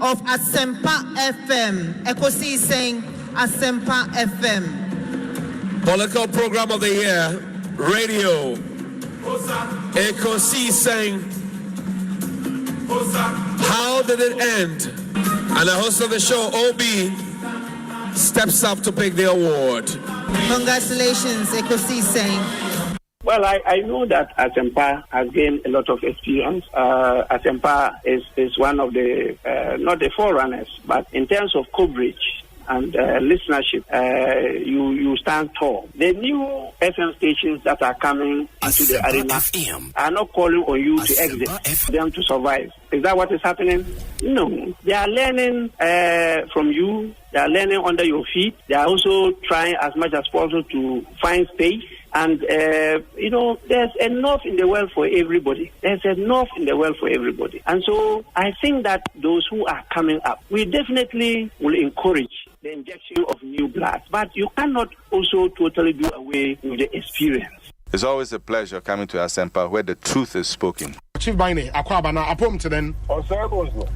of Asempa FM. Ekosiisen Asempa FM. Political program of the year, radio. Ekosiisen. How did it end? And the host of the show, OB, steps up to pick the award. Congratulations, Ekosiisen. Well, I know that Asempa has gained a lot of experience. Asempa is one of the, not the forerunners, but in terms of coverage and listenership, you stand tall. The new FM stations that are coming into the arena are not calling on you to exit, them to survive. Is that what is happening? No. They are learning from you. They are learning under your feet. They are also trying as much as possible to find space. And, there's enough in the world for everybody. There's enough in the world for everybody. And so I think that those who are coming up, we definitely will encourage the injection of new blood. But you cannot also totally do away with the experience. It's always a pleasure coming to Asempa where the truth is spoken. Chief Bine, Akwabana, Apom to then. Osei.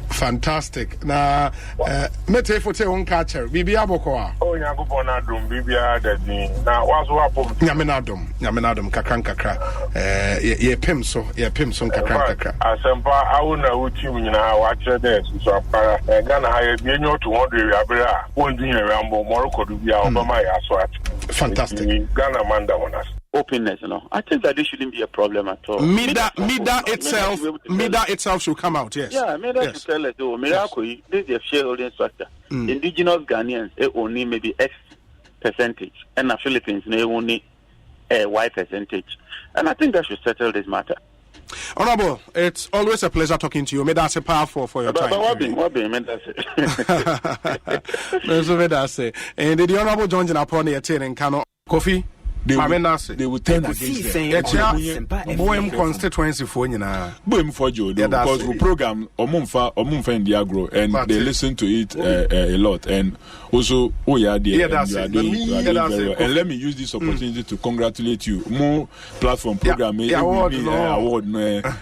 Fantastic. Na mete fote on catcher. Bibi abokoa. Oh, Yakupona dum, Bibia Dadin. Now, what's up? Yaminadum, kakran. Ye pimso kakran. Asempa, I will know what you watch this. So, Ghana, I have been to wonder Abra, one thing around Morocco to be out of my aswat. Fantastic. Ghana Manda on us. Openness, I think that this shouldn't be a problem at all. Mida itself should come out, yes. Yeah, Mida should tell us, Miracle, this is a shareholding structure. Indigenous Ghanaians only maybe X percentage, and the Philippines they only Y percentage. And I think that should settle this matter. Honorable, it's always a pleasure talking to you. May that say powerful for your time. What be, and the Honorable John Janaponi attending Kano Kofi. They will turn against them. Boem constituency for you now. Boem for you because we program Omumfa in the agro and they listen to it a lot. And also, you are doing very well. And let me use this opportunity to congratulate you. More platform program award.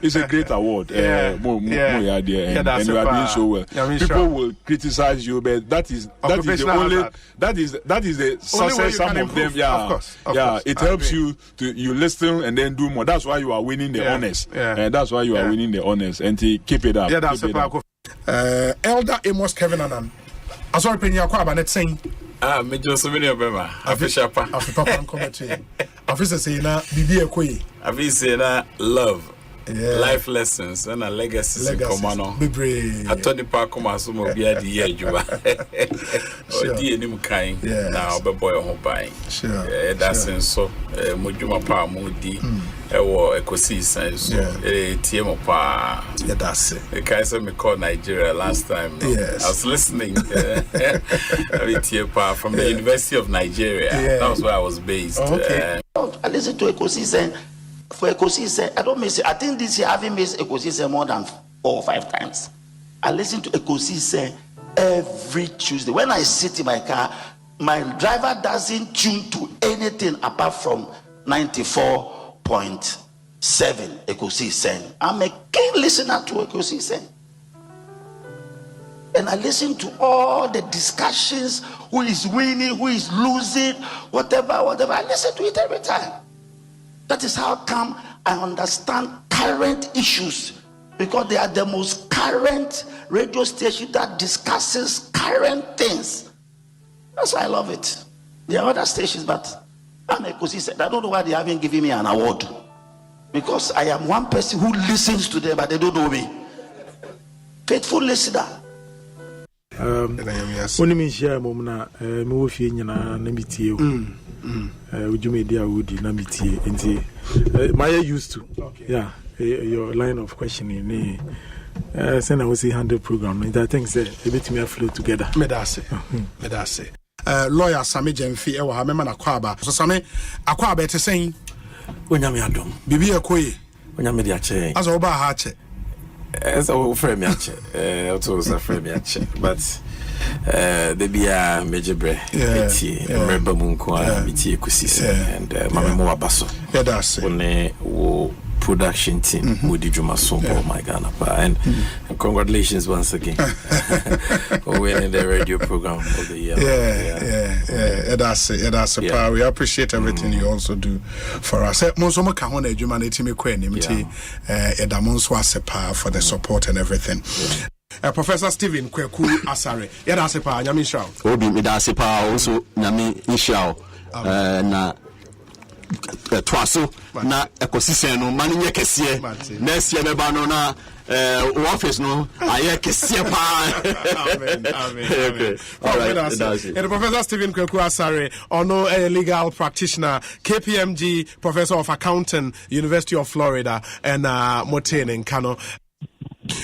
It's a great award. More you are there and you are doing so well. People will criticize you, but that is the only that is the success some of them. Yeah. It helps you to listen and then do more. That's why you are winning the honors. And that's why you are winning the honors. And to keep it up. Yeah, that's a Elder Amos Kevin Anan. I saw Penya Kwaba net saying. Me just so many of them. After Papa comment to you. After saying na bibi ekoi. After saying na love. Life lessons and a legacy in Komano. I told the park so mo be at the year juba. Or the new kind now, but boy home buying. Sure. That's so Mujuma Pa Moody. Ekosiisen so TM pa. Yeah, that's it. The Kaiser me called Nigeria last time. Yes. I was listening. From the University of Nigeria. That was where I was based. Okay. I listen to Ekosiisen. For Ekosiisen, I don't miss it. I think this year I haven't missed Ekosiisen more than 4 or 5 times. I listen to Ekosiisen every Tuesday. When I sit in my car, my driver doesn't tune to anything apart from 94.7 Ekosiisen. I'm a keen listener to Ekosiisen. And I listen to all the discussions, who is winning, who is losing, whatever. I listen to it every time. That is how come I understand current issues, because they are the most current radio station that discusses current things. That's why I love it. There are other stations, but I'm Ekosiisen. I don't know why they haven't given me an award, because I am one person who listens to them, but they don't know me. Faithful listener. When you share momna, Mofi na Namitie, Ujumedia Woody Namitie, and Maya used to. Yeah, your line of questioning. Send I was a 100 program, and I think that a bit me flow together. Medase. Lawyer Sami Jemfi, Ewa, Memana Kwaba. So Sami, Akwaba to saying, when I'm Yadom, Bibi a Koi, when I'm Mediache, as Oba Hatche. As a friend, also was a friend, but the Bia Major Bre, Remember Munko, Ekosiisen, and Mamma Basso. Yeah, that's it. production team with the Juma Sobo, my Ghana. And congratulations once again for winning the radio program of the year. Yeah. That's a power. We appreciate everything you also do for us. Monsomo Kahone Jumanity Mekweni, Edamonso Asepa for the support and everything. Professor Stephen Kweku Asare. Asepa, Nyami Shao. Obi Asepa also Nyami Shao. Na twaso na ekosisen no mani nye kese na esie beba no na office no aye kese pa. Amen. All right. And Professor Stephen Kweku Asare, ono a legal practitioner, KPMG Professor of Accounting, University of Florida, and Motene in Kano.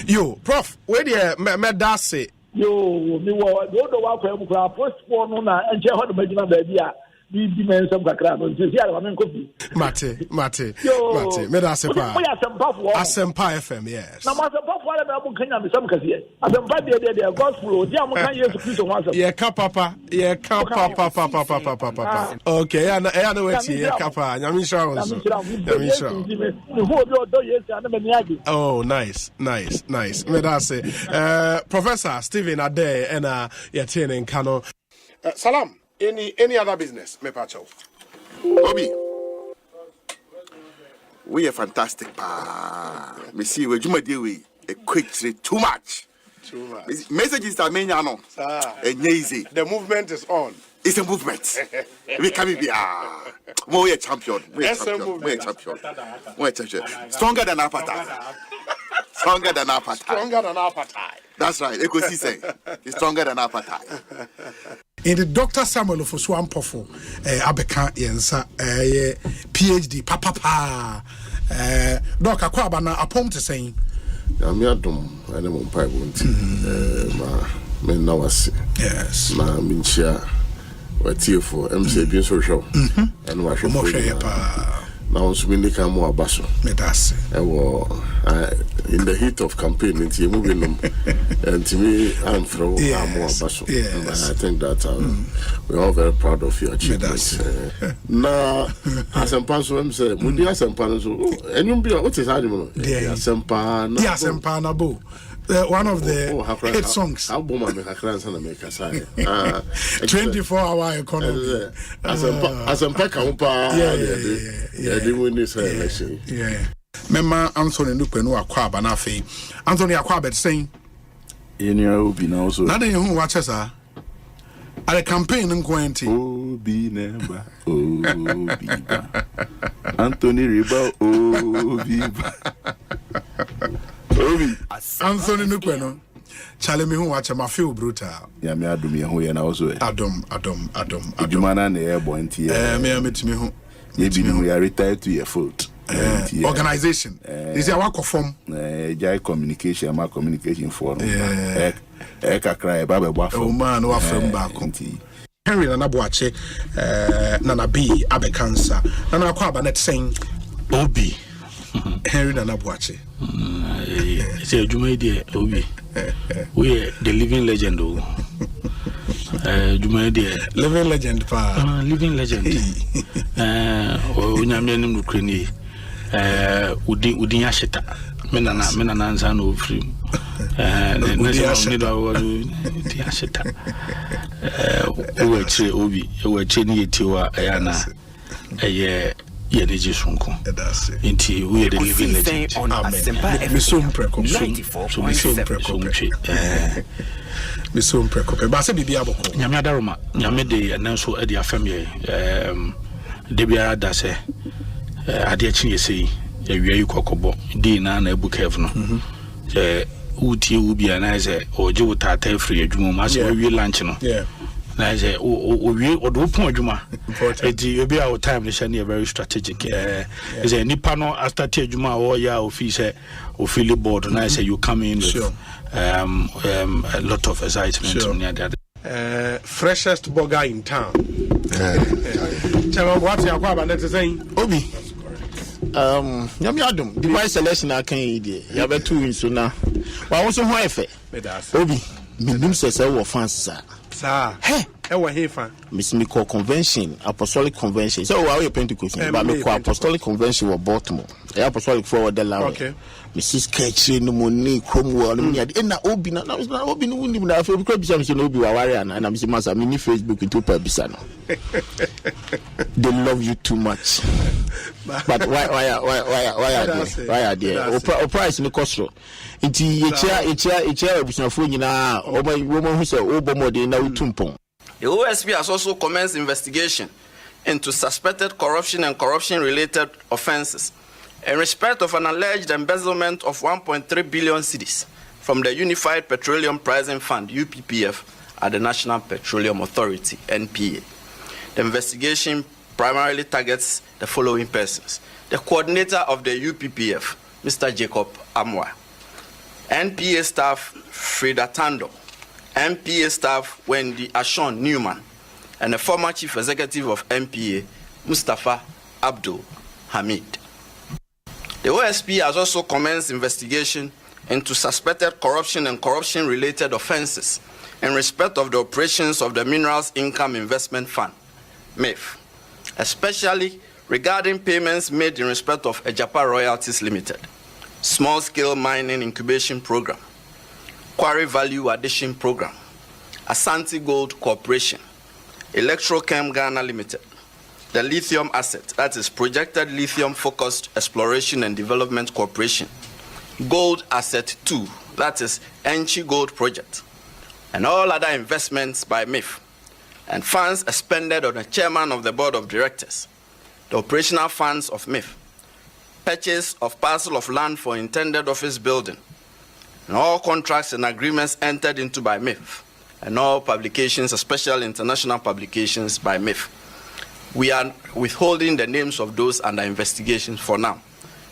Yo, Prof, where the medase? Yo, me wo do wa kwa mu kwa post for no na enche ho do magina ba bia. Bi men some kakra no nti ya men kofi mate me da Asempa Asempa FM, yes na Asempa for na mo kanya me some kase Asempa de gospel di am kan Yesu Kristo ho asem ye ka papa okay ya na weti ye ka pa nyami sha onso oh nice me da say Professor Stephen Ade and Yatene in Kano. Salam. Any other business, me pacho? Obi, we are fantastic. Me see we juma deal we a quick too much. Messages are many no. And easy. The movement is on. It's a movement. We can be we are champion. We are champion. Stronger than appetite. That's right. Ekosiisen is stronger than appetite. In the Dr. Samuel of Swampofo, Abeka Yensa, PhD, Papa, Dr. Kwabana, a poem to saying, I'm your dom, and I'm on pipe. Men now, yes, ma minchia, what tearful, MC being so show, and wash your now, so we need more basso. In the heat of campaign, it's moving them, and to me, I'm throw more basso. And I think that we're all very proud of your achievements. Now, Asempa, so I'm saying, would you Asempa? And you'll be what is animal? Asempa, Asempa, Nabo. One of the hit songs. 24-hour economy. Asempa Kampa. Yeah. Memma Anthony Nupenu Akwaba Nafi. Anthony Akwaba saying, in your Obi now so. Not who watches her. At a campaign in Quentin. Obi Neba. Anthony Riba. Obi. Anthony Nupenu. Charlie me who watch my feel brutal. Yeah, me adum ye ho ye na also. Adum. Jumana na ye bonti. Me meet me who. Ye bi no ya retired to your foot. Organization. Is your work of form? Jai communication, my communication forum. Kakra baba bwa oh man, wa from back. Henry Nana Boache, Nana B Abekansa. Nana Kwaba net saying Obi. Henry Nana Boache. It's a Jumadi Obi. We are the living legend. Jumadi living legend pa. Living legend. Unyameni Ukraine. Udin Ashita. Menana Ansan of free. Obi, we training to Ayana a year. Inti we the living legend on Asempa Misum prekope ba se bibia boko nyame adaroma nyame de ananso e de afamye de bia da se ade achi yesi awia yi kokobo di na ebuka ev no uti ubia na ze oje wutata free adwuma ma se awie lunch no na say we odo pon adwuma edi obi our time is very strategic is a nipa no after te adwuma o ya office o feel board na say you come in with a lot of excitement near that freshest burger in town chama what ya kwa ba saying Obi nyame adom the vice selection akan yi ya betu nso na wa wo so ho efe Obi minim se wo fans sa hey ewa hefa Miss Miko convention apostolic convention so we are Pentecost but me Apostolic convention wa Baltimore apostolic forward the law. Okay. Mrs. Ketchy no money Cromwell and na obi na obi no woni na afi because bisa me obi wa ware and I'm say masa me ni Facebook to pa bisa no. They love you too much. But why are there? Price no cost. Nti echa obusanfo nyina oba hu say obomode na utumpon. The OSP has also commenced investigation into suspected corruption and corruption-related offences in respect of an alleged embezzlement of 1.3 billion cedis from the Unified Petroleum Pricing Fund, UPPF, at the National Petroleum Authority, NPA. The investigation primarily targets the following persons: the coordinator of the UPPF, Mr. Jacob Amwa, NPA staff Frida Tando, NPA staff Wendy Ashon Newman, and the former chief executive of NPA, Mustafa Abdul Hamid. The OSP has also commenced investigation into suspected corruption and corruption-related offences in respect of the operations of the Minerals Income Investment Fund, MIF, especially regarding payments made in respect of Ejapa Royalties Limited, Small-Scale Mining Incubation Program, Quarry Value Addition Program, Asante Gold Corporation, Electrochem Ghana Limited, the Lithium Asset, that is Projected Lithium Focused Exploration and Development Corporation, Gold Asset 2, that is Enchi Gold Project, and all other investments by MIF, and funds expended on the chairman of the board of directors, the operational funds of MIF, purchase of parcel of land for intended office building, and all contracts and agreements entered into by MIF, and all publications, especially international publications by MIF. We are withholding the names of those under investigation for now,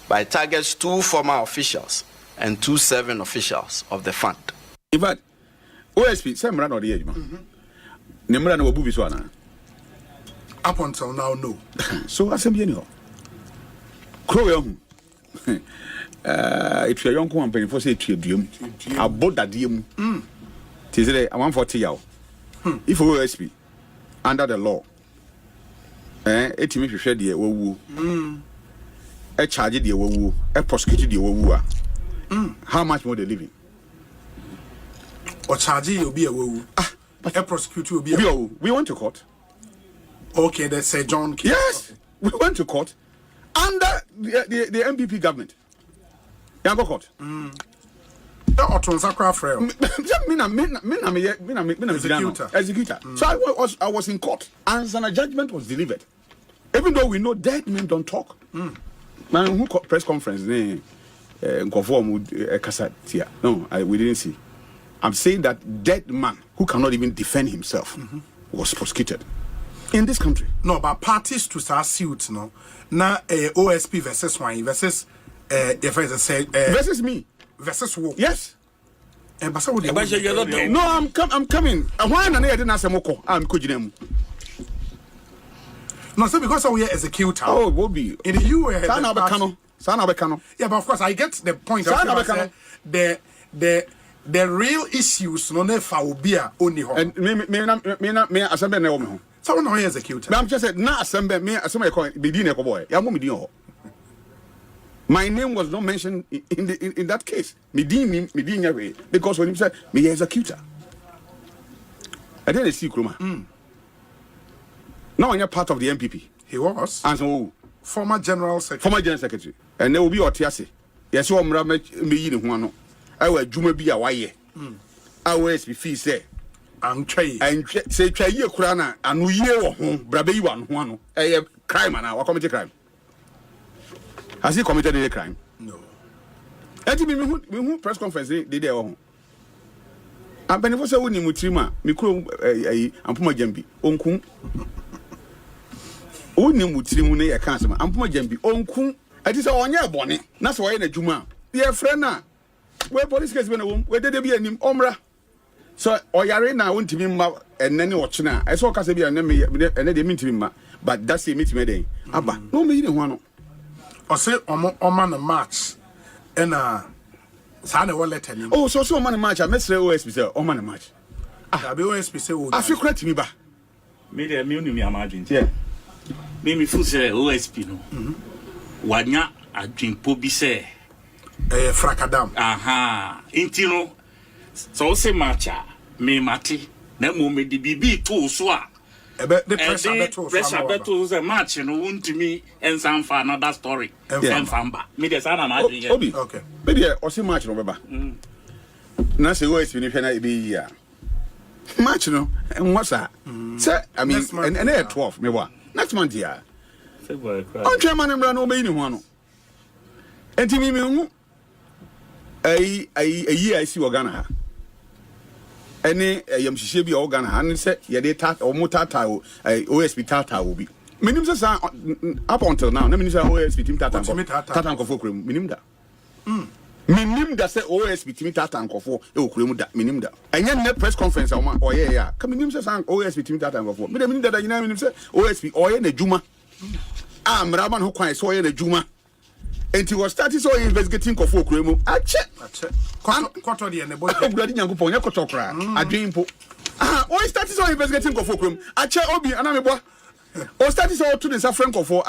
by targets 2 former officials and 2 serving officials of the fund. In fact, OSP, same run or the age, Nemra no Bubi Swana. Up until now, no. So, Asempa no. Crow, if you're young company for say tribune, about that diem. Tis a 140 yaw. If OSP under the law, it means you shed the woo, a charge the woo, a prosecute the woo. How much more they living? Or charge you be a woo, a prosecute will be a woo. We went to court. Okay, that's say John. Yes, we went to court under the MPP government. Yango court. Executor. So I was in court, and a judgment was delivered. Even though we know dead men don't talk. Man, who press conference? No, we didn't see. I'm saying that dead man who cannot even defend himself was prosecuted in this country. No, but parties to start suits, no. Now, OSP versus one versus versus me. Versus who? Yes. No, I'm coming. Why am I didn't ask Moko? I'm coaching. No, so because we are executor. Oh, will be in the US. Sana. Yeah, but of course I get the point. The real issues no never will be only home. And me Asempa na wo. So no executor. I'm just said na Asempa me Asempa ko be di na ko boy. Ya mo me di ho. My name was not mentioned in that case. Because when he said, me executor. I didn't see Kruma. Now you're part of the MPP. He was. And so, former General Secretary. And there will be Otiase. Yes, you are me in one. I will Juma be a wire. I will be fee say. And say, try your crana and we hear Brabe one. A crime and I commit a crime. Has he committed any crime? No. We press conference did their own. I'm beneficial say we mutrima, mikro ampuma jambi, onkun. Oni mutrimu na yakanse ampuma jambi, onkun. Ati say onye bone. Na so why na juma. Ye friend na. We police case be na wom. We dey be anim omra. So oyare na wontimi ma enene woche na. I so kase be na me ene de mintimi ma. But that's the meeting me dey. Aba. No me yi ne ho ano. Or say Oman match and Sana will let him. Oh, so Oman match. I must say OSP say Oman match. I be OSP say I feel correct me ba. Me the me imagine. Yeah. Me full say OSP no. Wanya adwempo bi sɛ frakadam intino so say matcha me mate na mo me di bibi to so a the pressure beto so match no wontumi ensan fa another story enfamba me dey say na adwen obi okay me dey o say match no beba na say OSP ni hwe na e be yi a match no enwasa say I mean and 12 me wa next month ya February on chairman mbra no be ni ho no enti mi hu ai si Ghana ha ene yam hihye bi o Ghana ha ne se ye de tat o mutata o OSP tata obi minim se sa up until now na minim se OSP team tata nkofo krem minim da minim da se OSP team tata nkofo e okrem da minim da enye ne press conference o ye ya ka minim se sa OSP team tata nkofo me da minim da nyina minim se OSP o ye na djuma amra man ho kwan so o ye na djuma and he was starting so investigating Kofo Kremo. Ache. Koto de ne boy. Obradi nyankopon nya koto kra. Adwenpo. O starting so investigating Kofo Kremo. Ache obi anamebo. O starting so to the Safran Kofo.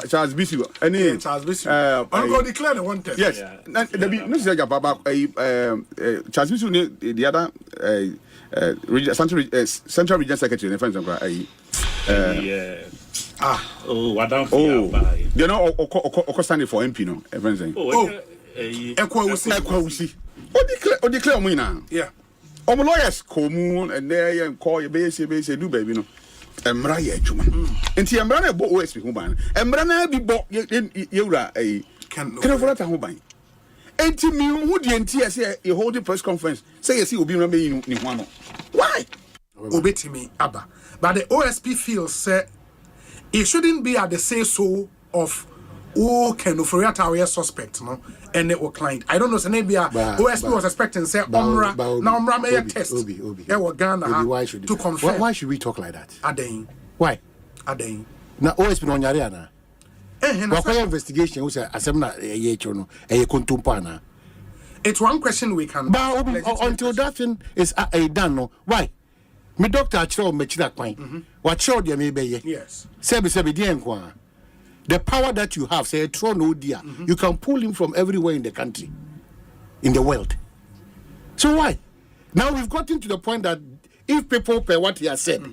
Charles Bisu. Any Charles Bisu. I'm going to declare the wanted. Yes. The be no say baba Charles Bisu the other Central Region Secretary in France you know, Oko standing for MP, no, everything. Ekosiisen. O declare me now. Yeah. Lawyers come and there and call your base, do baby, no. Emra ye juma. Enti emra na bo OSP ho ban. Emra na bi bo yewura can for that ho ban. Enti mi hu de enti say you hold the press conference. Say you see obi na be ni ho ano. Why? Obetimi aba. But the OSP feels it shouldn't be at the say so of Kenneth Agyapong suspect, no, and it was client. I don't know. So maybe OSP was expecting say Omra now Omra may test. Ghana to confirm. Why should we talk like that? Adain. Why? Adain. Now OSP no nyare ana. What investigation was Asempa no kontumpa na. It's one question we can. But until that thing is done, no. Why? Me doctor achiro me chira kwan. Wa chiro de me beye. Yes. Sebi di enkwa. The power that you have, say throw no dear, you can pull him from everywhere in the country, in the world. So why? Now we've gotten to the point that if people pay what he has said,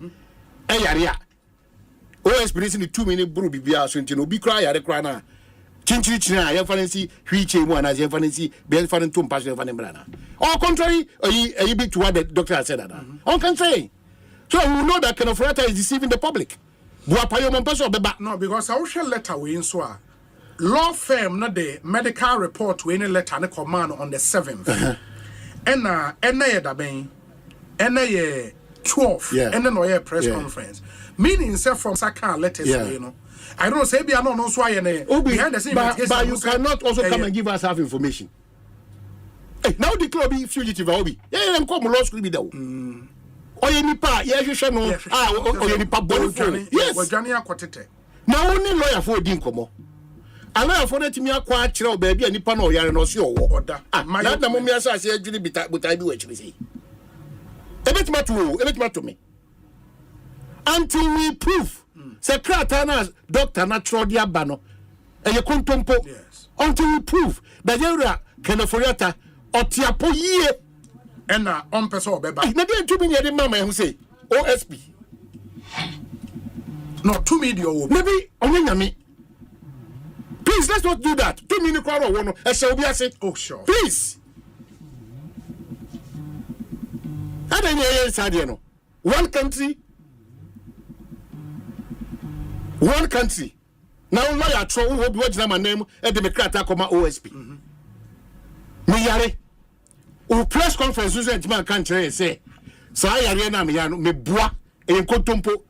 OSP recently 2 minute buru bibia so ntino bi kra yare kra na chinchiri china ya fancy hwiche mu ana ya fancy be fancy to pass ya fancy brana. Or contrary, are big to what the doctor has said that. On can say. So we know that Kenneth Agyapong is deceiving the public. No, because I shall letter we in so law firm not the medical report we in letter and command on the 7th. And ye 12 and then no press conference. Meaning say from Saka letters you know. I don't say be I don't know so behind the scene. But you cannot also come and give us half information. Hey, now the club be fugitive obi. Yeah, I'm come law school be there. Oye nipa ye hwehwe no oye nipa bonfo yes wadwane akotete na only lawyer for odin komo a lawyer for that me akwa akire o ba bia nipa na oyare no so owo oda na mo me asase adwiri butai bi wachiri sei ebetima to me until we prove secretary na doctor na trodi aba no eye kontompo until we prove that you Kenneth Agyapong otiapo yie and on person obeba na dey 2 million mama who say OSP no 2 million maybe onye nyame please let's not do that 2 million kwaro wo no e se obi ase oh sure please adanya yen sade no one country now lawyer tro wo bi wagina manem e de me krata koma OSP me yare o press conference so say man kan tell say sa yare na me ya no me boa en kontompo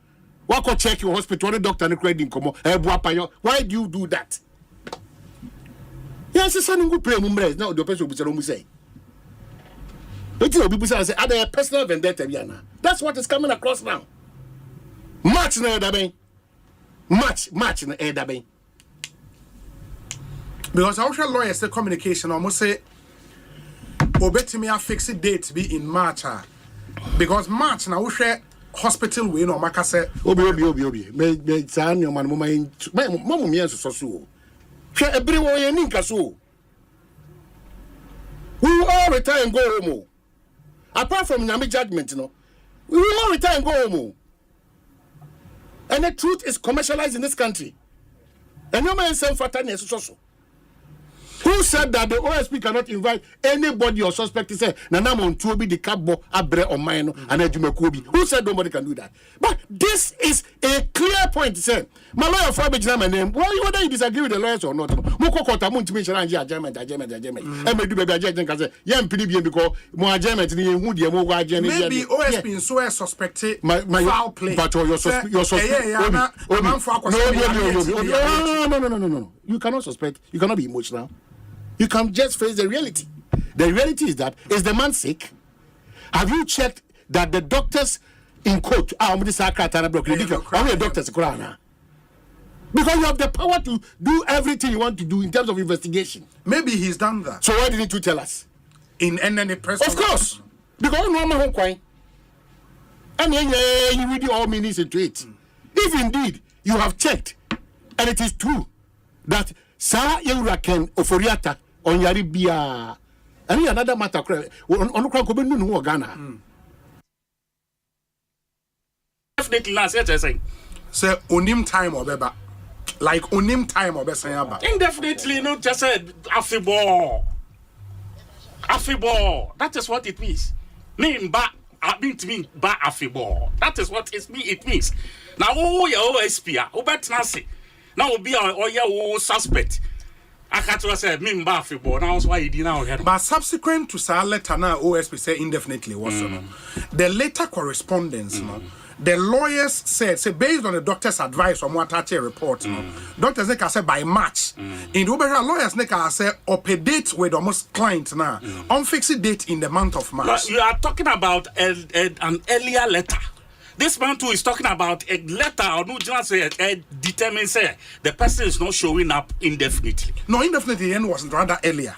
wa ko check your hospital the doctor no credit komo e boa payo why do you do that yes say ngu pray mu mres na the person obi say no mu say but you obi say ada personal vendetta bi ana that's what is coming across now match na da ben match na da ben because our lawyers say communication almost say obetimi a fixed date be in March because March na we share hospital we no makase obi me san your man mama me so hwe everyone ye ninka so we will all retire and go home. Apart from Nami judgment, we will all retire and go home. And the truth is commercialized in this country. And no man said so. Who said that the OSP cannot invite anybody or suspect to say Nanamon to be the cabo abre or mine and Ejumekobi? Who said nobody can do that? But this is a clear point to say. My lawyer for my name. Whether you disagree with the lawyers or not, Moko Kotamun to mention adjustment. And maybe baby adjustment because young PDB because more adjustment in Woody. Maybe OSP in so suspected foul play. But your suspect. No. You cannot suspect. You cannot be emotional. You can just face the reality. The reality is that, is the man sick? Have you checked that the doctors in court are only doctors? Because you have the power to do everything you want to do in terms of investigation. Maybe he's done that. So why didn't you tell us? In any press? Of course. Because no one home coin. And you read all meanings into it. If indeed you have checked, and it is true that Sa Yuraken Oforiata on Yaribia and another matter on Ghana. Definitely last year saying. Say onim time or beba. Like onim time or beba. Indefinitely not just said Afibor. That is what it means. Name ba Afibor. That is what it means. Now your OSP Obet Nancy. Now will be our suspect. I can't say me Afibor. Now why he did now. But subsequent to Sa letter now OSP say indefinitely was the later correspondence the lawyers said, based on the doctor's advice from what report, doctors say by March. In the Uber lawyers say up a date with almost client now. Unfixed date in the month of March. But you are talking about an earlier letter. This man too is talking about a letter or no just determines the person is not showing up indefinitely. No, indefinitely end was rather earlier.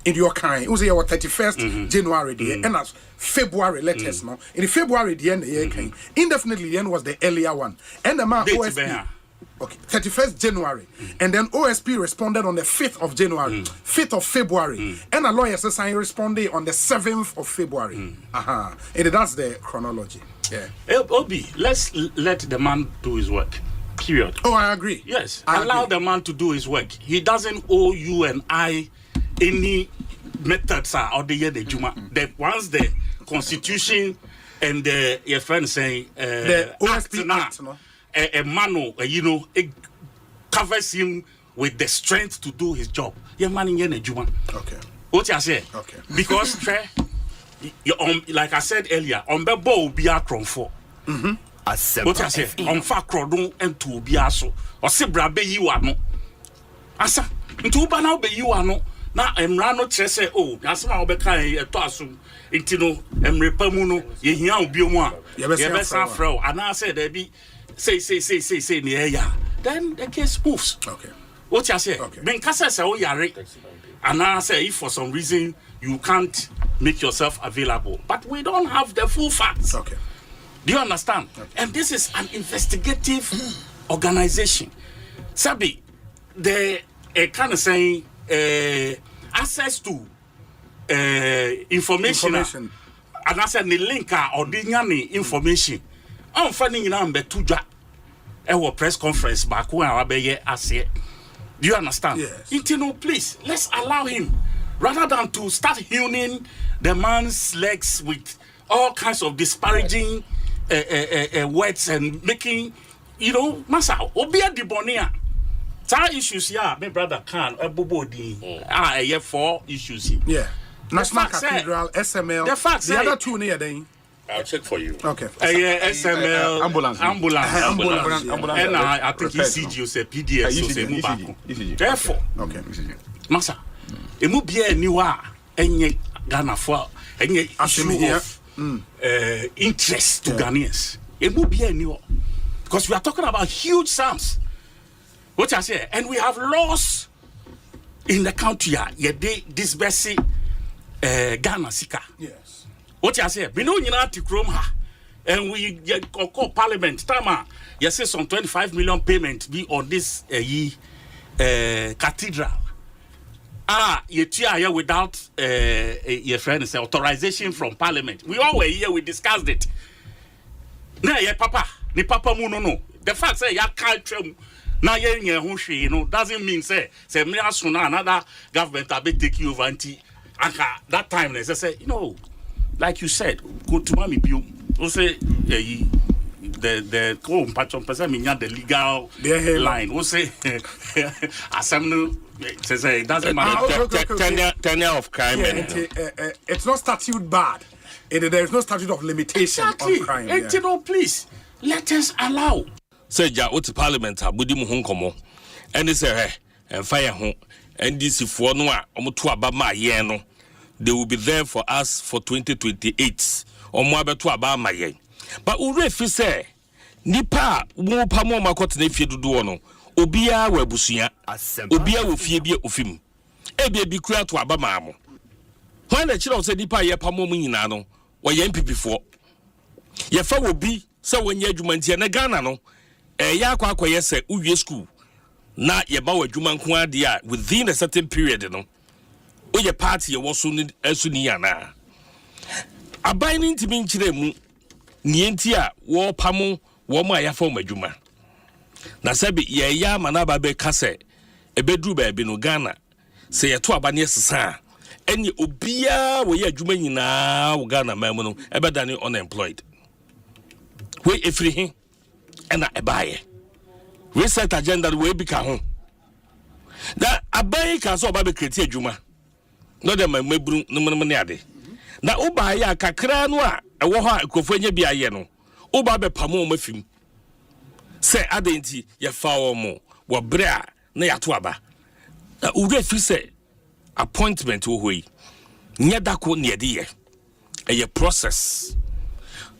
In your kind, it was your 31st January, and as February letters now. In the February, the end the year came. Indefinitely, the end was the earlier one. And the man OSP, 31st January, and then OSP responded on the 5th of January, 5th of February, and the lawyer says I responded on the 7th of February. And that's the chronology. Yeah. Obi, let's let the man do his work. Period. Oh, I agree. Yes, allow the man to do his work. He doesn't owe you and I any methods or the year the Juma. Once the Constitution and your friend saying the OSP Act, a man, it covers him with the strength to do his job. Your man in the Juma. Okay. What you say? Okay. Because like I said earlier, on the ball be a cron for. What you say? On fa crodon and to be aso. Or se brabe you are no. Asa. Into now be you are no. Now I'm rano say that's my obeka to asum. Intino emrepamuno ye hia obi omo a ye be san frau and I said there be say near ya. Then the case moves. Okay. What you say? Ben kasa say o yare. And I say if for some reason you can't make yourself available, but we don't have the full facts. Okay. Do you understand? Okay. And this is an investigative organization. Sabi, they kind of saying access to information. And I said the link or the information. I'm finding number tuja. Our press conference back when I be here. Do you understand? Yes. Please, let's allow him rather than to start hewing the man's legs with all kinds of disparaging words and making, masa obia dibonia. Some issues here, my brother can I have 4 issues here. Yeah. National Cathedral, SML. The other 2 near there. I'll check for you. Okay. SML, ambulance. And I think ECG say PDF. Therefore, okay. Masa, emu bia niwa enye Ghana for enye issue of interest to Ghanaians. Emu bia niwa, because we are talking about huge sums. What I say, and we have laws in the country here. They disbursing Ghana sika. Yes. What I say, we know you know to Chrome ha. and we call Parliament. Tama, you say some 25 million payment be on this cathedral. You here without your friend say authorization from Parliament. We all were here. We discussed it. Now, papa, ni papa mu no. The fact say ya can't now you know doesn't mean say me asuna another government will be taking over until that time they say like you said go to mommy bill. We say the patron person the legal line. We say assembly say it doesn't matter. Tenure of crime. It's not statute bad. There is no statute of limitation on crime. Exactly. Please let us allow. Say ja oti parliament abudi mu honkomo ene say and fire ho NDC for no a omoto aba ma ye no they will be there for us for 2028 omo abeto aba ma ye but ure fi say nipa mo pa mo makote na fie dudu no obia wa busuya obia wo fie bia ofim ebia bi kura to aba ma mo when the children say nipa ye pa mo nyina no wo ye MPP for ye fa wo bi say wonye adwuma ntia na Ghana no ya kwa yese uwie school na ye ba wadwuma nko ade a within a certain period no o ye party ye woso ni asu ni yana aban ni ntimi nkire mu ni enti a wo pamo wo ma ya fa madwuma na sabe ye ya mana ba be kase ebedru ba bi no Ghana se ye to aba ne sesa eni obia wo ye adwuma nyina wo Ghana mamu no ebeda ni unemployed we efrihin ena ebaye reset agenda we bika ho da abaye ka so ba be create adwuma no dem maburu no ne ade na obaye akakra no a ewo ho akofo anya bia ye no oba be pamo mafim se adenti ye fa mo wo bre a na ya to aba na ure fi se appointment wo hoi nya dako ne ade ye eye process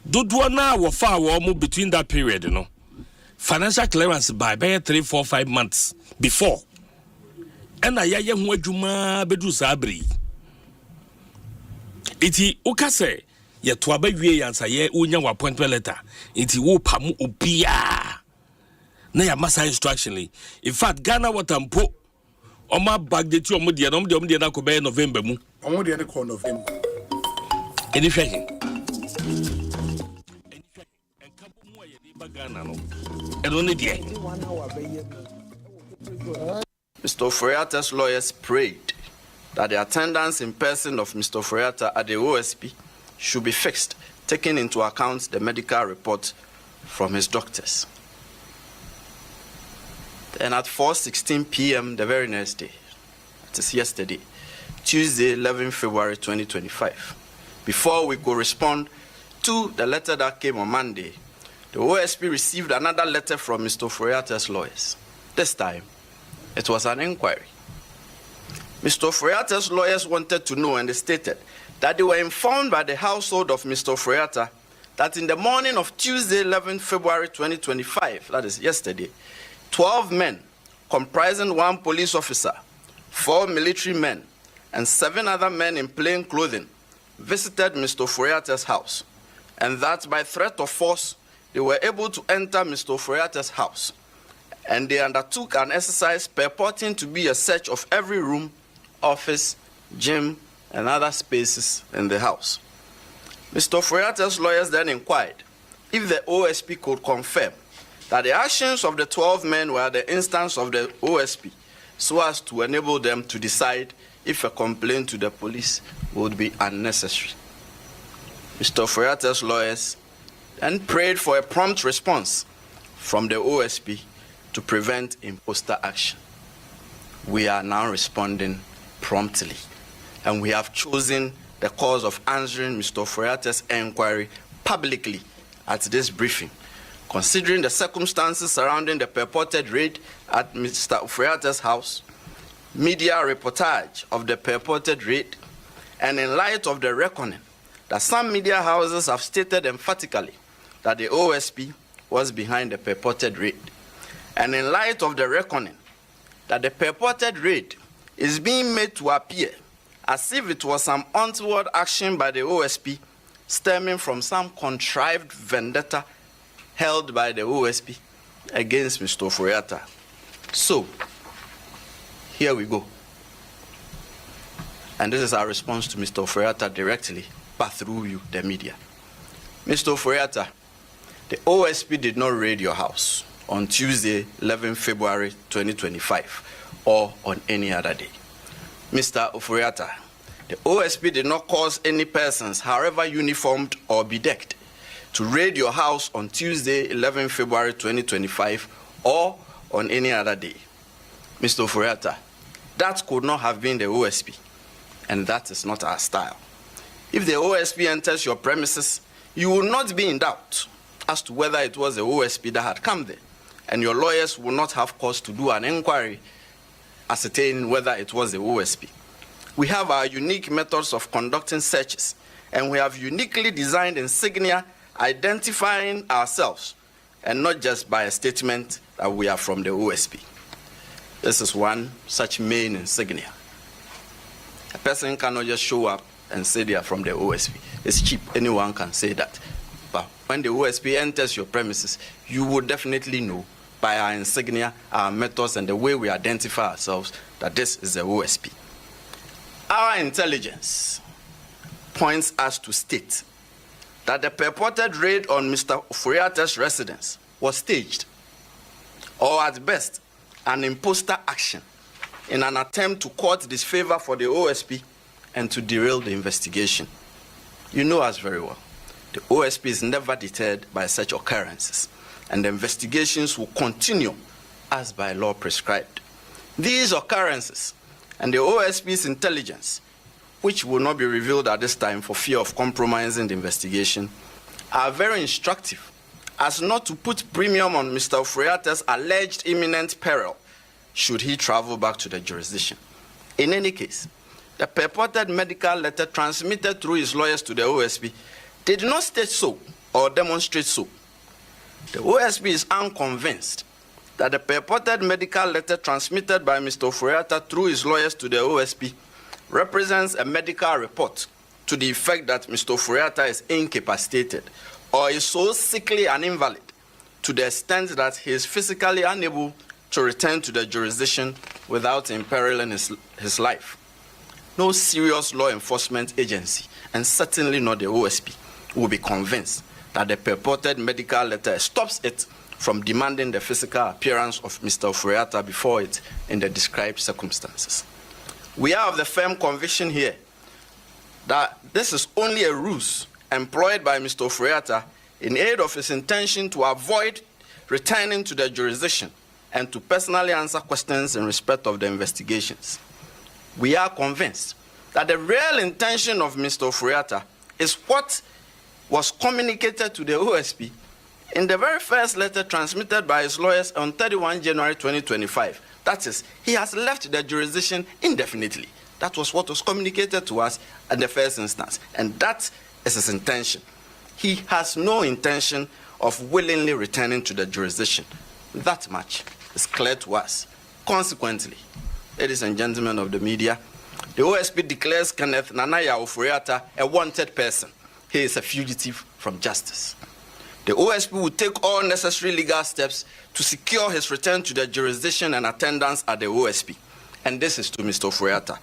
dodo na wo fa wo mo between that period no financial clearance by 3-4-5 months before and ya ho adwuma bedu sabri iti ukase ye to abawie yansa ye onya wa appointment letter iti wo pam obia na ya masa instructionally in fact Ghana watampo oma bag de ti omo de na ko be November mu omo de ko November eni hwe Mr. Oforiatta's lawyers prayed that the attendance in person of Mr. Oforiatta at the OSP should be fixed, taking into account the medical report from his doctors. And at 4:16 p.m. the very next day, it is yesterday, Tuesday, 11 February 2025, before we could respond to the letter that came on Monday, the OSP received another letter from Mr. Oforiatta's lawyers. This time, it was an inquiry. Mr. Oforiatta's lawyers wanted to know, and they stated that they were informed by the household of Mr. Oforiatta that in the morning of Tuesday, 11 February 2025, that is yesterday, 12 men, comprising 1 police officer, 4 military men, and 7 other men in plain clothing, visited Mr. Oforiatta's house, and that by threat of force, they were able to enter Mr. Oforiatta's house, and they undertook an exercise purporting to be a search of every room, office, gym, and other spaces in the house. Mr. Oforiatta's lawyers then inquired if the OSP could confirm that the actions of the 12 men were the instance of the OSP, so as to enable them to decide if a complaint to the police would be unnecessary. Mr. Oforiatta's lawyers then prayed for a prompt response from the OSP to prevent imposter action. We are now responding promptly, and we have chosen the course of answering Mr. Oforiatta's inquiry publicly at this briefing, considering the circumstances surrounding the purported raid at Mr. Oforiatta's house, media reportage of the purported raid, and in light of the reckoning that some media houses have stated emphatically that the OSP was behind the purported raid, and in light of the reckoning that the purported raid is being made to appear as if it was some untoward action by the OSP stemming from some contrived vendetta held by the OSP against Mr. Ofori-Atta. So, here we go. And this is our response to Mr. Ofori-Atta directly, but through you, the media. Mr. Ofori-Atta, the OSP did not raid your house on Tuesday, 11 February 2025, or on any other day. Mr. Ofori-Atta, the OSP did not cause any persons, however uniformed or bedecked, to raid your house on Tuesday, 11 February 2025, or on any other day. Mr. Ofori-Atta, that could not have been the OSP, and that is not our style. If the OSP enters your premises, you will not be in doubt as to whether it was the OSP that had come there, and your lawyers will not have cause to do an inquiry ascertaining whether it was the OSP. We have our unique methods of conducting searches, and we have uniquely designed insignia identifying ourselves, and not just by a statement that we are from the OSP. This is one such main insignia. A person cannot just show up and say they are from the OSP. It's cheap. Anyone can say that. But when the OSP enters your premises, you will definitely know by our insignia, our methods, and the way we identify ourselves that this is the OSP. Our intelligence points us to state that the purported raid on Mr. Ofori-Atta's residence was staged, or at best, an imposter action in an attempt to court disfavor for the OSP and to derail the investigation. You know us very well. The OSP is never deterred by such occurrences, and the investigations will continue as by law prescribed. These occurrences and the OSP's intelligence, which will not be revealed at this time for fear of compromising the investigation, are very instructive as not to put premium on Mr. Ofori-Atta's alleged imminent peril should he travel back to the jurisdiction. In any case, the purported medical letter transmitted through his lawyers to the OSP did not state so or demonstrate so. The OSP is unconvinced that the purported medical letter transmitted by Mr. Ofori-Atta through his lawyers to the OSP represents a medical report to the effect that Mr. Ofori-Atta is incapacitated or is so sickly and invalid to the extent that he is physically unable to return to the jurisdiction without imperiling his life. No serious law enforcement agency, and certainly not the OSP, will be convinced that the purported medical letter stops it from demanding the physical appearance of Mr. Ofori-Atta before it in the described circumstances. We are of the firm conviction here that this is only a ruse employed by Mr. Ofori-Atta in aid of his intention to avoid returning to the jurisdiction and to personally answer questions in respect of the investigations. We are convinced that the real intention of Mr. Ofori-Atta is what was communicated to the OSP in the very first letter transmitted by his lawyers on 31 January 2025. That is, he has left the jurisdiction indefinitely. That was what was communicated to us at the first instance, and that is his intention. He has no intention of willingly returning to the jurisdiction. That much is clear to us. Consequently, ladies and gentlemen of the media, the OSP declares Kenneth Ofori-Atta a wanted person. He is a fugitive from justice. The OSP will take all necessary legal steps to secure his return to the jurisdiction and attendance at the OSP. And this is to Mr. Ofori-Atta.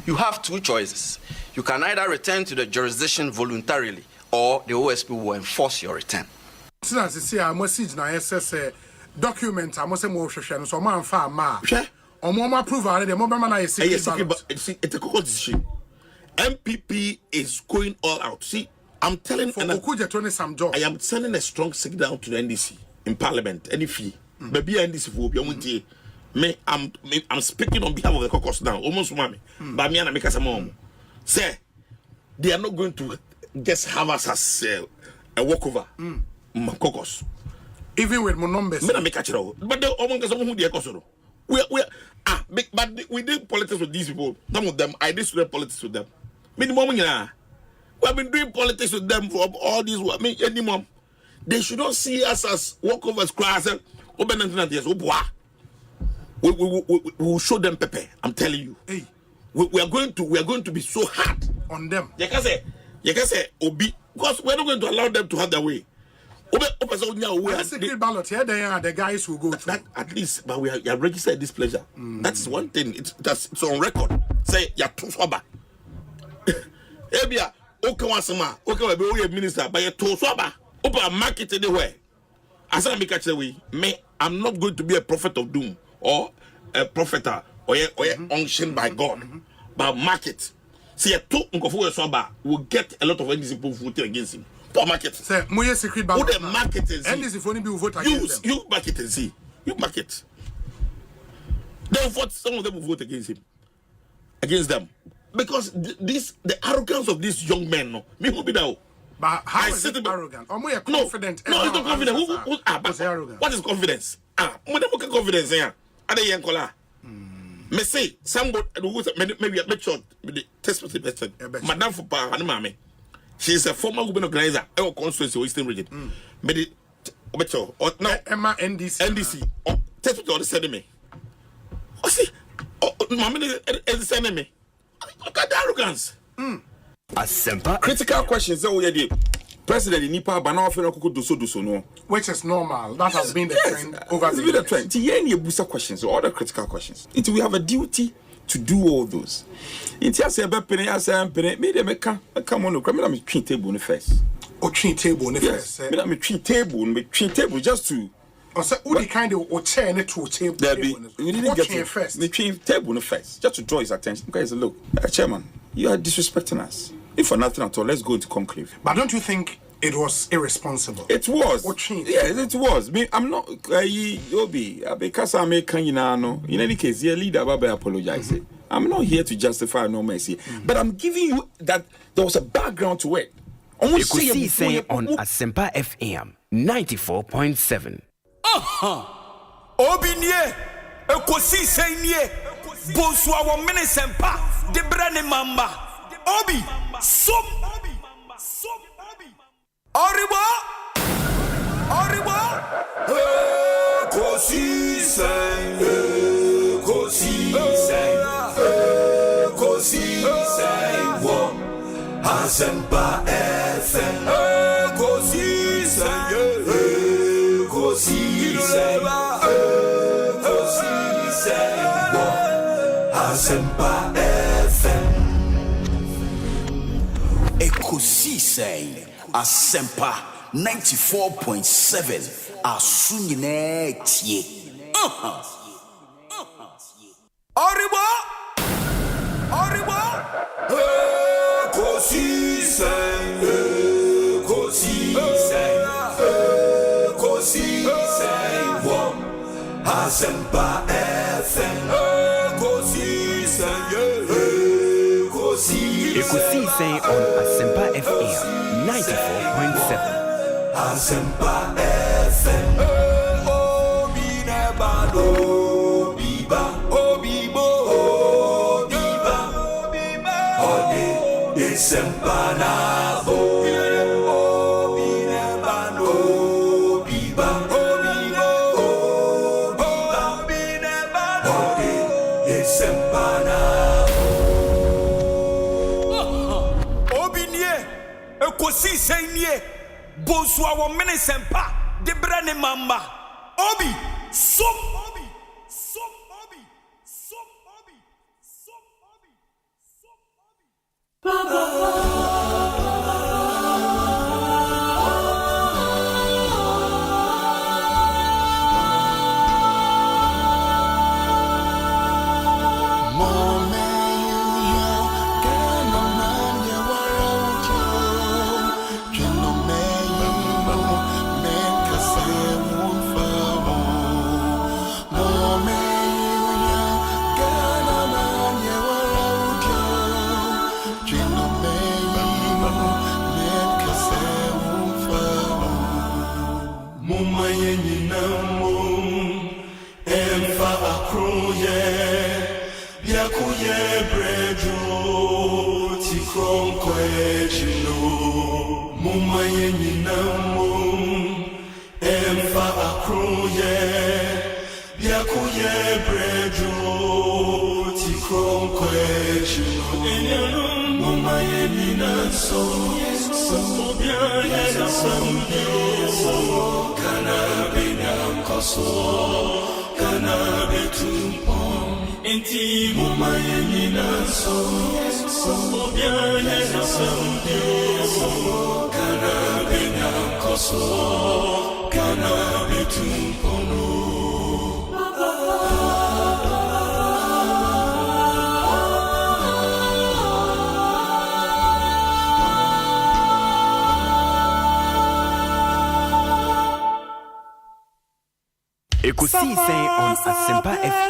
You have two choices. You can either return to the jurisdiction voluntarily, or the OSP will enforce your return. Document, I must say more so man far ma. Omo approve already. Mo bema na it's a court decision. MPP is going all out. See, I'm telling for Okuja Tony some job. I am sending a strong signal to the NDC in Parliament. Any fee, maybe NDC for me. I'm speaking on behalf of the caucus now. Almost mommy, but me and make us a mom. Say, they are not going to just have us as a walkover. Caucus. Even with more numbers, but we did politics with these people. Some of them, I did student politics with them. Minimum, we have been doing politics with them for all these. Minimum, they should not see us as walkovers, class. We will show them Pepe. I'm telling you. Hey. We are going to be so hard on them. You can say Obi Because we're not going to allow them to have their way. The secret ballot here, the guys will go through. At least, but we are registered displeasure. That's one thing. It's on record. Say, you're too swabber. Ebia, okay, be minister, but you're too swabber. Open market anywhere. As I make a way, I'm not going to be a prophet of doom or a prophet or unctioned by God. But market. See, a two swabber will get a lot of NDC people voting against him. Market. Say, Muye secret ballot. Who the market is? And this if only be vote against them. You market and see. You market. They vote. Some of them will vote against him. Against them, because the arrogance of these young men. No, me who be now. But how is it arrogant? Or more confident? No, it's not confident. What's arrogant? What is confidence? When they look at confidence here, are they young color? Me say somebody maybe make sure the test person. Madam for power and mommy. She is a former woman organizer of constituency Eastern region. But the Emma NDC. Test what they said to me. Oh, see, mommy is sending me. Look at the arrogance. Asempa. Critical questions. President Nipa Banafero Kuku Duso no. Which is normal. That has been the trend over the years. It's any booster questions or other critical questions. We have a duty to do all those. It's just a penny, as I am penny. Maybe I come on. I'm treat table on the first. Or treat table on the first. I'm treat table just to. Or say, who the kind of chair and to table. We didn't get it first. The table on the first, just to draw his attention. Guys, look, Chairman, you are disrespecting us. If for nothing at all, let's go into conclave. But don't you think it was irresponsible? It was. Yes, it was. I'm not. Because I'm a Kanyano. In any case, your leader Baba apologize. I'm not here to justify no mercy, but I'm giving you that there was a background to it. Ekosiisen on Asempa FM 94.7. Obinye, Ekosiisen ye, Bonsu awo menesempa, debrane mamba. Obi, som, Oribo, Ekosiisen, wo, Asempa FM, Ekosiisen, wo, Asempa FM. Ekosiisen Asempa 94.7 Asunyine tie. Oribo Ekosiisen wo Asempa FM Ekosiisen on Asempa FM 94.7. Asempa FM. Obi nebado, obibo. Ode Asempa nabo. Obi nebado, Ode Asempa nabo. Ekosiisen ye, Bonsu awo menesempa, debrane mamba. Obi, som. Ekosiisen On Asempa FM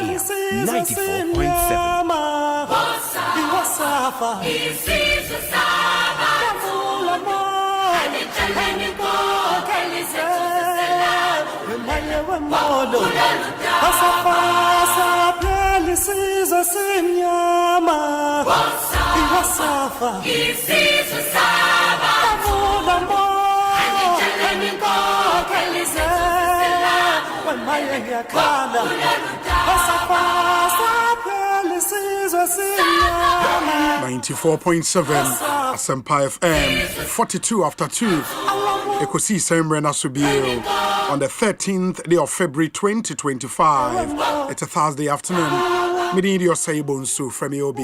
94.7 Asempa FM 42 after 2 Ekosiisen on the 13th day of February 2025. It's a Thursday afternoon. Meeting Osei Bonsu from Obi.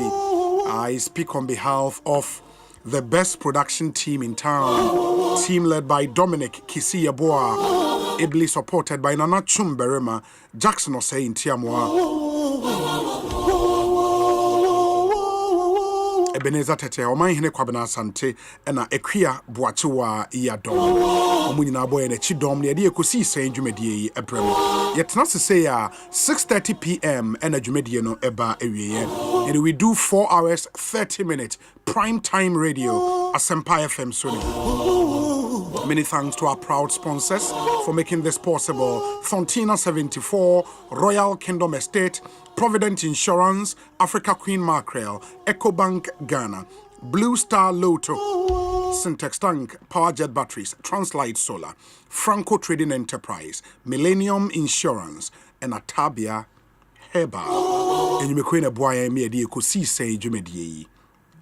I speak on behalf of the best production team in town. Team led by Dominic Kisiyaboa, ably supported by Nana Chumberema, Jackson Osei in Tiamwa. Ebeneza Tete, Oman Hine Kwabena Sante, and Equia Boatua Yadom. Omunina boy and a chidom near the Ekosiisen Jumedi Ebrem. Yet not to say 6:30 p.m. and a Jumediano Eba area. And we do 4 hours 30 minutes prime time radio Asempa FM Sony. Many thanks to our proud sponsors for making this possible. Fontina 74, Royal Kingdom Estate, Provident Insurance, Africa Queen Mackerel, EcoBank Ghana, Blue Star Lotto, Syntex Tank, Powerjet Batteries, Translight Solar, Franco Trading Enterprise, Millennium Insurance, and Atabia Heba. And you may queen a boy and me a Ekosiisen Jumedi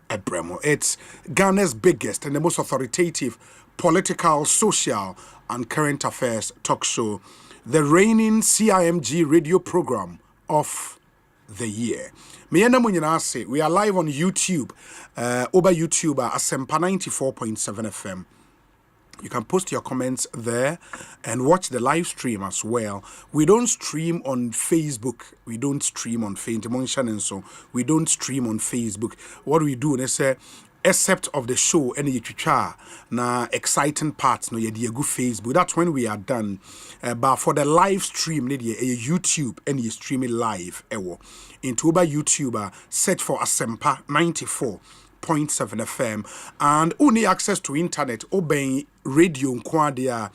Ebremo. It's Ghana's biggest and the most authoritative political, social, and current affairs talk show, the reigning CIMG radio program of the year. We are live on YouTube, over YouTube, Asempa 94.7 FM. You can post your comments there and watch the live stream as well. We don't stream on Facebook. We don't stream on Facebook. We don't stream on Facebook. What we do is except of the show and the na exciting parts no yedi go Facebook. That's when we are done. But for the live stream, YouTube and you stream it live. Into YouTube, search for Asempa 94.7 FM and only access to internet obeying radio nkwadia.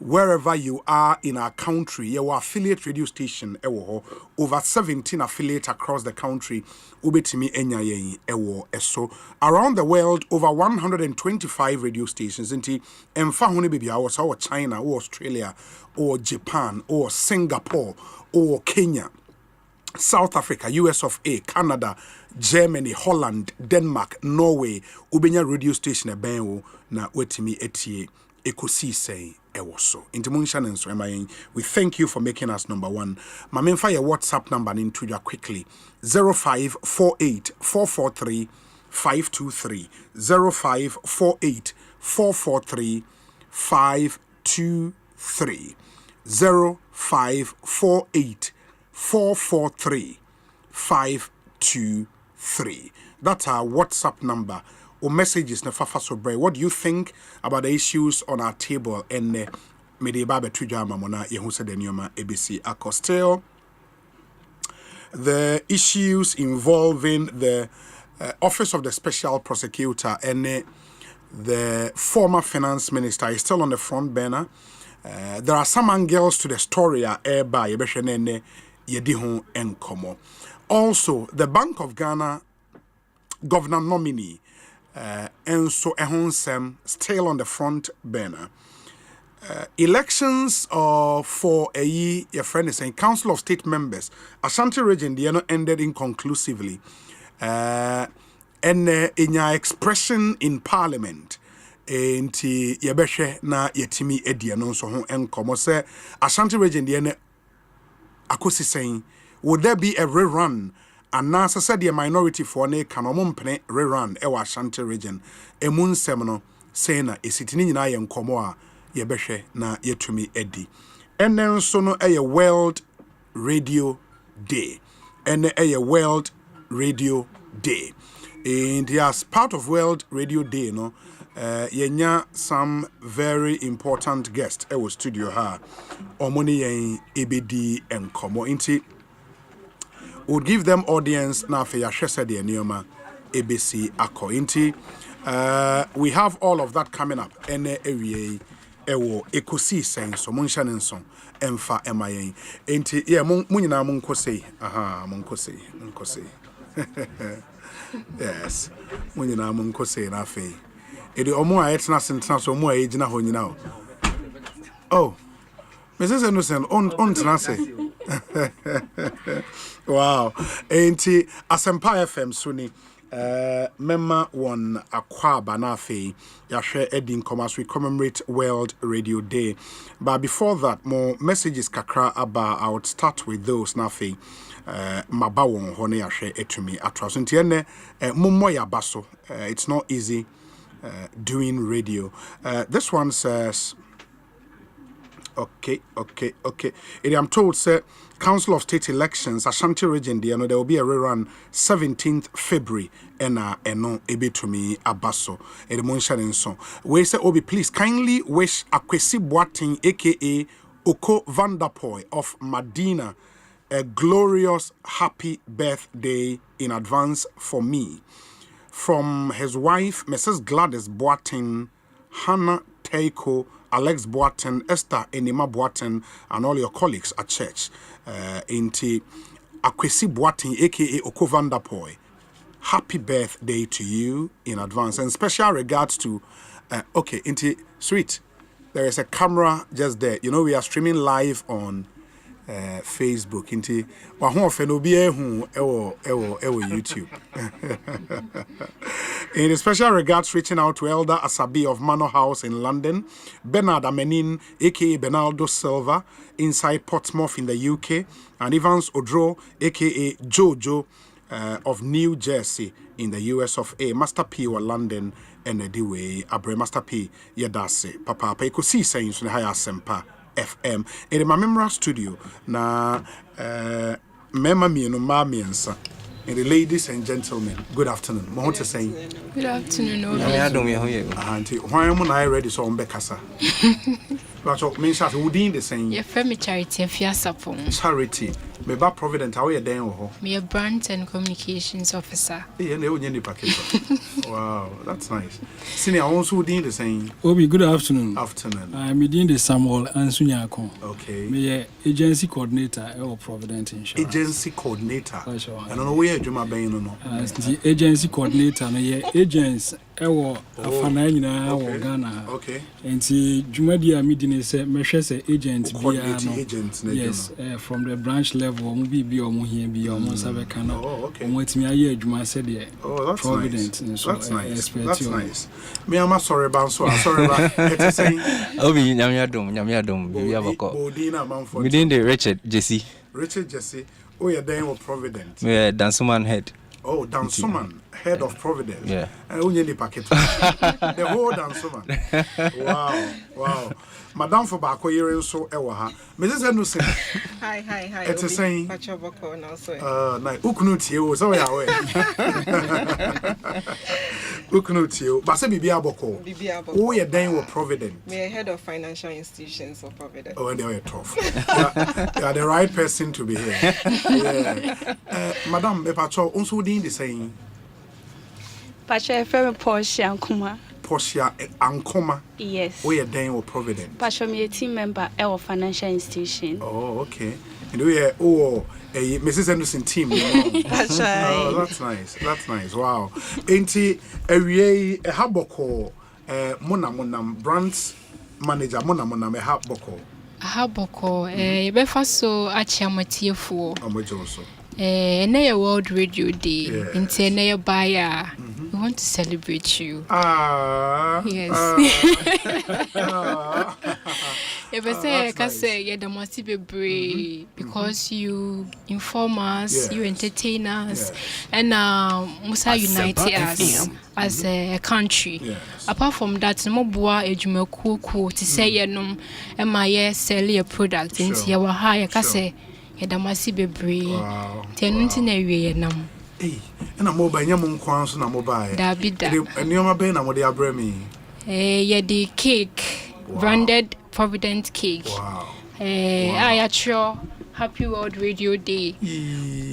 Wherever you are in our country, your affiliate radio station, over 17 affiliates across the country, so around the world, over 125 radio stations. Or China, or Australia, or Japan, or Singapore, or Kenya, South Africa, US of A, Canada, Germany, Holland, Denmark, Norway, Ubenya radio station na wetimi etie Ekosiisen Ewoso. We thank you for making us number one. Mamemfa your WhatsApp number into you quickly. 0548 443 523 0548 443 523 0548 443 523. That's our WhatsApp number. Or messages na fafa sobre. What do you think about the issues on our table? And Medeba Betujama Mona Yehuse Denioma ABC Acostel. The issues involving the Office of the Special Prosecutor and the former Finance Minister is still on the front burner. There are some angles to the story by Yedihu Enkomo. Also, the Bank of Ghana governor nominee and so Ehonsem still on the front burner. Elections for a year, your friend is saying, Council of State Members, Ashanti region, they ended inconclusively. and inya expression in parliament enti yebehwe na yetimi edie no so ho enkomo se Ashanti region de ne Ekosiisen, would there be a rerun and NASA said the minority for ne kanomompene rerun ewa Ashanti region emun semno saying na esitini nyina ye nkomo a yebehwe na yetumi edi enen so no eye World Radio Day and a World Radio Day. And as part of World Radio Day, no, yenya some very important guests. I was studio ha. Omoni yen ebedi and komo inti. Would give them audience na fe yahwese de nioma ABC ako inti. We have all of that coming up. Ene ewie ewo Ekosiisen so munsha nenson emfa emayen enti ye munyina munkose aha munkose yes munyina munkose na fe edi omo a etna sentna so omo a ejina ho nyina o oh Mrs. Innocent on transe wow enti Asempa FM suni Mema one akwaba na fe yahwe edin as we commemorate World Radio Day. But before that, more messages kakra aba. I would start with those na fe mabawon hone yahwe etumi atras ntiene mummo ya baso. It's not easy doing radio. This one says okay. I'm told, sir, Council of State Elections, Ashanti region, there will be a rerun 17th February, and no ebetumi abaso. So we say, Obi, please kindly wish Akwesi Boateng, aka Oko Vanderpoy of Medina, a glorious happy birthday in advance for me. From his wife, Mrs. Gladys Boateng, Hannah Teiko, Alex Boateng, Esther Enima Boateng, and all your colleagues at church. Inti Akwesi Boateng, aka Oko Vanderpoy. Happy birthday to you in advance, and special regards to Inti sweet. There is a camera just there. You know we are streaming live on Facebook. Inti waho fenobi ehu ewo YouTube. In special regards, reaching out to Elder Asabi of Manor House in London, Bernard Amenin, aka Bernardo Silva, inside Portsmouth in the UK, and Evans Odro, aka Jojo of New Jersey in the US of A, Master P or London, and Ediwe Abre Master P Yadase, Papa Ekosiisen On Asempa FM. In my memorial studio, na Mema mi no ma miensa. And the ladies and gentlemen, good afternoon. What to say? Good afternoon. Auntie, why am I ready so on Bekasa? But means that we did the same. Your family charity and Fiasapon. Charity. Me ba Provident, how are you doing? Me a brand and communications officer. Yeah, they only package. Wow, that's nice. Senior also did the same. Obi, good afternoon. Afternoon. I'm doing the Samuel Ansunyako. Okay. Me a agency coordinator or Provident Insurance. Agency coordinator. I don't know where you might be no. The agency coordinator, me agents. Ewo afana nyina wo Ghana. Okay. Enti dwumadi a medine se mehwe se agent bia no. Yes, from the branch level mu bi omo hia bi omo sabeka no. Omo etimi aye adwuma se de Provident. That's nice. That's nice. Me am sorry ba so sorry ba. It say Obi nyamiadom bi abako. Bodina manfo. Within the Richard Jesse. Oh, you're there with Provident. Yeah, Dansuman head. Oh, Dansuman, head of Providence. Yeah. The whole Dansuman. Wow. Madame for Bako hearing so ewaha. Mrs. Anderson. Hi. It's a saying. Pachaboko now so. Uknutio, so ya we. Uknutio, but say Bibia Boko. Oh, you're there with Providence. Me head of financial institutions for Providence. Oh, they are tough. You are the right person to be here. Yeah. Madame Bepacho also did the same. Pacha FM Portia Ankoma. Portia Ankoma. Yes. We are there with Providence. Pacha me a team member of financial institution. Oh, okay. And we are Mrs. Anderson team. Pacha. Oh, that's nice. That's nice. Wow. Enti we haboko monam brands manager monam haboko. Haboko befa so achiamatiefo. Omojo so. Na World Radio Day. Nti na buyer. want to celebrate you. Yes. Because you inform us, you entertain us, and Musa unite us as a country. Apart from that, no more ejumaku to say yenum and my sell a product into your higher case. Yedamasi bebre. Tenunti nam. And a mobile yamon quans na mobile. Dabida. And you're ben and what they are bremi. The cake, branded Provident cake. Wow. I actually Happy World Radio Day.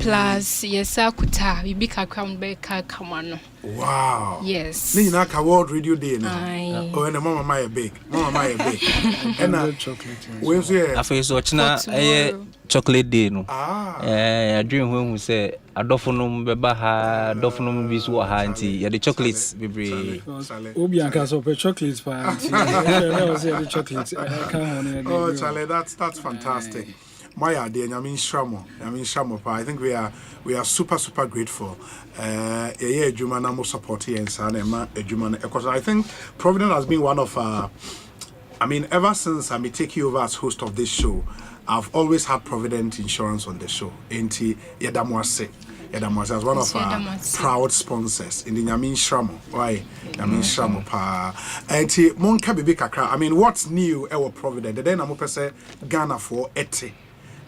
Plus, yes, I could have a big account back. Come. Wow. Yes. Nina World Radio Day now. Oh, and the mama my big. Mama my big. And chocolate. Where's here? I feel so chocolate day no. I dream when we say adofonum beba ha adofonum bisu ha nti ya the chocolates bebre. Obi anka so pe chocolates pa nti. I was the chocolates. I can't. Oh, Charlie, that's fantastic. My idea, I mean Shamo. I think we are super grateful. Yeah, Jumana mo support here and son Jumana because I think Providence has been one of I mean ever since I may take you over as host of this show, I've always had Provident Insurance on the show. Enti Yedamwase as one of our proud sponsors in the Yamin Shramo. Why? Yamin Shramo pa. Enti Monka Bibi Kakra. I mean what's new our Provident? Then I'm say Ghana for Ete.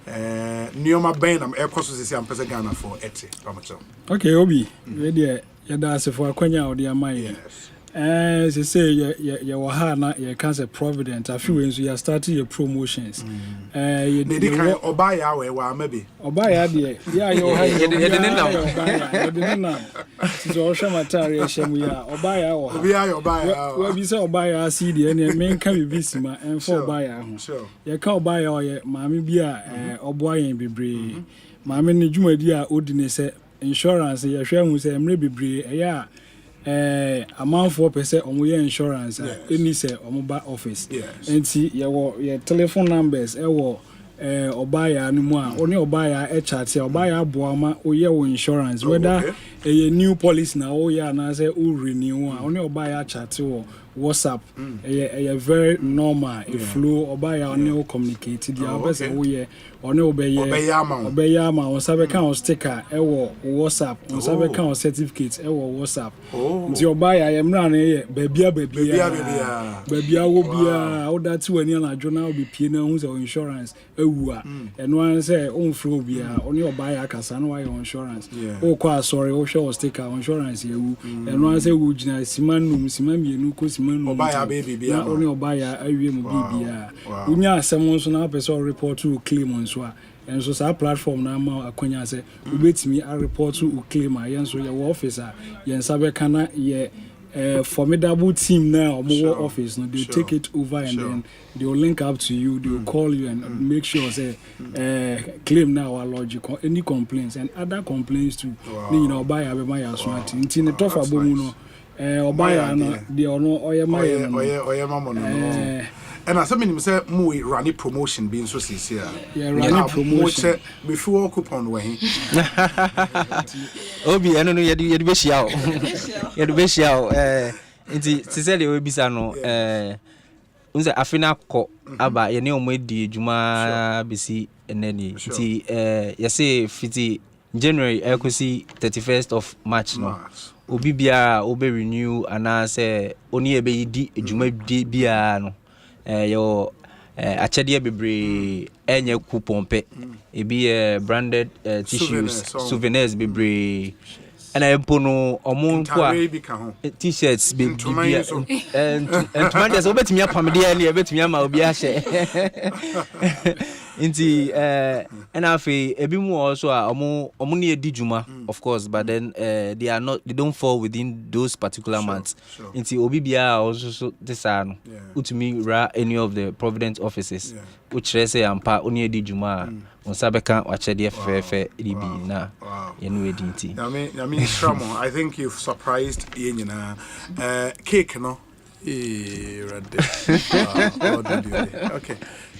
Nioma Benam Ekosiisen On Asempa Ghana for Ete. Okay, Obi. Ready? Yada for Akwanya or the Amaya. As you say, you were hard, you can't say Provident. I feel when you are starting your promotions. You did Obaya, where maybe Obaya, yeah, you didn't know. So, Shamatari, we are Obaya, where we say Obaya, see the end, main can be Bissima and for Obaya. Sure, you can't buy or Mammy Bia, Oboy and be brave. Mammy Jumadia, Odine insurance, your share will say, maybe brave, yeah. Amount 4% on your insurance, any say on mobile office. And see your telephone numbers, Obaya anymore, only Obaya chat, Obaya Boama, or your insurance, whether a new policy now, or ya, and I say, renew, only Obaya chat or WhatsApp, a very normal, a flow, Obaya, no communicated, the best way. Or no Obeyama on Sabeka sticker, WhatsApp, on Sabeka certificates, WhatsApp. It's your buyer, I am running, baby, I will be all that to any journal will be pianos or insurance, and one say, own phobia, on your buyer, Casanwa insurance. Oh, quite sorry, oh, show sticker insurance, and one say, would you Siman, Simami, Nukusiman, or buy a baby, only your buyer, I will be. We are someone's now episode report to claim on. And so our platform now Akonya say wait me a report to claim my so your officer yen sabe kana ye formidable team now more office no they take it over and then they will link up to you, they will call you and make sure say claim now our logical any complaints and other complaints too. You know buy abema aswati nti ne tofa bomu no obaya no de ono oye mama no. And as I mean, say, we run promotion being so sincere. Yeah, run promotion before coupon way. Obi, I don't know, you'd be shout. You'd be shout. It's a little bit no. Unza afina ko aba ye ne omedi juma bisi eneni. Nti you say 50 January ekosi 31st of March no. Obi bia obe renew ana say oni ebe yidi juma bia no. Your achede bebre enye coupon pe ebi branded tissues souvenirs bebre and empono omo kwa t-shirts be and tomanders obetimi apamde ya ne obetimi ama obi ahye inti and afi ebi mu also omo ne edi juma of course but then they don't fall within those particular months inti obi bia also this ano utumi ra any of the Provident offices which say ampa oni edi juma on sabeka wachede fefe ribi na yenu edi nti I mean Shramo, I think you've surprised yenyina cake no Okay.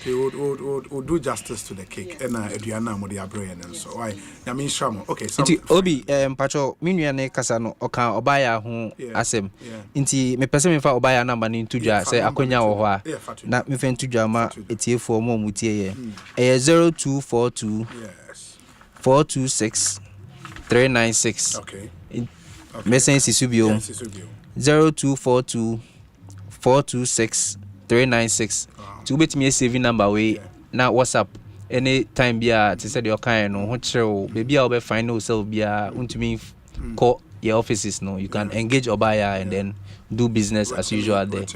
We'll do justice to the cake. And Adriana Modia Brian and so I mean Shamo. Okay, so Obi Pacho Miniane Casano Oka Obaya who Asem. Inti me person fa Obaya number in tuja say Akonya or na me fen tuja ma etie for mo mutie 0242 426 396. Okay. Mesen Sisubio 0242 426 396. To bet me a saving number way now WhatsApp any time bia to say your kind no baby I'll be find yourself bia to me call your offices no you can engage or buyer and then do business as usual there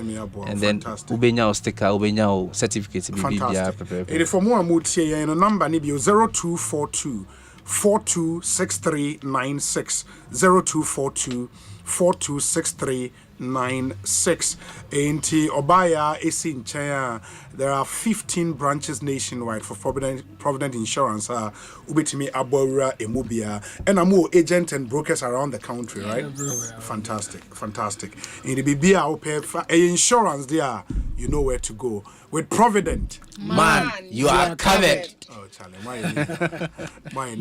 and then ubenya sticker ubenya certificate bia prepare for more mood here in a number ni 0242 426396 0242 426396. Enti Obaya is in China. There are 15 branches nationwide for Provident Insurance. Ubitimi Abora Emubia and more agents and brokers around the country, right? Fantastic. In the BBA insurance there, you know where to go. With Provident, man, you are covered. Oh, Charlie, my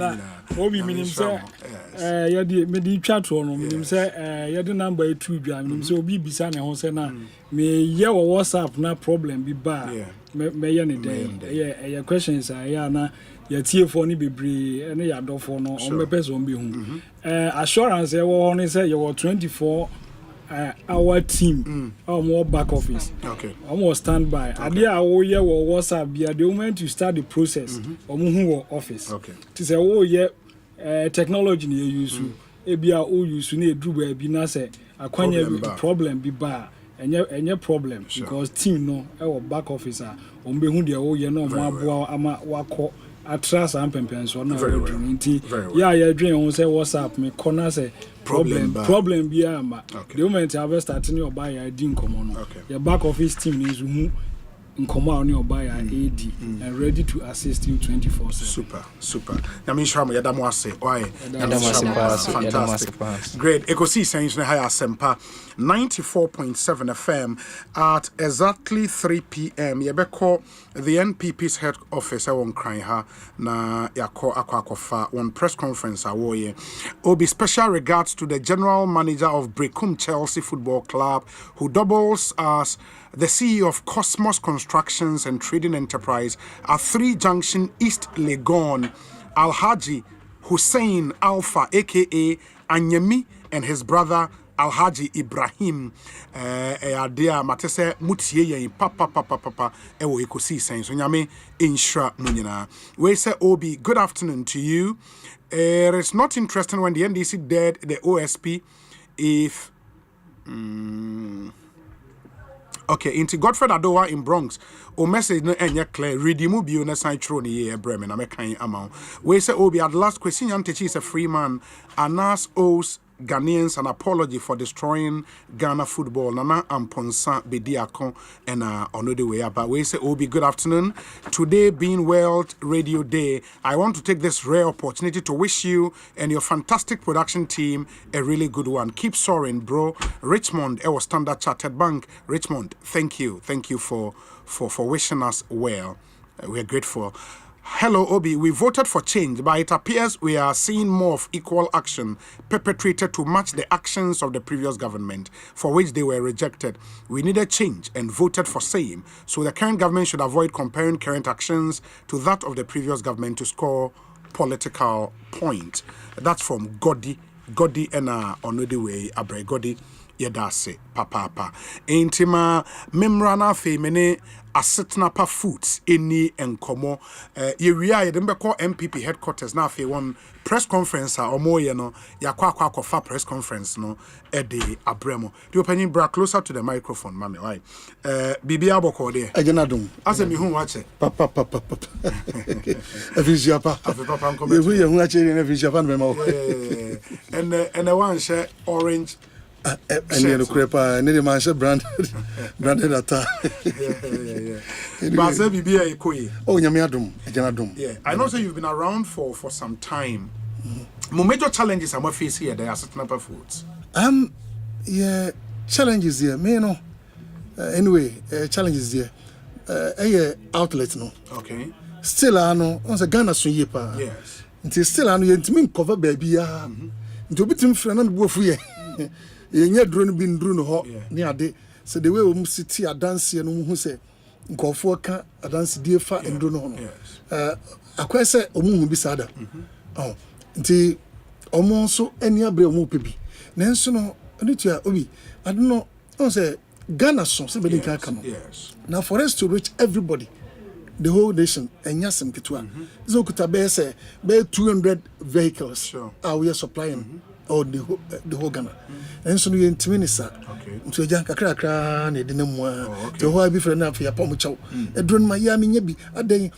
Obi minim say yadi medi twatro no minim say yadi number 2 dwa minim say obi bisa ne ho say na me ye wo WhatsApp na problem bi ba me ye ne dey ya questions ya na ya tie for ni bebre ne ya dofo no on be person bi hu assurance ye wo no say ye wo 24 our team more back office more standby ade a wo ye wo WhatsApp bia the moment you start the process hu wo office to say wo ye technology na use e bia o use na edru ba bi na say akwanya problem bi ba enye problem because team no e wo back office a on be hu de wo ye no mo aboa ama wako atras and pempenso na nti ya dwen on say WhatsApp me corner say problem bi ama the moment I starting your buy ID nkomo no your back office team is who nkomo on your buy AD and ready to assist you 24/7. Super na me shamo yada mo ase why fantastic great Ekosiisen On Asempa 94.7 FM at exactly 3 p.m. Yebeko the NPP's head office won crying her na yako akwakofa one press conference awoye obi special regards to the general manager of Brecum Chelsea Football Club who doubles as the CEO of Cosmos Constructions and Trading Enterprise at 3 Junction East Legon, Alhaji Hussein Alpha aka Anyemi and his brother Alhaji Ibrahim adea matese mutie yen papa ewo Ekosiisen so nyame insura munyina we say Obi good afternoon to you. It is not interesting when the NDC dared the OSP if okay into Godfred Adowa in Bronx o message no enye clear redeem bio na sign throw ni ye breme na mekan amount we say Obi at last question Yantechi is a free man Anas owes Ghanaians an apology for destroying Ghana football. Nana Amponsa Bediakon and on the way up. But we say, Obi, good afternoon. Today being World Radio Day, I want to take this rare opportunity to wish you and your fantastic production team a really good one. Keep soaring, bro. Richmond, our Standard Chartered Bank. Richmond, thank you for wishing us well. We're grateful. Hello, Obi. We voted for change, but it appears we are seeing more of equal action perpetrated to match the actions of the previous government, for which they were rejected. We needed change and voted for same, so the current government should avoid comparing current actions to that of the previous government to score political point. That's from Godi and Onodiwe Abre Godi Yedase Papa. Intima Memrana Femene Asetna pa foods any enkomo yewia yedembe call MPP headquarters na afi one press conference or more no yakwa press conference no e de abremo the opening bra closer to the microphone mami why bibi aboko de agenadum ase mi hu wache papa afisia pa papa nko ye hu ache ni afisia pa no me and the one share orange and the crepa and the man branded ata Baze bibia ekoyi oh nyame adom agenadum yeah I know say you've been around for some time. Mo major challenges am face here there are certain foods yeah challenges here me no anyway challenges there outlet no okay still ano on say Ghana so ye pa yes nti still ano ye ntimi cover baby ya nti obitim fra na bo fu ye ye nya duro no bi nduru no ho ne ade so the way we mu city adanse no mu hu say nkofo ka adanse die fa nduru no no akwese omuhu bi sada nti omo so ani abre omo pebi nenso no anitua obi I don't know on say Ghana so say be kan kan now for us to reach everybody the whole nation and yasem kitwa so kuta be say be 200 vehicles we are supplying or the whole Ghana and so you intimi sa nti eja kakra na de nemu to ho abi frɛ na afia pom chaw edron ma ya menya bi adan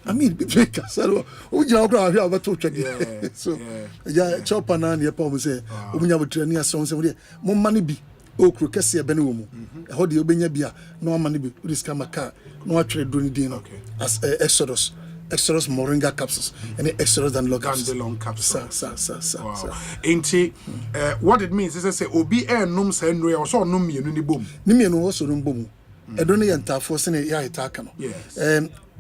I mean because so we just go here about to check so yeah chopper na na pom say omunya botrani aso say mo mane bi okru kese ebe na wo mu e ho de obenya bi a na mane bi risk maka na watwere do ni din no as Exodus moringa capsules and Exodus dandelion capsules wow enti what it means is say obi enum say nro ya so num mienu ni bom ni mienu wo so num bom e do ne yantafo se ne ya itaka no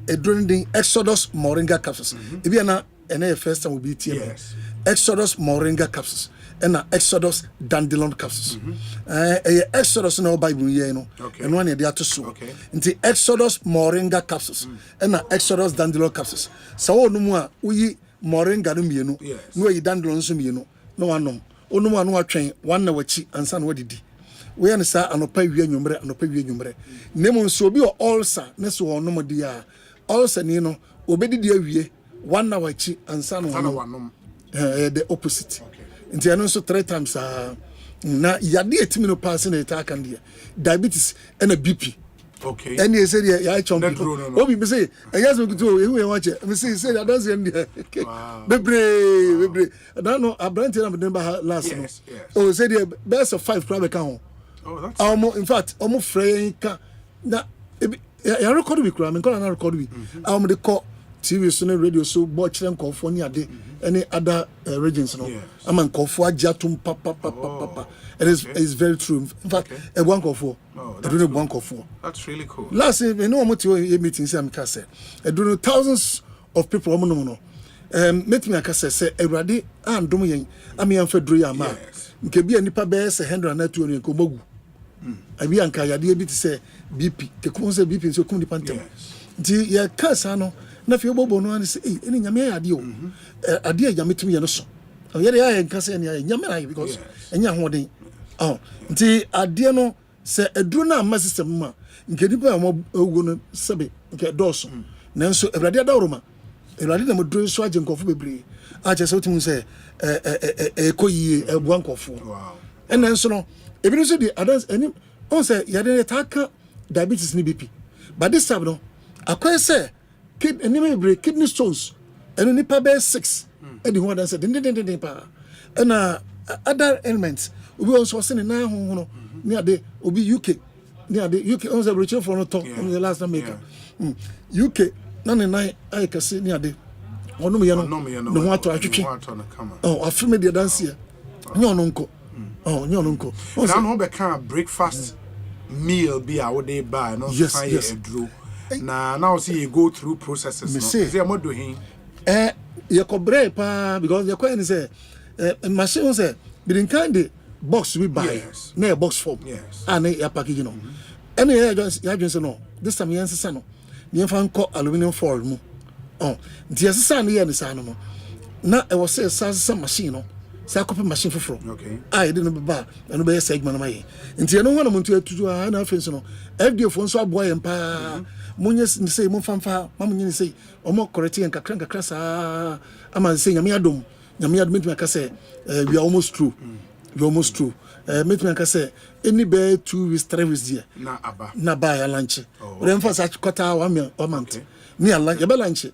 the Exodus moringa capsules. If you are na first time will be TM. Exodus moringa capsules and Exodus dandelion capsules. Exodus no Bible you know. And one they are to so. Into Exodus moringa capsules and Exodus dandelion capsules. So no more we moringa no mienu. No you dandelion so mienu. No one no. Ono no one train one na wachi ansa no didi. We are say anopa wie nwumre. Nemo so bi o ulcer na so ono mo dia. Also, you know, obedi di awie 1 hour chi ansa no one the opposite. Nti ano so 3 times na yade etimi no pass na eta kan dia diabetes and a BP. Okay. And he said ya chomp. Obi be say yes we go ehu e watch. Me say that does end there. Bebre. I don't know Abrante na remember last no. Oh say the best of 5 private kan. Oh that's in fact almost free ka na ya record we kura me call na record we the call TV so na radio so watch them call for ade any other regions no am call for ajatum papa it is very true in fact a one call for that's really cool last you know what you meeting say am ka say thousands of people no meet me aka say Ewurade andom yen am yan faduro ya ma nke bia nipa be say 100 na 200 ko magu abi anka yade bi ti say BP ke ko say BP so kum di pantem di ya kasa no na fi obobo no an say eni nyame yade o ade ya metumi ye no so yede ya enka say eni ya nyame na because enya hoden nti ade no say eduru na ma system ma nke nipa mo ogu no sebe nke doso nanso Ewurade adawroma Ewurade na mo duru so agye nkofo bebre a che say otimu say ekoyi ebu nkofo wow and nanso no ebi so di adans eni on say yade taka diabetes ni BP but this time no akwai say kidney stones and nipa be 6 and the one that said din pa and other elements we also seen na ho no ni ade obi UK ni ade UK on say reach for no talk on the last time maker UK na ne nine ai kase ni ade onu me no ho ato atwetwe afime de dance here ni onu nko nyononko na no be kan breakfast meal be a would buy no fire edro na now see you go through processes no say am do hin you cobre pa because you can say machine say be kind box we buy na a box form and a package no any ya just no this time yen sesa no yen fan ko aluminum foil mu the sesa no yen sesa no na e was say sesa machine no say copy machine for okay I didn't ba and be segment my nti no ho na muntu atutu na afenso no FD fo nso aboa yen pa munye say mo famfa mamunye say omo correct yen kakra sa ama say nyame adom me ka say we are almost true me ka say any be 2 weeks 3 weeks there na ba ya lunch we emphasize quarter 1 month ni ala ya ba lunch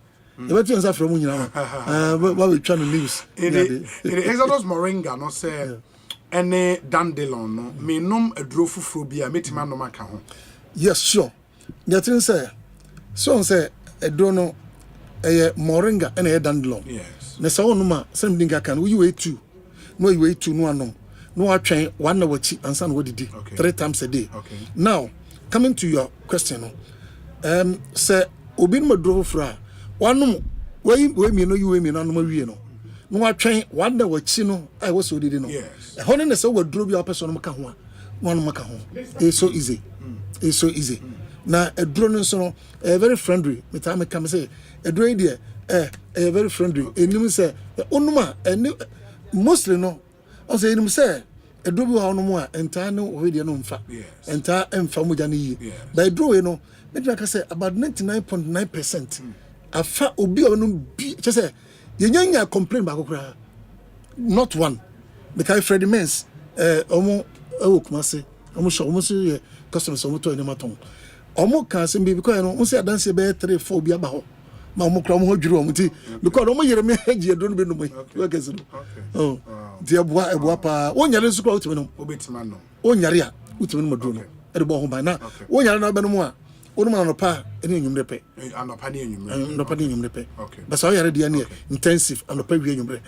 you answer from what we trying to news in Exodus moringa no say any dandelion no me nom aduro fufuro bia metima no maka ho yes sure the thing say so say aduro no moringa and dandelion yes na so no ma some dinga kan we wait two no anom no train 1 hour chi and san what did 3 times a day. Now coming to your question, say obi no drove fra one we me no you me no no wie no no train 1 hour chi no I was so did no hono say we drove your person no ka ho one maka ho it's so easy it's so easy na a drone so no very friendly me time come say a drone there very friendly enim say onuma mostly no I say enim say a drone ho no mo a enta no we dey no mfa enta emfa mo jana yi by drone no me like say about 99.9% afa obi o no bi say yenya complain ba kokra not one because Freddie Mens omo Kumase, almost customers of motor in Maton. Almost can't be because I don't say I dance a better 3-4 be about Mamma Crom Drew, because almost you're a head, you don't be no way. Oh, dear Wapa, 1 year is close to no, Obitman, 1 year, which will not do at the bottom by now. 1 year, no more. One man on a pa, and you repay. And a penny no penny repay. Okay. But I already intensive and a pay you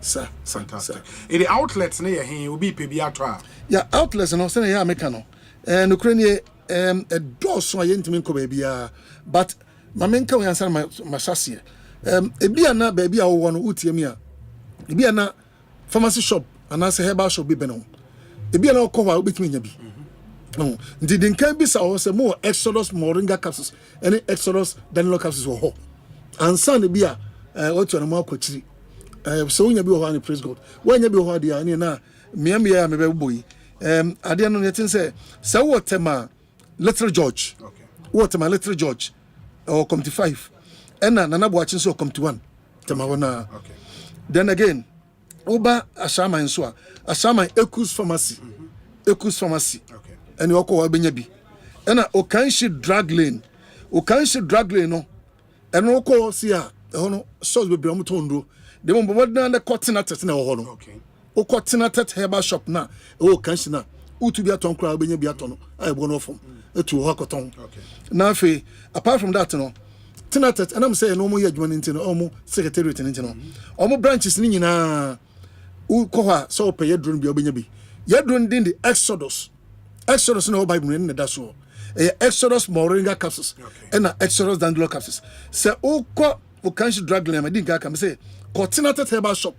sir. Fantastic. In the outlets near here will be PBR. Yeah, outlets and also a mechano. And Ukraine a door so I ain't mean baby. But my main can answer my chassis. A beer baby I want Utiamia. A beer pharmacy shop and as a herbal shop be benon. A beer no cover between you. No, didn't can be so more Exodus moringa capsules, any Exodus Danilo capsules were hot. And Sunday beer, what you are more quickly. So when you be one praise God. When you be what the idea now, me boy. I didn't know anything say. So what tema Little George. Okay. What my Little George or come to 5. And nana watching so come to 1. Tema wana. Okay. Then again, Oba Ashama and Swa. Ashama Ekos Pharmacy. Ekos Pharmacy. And you call Benyabi. And Okanshi drag lane. Okanshi drag lane no. And no call see ya. No sauce be Bramutondo. The one but na the cotton at na ho no. Okay. O cotton at herbal shop na. O Kanshi na. Utu bia ton kra Benyabi atono. I bon ofom. Etu ho cotton. Okay. Na fe apart from that no. Tinatet and I'm saying no more adwuma nti no. Omo secretariat nti no. Omo branches ni nyina. U ko ha so pay drone bia Benyabi. Yadron din the Exodus. Exodus no Bible in the daso. Exodus moringa capsules and Exodus dandelion capsules. Say oko Okanshi drag lane. I didn't come say Cotinated herbal shop.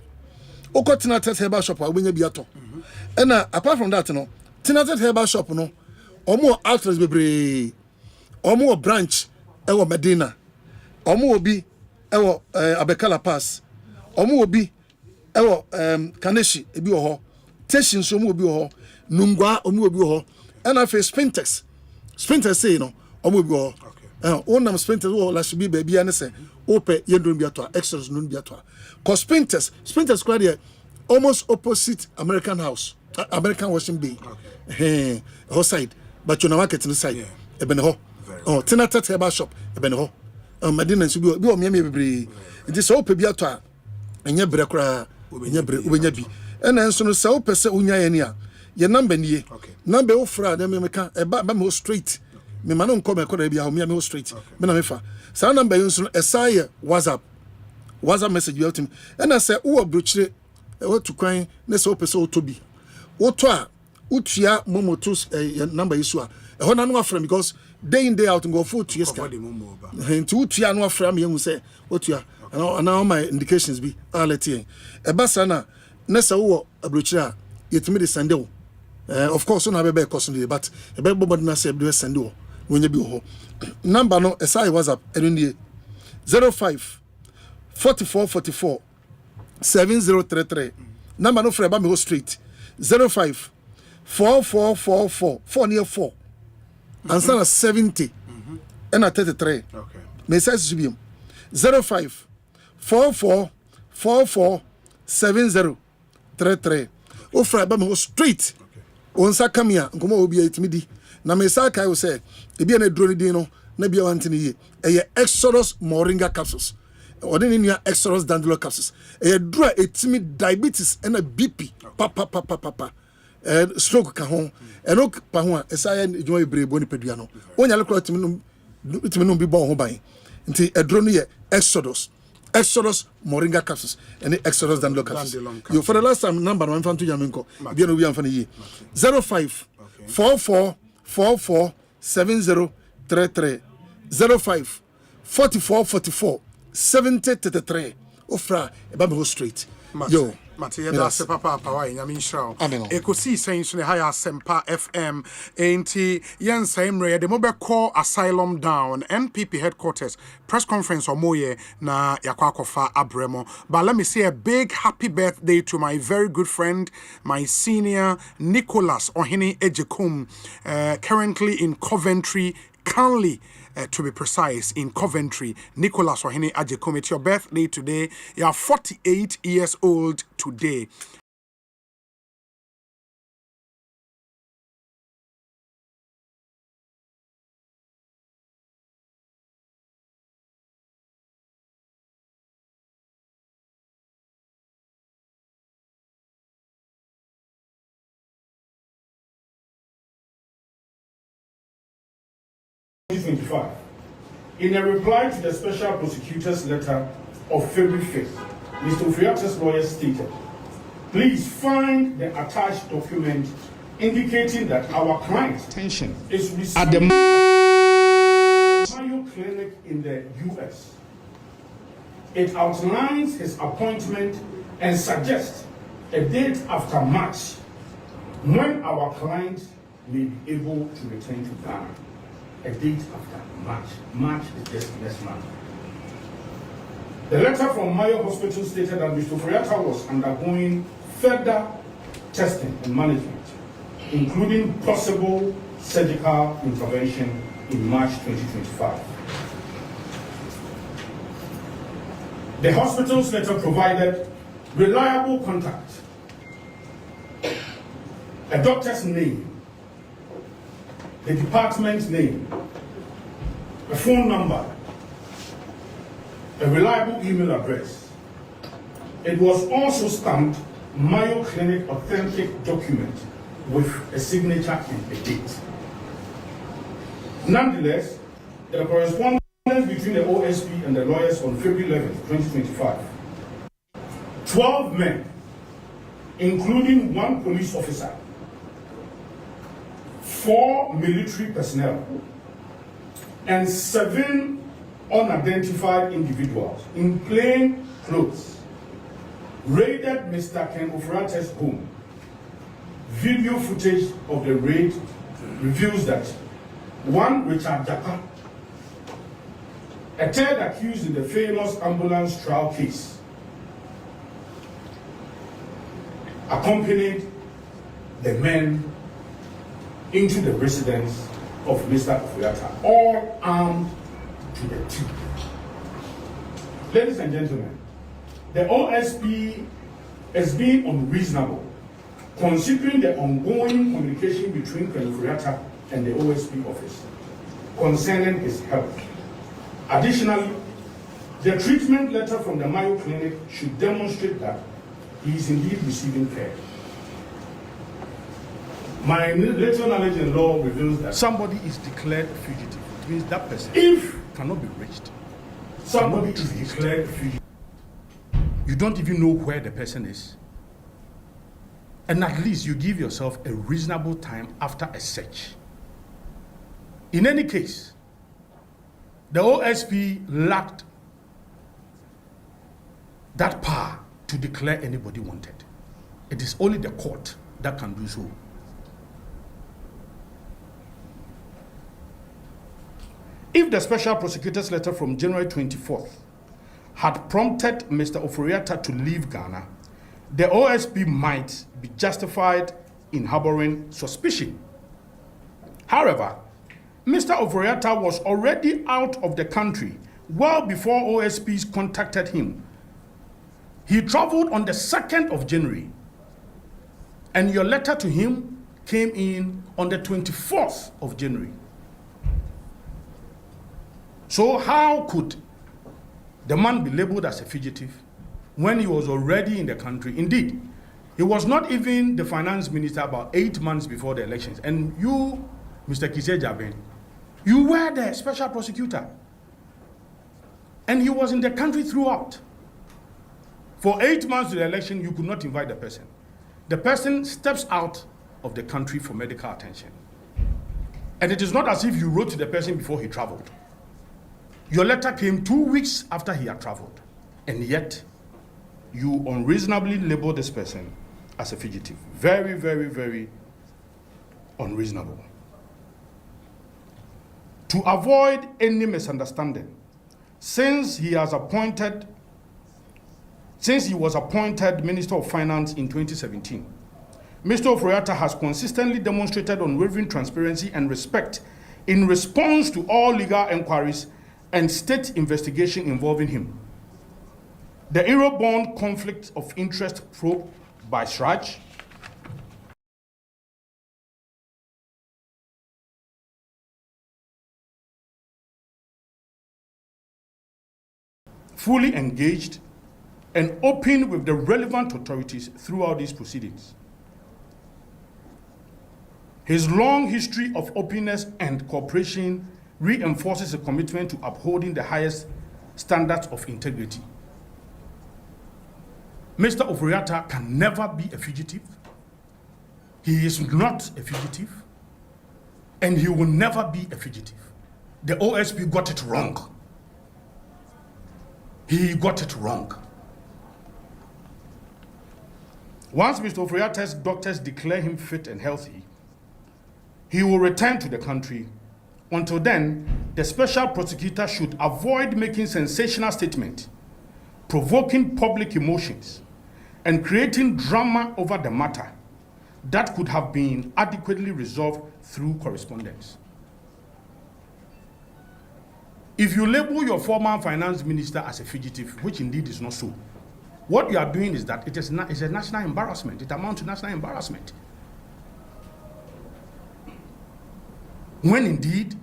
Oko Tinated herbal shop. I win biato. And apart from that, no Tinated herbal shop no. Omo outlets bebre. Omo branch. Ewo Medina. Omo obi. Ewo Abekala Pass. Omo obi. Ewo Kaneshi. Ebi oho. Teshin so omo obi oho. Nungwa omo obi ho and afa Spintex say no omo bi ho onam Spintex wo la should be baby an say ope yendon bi ato Exodus no bi ato cause Spintex kwa there almost opposite American washing bay ho side but you na market no side e be ho Tinata herbal shop e be ho Medina so bi o me bebre it is ope bi ato enya bre kra enya bre ubenya bi and enso no say ope se unya ye ni a your number nie number o fra dem me ka e ba me straight me ma no nko me kora bia me straight me na me fa sa number you so esai WhatsApp message you ultimate and I say wo brochire wo to kwan na say o pese o tobi wo to a utua momotos number you so a ho na no afra because day in day out go for to yeska nti utua no afra me hu say otua and all my indications be alert e ba sa na say wo brochire yetimi de send wo of course on have costly but a body na say do send wo when you be ho number no esai WhatsApp enu 05 44 44 7033 number no for ba me ho straight 05 4444 4 near 4 answer 70 and 33 okay message should be 05 44 44 7033 o fra ba me ho straight onsa kamia nkoma obi etimi na me sa kai wo say e bia na drone din no na bia wantene ye Exodus moringa capsules odeni nua Exodus dandelion capsules dura etimi diabetes and a BP papa stroke ka ho eno pa ho a esa ya edwuma ibrebo ni pedua no onya le kro etimi no bi bo ho ban nti edro no ye Exodus Exodus Moringa capsules and Exodus Dandelion capsules. You for the last time number one fan to Yaminko. Be no we am for the 05 44 44 7033 05 44 44 7033. Ofra Ebamiho Street. Yo. Mate da se papa wa nyame nhyira. Ekosiisen so ne ha Asempa FM enti yen saimre de mobekọ asylum down NPP headquarters press conference omoye na yakwakofa abremo. But let me say a big happy birthday to my very good friend, my senior Nicholas Ohene Agyapong, currently in Coventry, Canley. To be precise, in Coventry, Nicholas Ohene Agyapong. It's your birthday today. You are 48 years old today. In a reply to the special prosecutor's letter of February 5th, Mr. Oforiatta's lawyer stated, please find the attached document indicating that our client's attention is received at the Mayo Clinic in the U.S. It outlines his appointment and suggests a date after March when our client may be able to return to Ghana. A date after March. March is just next month. The letter from Mayo Hospital stated that Mr. Oforiatta was undergoing further testing and management, including possible surgical intervention in March 2025. The hospital's letter provided reliable contact, a doctor's name, the department's name, a phone number, a reliable email address. It was also stamped Mayo Clinic authentic document with a signature and a date. Nonetheless, the correspondence between the OSP and the lawyers on February 11, 2025, 12 men, including one police officer, 4 military personnel, and 7 unidentified individuals in plain clothes raided Mr. Ken Oforiatta's home. Video footage of the raid reveals that one Richard Japa, a third accused in the famous ambulance trial case, accompanied the men into the residence of Mr. Oforiatta, all armed to the teeth. Ladies and gentlemen, the OSP is being unreasonable considering the ongoing communication between Ken Oforiatta and the OSP office concerning his health. Additionally, the treatment letter from the Mayo Clinic should demonstrate that he is indeed receiving care. My little knowledge in law reveals that somebody is declared a fugitive. It means that person, if cannot be reached, somebody is declared a fugitive. You don't even know where the person is. And at least you give yourself a reasonable time after a search. In any case, the OSP lacked that power to declare anybody wanted. It is only the court that can do so. If the special prosecutor's letter from January 24th had prompted Mr. Oforiatta to leave Ghana, the OSP might be justified in harboring suspicion. However, Mr. Oforiatta was already out of the country well before OSPs contacted him. He traveled on the 2nd of January, and your letter to him came in on the 24th of January. So how could the man be labeled as a fugitive when he was already in the country? Indeed, he was not even the finance minister about 8 months before the elections. And you, Mr. Kenneth Agyapong, you were the special prosecutor. And he was in the country throughout. For 8 months to the election, you could not invite the person. The person steps out of the country for medical attention. And it is not as if you wrote to the person before he traveled. Your letter came 2 weeks after he had traveled. And yet, you unreasonably label this person as a fugitive. Very, very, very unreasonable. To avoid any misunderstanding, since he was appointed Minister of Finance in 2017, Mr. Oforiatta has consistently demonstrated unwavering transparency and respect in response to all legal inquiries and state investigation involving him. The era-born conflict of interest probe by Sraj, fully engaged and open with the relevant authorities throughout these proceedings. His long history of openness and cooperation reinforces a commitment to upholding the highest standards of integrity. Mr. Oforiatta can never be a fugitive. He is not a fugitive, and he will never be a fugitive. The OSP got it wrong. He got it wrong. Once Mr. Oforiatta's doctors declare him fit and healthy, he will return to the country. Until then, the special prosecutor should avoid making sensational statements, provoking public emotions, and creating drama over the matter that could have been adequately resolved through correspondence. If you label your former finance minister as a fugitive, which indeed is not so, what you are doing is that it's a national embarrassment. It amounts to national embarrassment. When indeed,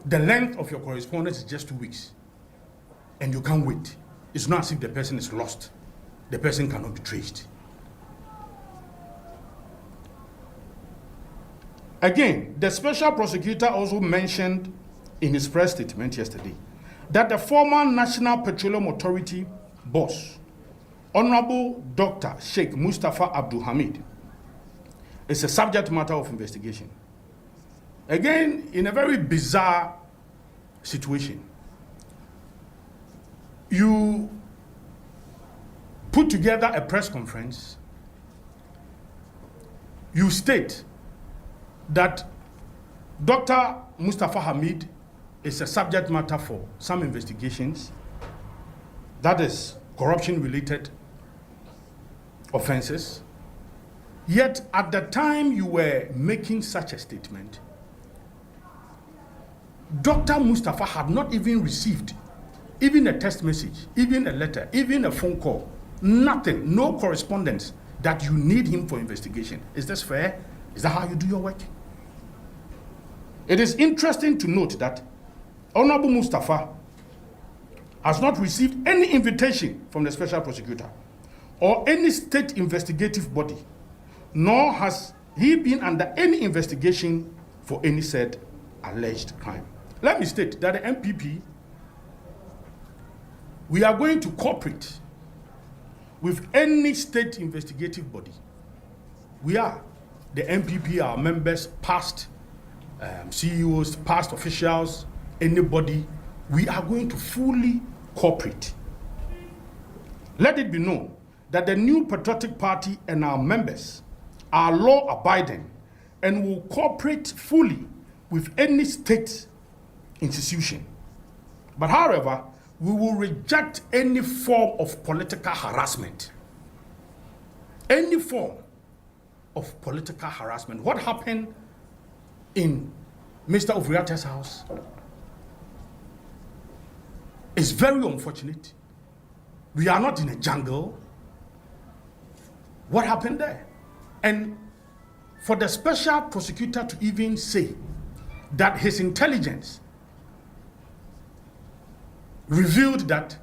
the length of your correspondence is just 2 weeks, and you can't wait. It's not as if the person is lost. The person cannot be traced. Again, the special prosecutor also mentioned in his press statement yesterday that the former National Petroleum Authority boss, Honorable Dr. Sheikh Mustafa Abdul Hamid, is a subject matter of investigation. Again, in a very bizarre situation, you put together a press conference, you state that Dr. Mustafa Hamid is a subject matter for some investigations, that is corruption-related offenses. Yet at the time you were making such a statement, Dr. Mustafa had not even received even a text message, even a letter, even a phone call, nothing, no correspondence that you need him for investigation. Is this fair? Is that how you do your work? It is interesting to note that Honorable Mustafa has not received any invitation from the special prosecutor or any state investigative body, nor has he been under any investigation for any said alleged crime. Let me state that the MPP, we are going to cooperate with any state investigative body. We are. The MPP, our members, past CEOs, past officials, anybody, we are going to fully cooperate. Let it be known that the New Patriotic Party and our members are law-abiding and will cooperate fully with any state institution. But however, we will reject any form of political harassment. Any form of political harassment. What happened in Mr. Oforiatta's house is very unfortunate. We are not in a jungle. What happened there? And for the special prosecutor to even say that his intelligence revealed that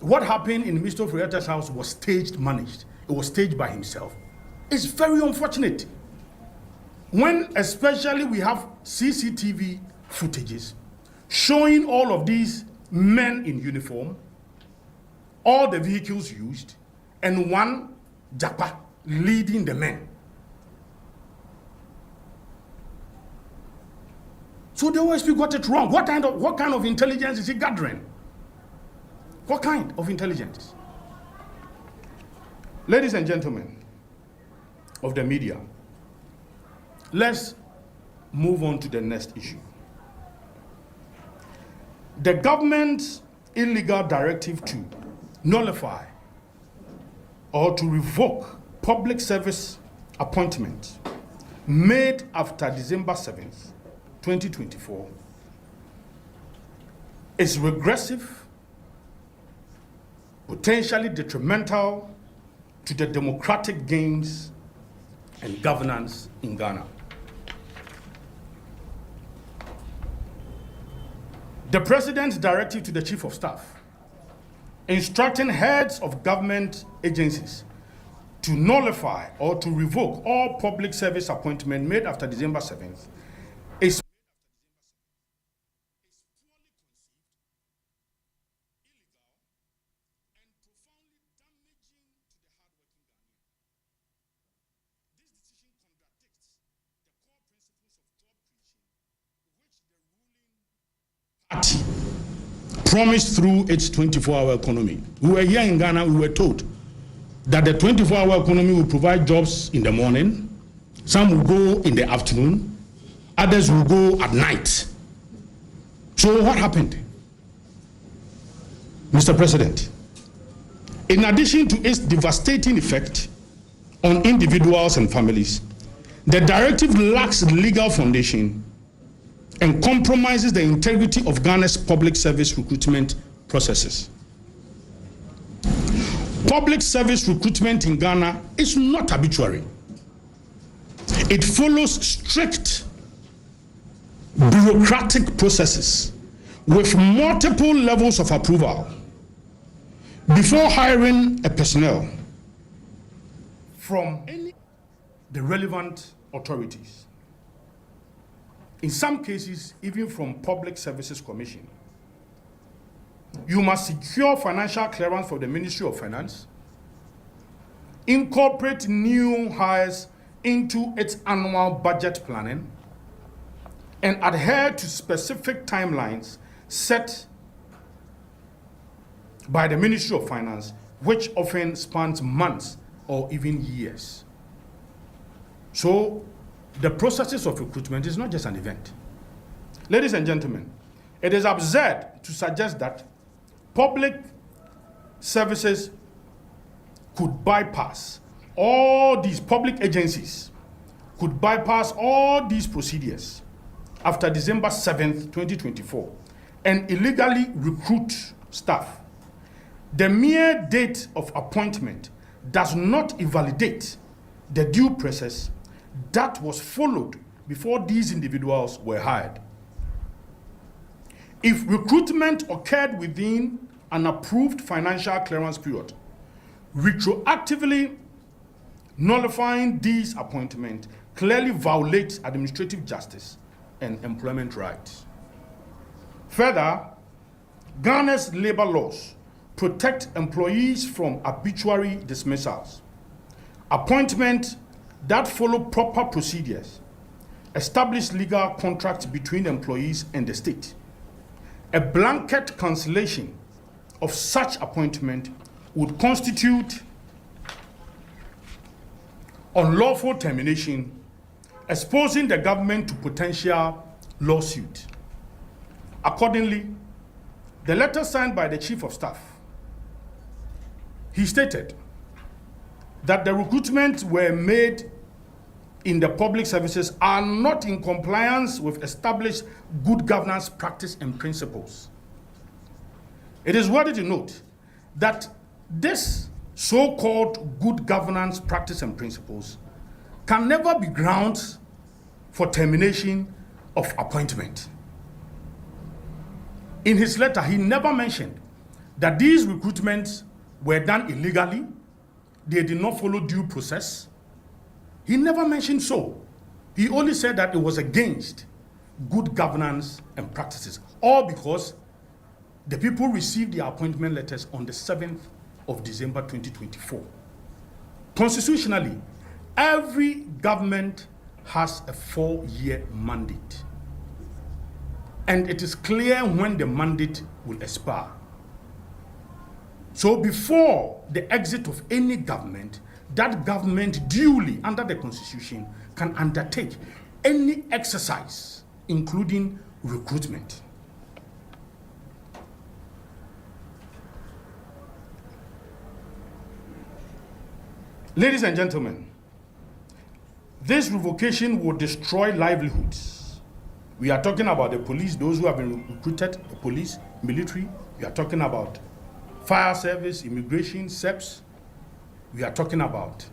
what happened in Mr. Oforiatta's house was staged, managed. It was staged by himself. It's very unfortunate. When especially we have CCTV footages showing all of these men in uniform, all the vehicles used, and one Japa leading the men. So the OSP got it wrong. What kind of intelligence is he gathering? What kind of intelligence? Ladies and gentlemen of the media, let's move on to the next issue. The government's illegal directive to nullify or to revoke public service appointments made after December 7th, 2024 is regressive, potentially detrimental to the democratic gains and governance in Ghana. The President's directive to the Chief of Staff instructing heads of government agencies to nullify or to revoke all public service appointments made after December 7th is promised through its 24-hour economy. We were here in Ghana, we were told that the 24-hour economy will provide jobs in the morning, some will go in the afternoon, others will go at night. So what happened? Mr. President, in addition to its devastating effect on individuals and families, the directive lacks legal foundation and compromises the integrity of Ghana's public service recruitment processes. Public service recruitment in Ghana is not arbitrary. It follows strict bureaucratic processes with multiple levels of approval before hiring a personnel from the relevant authorities. In some cases, even from Public Services Commission. You must secure financial clearance for the Ministry of Finance, incorporate new hires into its annual budget planning, and adhere to specific timelines set by the Ministry of Finance, which often spans months or even years. So, the processes of recruitment is not just an event. Ladies and gentlemen, it is absurd to suggest that public services could bypass all these public agencies, could bypass all these procedures after December 7th, 2024, and illegally recruit staff. The mere date of appointment does not invalidate the due process that was followed before these individuals were hired. If recruitment occurred within an approved financial clearance period, retroactively nullifying these appointments clearly violates administrative justice and employment rights. Further, Ghana's labor laws protect employees from arbitrary dismissals. Appointment that follow proper procedures, establish legal contracts between employees and the state. A blanket cancellation of such appointment would constitute unlawful termination, exposing the government to potential lawsuit. Accordingly, the letter signed by the Chief of Staff, he stated that the recruitments were made in the public services are not in compliance with established good governance practice and principles. It is worthy to note that this so-called good governance practice and principles can never be grounds for termination of appointment. In his letter, he never mentioned that these recruitments were done illegally, they did not follow due process. He never mentioned so. He only said that it was against good governance and practices, all because the people received their appointment letters on the 7th of December 2024. Constitutionally, every government has a 4-year mandate, and it is clear when the mandate will expire. So before the exit of any government, that government duly, under the Constitution, can undertake any exercise, including recruitment. Ladies and gentlemen, this revocation will destroy livelihoods. We are talking about the police, those who have been recruited, the police, military. We are talking about fire service, immigration, SEPS. We are talking about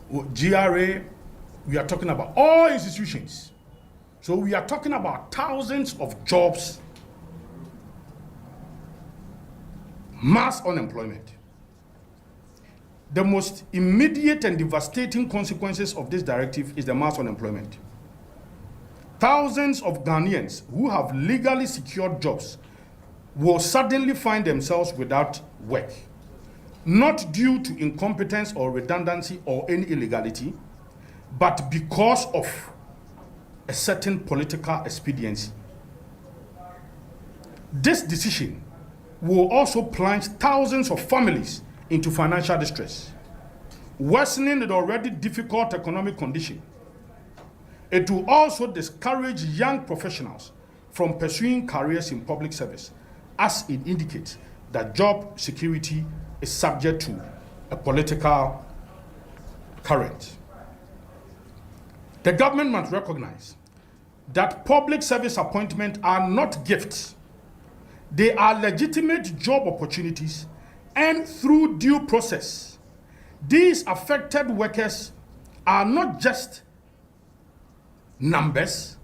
GRA. We are talking about all institutions. So we are talking about thousands of jobs, mass unemployment. The most immediate and devastating consequences of this directive is the mass unemployment. Thousands of Ghanaians who have legally secured jobs will suddenly find themselves without work, not due to incompetence or redundancy or any illegality, but because of a certain political expediency. This decision will also plunge thousands of families into financial distress, worsening the already difficult economic condition. It will also discourage young professionals from pursuing careers in public service, as it indicates that job security is subject to a political current. The government must recognize that public service appointments are not gifts. They are legitimate job opportunities, and through due process, these affected workers are not just numbers,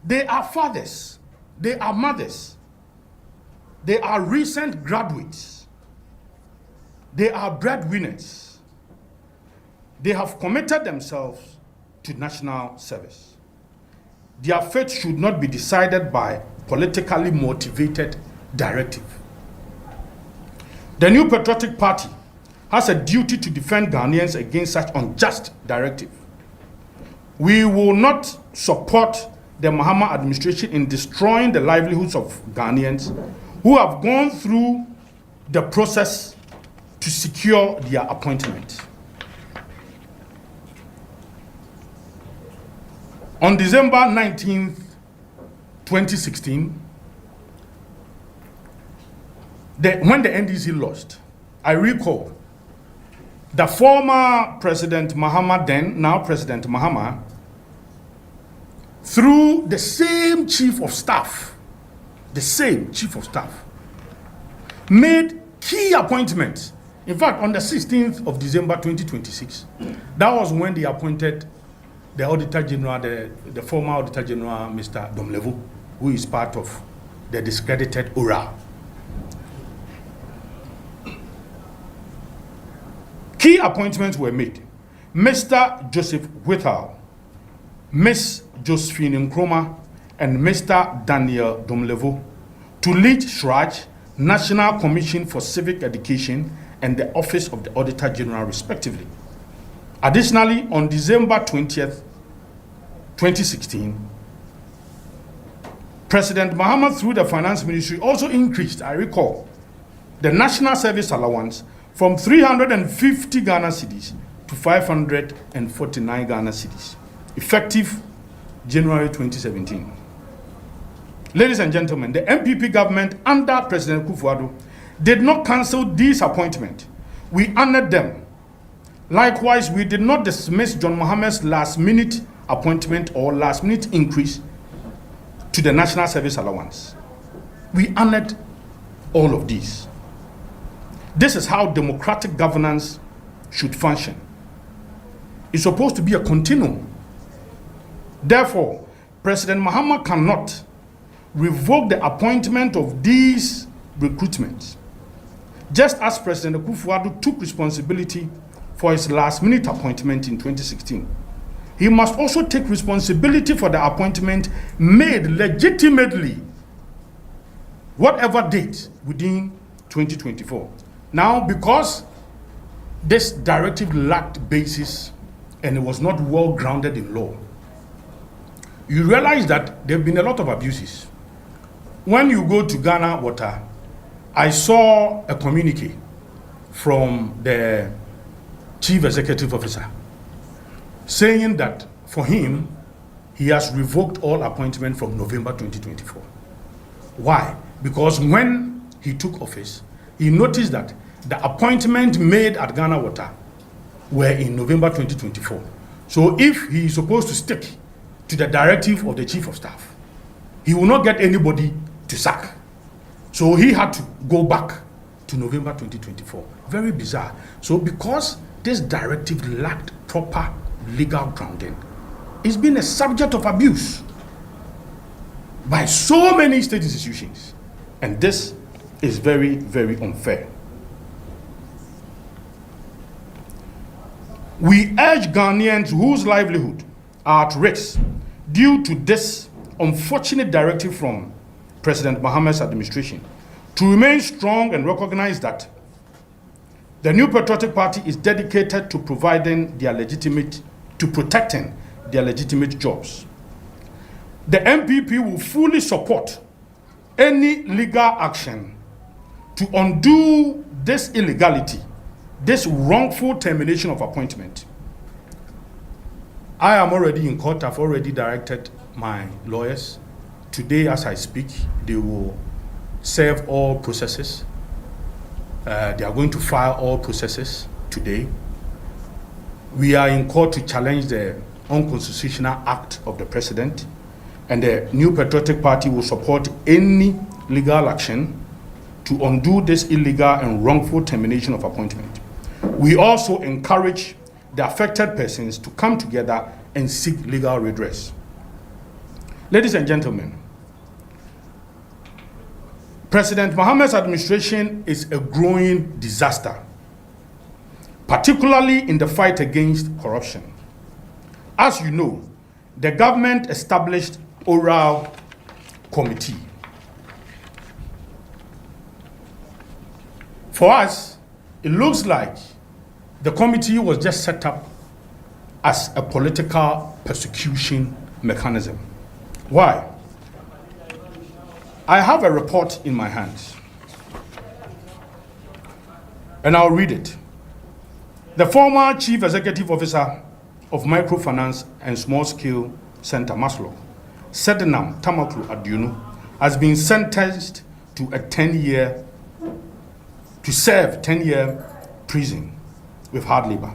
they are fathers, they are mothers, they are recent graduates, they are breadwinners. They have committed themselves to national service. Their fate should not be decided by politically motivated directive. The New Patriotic Party has a duty to defend Ghanaians against such unjust directive. We will not support the Mahama administration in destroying the livelihoods of Ghanaians who have gone through the process to secure their appointment. On December 19th, 2016, when the NDC lost, I recall the former President Mahama, then now President Mahama, through the same chief of staff, made key appointments. In fact, on the 16th of December 2026, that was when they appointed the Auditor General, the former Auditor General, Mr. Domlevo, who is part of the discredited ORA. Key appointments were made. Mr. Joseph Whittle, Miss Josephine Nkrumah, and Mr. Daniel Domlevo to lead SHRAJ, National Commission for Civic Education, and the Office of the Auditor General, respectively. Additionally, on December 20th, 2016, President Mahama, through the Finance Ministry, also increased, I recall, the National Service Allowance from 350 Ghana cedis to 549 Ghana cedis, effective January 2017. Ladies and gentlemen, the MPP government under President Kufuor did not cancel these appointments. We honored them. Likewise, we did not dismiss John Mohammed's last-minute appointment or last-minute increase to the National Service Allowance. We honored all of these. This is how democratic governance should function. It's supposed to be a continuum. Therefore, President Mahama cannot revoke the appointment of these recruitments, just as President Kufuor took responsibility for his last-minute appointment in 2016. he must also take responsibility for the appointment made legitimately, whatever date within 2024. Now, because this directive lacked basis and it was not well grounded in law, you realize that there have been a lot of abuses. When you go to Ghana Water, I saw a communique from the Chief Executive Officer saying that for him, he has revoked all appointment from November 2024. Why? Because when he took office, he noticed that the appointment made at Ghana Water were in November 2024. So if he is supposed to stick to the directive of the Chief of Staff, he will not get anybody to sack. So he had to go back to November 2024. Very bizarre. So because this directive lacked proper legal grounding, it's been a subject of abuse by so many state institutions. And this is very, very unfair. We urge Ghanaians whose livelihood are at risk due to this unfortunate directive from President Mohammed's administration to remain strong and recognize that the New Patriotic Party is dedicated to protecting their legitimate jobs. The MPP will fully support any legal action to undo this illegality, this wrongful termination of appointment. I am already in court. I've already directed my lawyers. Today, as I speak, they will serve all processes. They are going to file all processes today. We are in court to challenge the unconstitutional act of the president, and the New Patriotic Party will support any legal action to undo this illegal and wrongful termination of appointment. We also encourage the affected persons to come together and seek legal redress. Ladies and gentlemen, President Mohammed's administration is a growing disaster, particularly in the fight against corruption. As you know, the government established oral committee. For us, it looks like the committee was just set up as a political persecution mechanism. Why? I have a report in my hands, and I'll read it. The former Chief Executive Officer of Microfinance and Small Scale Center, Maslow, Sedinam Tamaklu Adyunu, has been sentenced to serve 10-year prison with hard labor.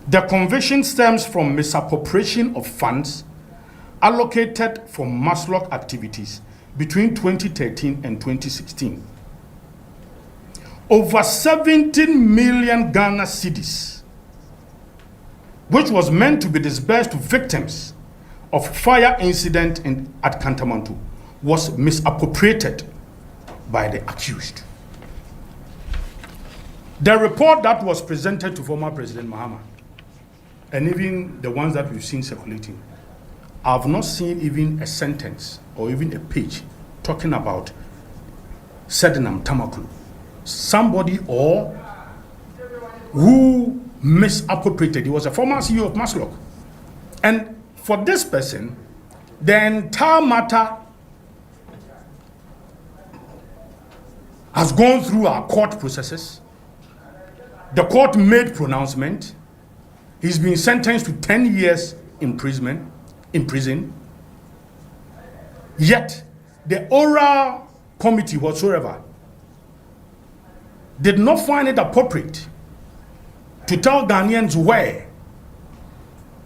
The conviction stems from misappropriation of funds allocated for Maslow activities between 2013 and 2016. Over 17 million Ghana cedis, which was meant to be disbursed to victims of fire incident at Kantamanto, was misappropriated by the accused. The report that was presented to former President Mahama, and even the ones that we've seen circulating, I've not seen even a sentence or even a page talking about Sedinam Tamaklu, somebody or who misappropriated. He was a former CEO of Maslow. And for this person, the entire matter has gone through our court processes. The court made pronouncement. He's been sentenced to 10 years in prison. Yet, the oral committee whatsoever did not find it appropriate to tell Ghanaians where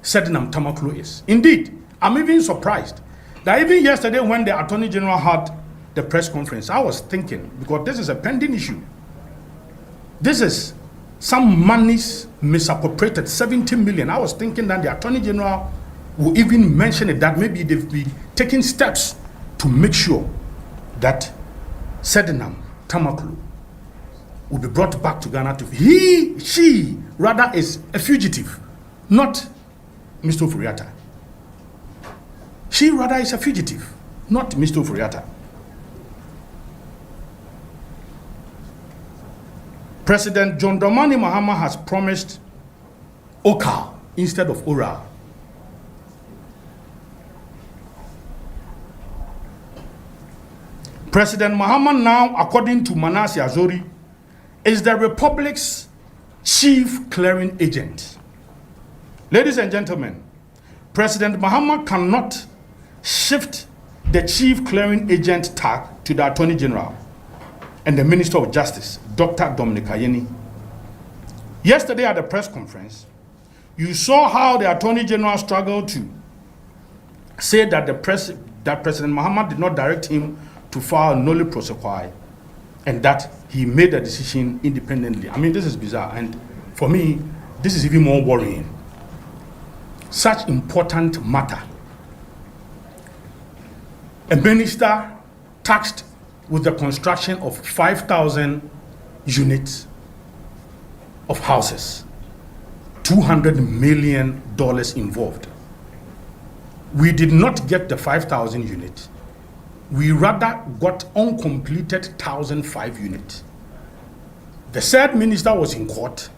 Sedinam Tamaklu is. Indeed, I'm even surprised that even yesterday when the Attorney General had the press conference, I was thinking, because this is a pending issue, this is some monies misappropriated, 70 million. I was thinking that the Attorney General will even mention it, that maybe they've been taking steps to make sure that Sedinam Tamaklu will be brought back to Ghana she rather is a fugitive, not Mr. Ofori-Atta. She rather is a fugitive, not Mr. Ofori-Atta. President John Dramani Mahama has promised OCAL instead of ORAL. President Mahama now, according to Manasseh Azori, is the Republic's chief clearing agent. Ladies and gentlemen, President Mahama cannot shift the chief clearing agent tag to the Attorney General and the Minister of Justice, Dr. Dominic Ayeni. Yesterday at the press conference, you saw how the Attorney General struggled to say that President Mahama did not direct him to file noli prosequi and that he made a decision independently. I mean, this is bizarre, and for me, this is even more worrying. Such important matter. A minister tasked with the construction of 5,000 units of houses, $200 million involved. We did not get the 5,000 units. We rather got uncompleted 1,005 units. The said minister was in court,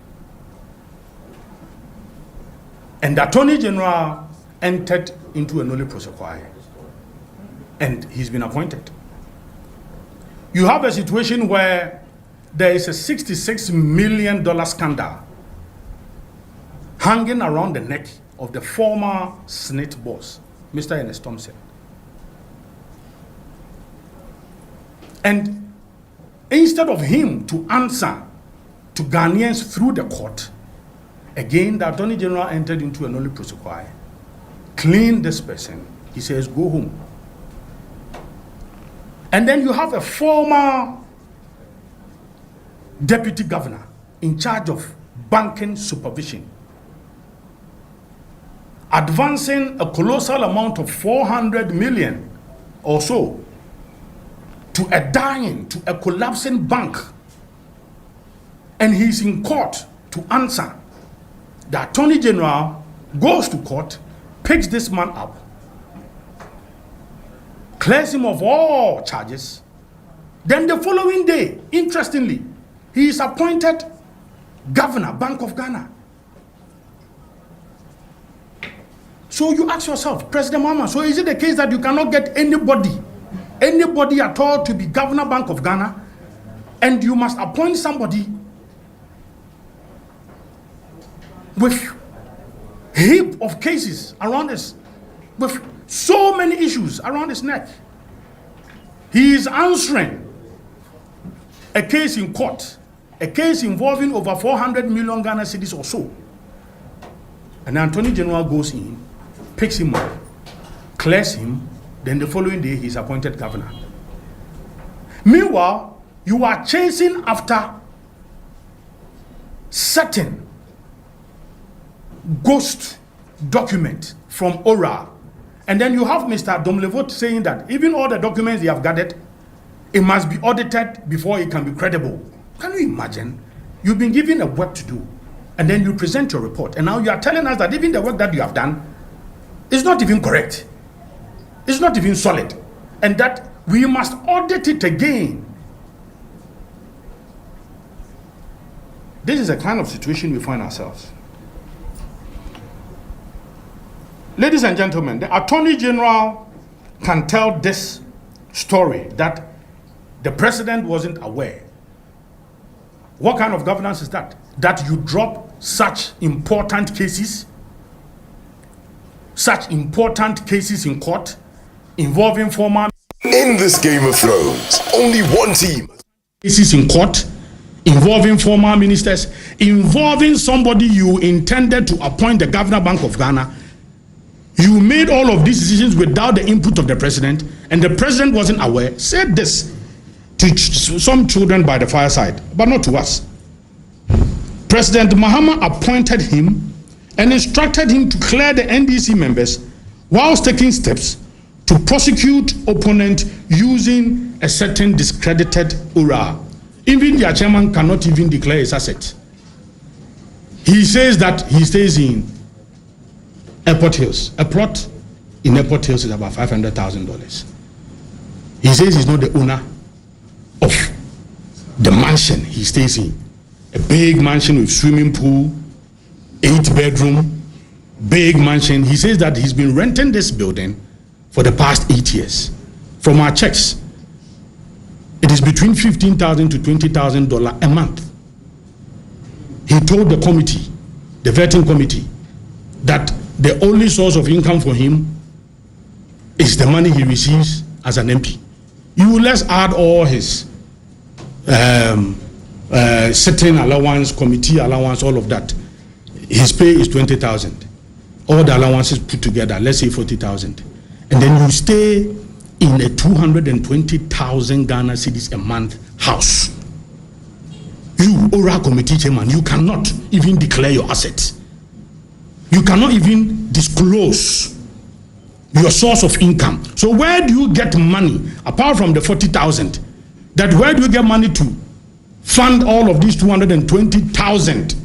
and the Attorney General entered into a noli prosequi, and he's been appointed. You have a situation where there is a $66 million scandal hanging around the neck of the former Senate boss, Mr. Ernest Thompson. And instead of him to answer to Ghanaians through the court, again, the Attorney General entered into a noli prosequi, cleaned this person. He says, go home. And then you have a former deputy governor in charge of banking supervision, advancing a colossal amount of 400 million or so to a collapsing bank. And he's in court to answer. The Attorney General goes to court, picks this man up, clears him of all charges. Then the following day, interestingly, he is appointed governor, Bank of Ghana. So you ask yourself, President Mahama, so is it the case that you cannot get anybody at all to be governor, Bank of Ghana, and you must appoint somebody with a heap of cases around us, with so many issues around his neck? He is answering a case in court, a case involving over 400 million Ghana cedis or so. And the Attorney General goes in, picks him up, clears him, then the following day he's appointed governor. Meanwhile, you are chasing after certain ghost document from ORA. And then you have Mr. Domlevote saying that even all the documents they have gathered, it must be audited before it can be credible. Can you imagine? You've been given a work to do, and then you present your report, and now you are telling us that even the work that you have done is not even correct. It's not even solid, and that we must audit it again. This is the kind of situation we find ourselves. Ladies and gentlemen, the Attorney General can tell this story that the president wasn't aware. What kind of governance is that? That you drop such important cases in court involving former... In this Game of Thrones, only one team. Cases in court involving former ministers, involving somebody you intended to appoint the Governor Bank of Ghana. You made all of these decisions without the input of the president, and the president wasn't aware. Said this to some children by the fireside, but not to us. President Mahama appointed him and instructed him to clear the NDC members whilst taking steps to prosecute opponent using a certain discredited ORA. Even their chairman cannot even declare his asset. He says that he stays in Airport Hills. A plot in Airport Hills is about $500,000. He says he's not the owner of the mansion he stays in. A big mansion with swimming pool, 8-bedroom, big mansion. He says that he's been renting this building for the past 8 years. From our checks, it is between $15,000 to $20,000 a month. He told the committee, the vetting committee, that the only source of income for him is the money he receives as an MP. Let's add all his sitting allowance, committee allowance, all of that. His pay is 20,000. All the allowances put together, let's say 40,000. And then you stay in a 220,000 Ghana cedis a month house. You, oral committee chairman, you cannot even declare your assets. You cannot even disclose your source of income. So where do you get money apart from the 40,000? That where do you get money to fund all of these 220,000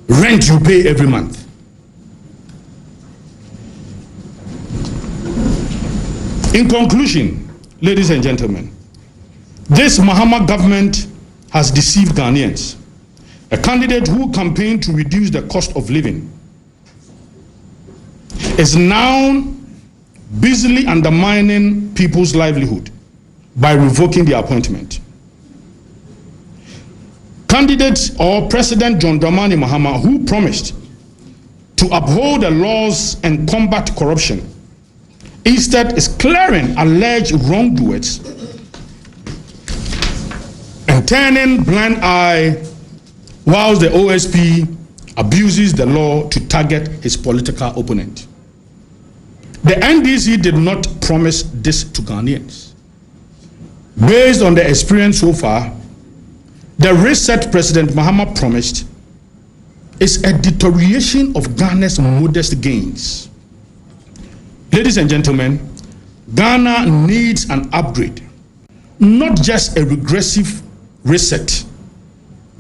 rent you pay every month? In conclusion, ladies and gentlemen, this Mahama government has deceived Ghanaians. A candidate who campaigned to reduce the cost of living is now busily undermining people's livelihood by revoking the appointment. Candidate or President John Dramani Mahama, who promised to uphold the laws and combat corruption, instead is clearing alleged wrongdoers and turning blind eye whilst the OSP abuses the law to target his political opponent. The NDC did not promise this to Ghanaians. Based on the experience so far, the reset President Mahama promised is a deterioration of Ghana's modest gains. Ladies and gentlemen, Ghana needs an upgrade, not just a regressive reset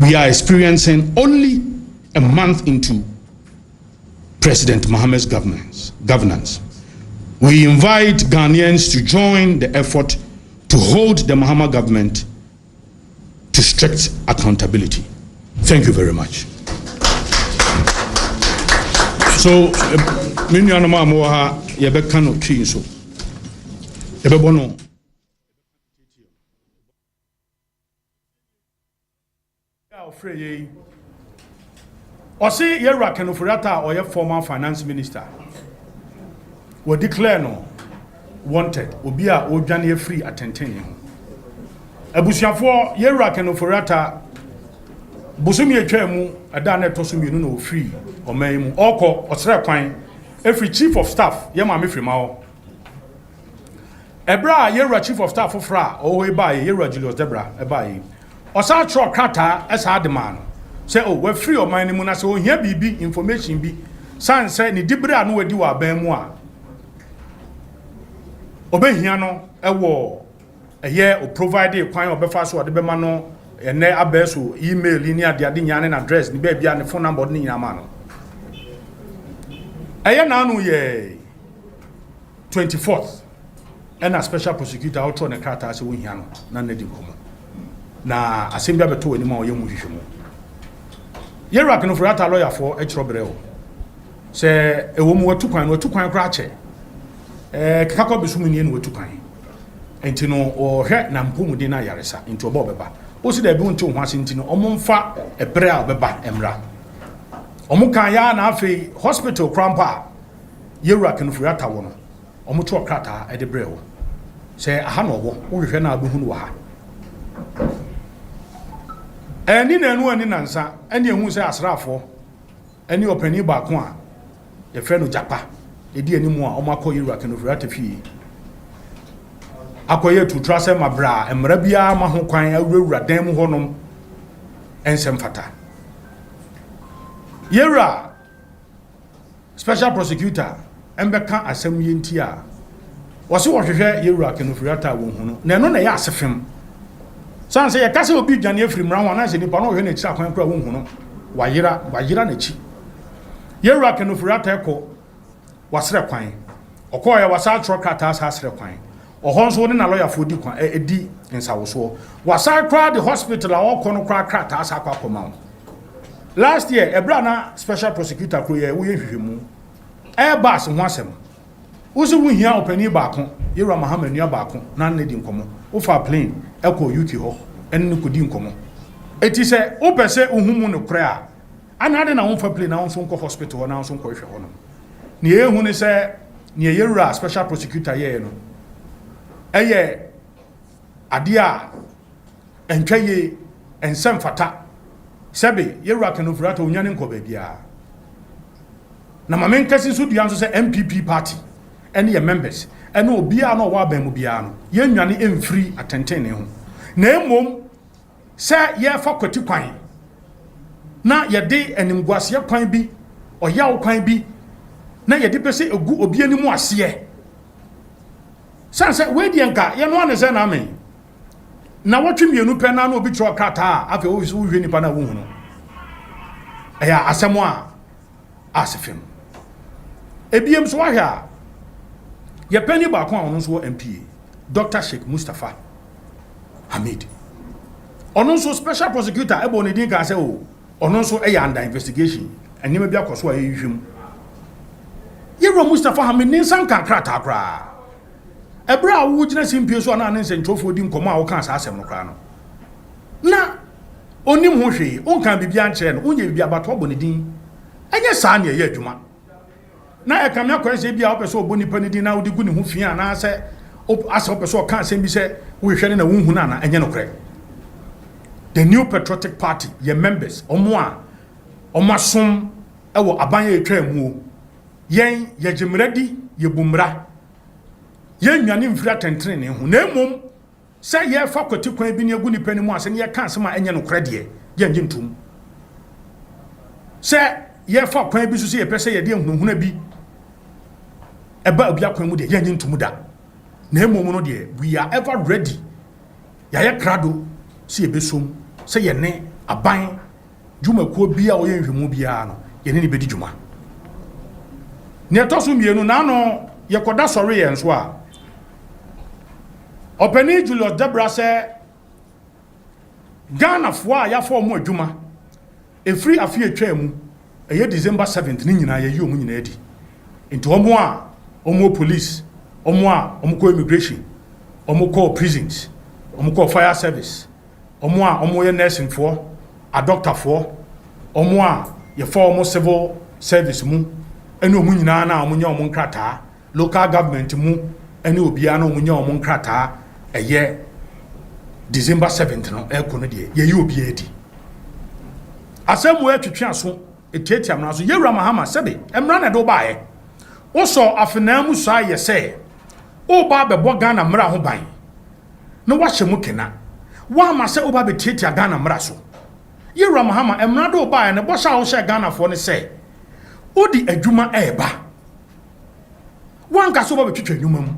we are experiencing only a month into President Mahama's governance. We invite Ghanaians to join the effort to hold the Mahama government to strict accountability. Thank you very much. So, many anama yebekano twi so. Ebebono. Osei Yera Kenofurata or your former finance minister will declare no wanted obia odwane free attention. Abusiafo Yera Kenofurata Bosumi etwemu ada na tosumi no free oman mu okọ osre kwan every chief of staff yema mefri ma ho Ebra Yera chief of staff ofra o we buy Yera Julius Debra e buy osa tro krata esa adema no say oh we free oman mu na say ohia bibi information bi san say ni dibra no wadi wa ban mu a obehia no ewo eye o provide kwan obefa so ode be ma no ene abeso email ni ade nyane na address ni ba bia ne phone number ni nyama no eye na anu ye 24th and a special prosecutor outro ne krata se wo hia no na na di komo na asembia beto ani ma o ye mu hwehwemo ye rak no frata lawyer for echrobre o se ewo mu watu kwan kra che kakọ besum ni enu watu kwan enti no o hwe na mpomu di na yaresa enti obo beba o si da bi wonte ho ase enti no omomfa ebre a beba emra omo kan ya na afi hospital krampa ye rak no frata wo no omo to krata e de bre o se aha no wo hwe na abuhu no wa ha eni na enu ani nansa eni ehu se asrafo eni opani ba ko a ye fe no japa edi animu a omakọ Yera Kenofurata fi akoye to trase mabra emra bia ma ho kwan awurawura dan mu honom ensem fata Yera special prosecutor embeka asem yenti a wose wo hwehwe Yera Kenofurata wo hu no na eno na ya asefem San say yakase obi dwane afiri mra ho na se nipa no hwe na kira kwan kra wo hu no wayira na chi yewura kenofura teko wasre kwan okoya wasa trokata asre kwan ohonso ne na lawyer for di kwan edi nsawoso wasa kra the hospital a okono kra krata asa akoma last year ebra na special prosecutor kro ye wo ye hwehwemu Airbus ho asem uzi wo hia opani baako yewura Muhammad nua baako na ne di nkomo wo fa plane eko UK ho enne ko di nkomo eti se wo pese ohumu no kra anade na wo fa plane na wo so nko hospital na wo so nko hwe ho no ne ehu ne se ne yewura special prosecutor ye no eye adia entwaye ensem fata sebe yewura kanofurata onyane nko ba bia na mamen kasi so duan so se MPP party ene ye members ene obia na owa ban mu bia no ye nwane emfiri atenten ne ho na emom se ye fa kwati kwan na ye de enimguase kwan bi oyaw kwan bi na ye de pese egu obi ani mu ase sanse we di enka ye no ane se na amen na wotwe mienu pe na obi tro krata afi wo hwe nipa na wo hu no eya asemo a asefem ebiem so ahia ye pani ba ko awon so MPA Dr. Sheikh Mustafa Hamid ono so special prosecutor ebo ne din ka se o ono so eya under investigation anima bi akoso a yehwem yero Mustafa Hamid ni san kan krata kra ebra wo gina simpie so na ne nsentrofo di nkomo a wo kan sa asem no kra no na onim ho hwe on kan bibia nkyere no onye bibia bato obo ne din enye saa ne ye adwuma na e kam yakwa se bia opeso obo nipa ne din na odi gu ne ho fia na se asa opeso kan asem bi se wo hwe ne na wo hu na enye no kra the New Patriotic Party ye members omasom ewo abanye etwa mu yen ye gimradi ye bumra yen nwane mfira tentre ne ho na emom se ye fa kwati kwan bi ne egu nipa ne mu ase ne ye kan asem a enye no kra de ye ngintum se ye fa kwan bi so se ye pese ye de hunhuna bi eba obi akwan mu de ye ngintum da na emom no de we are ever ready ya ye krado se ye besom se ye ne aban juma ko bia o ye nhwemu bia no ye ne bedi juma ne toso mienu na no ye koda sori ye nso a openi Julius Debra se Ghana fo a ya fo mo adwuma efri afi atwa mu eye December 7th ni nyina ye yi omu nyina edi into omo police omo immigration omo prisons omo fire service omo ye nursing for a doctor for omo ye for omo civil service mu ene omu nyina na omo nya omo nkrata local government mu ene obia na omo nya omo nkrata eye December 7th no e kono de ye yi obia edi asemu atwetwe aso etiatiam na so yewura mahama sebe emra na do baaye wo so afena mu so aye se o ba bebo Ghana mra ho ban no wa hye mu kena wa ma se o ba betiatia Ghana mra so yewura mahama emra do baaye ne bo sha wo hye Ghana fo ne se odi adwuma eba wanka so ba betwetwe adwuma mu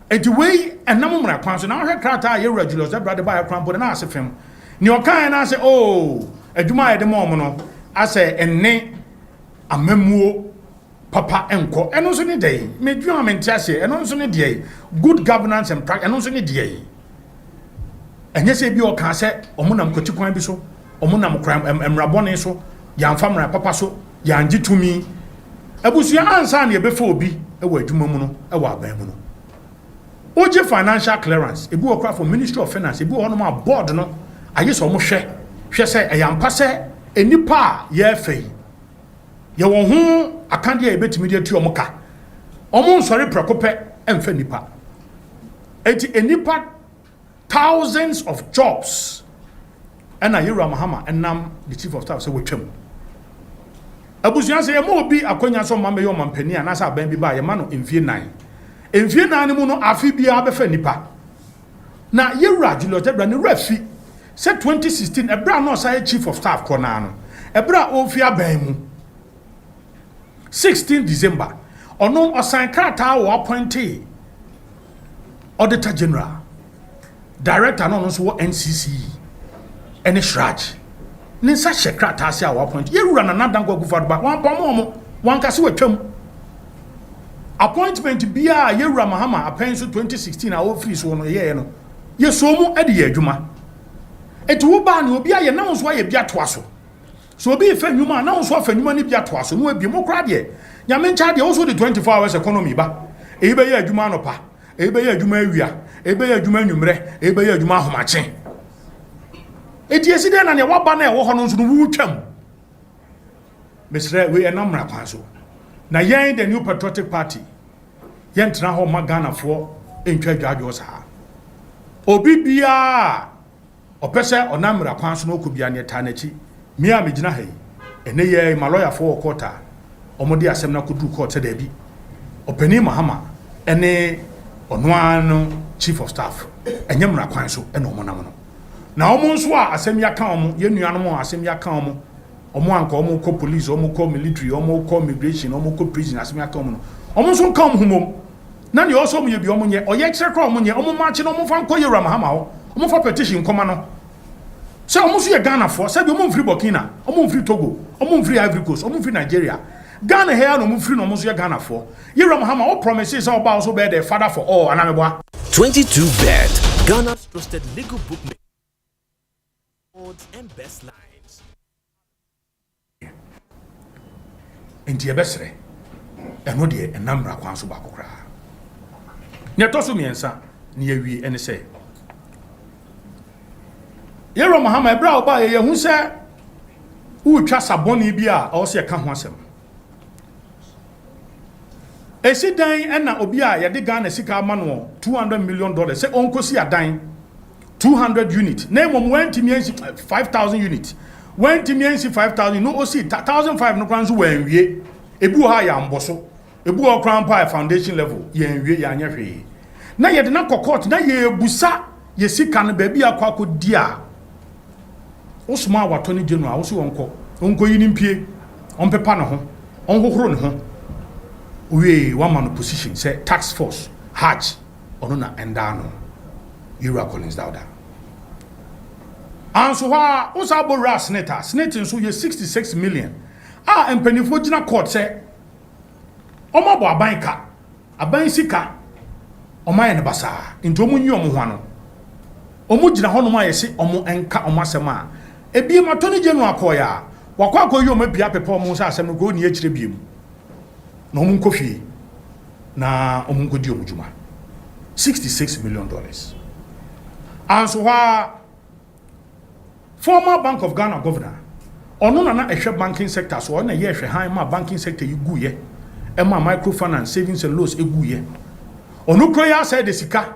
edi wei enam mra kwan so na hwe krata yewura Julius Debra de baaye kwan bo na asefem ni okan na se adwuma yede mo no ase enne amamuo papa enko eno so ne dey medwuma mentiase eno so ne dey good governance and practice eno so ne dey enye se bi okan se omunam kwati kwan bi so omunam kran emrabone so yamfa mra papa so yanji tumi abusua ansa na ye befa obi ewa adwuma mu no ewa aban mu no oje financial clearance ebi okra for Ministry of Finance ebi ho no ma board no aye so mo hwe se eyampa se enipa ye fei ye wo ho akande ya ebetimi de tu omoka omo nsori prekope emfa nipa enti enipa thousands of jobs and Yewura Mahama enam the chief of staff say wetwam abusuan say ye mo obi akonya so mama yo mampani ana sa ban bi ba ye ma no emfie 9 mu no afi bia abefa nipa na Yewura Julius Debra ne rafi say 2016 ebra no say chief of staff kona no ebra ofi aban mu 16 December ono osan krata wo appointee auditor general director no nso wo NCC ene shraj ne nsa hye krata se a wa point yewura na nadanko agufadoba wan pom wan kase watwam appointment bia yewura mahama apenso 2016 a wo free so no ye no ye so mu ade ye adwuma etu wo ba ne obi aye na nso aye bia to aso so obi fa nwuma na nso afa nwuma ne bia to aso no abi mo kra de nyame ncha de wo so de 24 hours economy ba e be ye adwuma no pa e be ye adwuma awia e be ye adwuma nwumre e be ye adwuma ahomache eti eside na ne waba na e wo ho no nso no wutwam mesre we enamra kwan so na yen the new patriotic party yen tra ho magana fo entwa dwadwo sa obi bia opese onamra kwan so no ko bia ne ta na chi mi a megina hai ene ye ma lawyer fo kota omode asem na kodu court da bi opani mahama ene onoano chief of staff enyemra kwan so ene omonam no na omo nso a asem ya kan omo ye nuanom asem ya kan omo omo anka omo ko police omo ko military omo ko immigration omo ko prison asem ya kan omo no omo nso kan humom na ne oso mo ye bi omo nye oye kire kra omo nye omo machi no omo fa nko yewra mahama ho omo fa petition koma no se omo so ye Ghana for se bi omo mfiri Burkina omo mfiri Togo omo mfiri Ivory Coast omo mfiri Nigeria Ghana here no mfiri no omo so ye Ghana for yewra mahama o promises say oba also be the father for all anameboa 22bet Ghana's trusted legal bookmaker and best lines. Enti ebesre eno de enamra kwan so ba kokra ne toso miensa ne awie ene se yero mahama ebra oba ye hu se utwa saboni bi a o se ka ho asem esi dan ena obi a ye de Ghana sika ama no $200 million se onkosi adan 200 units. Name of 5,000 units. When Timiensi 5,000, no OC 1,500 no crowns when we Ebu high amboso. Ebu crown pie foundation level. Yen we yanyafe. Na ye de na court na ye busa ye sika no baby akwako dia. Osuma wa Attorney General osi onko yinimpie on pepa no ho on hohoro ne ho. We one man position say tax force Hajj ono na endano. Ira Collins Dauda. And so ha usabo ra senator so ye 66 million. Empenifo gina court say omo bo abanka aban sika omaye ne basa nti omo nyi omo ho ano omo gina ho no ma yesi omo enka omo asema ebie matoni genu akoya wakwa akoyi omo bia pepa omo sa asem no go ni akire biem na omo nkofie na omo nkodi omo juma $66 million. And so former Bank of Ghana governor ono na ehwe banking sector so na ye ehwe han ma banking sector iguye e ma microfinance savings and loans eguye ono kroya said the sika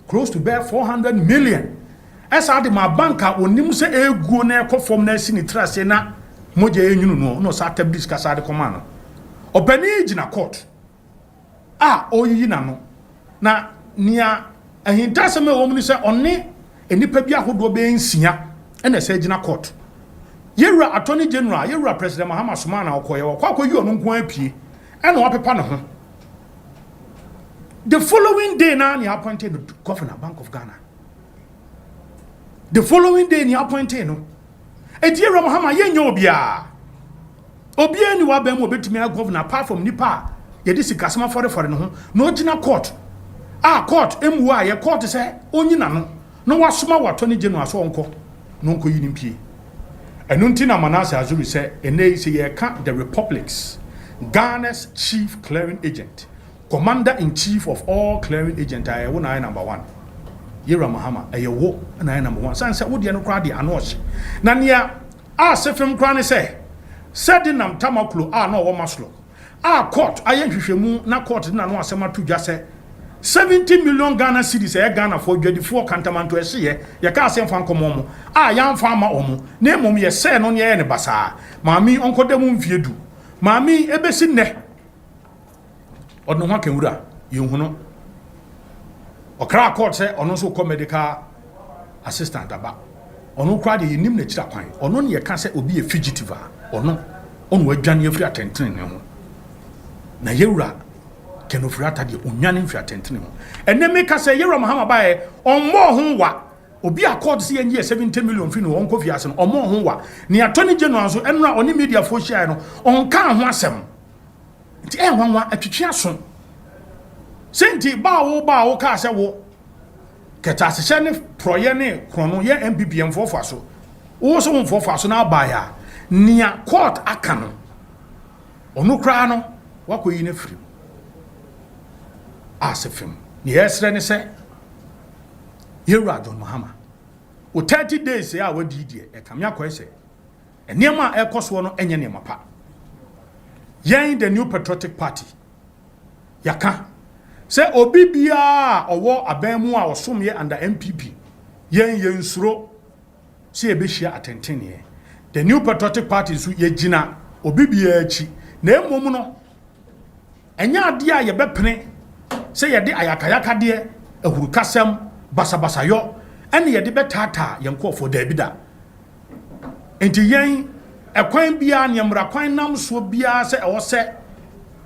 close to bear 400 million esa de ma banka onim se eguo na ekofom na sini trase na moja enyunu no sa tablis ka sa de komano opani gina court oyi na no na nia ahintaseme wo mu se onne enipa bi ahodo be nsia ena se gina court yewura Attorney General yewura President Mahama Sumana okoye wakwakoyi onu nko apie ena wapepa ne ho the following day na he appointed the governor Bank of Ghana the following day he appointed no yewura Mahama yenye obia ni wa ba mu obetimi governor apart from nipa ye de sikasema for ne ho no gina court court emwa ye court say onyina no wasoma wa Attorney General so onko no nko yinimpie enu ntina Manase Azuri say enei say ye ka the republic's Ghana's chief clearing agent commander in chief of all clearing agent ayewo na number 1 Yera Mahama ayewo na number 1 san say wo de no kra de anoche na nia sefem kra ne say sedinam tamaklo no wo maslo court ayenhwehwemu na court na no asema to dwa say 70 million Ghana cedis Ghana for 24 kantamanto ye ka asem fa nkomo ya mfa ama omo na emom ye se no ye ne basa maami onkodemu mfiedu maami ebesi ne odno ho kanwura yehuno okra court say ono so ko medical assistant aba ono kwa de yenim na kira kwan ono ne ye ka say obi ye fugitive ono wadwane afri atenten ne ho na yewura kenofriata de onwane mfia tentene ho ene meka say yero mahama bae onmo ho wa obi accord say enye 70 million fi no onko fiase no onmo ho wa ne atoni general so enra oni media fo share no onka ho asem ti enwanwa atwetwe aso senti ba wo ka se wo keta se ne proye ne krono ye MPPM fo so wo so won fo so na ba ya nia court aka no onu kra no wakoyi na firi asefem ne yesre ne se yewra John Mahama o 30 days ya wadi die e kamya ko ese enema ekoso no enye ne mapa yen the new patriotic party yaka se obi bia owo abamu a osom ye under MPP yen nsuro se ebehia atentene the new patriotic party so ye gina obi bia achi na emom no enya ade a ye bepene se ye de ayakayaka de ahurukasem basabasayo ene ye de betata yenkofo da bida enti yen ekwan bia ne mrakwan nam so bia se ewo se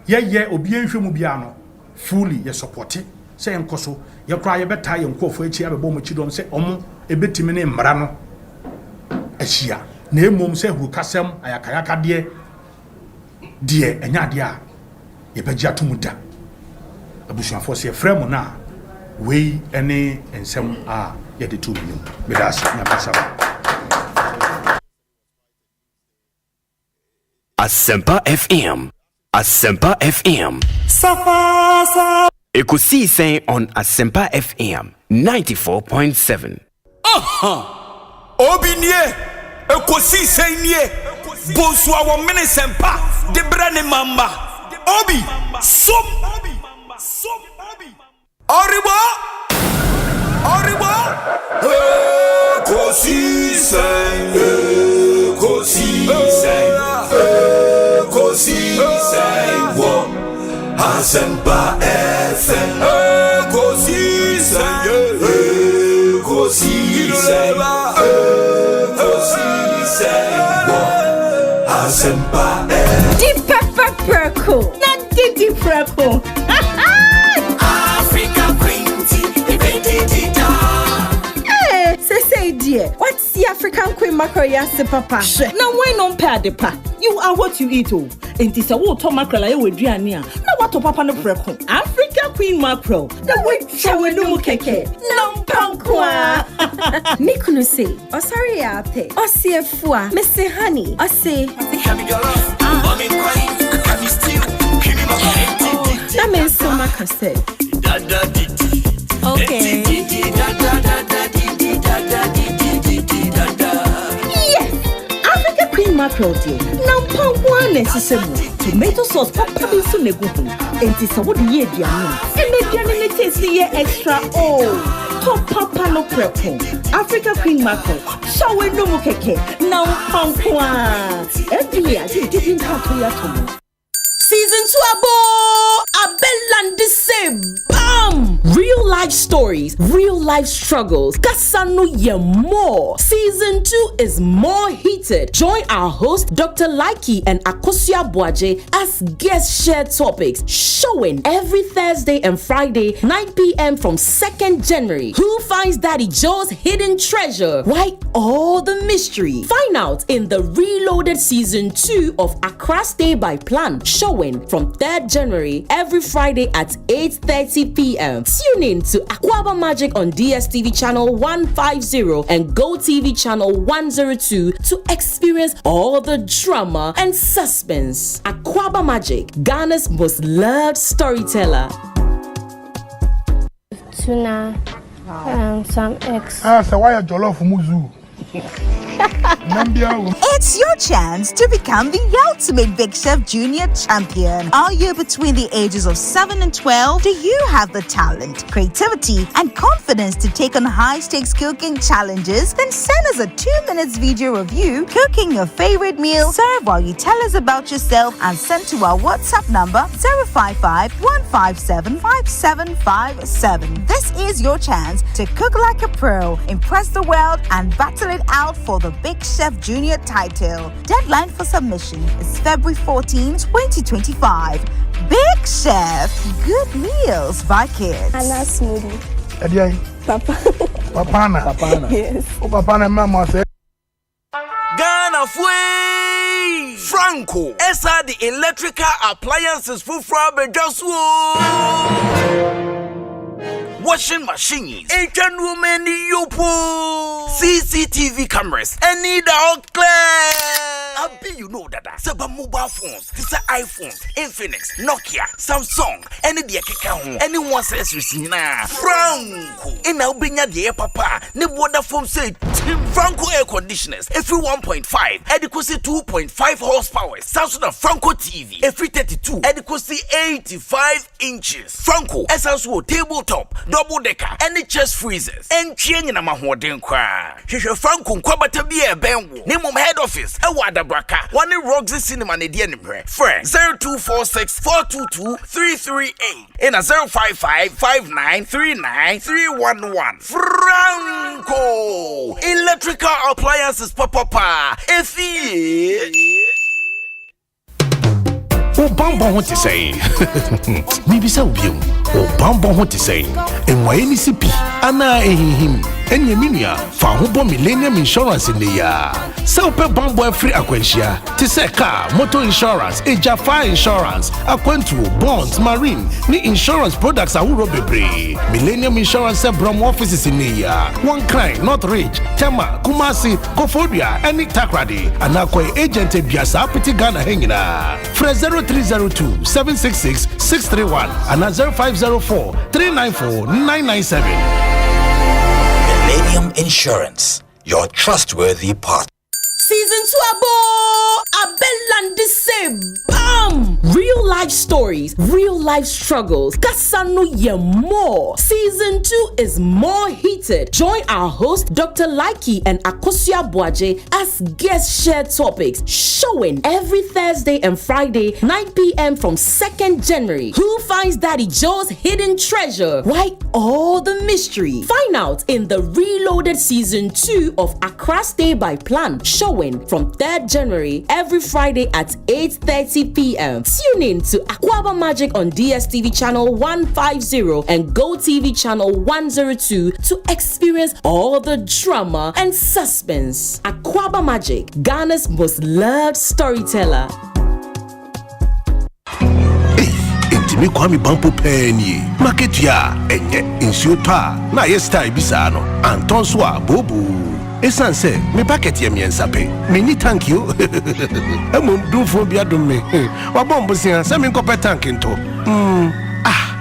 ye obi enhwemu bia no fully ye support se enkoso ye kra ye beta yenkofo achi abebo mo chidom se omo ebetimi ne mra no ahia na emom se ahurukasem ayakayaka de enya de a ye begya tumuda abusuafo se frem na we ene ensem a ye de tumu bedas na basa Asempa FM. Asempa FM. Ekosiisen on Asempa FM 94.7. Obinie Ekosiisen nie Bonsu awo mene sempa de brane mamba Obi som Oribo Ekosiisen wo Asempa FM Ekosiisen wo Asempa Deep pepper perco not deep perco Africa Queen say dear, what's the African Queen mackerel yasi papa? Now why not pay the pa? You are what you eat oh. And this a water mackerel I would do near. Now what to papa no preco? Africa Queen mackerel. The way show no keke. No pankwa. Mikuno say, oh sorry ate. Oh see fua. Mr. Honey. Oh say. Have your love. Mommy crying. Have you still? Give me my that means so much say. Okay. Yes, Africa Queen mackerel dear. Now pound one necessary. Tomato sauce papa be so neguhu. And this what the year dear no. And the journey taste the extra oh. Top papa no prepo. Africa Queen mackerel. Shower no mo keke. Now pound one. Every year they didn't have to ya tomo. Season 2 abo Abelland say bam! Real life stories, real life struggles. Kasano ye more. Season 2 is more heated. Join our host Dr. Laiki and Akosia Boaje as guests share topics. Showing every Thursday and Friday 9 p.m. from 2nd January. Who finds Daddy Joe's hidden treasure? Why all the mystery? Find out in the reloaded season 2 of Accra Stay by Plan. Showing from 3rd January every Friday at 8:30 p.m. Tune in to Aquaba Magic on DSTV channel 150 and GoTV channel 102 to experience all the drama and suspense. Aquaba Magic, Ghana's most loved storyteller. Tuna and some eggs. So why a jollof muzu? It's your chance to become the ultimate Big Chef Junior champion. Are you between the ages of 7 and 12? Do you have the talent, creativity, and confidence to take on high-stakes cooking challenges? Then send us a 2-minute video of you cooking your favorite meal. Serve while you tell us about yourself and send to our WhatsApp number 055-157-5757. This is your chance to cook like a pro, impress the world, and battle it out for the Big Chef Junior title. Deadline for submission is February 14, 2025. Big Chef, good meals by kids. Anna smoothie. Papa. Papana. Yes. Oh, Papana, Mama said. Ghana Fui Franco SR the electrical appliances for just washing machines, Asian women yopo, CCTV cameras, and need all clear. I bet you know that several mobile phones, these are iPhones, Infinix, Nokia, Samsung, any the account, anyone says you see now. Franco, in Albania, the papa, ne water foam say Franco air conditioners, every 1.5, adequacy 2.5 horsepower, Samsung Franco TV, every 32, adequacy 85 inches. Franco, essential tabletop, double decker, any chest freezers, and chain in a mahoden cry. Franco, Kwabata be a benwo, name of head office, a wada braka, one in Roxy Cinema, the enemy, friend 0246 422 338, in a 055 5939 311. Franco, electrical appliances, papa, if he. O bamboo what to say? Maybe so you. O bamboo what to say? And why any CP? Anna him. And Yeminia for who Millennium Insurance in the year. So per bamboo free aquentia. To say car, motor insurance, Fire insurance, aquentu, bonds, marine, ni insurance products are Urobebre. Millennium Insurance Brom offices in the year. One crime, not rich. Tema, Kumasi, Kofodia, and Nick Takradi. And Akwe agent Biasa Piti Ghana Hangina. Fresh 0302 766 631 and 0504 394 997. Millennium Insurance, your trustworthy partner. Season 2 abo Abelland say bam! Real life stories, real life struggles. Kasano ye more. Season 2 is more heated. Join our host Dr. Laiki and Akosia Boaje as guest share topics, showing every Thursday and Friday 9 p.m. from 2nd January. Who finds Daddy Joe's hidden treasure? Why all the mystery? Find out in the reloaded season 2 of Accra Stay by Plan, showing from 3rd January every Friday at 8:30 p.m. Tune in to Aquaba Magic on DSTV channel 150 and GoTV channel 102 to experience all the drama and suspense. Aquaba Magic, Ghana's most loved storyteller. Me kwami bampo penny market ya enye insuta na yesta ibisano antonso a bobu esanse me packet ye miensape me ni thank you emom dumfo bia dum me wabombo sia se me nkopɛ tank nto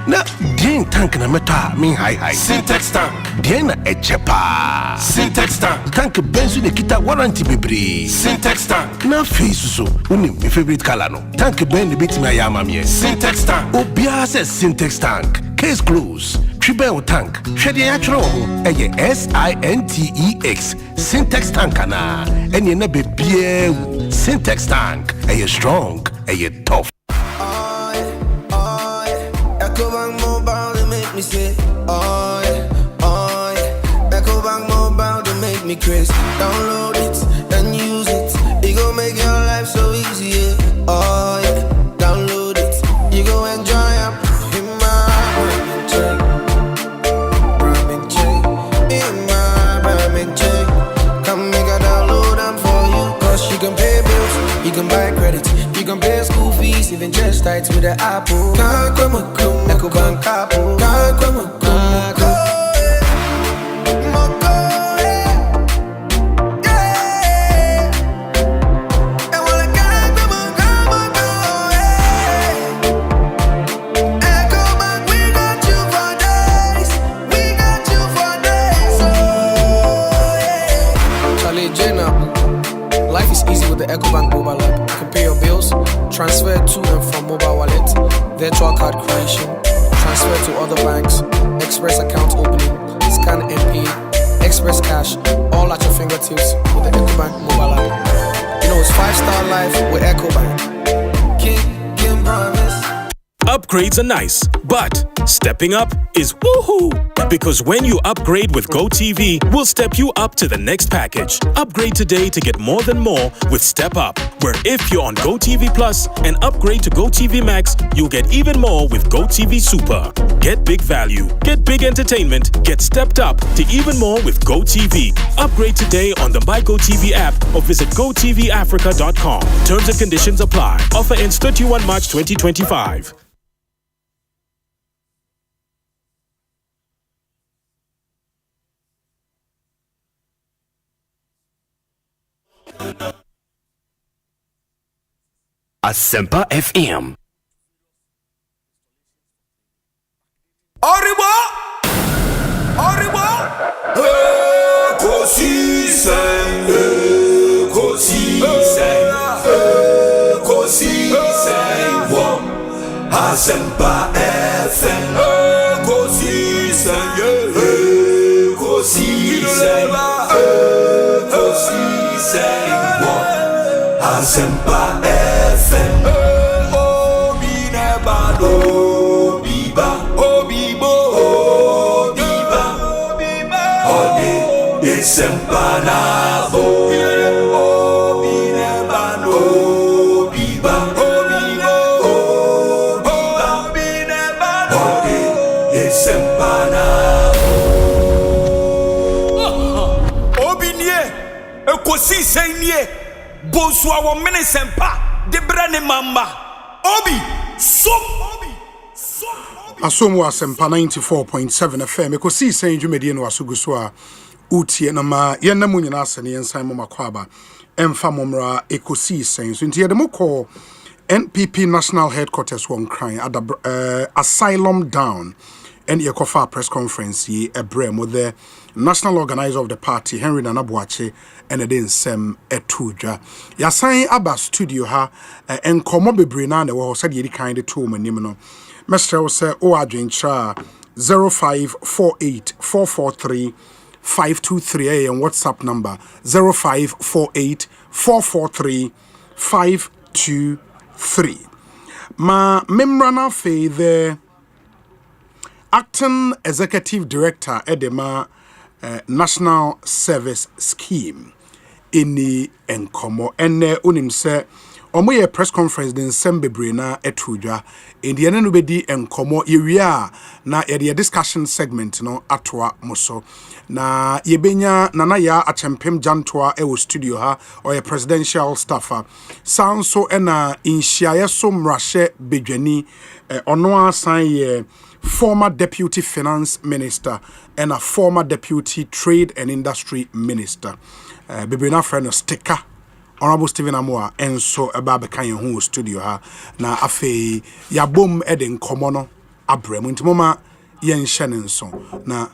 na din tank na meta me high Syntax tank din na echepa Syntax tank benzu de kita warranty bebre Syntax tank na face so uni my favorite color no tank ben de bit me ayama me Syntax tank obia se Syntax tank case close triple tank hwede ya twere ho eye SINTEX Syntax tank na enye na bebie Syntax tank eye strong eye tough. Me say, oh yeah, Echo Bank Mobile to make me crazy. Download it and use it. It gon' make your life so easy, yeah. Oh yeah, download it. You go enjoy up in my Ramen chain, in my Ramen chain. Come make a download them for you. Cause you can pay bills, you can buy credit, you can pay school fees, even just tights with the Apple. Echo Bank Apple. Life is easy with the EcoBank mobile app. You can pay your bills, transfer to and from mobile wallet, virtual card creation, transfer to other banks, express account opening, scan and pay, express cash, all at your fingertips with the EcoBank mobile app. You know it's 5-star life with EcoBank. King promise. Upgrades are nice, but stepping up is woohoo! Because when you upgrade with GoTV, we'll step you up to the next package. Upgrade today to get more than more with Step Up, where if you're on GoTV Plus and upgrade to GoTV Max, you'll get even more with GoTV Super. Get big value, get big entertainment, get stepped up to even more with GoTV. Upgrade today on the My GoTV app or visit GoTVAfrica.com. Terms and conditions apply. Offer ends 31 March 2025. Asempa FM. Arriba! Ekosiisen, Asempa FM. Asempa FM. Obi nebado, biba, obibo, obiba, ode Asempa nabo. Obi nebado, biba, obibo, obiba, ode Asempa nabo. Obi nie, ekosisen nie. Bonsu awo menesempa de brane mamba obi Asomu Asempa 94.7 FM Ekosiisen dwumedie no asuguso a utie na ma yenamu nyina asane yensan mo makwaba emfa momra Ekosiisen so ntie de moko NPP National Headquarters won crying at Asylum Down and Yekofa press conference ye ebrem with the national organizer of the party Henry Nanabuache and then sem etudwa yasan aba studio ha enkomo bebre na wo said ye kind of tool manim no mestre wo say o adwentra 0548443523 and WhatsApp number 0548443523 ma memrana fe the acting executive director edema National Service Scheme ini enkomo ene unim se omoye press conference den sembebre na etudwa indi ene no bedi enkomo yewia na ye discussion segment no atoa moso na yebenya nana ya achempem jantoa ewo studio ha or presidential staffer sanso ena inhyiaye so mrahye bedwani ono asan ye former deputy finance minister and a former deputy trade and industry minister. Bibina friend sticker Honorable Stephen Amoa and so about kan hu studio ha na afei ya bom eden komono abrem ntimoma yen hye so na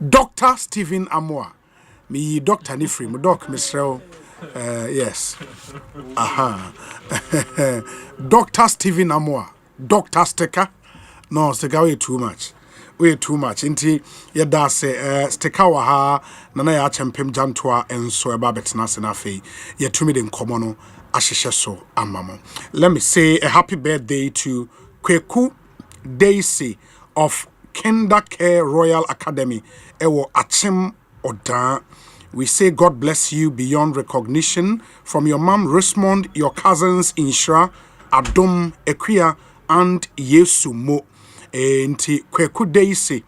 Dr. Stephen Amoa me doctor ni free doc Mr. Yes. Dr. Stephen Amoa. Dr. Sticker. No, sticker way too much. Way too much. Inti yada se sticker wa ha nana ya chempem jantoa enso eba betina senafe ye tumi den komono ahihye so amamo. Let me say a happy birthday to Kweku Daisy of Kindercare Royal Academy ewo Achim Odan. We say God bless you beyond recognition from your mom Rismond, your cousins Inshra, Adom, Equia, and Yesumo. Enti Kweku Daisy,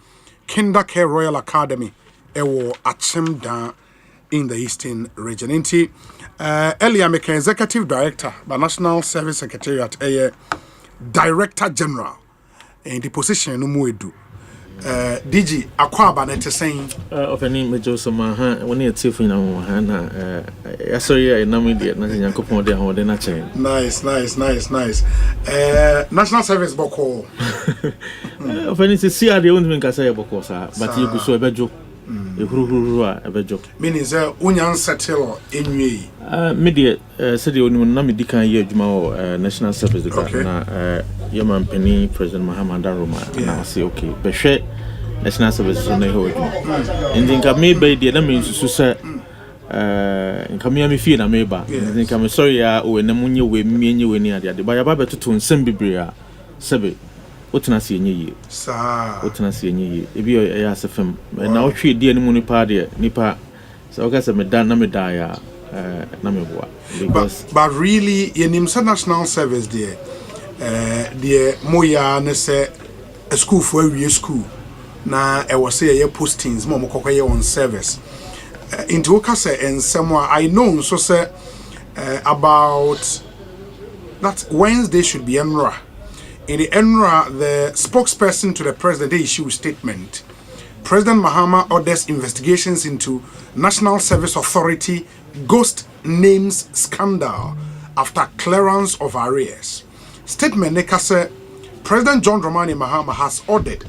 Kindercare Royal Academy, ewo Achim Dan in the Eastern Region. Enti Elia Meke, Executive Director, by National Service Secretariat, Director General, in the position no muedu. DG akwaba na teseng of any major summer when you see for now na sorry na me dey na Yankopon dey hold na chain. Nice. National Service boko of any see are the only can say boko sir but you go so ebejo ehururu a ebejo meaning say unyan settle enwie media said you na me di kan ye adwuma o National Service na Yaman Penny President Muhammad Roma na say okay behwe National Service so na ho adwuma ndi nka me be dey na me nsusu say nka me fie na me ba ndi nka me sorry ya o na munye we mienye we ni ade ba ya ba betutu nsem bibre a sebe wotena se enye yi sa wotena se enye yi ebi ya asefem na wotwe die ni mu nipa de nipa so ka se me da na me da ya na me boa because but really yenim sa national service there moya ne se a school for a school na e was say postings mo kokoye on service into okase and somewhere I know so say about that Wednesday should be Enra. In the Enra, the spokesperson to the president issued a statement. President Mahama orders investigations into National Service Authority ghost names scandal after clearance of arrears. Statement Nekase, President John Dramani Mahama has ordered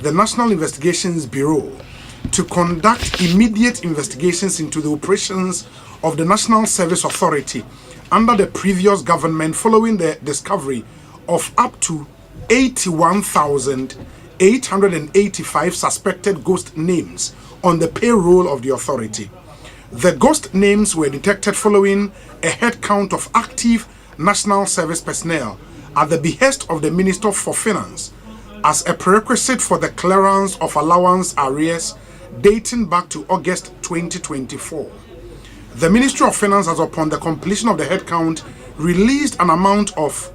the National Investigations Bureau to conduct immediate investigations into the operations of the National Service Authority under the previous government following the discovery of up to 81,885 suspected ghost names on the payroll of the authority. The ghost names were detected following a head count of active national service personnel at the behest of the Minister for Finance as a prerequisite for the clearance of allowance arrears dating back to August 2024. The Ministry of Finance has, upon the completion of the head count, released an amount of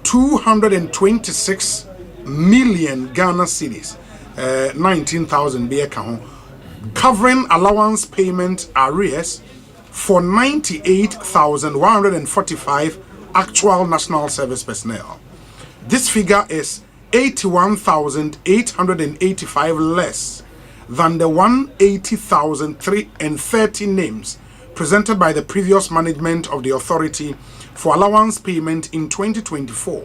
226 million Ghana cedis, 19,000 BK, covering allowance payment arrears for 98,145 actual national service personnel. This figure is 81,885 less than the 180,330 names presented by the previous management of the authority for allowance payment in 2024.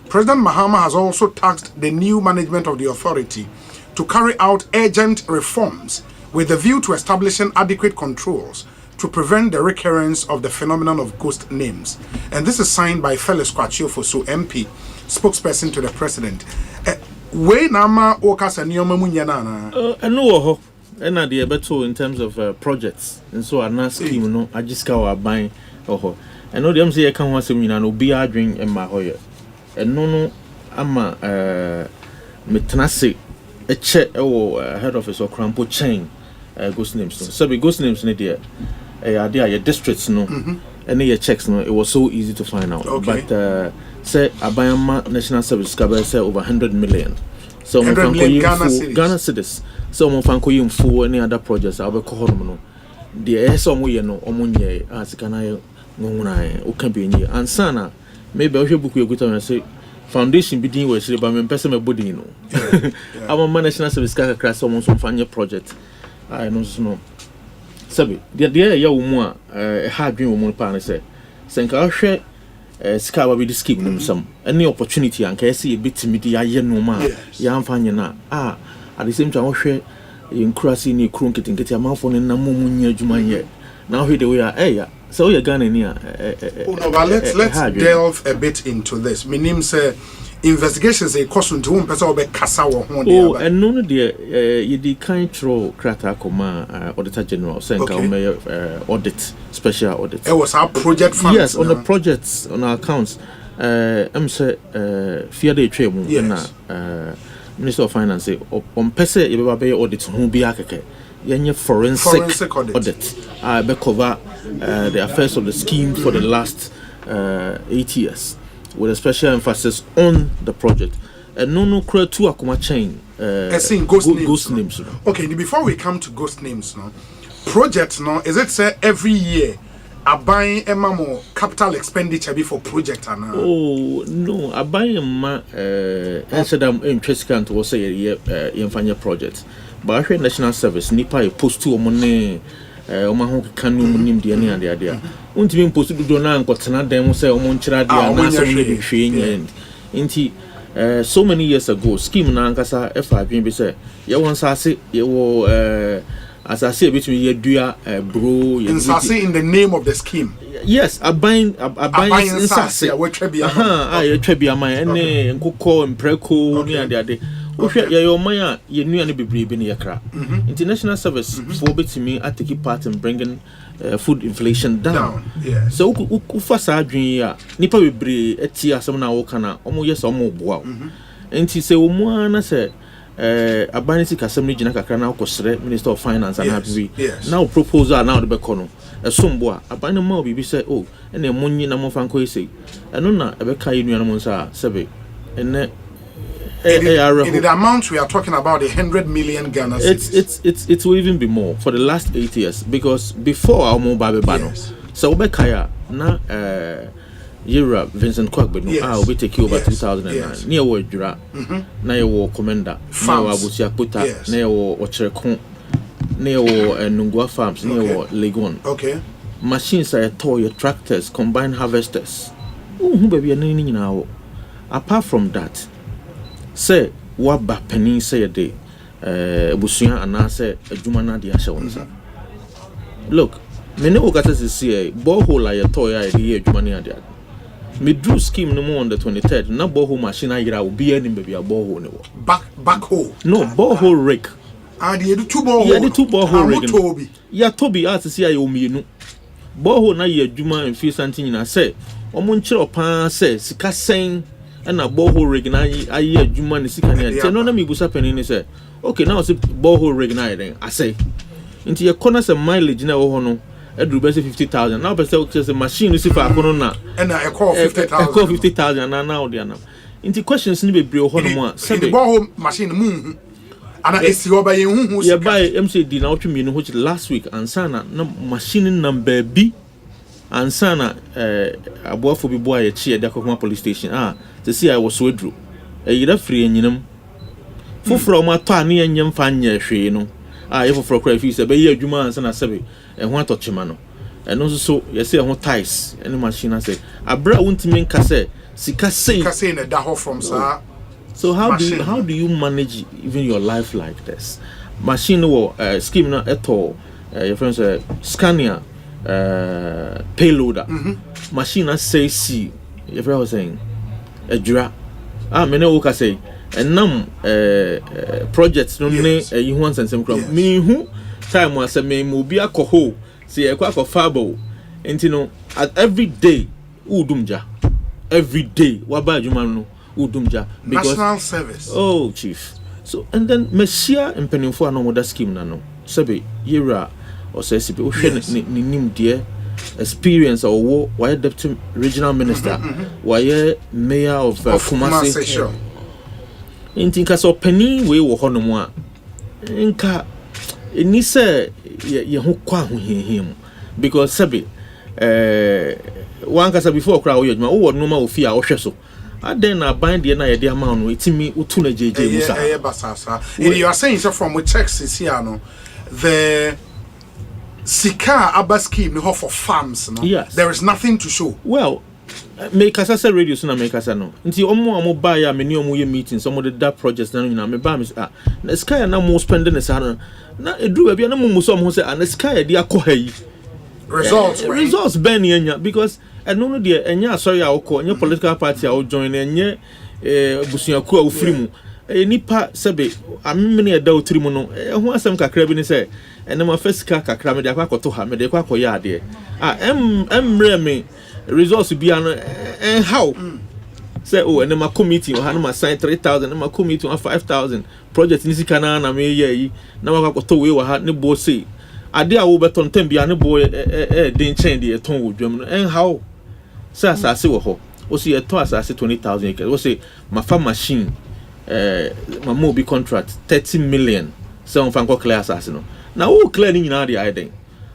President Mahama has also tasked the new management of the authority to carry out urgent reforms with a view to establishing adequate controls to prevent the recurrence of the phenomenon of ghost names. And this is signed by Felix Kwachiofosu, MP, spokesperson to the president. We nama okas anyoma munyanana. No, and I beto in terms of projects, and so I na scheme no. I just go buying I know them say I can't want to no be drink in my hoyer. And no, I'm me tenase a check head office or crampo chain ghost names. So be ghost names in there. There your districts no, and your checks no. It was so easy to find out. Okay. But say Abayama National Service cover say over 100 million. So 100 million Ghana cedis. So mo fanko yim for any other projects I will call them no. The some way no omunye as can I ngona o can be ni ansana maybe I should book you go say foundation bidding we say but me person me body no. Our National Service cover class almost on fanya project. I know no. Sabi the ya wo mu a hard dream wo mu pa na say senka hwe ska ba bi scheme no some any opportunity anka say e bitimi di aye no ma ya amfanye na at the same time hwe in crossing ni kron ketinketi amanfo no na munya adwuma ye na hwe the way ya so you Ghana ni no, but let's delve a bit into this. Meaning say investigations a cost to one person be kasa wo ho there. Oh, and no there you the kind throw krata koma auditor general senka audit special audit. It was our project funds. Yes, on the projects on our accounts say fear dey twa mu na Minister of Finance on pese e be audit ho bi akeke yenye forensic audit be cover the affairs of the scheme for the last 8 years with a special emphasis on the project. And no create two akuma chain ghost names. Okay, before we come to ghost names no project no is it say every year a buying more capital expenditure before project ana? Oh no, a buying said I'm interested to say a project. But I National Service nipa post to money ho kan no nim de ne ade ade a untimi post do na nkotena dem say omo nchira de na so ne hwe nti so many years ago scheme na nkasa F5 be say ye won sase ye wo asase between ye dua bro ye sase in the name of the scheme. Yes, a buying sase we twa bia ye twa bia man ene nkokọ mpreko ni ade ade Okay. Your maya, you knew any be in your crap. International service for me at take part in bringing food inflation down. Yeah. So, Ufasa Junior, Nipa will be a tea as someone Okana, almost yes or more. Wow. And he said, Umwana said, Abanisi Assembly Janaka Kosre, Minister of Finance and Happy. Now proposal now the Becono. A Sumboa, a binding more be said, oh, and the money no more fanco say. And no, a Beka Union Monsa, Sebe, and in the amount we are talking about, 100 million Ghana cedis. It will even be more for the last 8 years because before our mobile bano, so Bekaya na Europe Vincent Kwakbe we take you over 2009 near word Jura na your commander near Abusia Puta near Ochrekon near Nungua farms near Legon. Okay, machines are toy tractors, combined harvesters. Who baby now? Apart from that. Say what ba penny say a day busuya anase adwuma de ahye wonsa. Look, me ne okata see borehole like toy idea adwuma ne ade. Me drew scheme no more on the 23rd na borehole machine ayira obi ani baby a borehole ne wo. Backhoe. No, borehole rake. They do two borehole. Yeah, the two borehole rake. Yeah, Toby art see ayo mienu. Borehole na ye adwuma en fi santin na say omo nkyere opa say sika sen and a borehole rig na aye adwuma ne sika ne ante no na me busa penini say okay now say borehole rig na then I say into your corner some mileage na wo ho no eduru be say 50,000 now be say machine no si fa akono na and I call 50,000 I call 50,000 now they na into questions ni be bre ho no mo say the borehole machine and esi oba ye hu ya buy MCD na otwe no which last week ansana na machine number B ansana aboafo bi boa ye chi e da kokoma police station to see I was wedru yira free enyinam foforo ma to ane enyem fa nya hwe no ye foforo kra fi se be ye adwuma ansana sebe ho atochema no eno so ye se ho ties any machine say abra wontimi nka se sika sei na da ho from sir. So how do you manage even your life like this? Machine scheme na eto your friends Scania payloader machine say see your friend was saying adura many woka say enam projects no ne you want sensem krom me hu time was me bi akoho say e kwa fabo enti at every day udumja every day waba adwuma no udumja because national service. Oh chief. So and then Messiah and Pennyfo no more scheme no sebe yera or say sibe o hwe ni nim de experience or why deputy regional minister why mayor of Kumasi intinka so penny we wo hono mu a nka eni se ye ho kwa ho hihim because sebe one kasa before kra wo yedma wo no ma ofi a wo hwe so then I bind the na yede amount no itimi utuna jeje musa basasa you are saying so from with checks here no the Sika Abba scheme no for farms no yes. There is nothing to show. Well make us say radio so na make us no nti omo buy ya me ni omo ye meeting some of the that projects na no me ba me na sky na mo spending sa no na edru bia na mo so mo say na sky de akọ hayi results ben nya because no no de enya sorry a wokọ enya political party a wo join enya busuaku a wo free mu nipa sebe amemene eda otiri mu no ho asem kakra bi ni say enema fisika kakra me de akwakoto ha me de akwakoya ade emre me results bi an how say oh enema committee o ha no ma sign 3,000 enema committee on 5,000 project ni sika na me yi na akwakoto we wa ha ne bo say ade a wo beton tem bia ne bo den chain de eton wo dwam no how say asase wo ho o say eton asase 20,000 acres o say ma farm machine my mobi contract 30 million say on fan ko clear asase no na wo clear ni nyina de aiden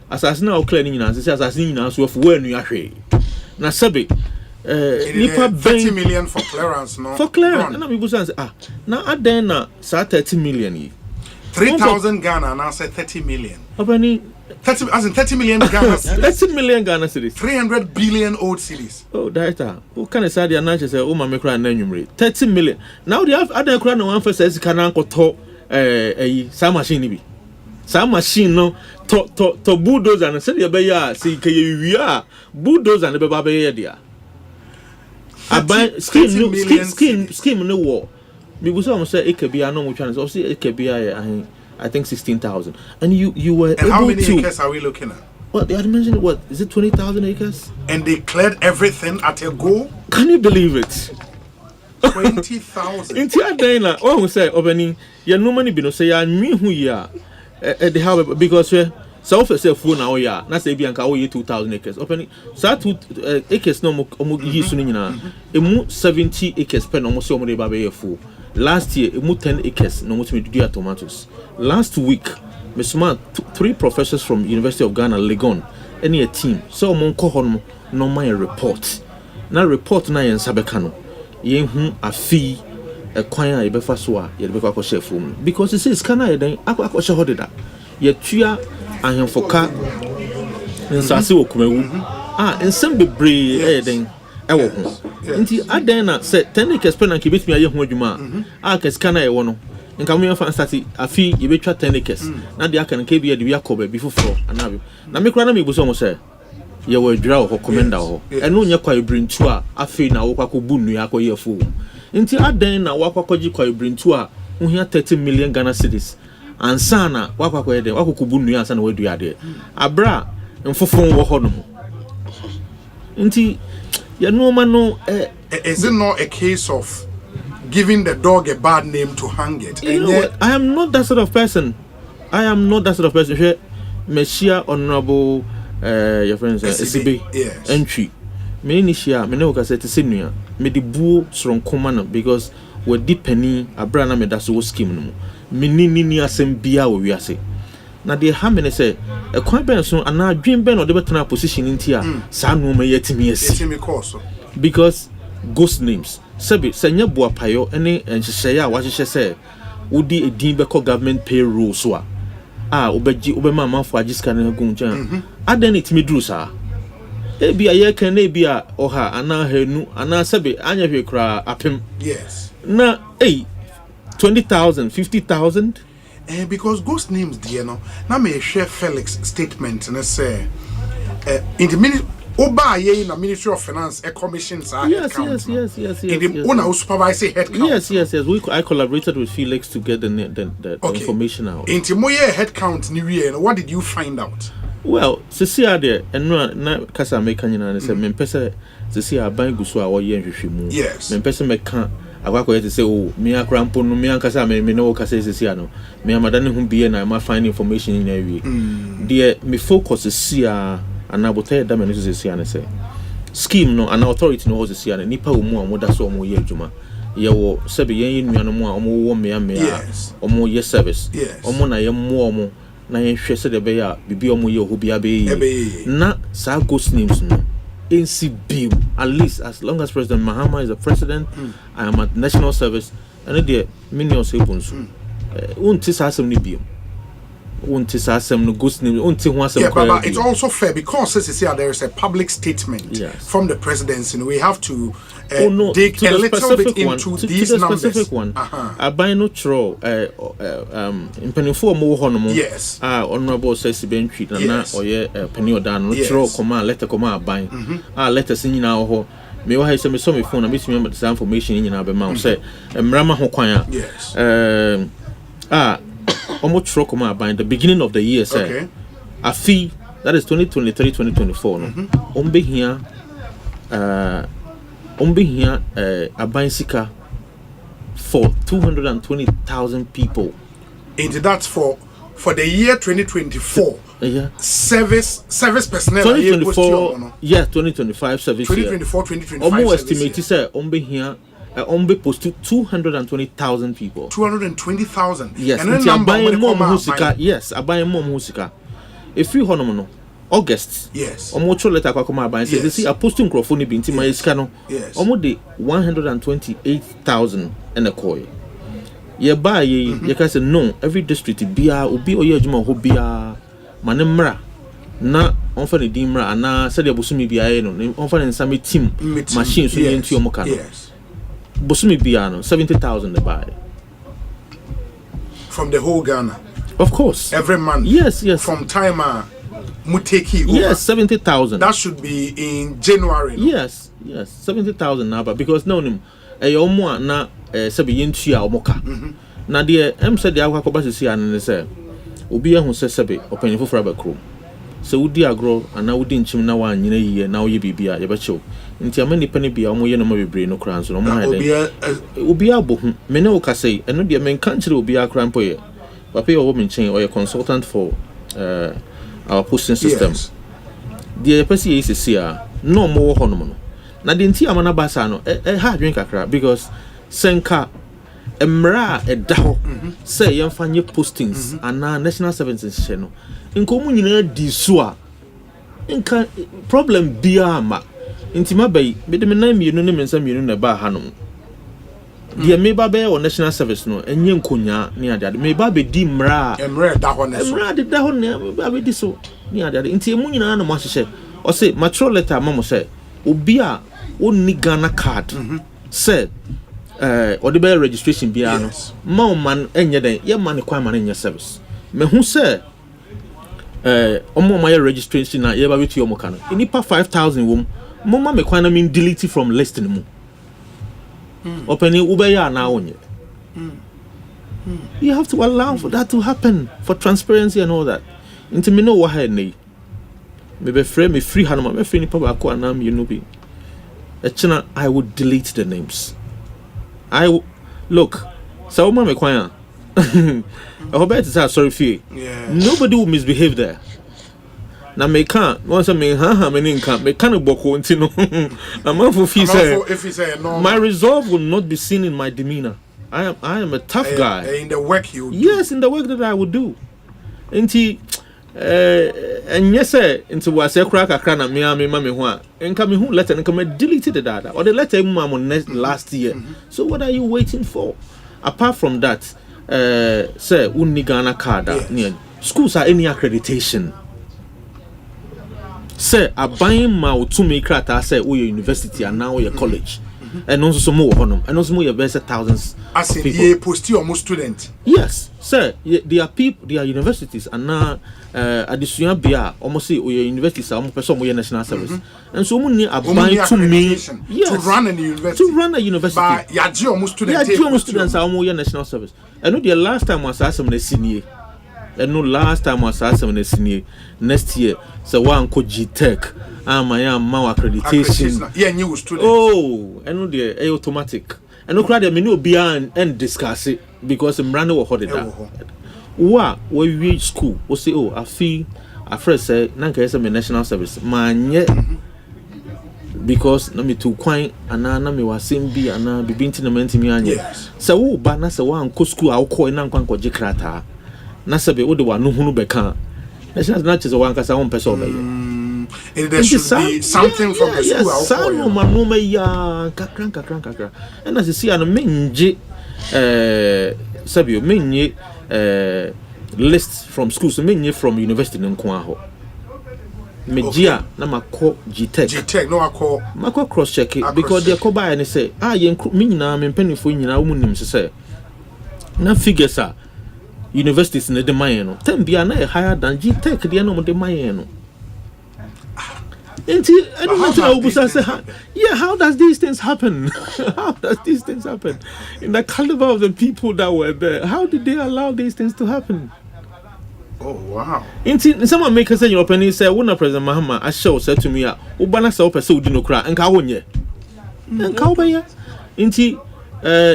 asase na wo clear ni nyina say asase ni nyina so fu wa anu ahwe na sabe nipa 30 million for clearance no for clearance na me bu say na aden na sa 30 million yi 3,000 Ghana now say 30 million. Obani 30 as in 30 million Ghana cedis. 30 million Ghana cedis. 300 billion old cedis. Oh, director. Who can say the announcer say oh mama kra na nwumre 30 million. Now they have other kra na one first say kana ankoto sa machine bi. Sa machine no to bulldozer na say the be ya say ke wi bulldozer na be ba be ya dia. Aban scheme no war. Me was almost say it could be no more chance. Obviously, it could be I think 16,000. And you were and able how many to, acres are we looking at? Well, they had mentioned what is it 20,000 acres? And they cleared everything at a go. Can you believe it? 20,000. In Tiadena, oh, say, Obani, ya no money be no say, ya me who ya at the house because self yourself phone now, ya, not say Bianca, oh, 2,000 acres. Opening, so 2 acres no more, emu 70 acres pen almost so many baby full. Last year, emu 10 acres, no more to do tomatoes. Last week, Miss Man, 3 professors from University of Ghana, Legon, any a team, so mon cohon, no my report. Now report na yen sabekano. Yen hu a fee a kwanya yebefa so a yebefa ko share phone because it says kana eden akwa share hodeda ye tua ahemfoka nsase okumawu nsem bebre eden ewo ho nti aden na say 10 acres pen anke betumi aye ho adwuma a kana ye wo no nka mo yɛfa start afi yebetwa 10 acres na de aka nka bia de wi akɔ ba bi foforo anabe na me kura na me buso mo say ye were draw ho commander ho eno nya kwa ibrintu a afi na wo kwakɔ bu nu akɔ ye fu nti adan na wakɔkɔji kwa ibrintu a wo hia 30 million Ghana cedis ansa na wakɔkɔ ye de wakɔkɔ bu nu ansa na wadu ade abra mfofon wo ho no nti ye no ma no is it not a case of giving the dog a bad name to hang it? You know what? I am not that sort of person. Meshia honorable your friends SCB entry. Me ni share me no ka say te senua me di buo sron komana because we di penny abra na me da so scheme no me ni asem bia we wiase na de ha me ne say e kwan ben so ana adwen ben no de betena position ntia sa no ma yetimi asi because ghost names sabi senya bua payo ene enhyehyeye a wahyehyɛ sɛ wodi edin bɛkɔ government payroll so a obeji obema manfo agiska na gu nkyɛn adan itimi duru saa ebi aye kan na ebi a oha ana hanu ana sabi anya hwe kra apem yes na 20,000 50,000 because ghost names dear no na me share Felix statement and say in the minute Oba ye na Ministry of Finance commissions are yes. In the owner supervise head count. Yes. I collaborated with Felix to get the information out. In Timoye head count ni we what did you find out? Well, Cecilia there and na kasa make kanyina and say me pese Cecilia ban guso a wo ye nhwehwemu. Yes. Me pese me kan agwakọ to say oh me akrampo no me ankasa me no kasa Cecilia no. Me amadane hu biye na ma find information in every. There me focus Cecilia and I will tell them and say scheme no an authority no was see and nipa omu a moda so omo ye adwuma ye wo sebe yen nuano mu a omo wo me omo ye service omo na ye mo omo na ye hwe se de be ya bibi omo ye ohobia be na sa ghost names no NCB at least as long as President Mahama is the president I am at national service and there many also Bonsu unti sa asem ni bi but it's also fair because there is a public statement from the presidency and we have to dig a little bit into these numbers. Specific one. I buy no throw in penny for more honomo. Yes. Honorable says treat and not or penny or down no throw command letter command buying. Letters in our me wa say me so me phone and miss me the information in our mouth say Mrama Hokwanya. Yes. Almost struck my by the beginning of the year, sir. A fee that is 2023-2024. No, a bicycle for 220,000 people. And that's for the year 2024. Yeah. Service personnel. 2024. Yeah, 2025 service. 2024, 2025. Almost estimated, sir. Ombe posted 220,000 people. 220,000. Yes, and then I'm buying more musica. Yes, I buy more musica. If you honomono August. Yes. Omo letter kwa kuma buy. Say see a posting microphone bi nti my iskano. Yes. Omo de 128,000 and a coin. Ye buy ye can say no every district bia obi oye adwuma ho bia manemra na onfa ne dimra ana said ya bosumi bia ye no onfa ne nsame team machine so ye nti omo kan. Yes. Bosumi Biano, 70,000 to buy. From the whole Ghana? Of course. Every month? Yes. From timer Muteki over? Yes, 70,000. That should be in January. No? Yes, 70,000 now, but because no, omo na se be yentua omoka na de said the akwakoba sisi an say obi ehun se sebe opanifo fra ba krom se wudi agro ana wudi nchim na wa nyina yiye na oye bibia ye be chew nti amani pane bia omo ye no ma bebre no kran so no mo haden obi abohu me ne okasei eno de men kan kire obi akran poye papa yo me nchen or consultant for our posting system the person is here no more hono no na de nti amana basa no ha adwen kakra because senka emra edaho say yemfa nye postings ana national services che no nko mu nyina di so a nka problem bia ma nti mabai me de menam mienu ne mensa mienu na ba hanom dia me ba be o national service no enye nkonya ne ade me ba be di mra edaho ne so emra de daho ne ba be di so ne ade nti mu nyina na mo ahye o say mature letter mamo say obi a onni Ghana card say or the bear registration bia no ma man enye den ye man kwa man enye service me hu say omo my registration na ye ba wetu omo kan inipa 5000 wom mo ma me kwa na mean delete from list mu opening ubeya na onye you have to allow for that to happen for transparency and all that into me know what I need me be free me free hanoma me free nipa ba ko anam you know be echina I would delete the names. Look, so me kwanya. I hope it is sorry for you. Nobody will misbehave there. Now me can't once I mean me can't me can't boko ntino. I'm for fee say my resolve will not be seen in my demeanor. I am a tough guy. In the work you do. Yes, in the work that I would do. And yes sir into was a crack a na me mama ho a enka me hu letter enka me delete the data or the letter mama last year. So what are you waiting for? Apart from that say unni Ghana card schools are any accreditation say aban ma to me krata say we university and now your college and also some more honum and also more best thousands as in ye post your student. Yes sir, there are people, there are universities and now additional bia almost say we universities are person we national service and so many are buying to me to run a university but your students are more national service. I know the last time was Asem senior and no last time was Asem senior next year so one could G-Tech my mau accreditation new students I know the automatic and no crowd me no beyond and discuss it because I'm running over that wa we school we say I feel first say nanka is a national service man because na me to kwan ana na me wasem bi ana bibinti na mantimi anye so wo ba na se wa anko school a wo na nkwan kwaje krata na se be wo de wa no hunu beka national na chese wa nkasa won pese obeye there should be something from the school no manuma ya kakran and as you see an menje sabio menye list from schools menye from university nkwa ho Media na mako G-Tech no akọ mako cross check it because they ko buy and say yen me nyina me mpanifo nyina wo munim say na figures are universities na de mayen no tem bia na higher than G-Tech de no de mayen no how does these things happen? How does these things happen? In the caliber of the people that were there, how did they allow these things to happen? Oh wow! Someone make us say your opinion. Say, "When President Mahama Asho said to me, "Ubana sa opese udino kra enka wonye, enka obeye." Inti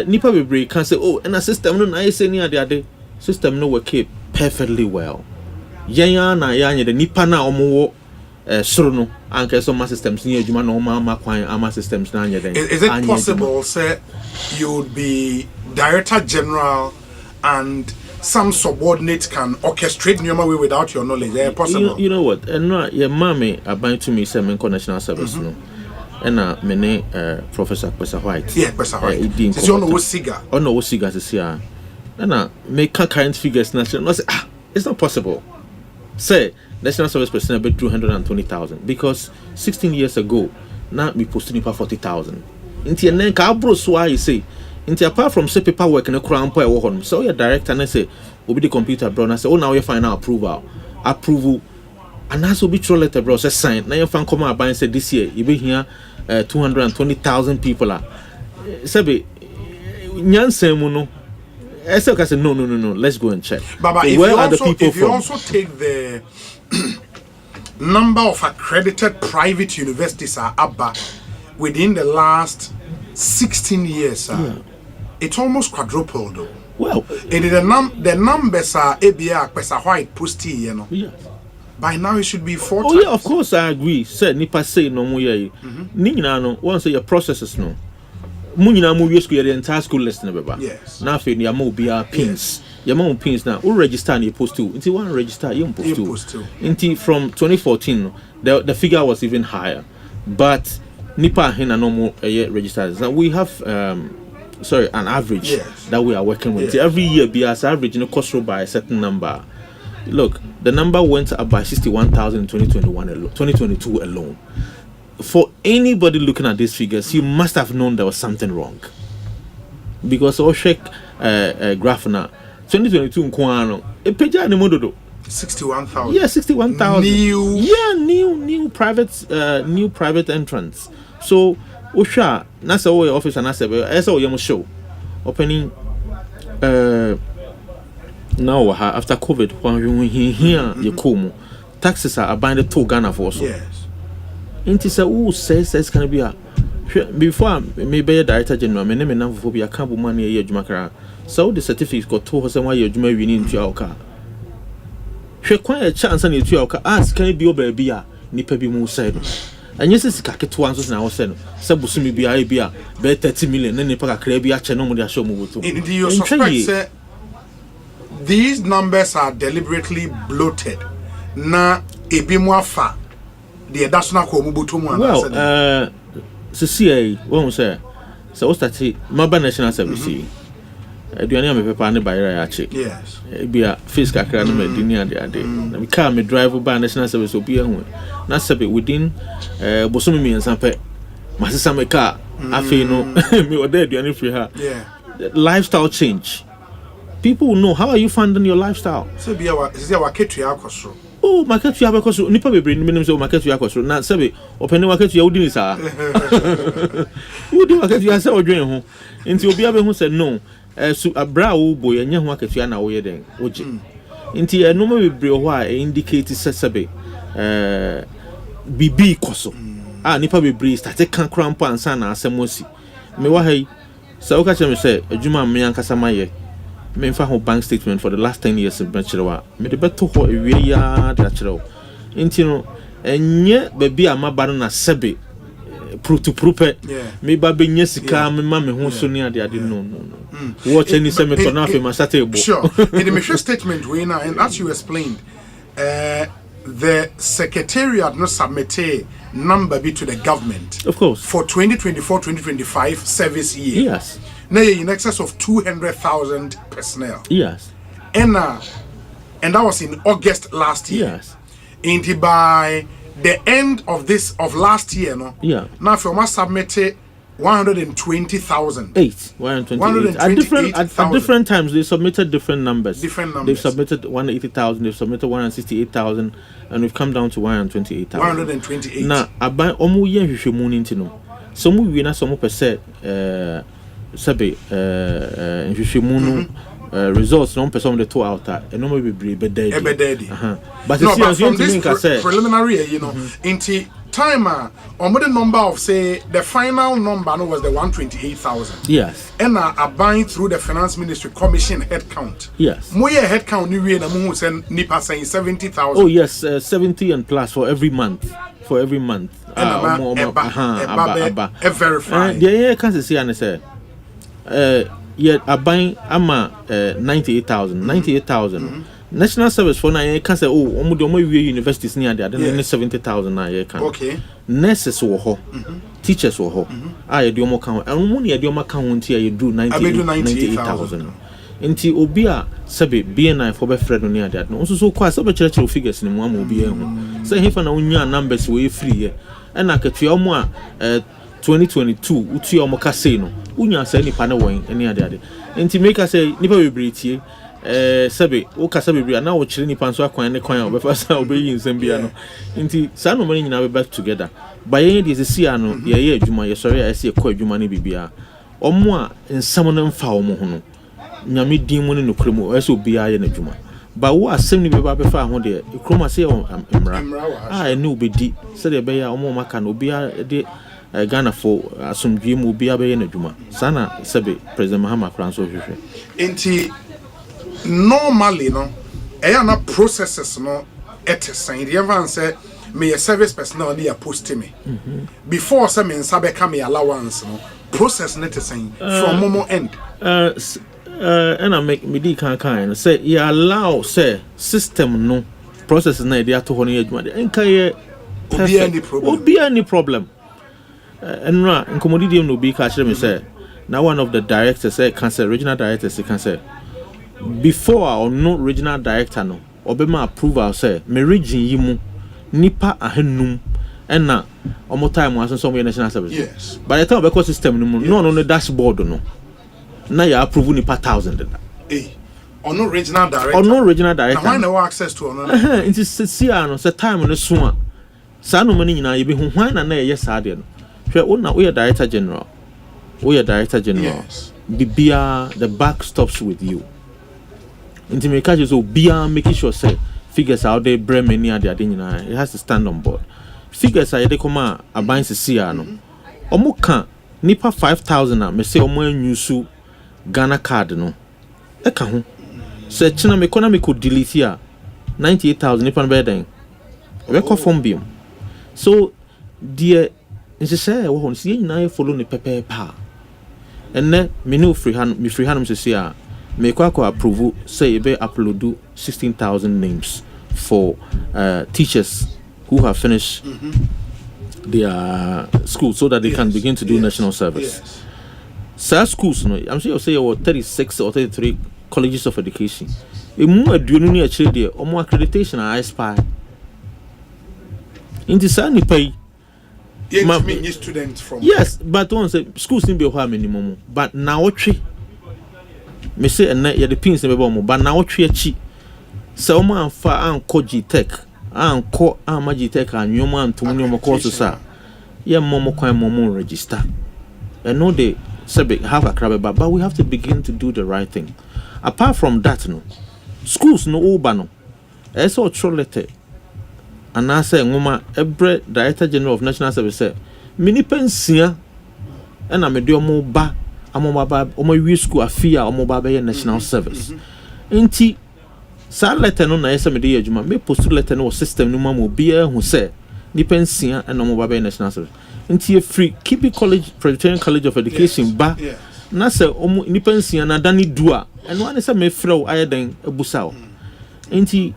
nipa bebre can say, "Oh, and a system no na say ni ade system no work perfectly well." Yenya na yanye the nipa na omo soro no anka so ma systems ni adwuma no ma kwan ama systems na anye den. Is it possible say you would be Director General and some subordinates can orchestrate Nyoma way without your knowledge? Is it possible? You know what? And no, your mommy about to me some national service no. And many Professor Pesa White. Yeah, Pesa White. It's on Osiga. Oh no, Osiga is here. And make current figures national. It's not possible. Say national service personnel about 220,000 because 16 years ago now we posted for 40,000. Inti and then Cabro Swa you say. Inti apart from say paperwork in a crown point or home. So your director and I say will be the computer bro and I say oh now you find out approval and that's will be true letter bro say sign now you find come out and say this year you be here 220,000 people are sabe nyansem no I said no let's go and check. But so if, where you are also, the people if you from? also take the number of accredited private universities are up within the last 16 years, it's almost quadrupled though. Well, and the numbers are ABR pesa white posty, you know. Yeah. By now it should be 4 Oh times. yeah, of course I agree. Said nipa say no mo ye. Ni nyina no once your processes no. Mu nyina mu wie school the entire school list na beba. Yes. Na fe ni am obi a pins. Your mom pins now. Who register na post 2. Until one register you post 2. Until from 2014 the figure was even higher. But nipa hina no more registers. Now we have an average that we are working with. Every year be as average cost by a certain number. Look, the number went up by 61,000 in 2022 alone. For anybody looking at these figures, you must have known there was something wrong. Because Osei graph now 2022 nkwano e page ani mododo 61,000. Yeah, 61,000. New private entrance. So Osha nasa wo office and nasa esa wo yem show opening now after COVID when here you come taxes are abandoned to Ghana for so. Yes. Inti say who says can be a before maybe director general me name na for be a camp man here adwuma kra. So the certificate got to say why you adwuma wi ni ntua oka. Hwe kwan a chance na ntua oka ask can be oba bia nipa bi mu say no. Anya se sika keto anso na wo say no. Say busumi bia e bia be 30 million na nipa kakra bi a che no mo de show mo woto. Do you suspect say these numbers are deliberately bloated? Na ebi mu afa the national ko mu boto mu well CCA won say so start maba national service aduane am pepa ne bayra ya che yes bia face kakra no medini ade na me car me drive by national service obi ehun na sebe within bosomi mi ensampe masesa me car afi no me oda aduane free ha lifestyle change. People will know how are you funding your lifestyle. So be our ketu akosro. Oh, market you have akosro. Nipa be bring minimum so market you akosro. Na sebe open market you udi ni sa. Udi market you asa odwen ho. Nti obi abe hu say no. So abra wo boy anya ho market you na wo ye den. Oje. Nti no ma be bre ho a indicate sebe bibi koso. Ah nipa be bre start kan cramp ansa na asemosi. Me wa hai. So oka che me say adwuma me ankasa maye. Me fa ho bank statement for the last 10 years of bachelor me de beto ho ewie ya da chero nti no enye baby amaba na sebe prupe me ba benye sika me ma me ho so ni ade no watch any se me to na fe ma start ebo sure in the mission statement we now and as you explained the secretariat no submitted number be to the government of course for 2024-2025 service year. Yes. Now in excess of 200,000 personnel. Yes. And that was in August last year. Yes. And by the end of last year, no. Yeah. Now from us submitted 120,000. 128. At different times they submitted different numbers. They've submitted 180,000. They've submitted 168,000, and we've come down to 128,000. 128. Now about omu yen hwehwemu ni ntino. Some we na some percent sabe hwehwemu no results no person the two out and no be bededi. But no, but from this preliminary, you know, into timer on the number of say the final number was the 128,000. Yes. And are buying through the finance ministry commission head count. Yes. More head count new year na send nipa saying 70,000. Oh yes, 70 and plus for every month. Very verified. The can see and say yet are buying ama 98,000. National service for na can say oh omo universities near there then 70,000 na ye can. Okay. Nurses wo ho. Teachers wo ho. Ah ye omo kan and money ye omo kan won tie ye do 98,000. Nti obi a sebe BNI for be friend no near there no so kwa sebe chire figures ni mu am obi ehun. Say hefa na unya numbers we free ye. And I catch you more 2022, uti omo kase no. Unya say nipa na won any ade. Nti make us say nipa bebre tie sebe o kasa bebre na wo kire nipa nso akwan ne kwan obefa sa obeyi nsem bia no. Nti sa no many nyina be back together. By yen dey see ano ye adwuma ye sorry I see ekọ adwuma ne bibia. omo a nsam no mfa omo ho no nyame din mu ne no kremu eso bia ye na dwuma ba wo asem ni be ba be fa ho de kroma se emra ene obedi se de be ya omo maka no bia de Ghana for asomdwe mu bia be ye na dwuma sana sebe president Mahama Franso hwehwe enti normally no na processes no etesen the evan say me a service personnel dey post me before say me nsabe ka me allowance no process net etesen from momo end and I make me can say you allow say system no process na dey ato ho no adwuma dey enka ye obi any problem and ra nkomodi no be ka kire me say now one of the directors say cancel regional directors can say before or no regional director no obema approval say me region yi mu nipa ahanum na omo time aso so national service yes by the time we system no no dashboard no na ya approve nipa 1000 or no regional director now why no access to no it is see no say time no so a sa no mani nyina ye be hu hwan na ye saade no hwe wo na we director general yes. Bibia the back stops with you into make so bia making sure say figures out there bring many are it has to stand on board figures are they come a buying see no omo kan nipa 5000 me say omo anyusu Ghana card no e ka ho say china me economy could delete here 98000 nipa be den we call form biom so dear nse say wo hon see nyina follow ne pepe pa enne me no free hand say a me kwa approve say be upload 16,000 names for teachers who have finished their school so that they can begin to do national service. Yes. Schools, no, I'm sure you'll say 36 or 33 colleges of education. Emu aduonu ni actually there, omo accreditation I spy. In the sani pay. Students from yes, but one say schools need be how minimum. But now what me say and ya the pins be bomo but now twe achi se o man fa anko G-Tech anko G-Tech anwoma antum ne mo course sa ye momo kwan momo register and no they say have a crab but we have to begin to do the right thing. Apart from that no schools no oba no e so trolete and I say ngoma every director general of national service say mini pensia and I me do mo ba omo school afia omo ba be national service enti sa letter no na yesa me dey adwuma me post letter no system no ma bia hu say ni pensia and omo ba be national service enti free Kibi College Presbyterian College of Education ba na say omo ni pensia na dani dua and one say me frɛ ayeden abusa enti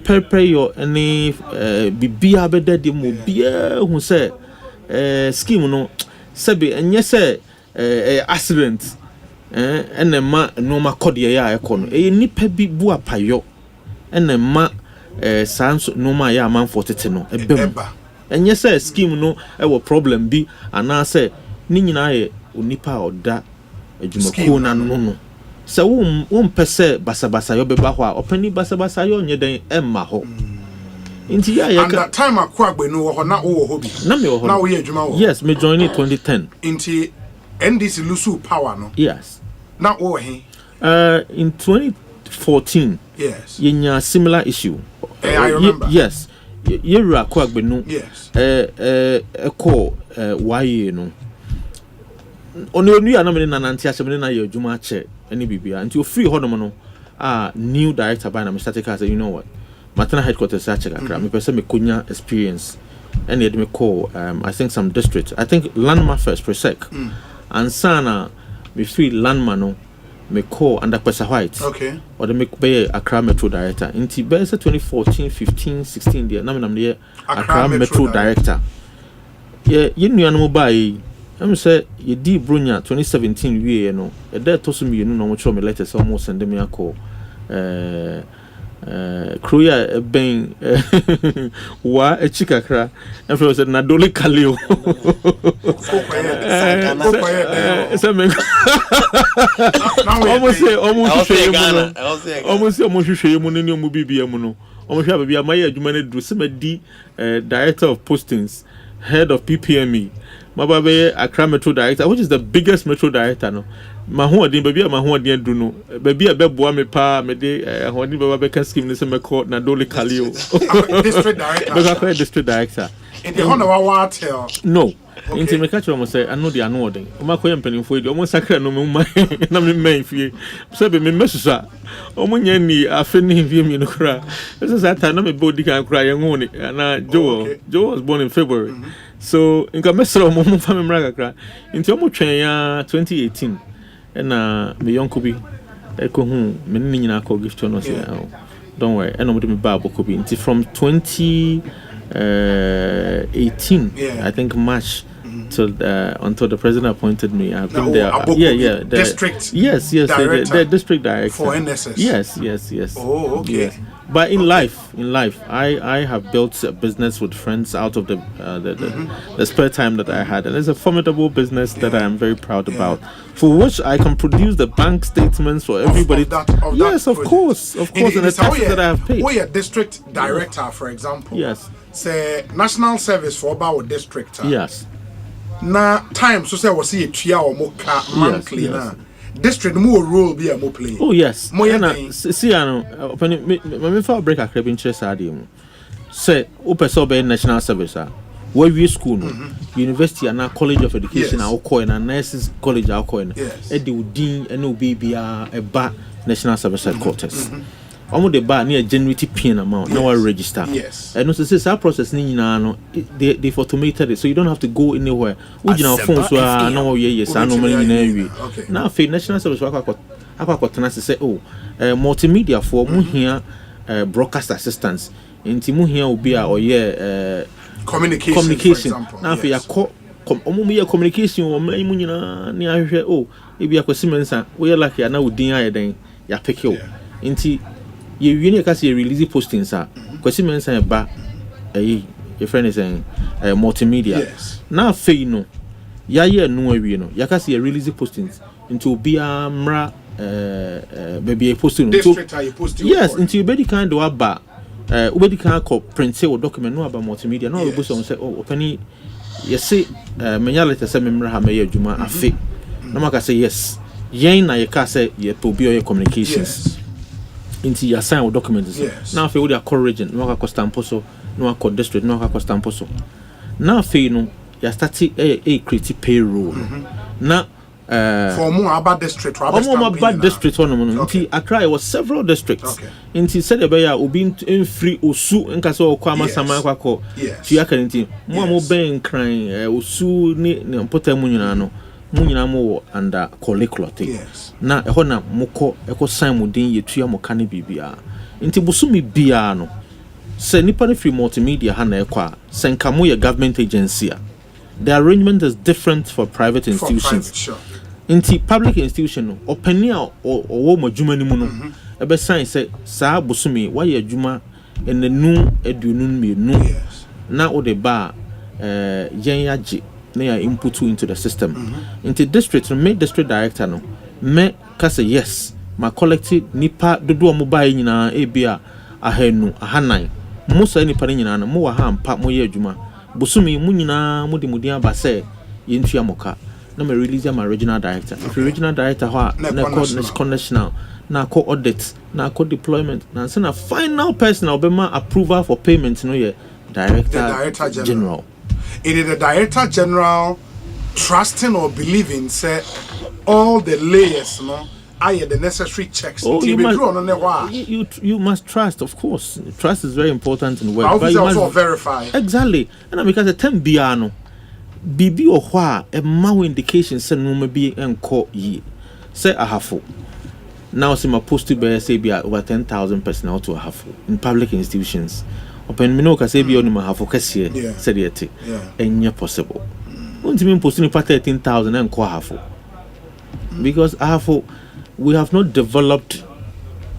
prepare your any bibia be dey mo bia hu say scheme no sebe enye say accident enema no ma code ya ekono nipa bi bu apayo enema sans no ma ya man fortete no ebem enye say scheme no e wo problem bi ana say ni nyina ye onipa oda adwumako na no se wo mpese basabasa yo beba ho a opani basabasa yo nye den emma ho inti ya and that time akwa no ho na wo ho bi na me ho na wo ye adwuma wo yes me join in 2010 inti NDC lusu power no yes na wo he in 2014 yes yenya similar issue I remember yes yeru akwa gbenu yes eko waye no onu ya na me na nanti asem na ye adwuma che any bibia until free hodom no new director by na me start say you know what maternal headquarters search akra me person me konya experience and yet me call I think some district I think landmark first presec and sana me free landman no me call under Pesa White okay or the make be Accra Metro director in Tibesa 2014 15 16 there na me nam there Accra Metro director yeah you know no buy I'm say you di bronya 2017 we no e there to so me no mo chro me letters almost send me a call Kroya ben wa echikakra and for said na dole kaleo director of postings, head of PPME, Mababe Accra Metro Director, which is the biggest Metro Director. No, Mahodi, baby, Mahodi, Duno, baby, a bebo, me pa, me de, Hodi, Baba can scheme this in my court, Nadoli Kalio. District Director. District Director. In the honor of our tell. No. Into me catch almost say, I know the unwording. Makoyam penny for you, almost sacred no my main fee. So be me messa. Omunyani, a friendly view in the cry. This is that time, no body can cry and own it. And Joe was born in February. So in Gamester, Momo family Raga into Omo 2018. And me young Kobe, Echo home, many gift to us. Don't worry, and nobody me Bible Kobe. Until from 2018, I think March. Until the president appointed me, I've been there. The district. Yes, the district director for NSS. Yes. Oh, okay. Yes. But in life, I have built a business with friends out of the spare time that I had, and it's a formidable business that I am very proud about, for which I can produce the bank statements for everybody. Of course, and the taxes that I have paid. We are district director, for example. Yes. Say national service for about district. Yes. Na time so say was see a tria or moka monthly na district more role be a mo play. Oh yes. See me for break a crab interest adium. Say open be national service where we school no university and college of education our coin and nurses college our coin e de udin e no bibia e ba national service headquarters. Almost the bar near generate pin amount now I register. Yes. And also since our process they've automated it, so you don't have to go anywhere. We you phone so no yes I normally now for national service I say multimedia for mu here broadcast assistance into mu here will be or communication now for your communication or mu nyina near if you are Simensa we like ya na udin then ya pick you into you can see a release postings are question mention ba your friend is saying multimedia now fe no ya no we no you can see a release postings into be mra baby a posting yes into you be kind do aba ubedi kan ko print or document no about multimedia no we go say opani you say menya letter say memra ha me adwuma afi no maka say yes yen na you can say you be your communications into your sign documents. Now if you are corriging, no ka stamposo, no ka district, no ka stamposo. Now if you know you start a create payroll. Now for more about district, about district Into Accra was several districts. Into said about obi in free osu nkaso okwama sama kwako. Tia kanti mo ben crying osu ni potamu nyina no. Munyina mo under curricular thing. Na eho na moko eko sign mudin yetua mo kane bibia. Nti busumi bia no. Se nipa ne free multimedia ha na ekwa, se nka mo ye government agency a. The arrangement is different for private institutions. Nti public institution no opani a owo madwuma ni mu no. Ebe sign say saa busumi wa ye adwuma enenu edunun mienu. Na o de ba yen yaje they are input into the system. Into district, make district director no. Me kase yes, my collective nipa dodo mobile nyina ebia ahenu ahanan. Musa nipa nyina na mo wa ha mpa mo ye adwuma. Bosumi mu nyina mo de mudia ba se ye ntua moka. Na me release my regional director. If regional director ho na call national, na call audit, na call deployment, na say na final person obema approval for payment no ye director general. It is the director general trusting or believing say all the layers are the necessary checks. You must trust, of course. Trust is very important in work. But you also verify. Exactly. And because the 10 biano bibi or wha a mau indication say no may be enco ye. Say a half. Now see my posted by say be over 10,000 personnel to a half in public institutions. Open minoka say be only my half okasiye said yet and possible. Won't mean posting for 13,000 and co half because we have not developed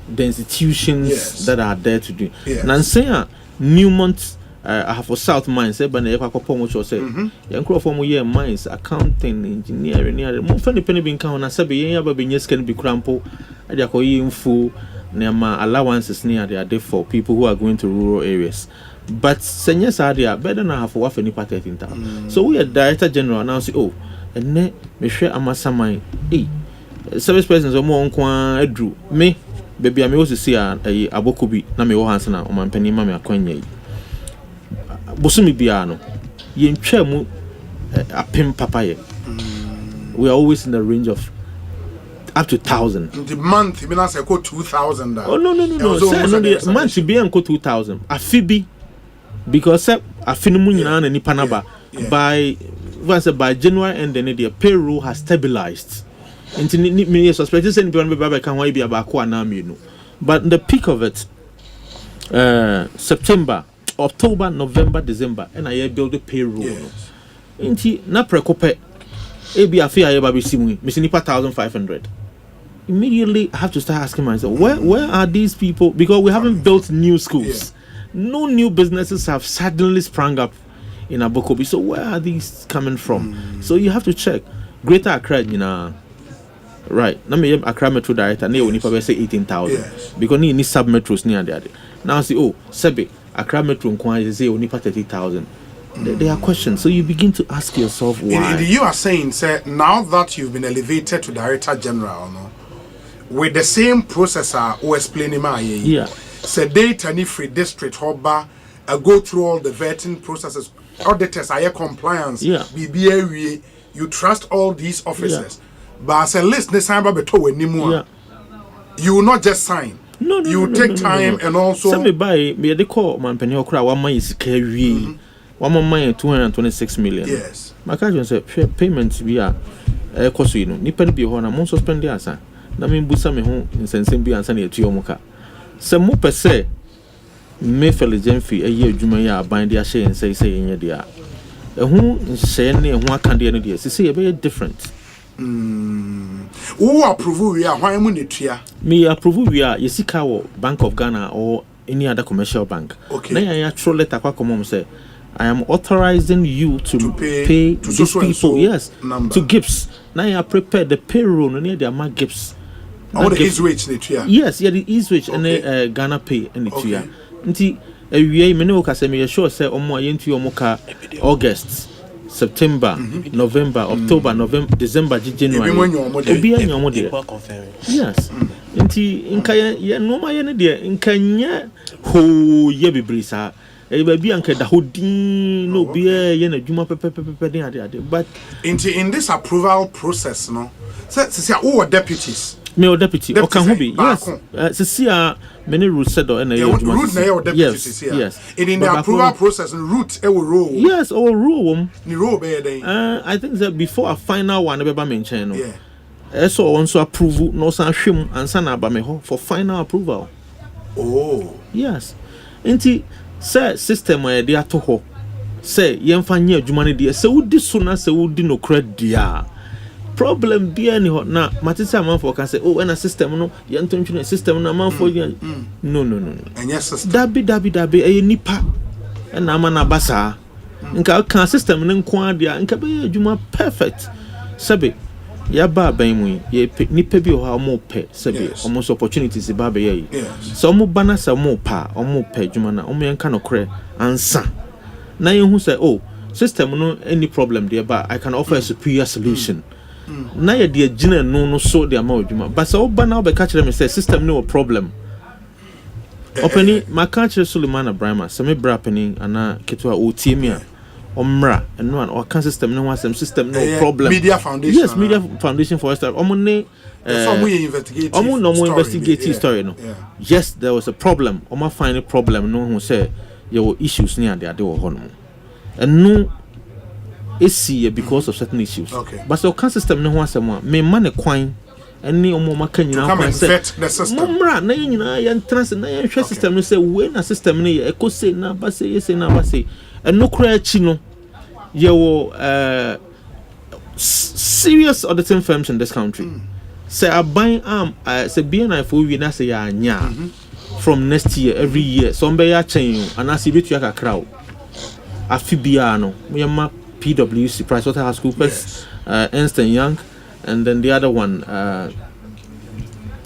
the institutions that are there to do. Nansea Newmont I have for South Mines say but which say young from mines, accounting, engineering, more funny penny being count and said be can be crampo, I info. nema allowances near they are there for people who are going to rural areas. But seniors are there better than have for any part 13,000. So we are Director General now say, oh, and then me share amasamai. Hey, service persons are more on Drew. Me, baby, I may also see a abokubi na me wahansana on my penny mammy acquaint. Bosumi biano. Yen chemu a pim papaye. We are always in the range of up to 1,000. The month, you mean I say go 2,000. Oh no. The month be and go 2,000. A Phoebe, because a Finumunya and Nipanaba by January and then the payroll has stabilized. Into me suspected anyone by can be about Kwanam, but the peak of it, September, October, November, December, and I build the payroll. Into na precope, AB affair baby simu, missing 1,500. Immediately I have to start asking myself, where are these people? Because we haven't built new schools. No new businesses have suddenly sprung up in Abokobi. So where are these coming from? So you have to check. Greater Accra, right. Now me Accra Metro Director, ne only probably say 18,000. Because ni sub-metros near there. Now see, Sebe, Accra Metro Nkwa say only 30,000. There are questions. So you begin to ask yourself why. You are saying, sir, now that you've been elevated to Director General, with the same processor who explaining my say data ni free district hoba go through all the vetting processes, auditors are compliance, BBA, you trust all these officers. But as a list this time you will not just sign. You take time and also some by me they call man penny okra 1 month is carry 1 month 226 million. Yes. My cousin said payments we are cost nipa be ho na mo suspend the answer. Na me busa me ho nsensem bi answer na etu omuka. Se mo pese me feligen fi eye adwuma ya aban de ahye nsei yenye de a. Ehu nhye ne ehu aka de no de se e be different. Who approve we are why mu netua? Me approve we are yesika wo Bank of Ghana or any other commercial bank. Okay. Na ya throw letter kwa komom say I am authorizing you to pay to these people, yes, number. To GIPS. Now you are prepared the payroll near the amount GIPS. All the east wage netua. Yes, the east wage and Ghana pay and netua. Nti we me no ka say me sure say omo ayentu omo ka August, September, November, October, November, December, January. Obi anyomo de. Yes. Nti inka ye no ma ye ne de inka nya ho ye bebrisa. Baby anke da hodin no be ye na dwuma pepepepe den ade but in this approval process no say who deputies me o deputy o kan ho be yes see many root said or na root na your deputies yes in the approval process root e will rule yes or rule ni rule be den I think that before a final one be ba mention no so also approve no san hwem ansa na ba me ho for final approval yes enti say system where they are to ho say yemfa nya adwuma ne de say wudi so na say wudi no credit dia problem bia ni ho na matisa amanfo ka say oh na system no yentontwene system na amanfo no enya system dabi e nipa na ama na basa nka kan system ne nko adia nka be adwuma perfect sabe ya ba ban mu ye nipa bi ho mo pe sabe almost opportunities ba be ye so mo bana sa mo pa mo pe adwuma na mo yanka no kre ansa na ye hu say oh system no any problem there but I can offer a superior solution na ye de agina no so de ama adwuma but so bana be ka kire me say system no problem openi ma ka kire Suleiman Abraham say me bra pani ana ketwa o tiemia omra and no or can system no one system no problem media foundation yes media foundation for us omone investigative story no yes there was a problem oma find a problem no who say your issues near the other one and no is because of certain issues but so can system no one some me man kwan any omoma kan nyina say omra na nyina ya trans na ya hwe system no say we na system no ye ekose na ba say yes na ba say and no cry chino you serious auditing firms in this country say I buy say BNI for we na say ya nya from next year every year some be ya chen and as betu ya kakra afibia no we ma PwC PricewaterhouseCoopers Ernst & Young and then the other one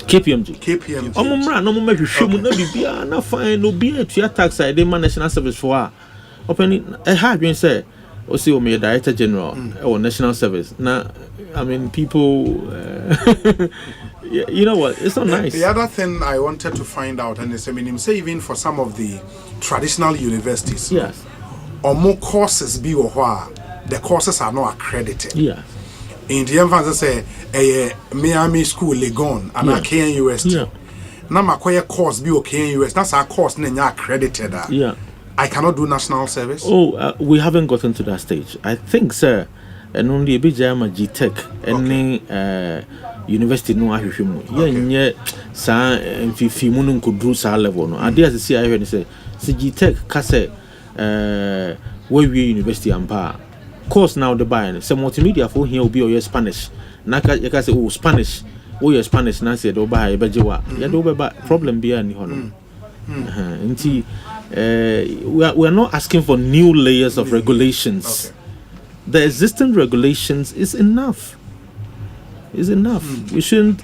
KPMG omumra no mumma hwehwem na bibia na fine no be atua tax I dey national service for a open a hard when say Osei o me director general or national service na I mean people you know what, it's not nice. The other thing I wanted to find out, and it's I mean say even for some of the traditional universities, yes, or more courses be or the courses are not accredited. Yeah. In the emphasis say a Miami school Legon and a KNUST. Yeah. Now my course be okay US. That's our course nenya accredited. Yeah. I cannot do national service. Oh, we haven't gotten to that stage. I think, sir, and only a bit Jama G-Tech, any university no ahwehwemu. Yeah, sa mfifi munun could do sa level no. Ade as see I heard say G-Tech ka say we university ampa. Course now the buy some multimedia for here will be your Spanish. Naka you can say oh Spanish. Oh your Spanish na say do buy bejewa. Ya do be problem be ani hono. We are not asking for new layers of regulations. Okay. The existing regulations is enough. We shouldn't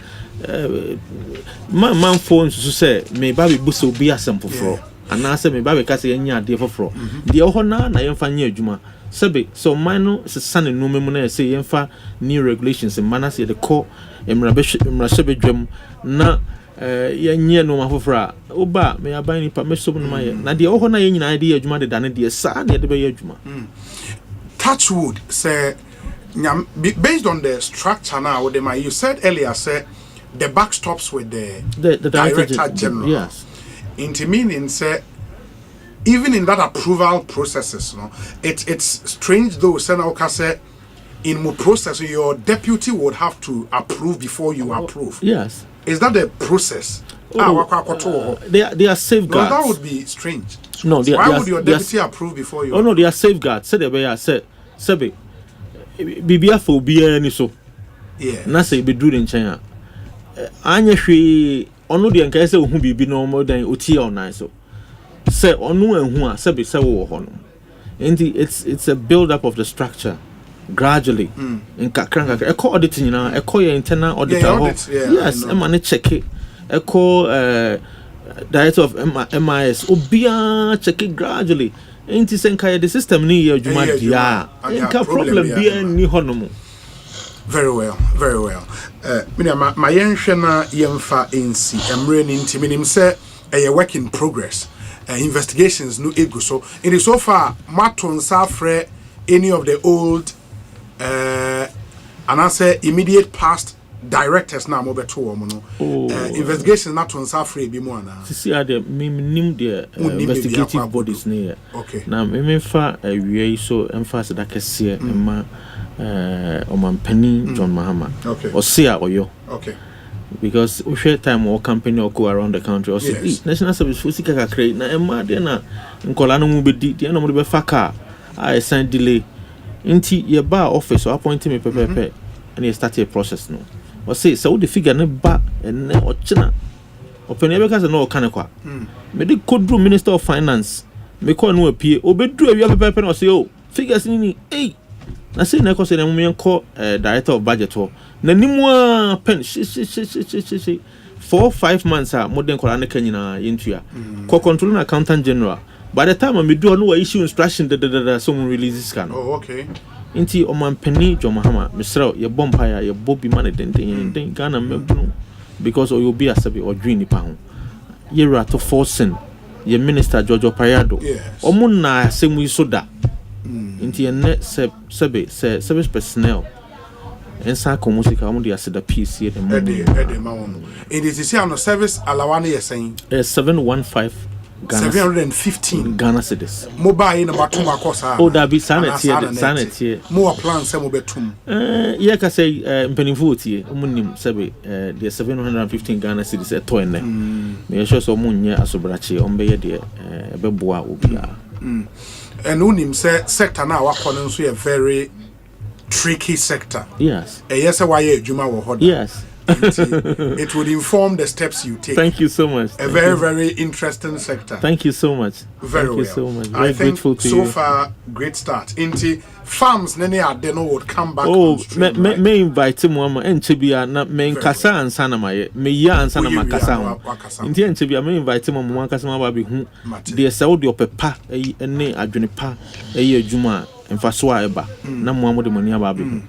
man phones to say me baby buso be Asempa for and I say me baby ka say anya ade for the ohona na yemfa nya adwuma sebe so mano se sane no memu na say yemfa new regulations in manase the core emrashebe dwam na yenye no mafofra oba me aban ni pa meso no maye na de ohona ye nyina ade adwuma de dane de sa na de be adwuma. Touchwood say based on the structure now with them you said earlier say the buck stops with the director general. Yes. Into meaning say even in that approval processes, no, it's strange though. Say in more process, your deputy would have to approve before you approve. Yes. Is that the process? They are safeguards. No, that would be strange. No, why would your deputy approve before you? Oh no, they are safeguards. Say Sebe bibia for bia ni so. Yeah. Na say be do in China. Anya hwe ono de nka say ohu bibi no more than otie online so. Say onu ehu a sebe say wo ho no. It's a build up of the structure gradually. In kakra eco auditing na eco your internal auditor. Yes, e man check it. Eco director of MIS obia check it gradually. Ain't senka the system ni adwuma dia. Inka problem bia ni honomo. Very well. My yenhwe na yemfa NC emre ni ntimi nim say a work in progress. Investigations no ego so it is so far maton safre any of the old and I say immediate past directors now mobeto no investigations not on safre bi mo na see are the nim the investigative bodies near. Okay, now me fa awie so emphasize that kese ma omampani John Mahama Osei oyo. Okay, because we share time or company or go around the country or say national service for sika create na emma de na nkola no mu be di de na mo be faka I sign delay inti ye ba office or appoint me pepepe and you start a process no or say so the figure ne ba and ne ochina open e be ka say no kan kwa me de kodru minister of finance me call no apie obedu awia pepepe no say oh figures ni na say na ko say na mo call director of budget ho na nimwa pen 4-5 months modern kola na kanyina yentua ko control na accountant general by the time I do no issue instruction someone releases can. Oh, okay. Inti omampani John Mahama misra ye bompire ye bobi man den Ghana mebunu because o be asabi or dream nipa ho ye rato forcing ye minister George Payado omo na asemu so da inti ye net service personnel ensa komusika omo de aseda piece ye dem it is say on service alawane ye saying 715 715 Ghana cedis. Mobile number 2 makosa. Oh, that be sanity. More plans some betum. Yeah, can say mpenimfu tie. Omunim sebe the 715 Ghana cedis e to ene. Me sure so munye asobrache ombeye de beboa obia. And unim say sector na wakọ nso a very tricky sector. Yes. Yes why adwuma wo hoda. Yes. It would inform the steps you take. Thank you so much. Very interesting sector. Thank you so much. Very Thank you so much. Very grateful to so you. So far, great start. Into farms, nene adeno would come back. Oh, me invite him one and Chibia, not me Kasa and Sanama, me ya and Sanama Kasa. In the end, Chibia, me invite him on one Casama Baby, who dear Saudi or Pepa, a ne Adjunipa, a year Juma, and Faswa Eba, no more the money about him.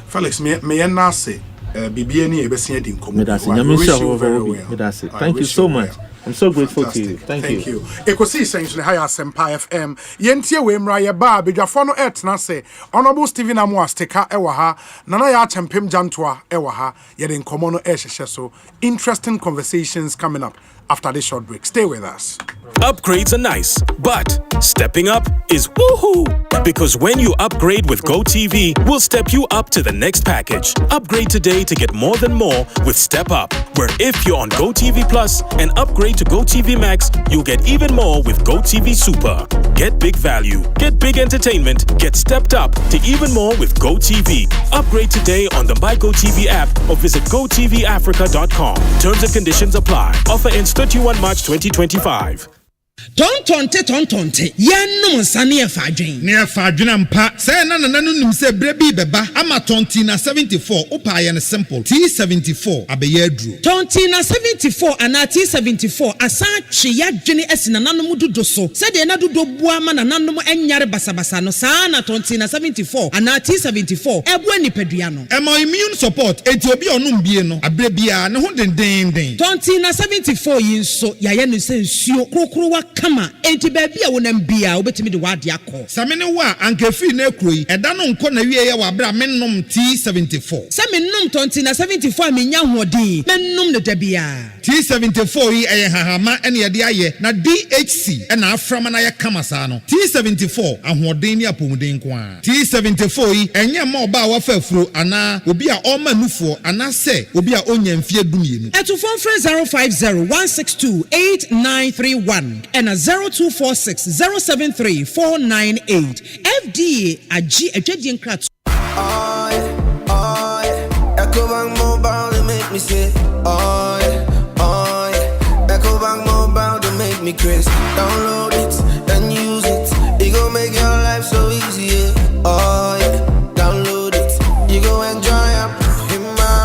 Felix, me and Nasi, BBNE, Bessie in Commemorations. Thank you so much. I'm so grateful to you. Thank you. Ekosiisen On Asempa FM. Yentie we mra ye ba bedwafo no etna se. Honorable Stephen Amoa steka ewa ha. Nana ya chempem jantoa ewa ha. Ye de nkomo no ehhehye so. Interesting conversations coming up after this short break. Stay with us. Upgrades are nice, but stepping up is woohoo! Because when you upgrade with GoTV, we'll step you up to the next package. Upgrade today to get more than more with Step Up, where if you're on GoTV Plus and upgrade to GoTV Max, you'll get even more with GoTV Super. Get big value, get big entertainment, get stepped up to even more with GoTV. Upgrade today on the My GoTV app or visit GoTVAfrica.com. Terms and conditions apply. Offer ends 31 March 2025. Tontonte yenum nsane efadwen ne efadwen mpa say na nim say brebi beba ama tonti na 74 opa ye ne simple T74 abeye aduro tonti na 74 ana T74 asa twe ya dwene asina nanom dodo so say de na dodo bua ma na nanom enyare basabasa no saa na tonti na 74 ana T74 ebu anipadua no emo immune support enti obi onum bie no abrebia ne ho den tonti na 74 yinso ya ye no sensuo krokro kama enti baby a wonam bia obetimi de wade akọ samene wa ankefi na ekroyi eda no nko na wie ye wa bra mennom T74 samennom tonti na 74 amenya hoɔden mennom ne da bia T74 yi eye hahama ene ye de aye na DHC ena aframa na ye kama saa no T74 ahoɔden ne apomuden ko a T74 yi enye ma oba wa fa afuro ana obi a ɔma nufuo ana se obi a onya mfie dumienu etufon frɛ 050-162-8931 and a 0246-073-498 FDA Agi Ejedian Krat. Ecobank Mobile to make me say, Ecobank Mobile to make me crazy. Download it and use it. It gon' make your life so easy. Download it. You go enjoy it. In my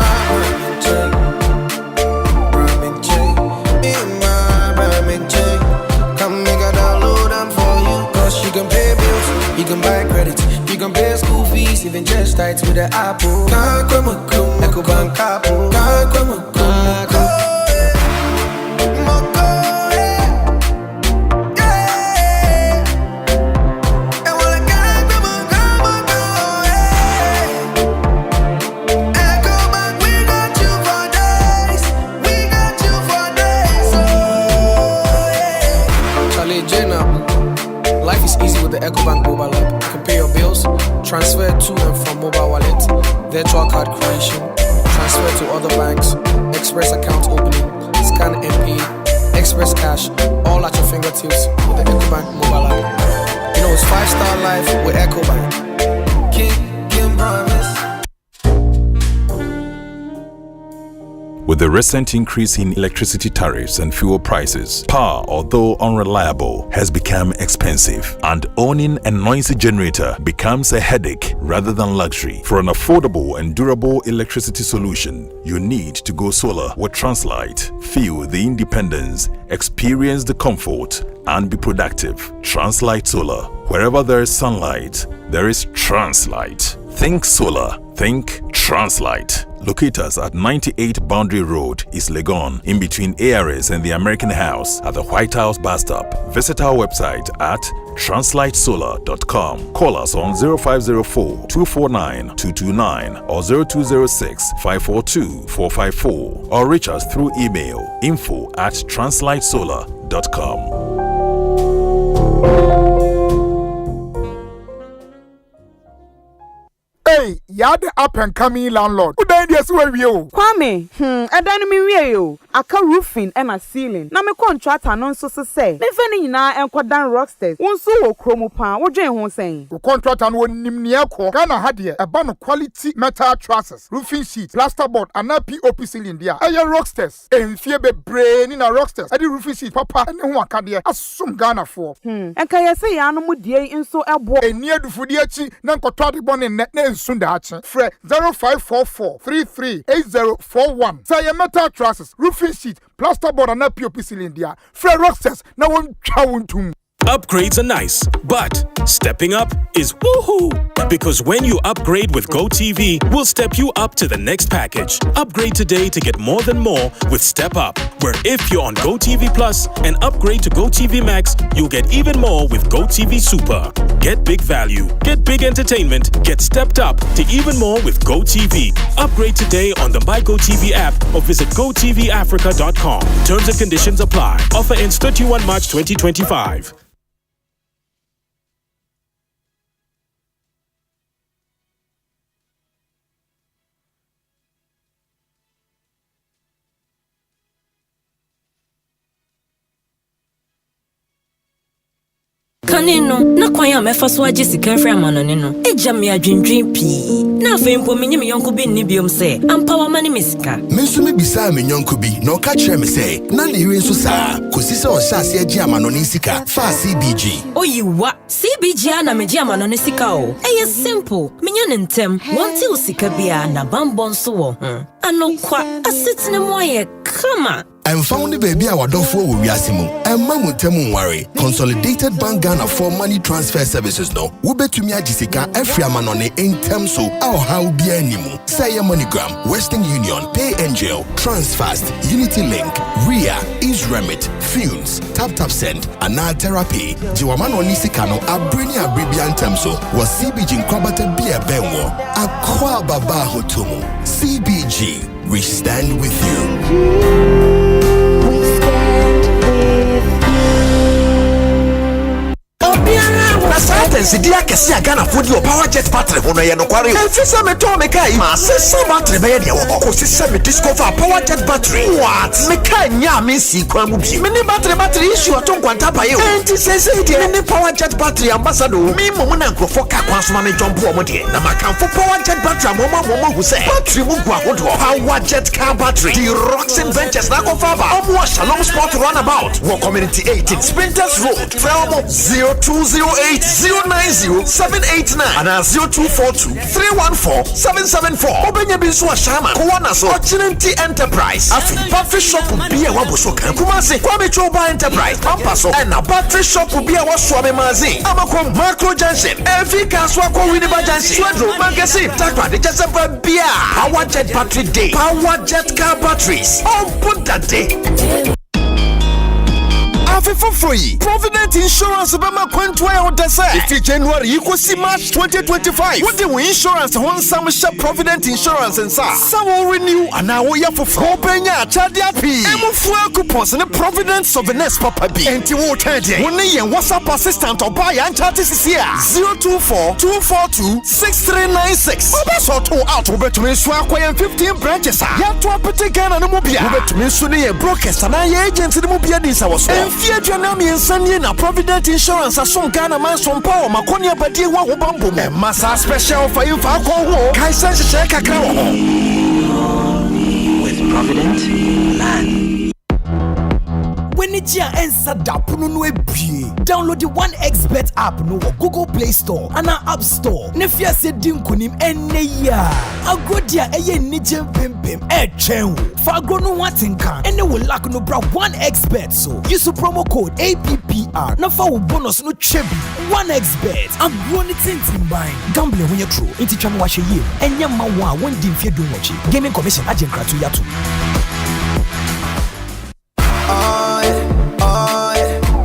you can pay bills, you can buy credit, you can pay school fees, even just tights with the Apple. Ecobank Apple. The Ecobank mobile app. You can pay your bills, transfer to and from mobile wallet, virtual card creation, transfer to other banks, express account opening, scan and pay, express cash, all at your fingertips with the Ecobank mobile app. You know it's 5-star life with Ecobank. King promise. With the recent increase in electricity tariffs and fuel prices, power, although unreliable, has become expensive, and owning a noisy generator becomes a headache rather than luxury. For an affordable and durable electricity solution, you need to go solar with Translight. Feel the independence, experience the comfort, and be productive. Translight Solar. Wherever there is sunlight, there is Translight. Think solar. Think Translight. Locate us at 98 Boundary Road, East Legon, in between ARS and the American House at the White House bus stop. Visit our website at translightsolar.com. Call us on 0504-249-229 or 0206-542-454 or reach us through email info@translightsolar.com. Hey, you're the up and coming landlord. Who then yes where you? Kwame, I don't mean you. I can roofing and a ceiling. Na me contract announce so say. Me feni na enkodan rocksters. Wonso wo kromo pan. Wo dwen ho sen. Wo contract and won nimnia ko. Ghana had here a ban of quality metal trusses, roofing sheet, plasterboard, and a POP ceiling there. Aye rocksters. Enfie be brain in a rocksters. Adi roofing sheet papa and who akadia. Asum Ghana for. Enka ye say ya no mu die nso ebo. Enia du fudi achi na nkotwa de bon ne nsunda achi. Fre 0544 338041. Say your metal trusses, roofing sheet, plasterboard, and a POP ceiling there. Fre rocksters na won twa wontum. Upgrades are nice, but stepping up is woohoo! Because when you upgrade with GoTV, we'll step you up to the next package. Upgrade today to get more than more with Step Up, where if you're on GoTV Plus and upgrade to GoTV Max, you'll get even more with GoTV Super. Get big value, get big entertainment, get stepped up to even more with GoTV. Upgrade today on the My GoTV app or visit GoTVAfrica.com. Terms and conditions apply. Offer ends 31 March 2025. Kanino, na kwanya mefa so age sika fra amanone no. Eja me adwendwen pi. Na afa mpo menye me yonko bi nni biom se, ampa wa mane mesika. Menso me bisa me yonko bi, na oka kire me se, na ne yire nso saa, kosi se o sha se age amanone sika, fa CBG. Oyiwa, CBG na meje amanone sika o. Eye simple, menya ne ntem, wonte o sika bia na bambon so wo ho. Anokwa, asetene mo aye kama. I'm found the baby our dog for Wiasimu. And Mamu Temu Wari, Consolidated Bank Ghana for money transfer services no. Ube to me Jessica, every manone in terms of our how be animu. Say MoneyGram, Western Union, Pay Angel, Transfast, Unity Link, RIA, Remit, Funes, Tap Send, Anal Therapy, Jiwamano Nisikano, Abrini Abribian Temso, was CBG Krabata Bia Benwo, Akwa Baba Hotumu. CBG, we stand with you. Sentence dia kesi agana fodi o power jet battery hono ye no kware e fi se me to me kai ma se battery be ye de wo ko se me discover power jet battery what me kai nya me si kwan mu bi me ni battery issue to nkwanta pa ye o enti se de me ni power jet battery ambassador me mo na nkrofo ka kwan so ma me jompo o mo de na makamfo power jet battery mo hu se battery mu gwa hodo power jet car battery the Roxen Ventures na ko fava omo Shalom Sport runabout wo community 18 Sprinters Road Felmo 0208090789 and 0242314774. Obenya binsu ashama kuwana so Ochinenti Enterprise afi battery shop bi e waboso kan kumase Kwame Choba Enterprise pampaso and a battery shop bi e waswabe mazi amakom Macro Junction every kaswa kwa Winneba Junction Swedro Magazine takwa de Asempa bia Power Jet Battery Day Power Jet Car Batteries on put that day. Free Provident Insurance Bema Quentway on the side. If January you could see March 2025. What the insurance on some shop Provident Insurance and sa. Some will renew and now we have for Penya Chadia P. Emu fuel coupons and the Providence of the next Papa B. And you will tell you. When you WhatsApp assistant or buy and chat is here 024-242-6396. Obeso to out over to me Swakwa 15 branches. Yet to a particular Mobia. Over to me Sunny brokers and I agents in the Mobia this was. Nami nsanye na Provident Insurance asom Ghana man som power makonia badie wa hobambo me masa special for you fa ko ho kai sense check kakra wo with Provident land. When it's your answer, download the 1xBet app no Google Play Store and our App Store. Nefia se dinkunim enya. Agodia eye nijem pimpim chen. Fagro no watinkan ene will lack no bra 1xBet so. Use the promo code APPR. Na fa wo bonus no chebi 1xBet. Agro ni tintin buying. Gambling when you true. Inti chamo wa sheye. Enya ma wa won di mfie do watch. Gaming Commission agent kratu yatu.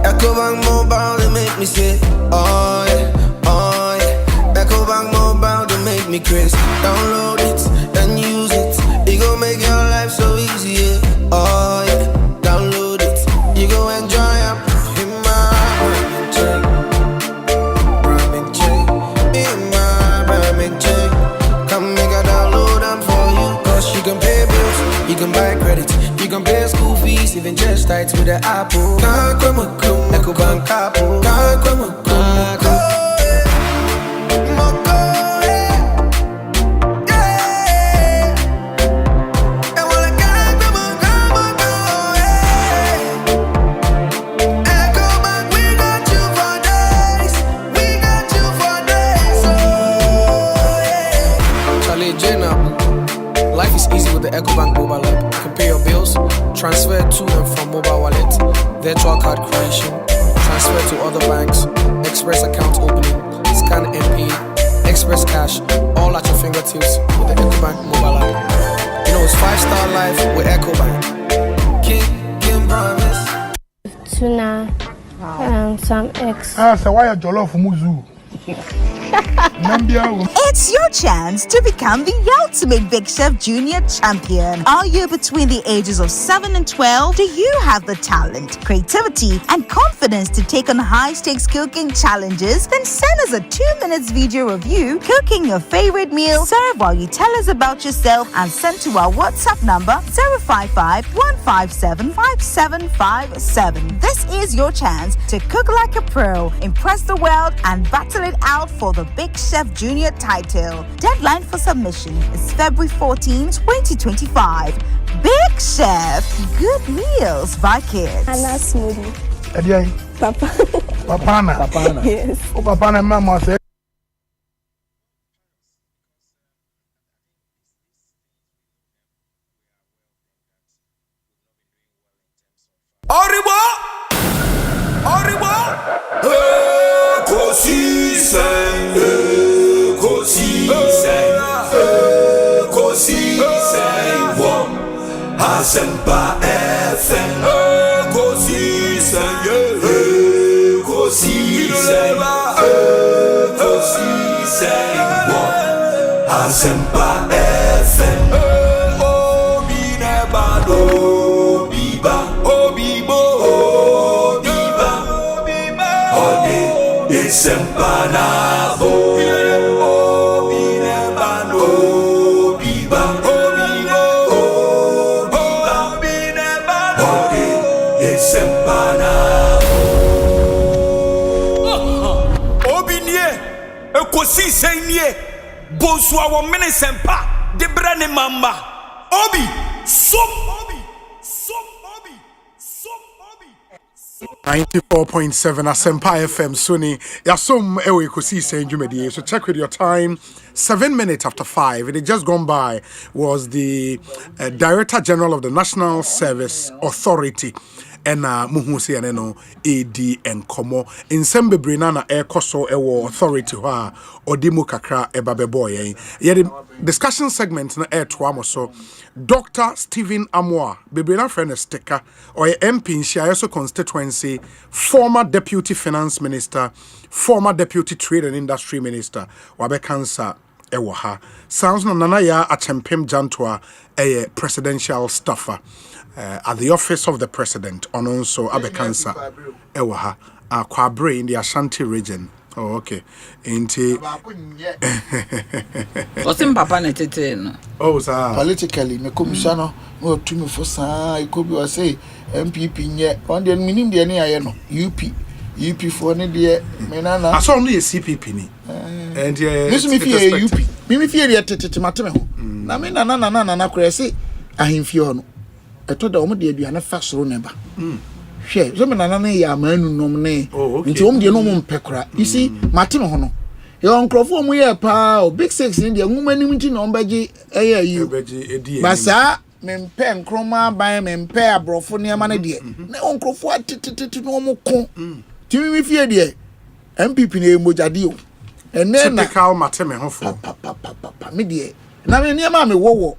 Ecobank Mobile, they make me say, oh yeah. Ecobank Mobile, they make me crazy. Download it and use it. It gon' make your life so easy, yeah. Oh yeah. Download it. You go enjoy it. In my Come receiving just tight with the apple. Ecobank Apple. Life is easy with the Ecobank mobile app. You can pay your bills, transfer to and from mobile wallet, virtual card creation, transfer to other banks, express account opening, scan and pay, express cash, all at your fingertips with the Ecobank mobile app. You know it's 5-star life with Ecobank. King promise. Tuna, some eggs. So why a jollof muzu? It's your chance to become the ultimate Big Chef Junior champion. Are you between the ages of 7 and 12? Do you have the talent, creativity, and confidence to take on high-stakes cooking challenges? Then send us a 2-minute video of you cooking your favorite meal. Serve while you tell us about yourself and send to our WhatsApp number 055-157-5757. This is your chance to cook like a pro, impress the world, and battle it out for the Big Chef Junior title. Deadline for submission is February 14, 2025. Big Chef, good meals by kids. Anna smoothie. Papa. Papana. Yes. Oh, Papana, Mama said. Asempa FM. Ekosiisen. Asempa FM. Obi nebado biba. Obibo. Ode Asempa na bo. Obi nebado biba. Ekosiisen nie Bonsu awo menesempa de brane mamba obi som 94.7 Asempa FM Sony Yasom Ewe Ekosiisen Jumedi. So check with your time. 7 minutes after 5. It had just gone by was the Director General of the National Service Authority. And muhusi aneno AD and Komo in Sembe na Ekoso Ewo Authority ha Odimu Kakra Ebabeboy. The discussion segment na Tuamoso Dr. Stephen Amoa, Bebrina friend sticker or MP in Shiaso constituency, former Deputy Finance Minister, former Deputy Trade and Industry Minister, Wabe Kansa Ewaha. Sounds na Nanaya Achempem Jantua a presidential staffer. At the office of the president, on also Abekansa, Ewaha, Kwabre in the Ashanti region. Oh, okay. Inti. Papa netete. Oh, sir. Politically, me commissioner, no to me for sa, I could be say MPP nye. On the minimum the any ayeno. UP for any dear menana. I saw only a CPP ni. And this me fear UP. Me fear the tete mateme. Na me na kresi ahimfio. I told the woman the aduane fa soro neba. Hwe, so me nana ya manu nom ne. Nti om de no mo mpekora. You see, mateme ho no. Ye onkrofo mu ye pa, Big 6 in the woman nti no mbaji you. Basa me mpe nkroma ban me mpe abrofo ne ma ne de. Na onkrofo atititi no mo ko. Ti mi fie de. MPP ne mojade o. Ene na typical mateme ho fo. Me de. Na me ne ma me wowo.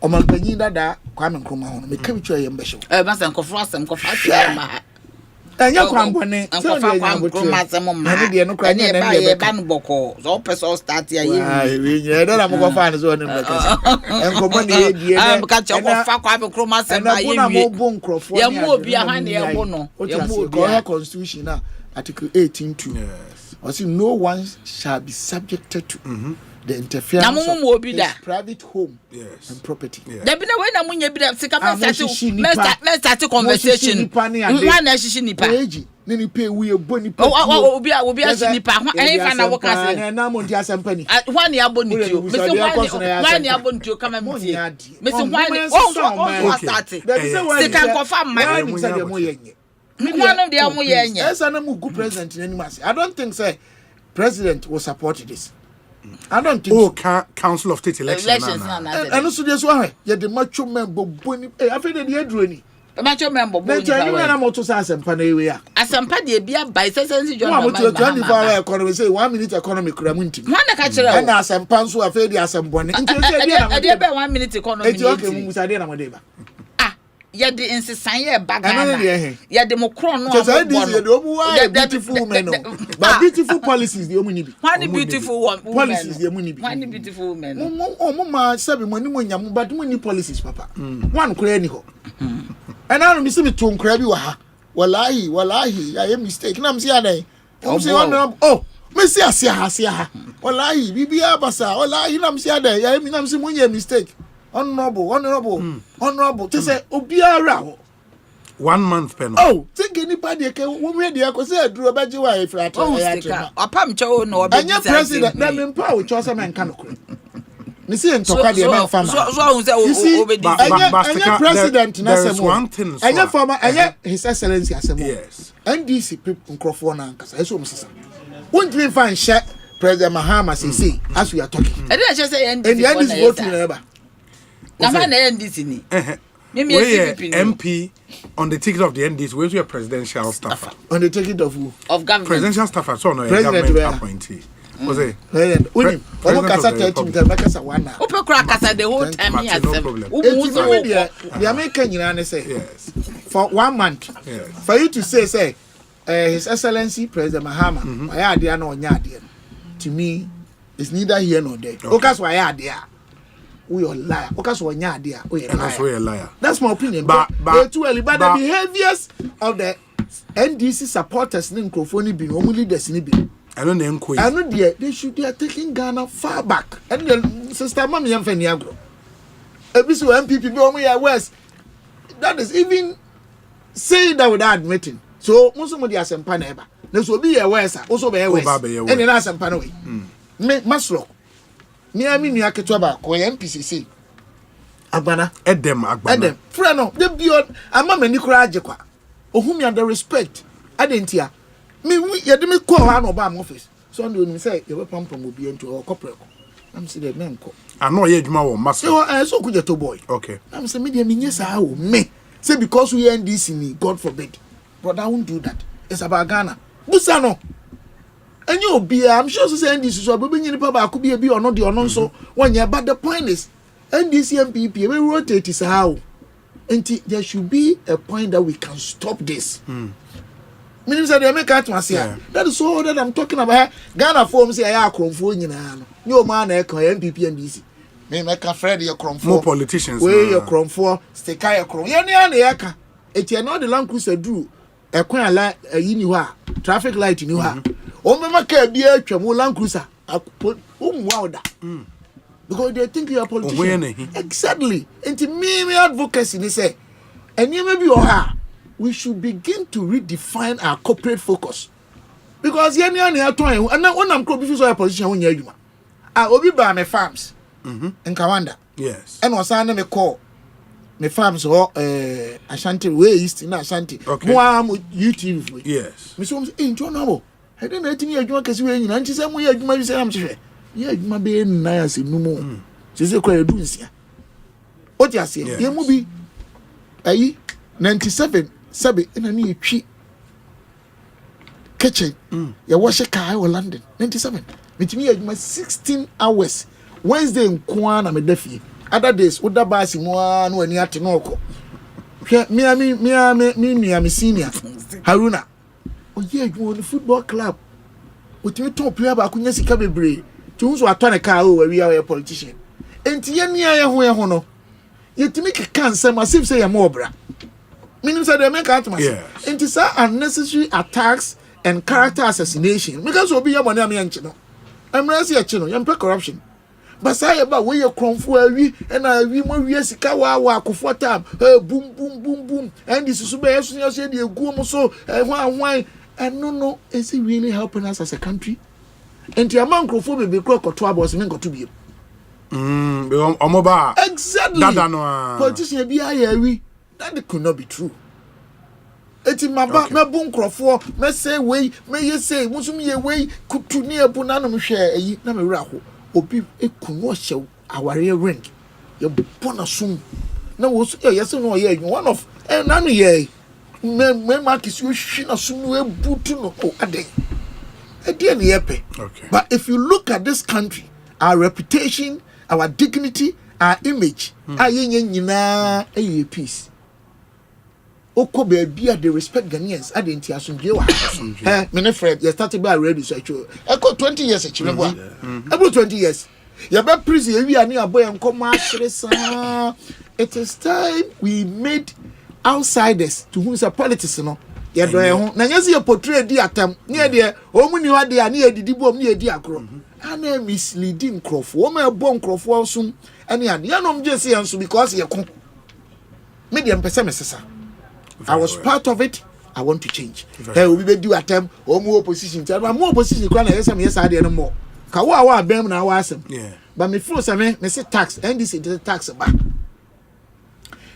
Omanpanyi dada Kwame Nkrumah hono me kabichwa ye mbehye basa nkofo asem nkofo asem ma enya kwambone nkofo Nkrumah asem ma ne de no kra nya na ye ba no boko so person start ya ye we nya dada mo kofa ne so ne mbeka enkomo ne ye die ne ka che kofa Kwame Nkrumah asem ma ye wie ye mo obi aha ne ye mo no ye mo obi our constitution na article 18:2 yes I say no one shall be subjected to the interference of his private home and property. There be no way na munye bi let's start a conversation. One na nipa. Nini pay we boni pa. Obi a nipa. Any fan na work as na mo dia Asempa ni. One ya boni tio. Me say one ya boni tio come me tie. Me say one oh start. Say can confirm my. One say dem yenye. One of them yenye. Esa na mu good president in any I don't think say president will support this. I don't think Council of State elections. And also this one, yeah, the macho member boni. I feel the edroni. The macho member boni. Then you na moto say Asempa na we ya. Asempa de bia by sense John. One moto 24-hour economy say 1 minute economy kura munti. One na ka kire o. Na Asempa nso afa di Asemboni. Nti say dia na. Dey be 1 minute economy. Eti okay mu musa dey na mo dey ba. Ya de insisan ye bagana. Ya de mo kron no. So this ye do mu beautiful women no. But beautiful policies the omu ni bi. One beautiful woman. Policies the omu ni bi. One beautiful woman. Mo ma sabi mo ni mo nyam but mo ni policies papa. One kura ni ho. And now me see me to nkra bi wa ha. Wallahi I am mistake. Na me see adan. Mo say oh me see asia ha. Wallahi bibia basa. Wallahi na me see adan. Ya me na me see mo nye mistake. Honorable. To say obiara 1 month pen. Oh, think anybody can woman there cause say drew abaji wa if at apam cho no obi. Anya president na me mpa o cho say man kan ko. Me see ntoka de man farmer. So say obedi. Anya president na semo. Anya farmer, anya his excellency asemo. Yes. NDC people nkrofo na nkasa. Eso msisa. Won't fan share President Mahama say as we are talking. I didn't just say NDC. And NDC vote never. Na man NDC ni. MP on the ticket of the NDC, where's your presidential staffer? On the ticket of who? Of government. Presidential staffer, so no government appointee. Osei. President kasa 30 time kasa 1 hour. Ope kura kasa the whole time here. No problem. The American nyina say yes. For 1 month. Yes. For you to say His Excellency President Mahama, why are there no nya there? To me, it's neither here nor there. Because why are there? We are liar. Because we are there. We are liar. That's my opinion. But too early. But the behaviors of the NDC supporters in Nkrofoni be only leaders in be. I don't know. They should be taking Ghana far back. And then sister Mami Yamfeniagro. Ebisu MPP be omo West. That is even saying that without admitting. So most of the Asempa neighbor. There should be a West. Also be a West. And then Asempa no way. Me maslo. Ni ami ni aketo ba ko MPCC agbana edem friend no dey beyond ama mani kura agekwa ohumi and respect adentia me ye de me call ha no ba am office so ndo ni say ye be pampam obi ento corporate am say the men ko ano ye adwuma wo master so kuja to boy okay am say me dey menye sa o me say because we NDC ni God forbid but I won't do that. It's about Ghana busa no. And you be, I'm sure to say NDC so but you papa could be a be or not the or so when you but the point is NDC MPP we rotate is how and there should be a point that we can stop this. Minister they make out myself. That is all that I'm talking about. Ghana form say I cromfo nyina no. Your man e kan MPP NDC. Me make a Fred your cromfo. More politicians. We your cromfo, stick your crom. Ye na e ka. It you know the Land Cruiser do. E kwan la yini ho a traffic light ni ho a. O me maka bia atwa mo Land Cruiser. Because they think you are a politician. Exactly. And to me advocacy they say and you may be we should begin to redefine our corporate focus. Because and now when I'm crop if you a position when you obi ba me farms in Kawanda. Yes. And was me call me farms or Ashanti way east in Ashanti. Okay. Mo am YouTube. Yes. Me so enjoy now. I don't know anything you adwuma kesi we nyina nti say mo ye adwuma bi say am chehwe. Ye adwuma be na ya se numu. Se kwa edu nsia. O ti ase. Ye mu bi ayi 97 sabe na ni etwi kitchen. Ye wash car in London 97. Metimi adwuma 16 hours. Wednesday nko na me dafie. Other days wo da ba si mo no ani ate no ko. Hwe mi senior Haruna. Oh yeah, you on the football club. With you top player ba kunya sika bebre. Tu so atọ ne car o we are a politician. Enti ye nia ye ho no. Yetimi keka nsem asif say ye mo obra. Meaning say they make out myself. Enti say unnecessary attacks and character assassination. Because obi ye money am ye nche no. Emrasi ye che no, ye corruption. but say about where you come for we and I we sika wa akofo time boom boom boom boom and this is be so say dey go so why and no is it really helping us as a country? And your man crofo be crook or to abos men got to be exactly politician be we that could not be true. Eti maba me bu nkrofo me say we me ye say musum ye we kutu ne abu nanom hwe ayi na me wura ho obi ekunu hyew aware ring ye bona sum na wo yes no ye one of nanu ye me mark is you hwe na sum no ebutu no o ade ade ne yepe. Okay, but if you look at this country, our reputation, our dignity, our image ayenye nyina aye peace. Oko baby they respect Ghanaians adenti asumdwe wa me friend you started by ready so actually eko 20 years actually about 20 years you be prison we ani aboy enkom ahwere it is time we made outsiders to whom say politics no ye do e ho na nyese ye portray di atam ne de o mu ni ho de ani edidi bom ne edi akro ana misleading crofo o ma bo crofo sum ani ade anom je se yanso because ye ko me de empese mesesa. I was part of it. I want to change. Hey, we be do attempt or more opposition. Tell me more opposition. Can I say yes? I did no more. Kawa wa bem na wa asem. Yeah. But me feel say me say tax. And this is tax ba.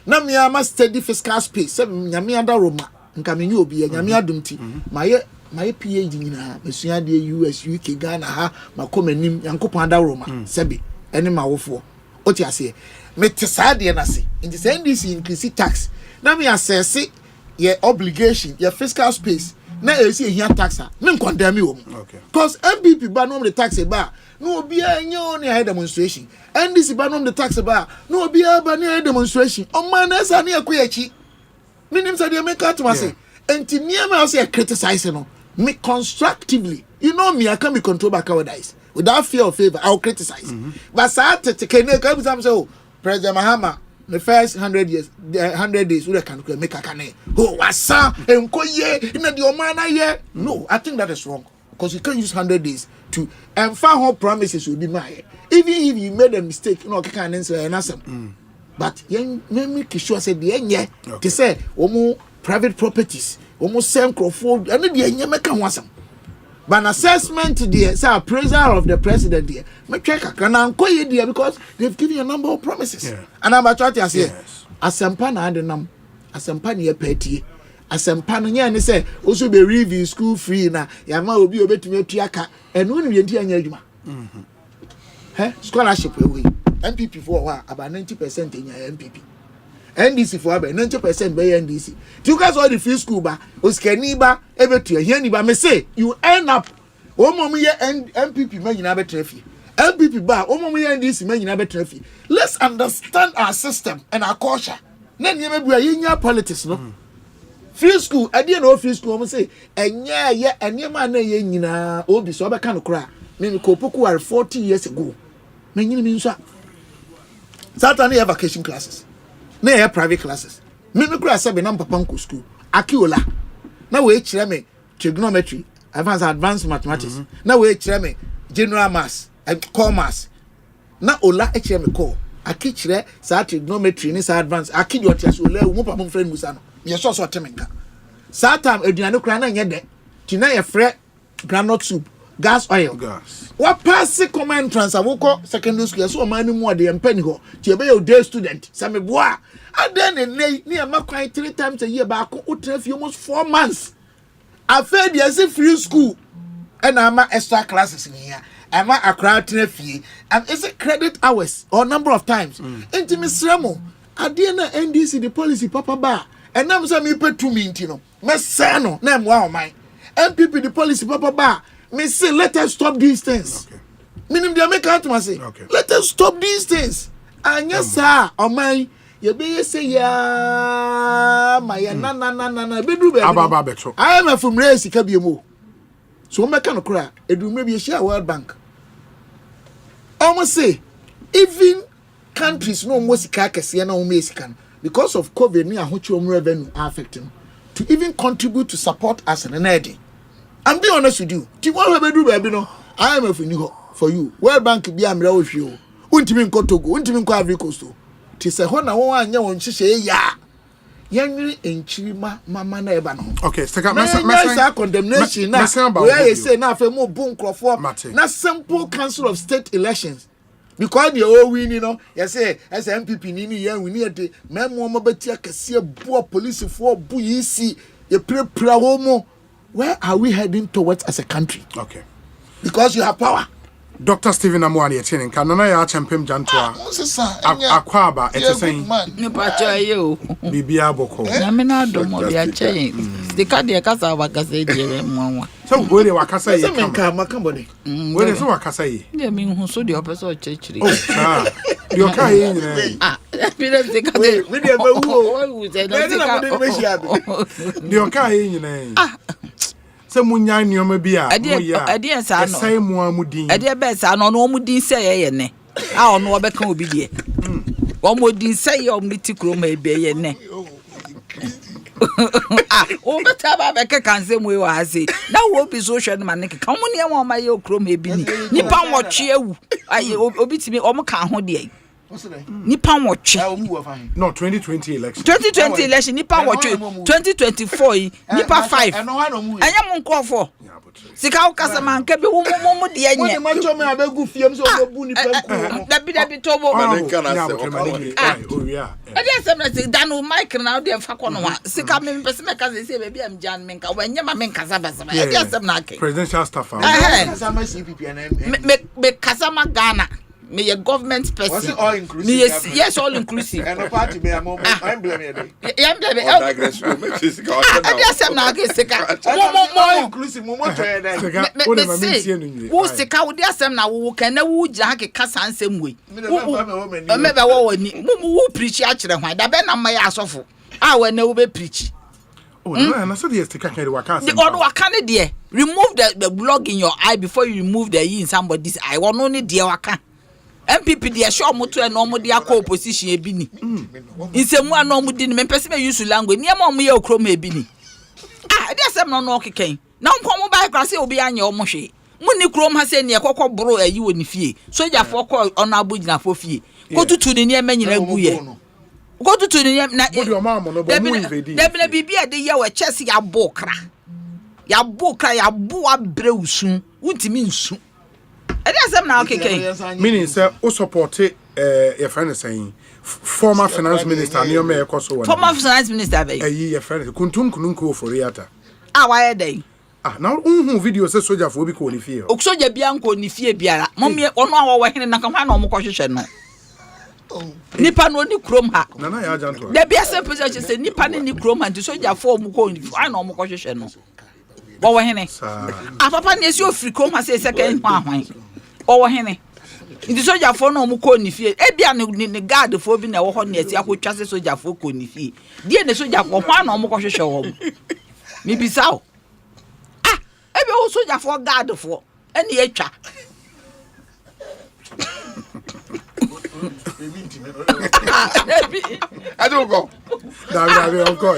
Na me am steady fiscal space. Say nyame ada Roma. Nka me nyi obi nyame adum ti. My PhD nyina. Me sua de US, UK, Ghana ha. Ma come anim yankopon ada Roma. Sebi. Ene ma wofo. Oti ase. Me te sa de na se. In the NDC increase tax. Now me assess your obligation, your fiscal space. Now you see here taxa. Me condemn you. Okay. Because MPP ban on the tax bar. No be a new demonstration. And this ban on the tax bar. No be a ban demonstration. Oh man, that's a near kuyachi. Meaning say they make out to myself. And to near me I say criticize no. Me constructively. You know me, I can't be controlled by cowardice. Without fear or favor, I'll criticize. But say oh, President Mahama. The first 100 years, 100 days, we can make a cane. Oh, wasa, and koye, in the omana ye. No, I think that is wrong. Because you can't use 100 days to, and far more promises will be made. Even if you made a mistake, no, can't answer an answer. But young make sure said the end, to say, almost private properties, almost same crowd, and the end, make a wasam. But an assessment there, say appraisal of the president there, make check a can there because they've given a number of promises. Yeah. And I'm trying to say, Asempa na and nam, Asempa near petty, Asempa and say also be review school free na Yama will be a bit to tiaka and when we enter Yajuma. Scholarship away. MPP for about 90% in your MPP. NDC for about 90% by NDC. You guys all the free school ba, Oskaniba, everything. Here niba me say you end up. Omomi MPP man you never traffic. MPP ba, omomi NDC man you never traffic. Let's understand our system and our culture. Then you may be a politics no. Free school, I didn't know free school. I say, and yeah, and your man na obi so kind of cry. Me kopoku are 40 years ago. Me you mean so. Saturday have vacation classes. Na private classes. Me kura sabe na papa nko school. Akiola. Na we kire me trigonometry, advanced mathematics. Na we kire me general maths and core maths. Na ola kire me core. Aki kire sa trigonometry ni sa advanced. Aki do tia so ola wo papa friend musa no. Me so so temenka. Sa time aduane kura na nye de. Tina ye frɛ groundnut soup, gas oil. Gas. What pass common transfer woko secondary school so man mu ade empani ho. Ti be your day student. Sa me boa. And then ni am quite 3 times a year back for almost 4 months. I fed the free school and I'm extra classes in here. I'm a crowd fee and it's a credit hours or number of times. Into Miss Remo, I didn't NDC the policy papa bar and now some me pay 2 minutes, you know. Miss Sano, name wow mine. MPP the policy papa bar. Me say let us stop these things. Okay. Meaning they make out to say, okay. Let us stop these things. And yes, sir, on my you be say ya my na be do be I am from race ka bi mo so me kan kura edu me bi share World Bank almost say even countries no mo sika kese na o me sika because of COVID ni ahochi om revenue affecting to even contribute to support us in energy. I'm being honest with you. Ti won be do be no I am for you World Bank bi amra wo hwe untimi nko Togo untimi nko Ivory Coast ti se ho na won anya won hihye ya yanwiri enchirima mama na eba no okay masa condemnation na where you say na afa mu bu nkrofo na simple council of state elections because they all win, you know. You say as MPP nini ya win at the memo mabati akase bu police for bu yisi you pre homo. Where are we heading towards as a country? Okay. Because you have power. Dr. Stephen Amuani Etienne kanona ya champem jantoa akwaba etesen ne pacha yo bibia boko na me na domo bia che sika de kasa wakasa e de mwanwa so we de wakasa ye kan makambone we de so wakasa ye de me hu so de opeso o chechiri yo ka ye nyina mi de sika de we de ba wu o ze na sika de yo ka ye nyina se munya nioma bi a ade sa no sai mu amudin ade be sa no no omudin se ye ne a ono obeka obi de omudin se ye omniti kroma e be ye ne o beta ba be ke kanse mu e wa ase na wo bi so hwe no ma ne ke kan mu ne won ma ye kroma e bi ni nipa nwotwe ewu aye obi timi o mo ka ho de nipa nwotwe no 2020 election 2020 election nipa nwotwe 2024 nipa 5 anya mu nkofo sika ukasa manke bi wo mo de anye wo ma cho me abegu fiem so obebu nipa nko dabi tobo ade asem na se danu mic na de fa kono wa sika me pese me kaza se be am jan me nka wanya ma me nkasa basa ade asem na ke presidential staff kasama CPP na me kasama Ghana me your government person. Was it all inclusive? Me yes, all inclusive. And no party me I'm blaming you. I'm blaming. I just am na ke sika. More inclusive mo try that. Me wo sika wo dey asem na wo kan na wo gya ke kasa ansem we. Me be wo wani. Wo preach a kire hwan. Da be na mai asofo. Ah we na wo be preach. Oh, no, and I said yes, the waka there. Remove the block in your eye before you remove the E in somebody's eye. One only dear waka. MPP they show moto and normal dia co opposition ebini. In some one normal din me person use language. Near mom ye okrom ebini. There's some no okay. Now come by grass obi anya omhwe. Muni krom ha se ne kokko bro ayi woni fie. Soja for call on abugina for fie. Go to the near manyina guye. Go to the na debina bibia de ye we chese ya bokra ya bu abreusu untimi nsu ade asem na okeke meaning say o support your friend saying former finance minister near me ekoso former finance minister be your friend kuntum kununku for riata why dey now video say soldier for obi ko ni fie o soldier bia nko ni fie biara momie ono awo hene na kan na omko hwehwe no nipa no ni krom ha nana ya janto da bia se pese che se nipa ni krom ha nti soldier for omko ni fie na omko hwehwe no wo hene papa ni esi ofri krom ha se second hwan wo hene nti soldier for na omko ni fie e bia ni guard for bi na wo ho na esi akotwa se soldier for ko ni fie die ne soldier for hwan na omko hwehwe wo mi bisao e be wo soldier for guard for eni etwa I don't go. Dabi onko.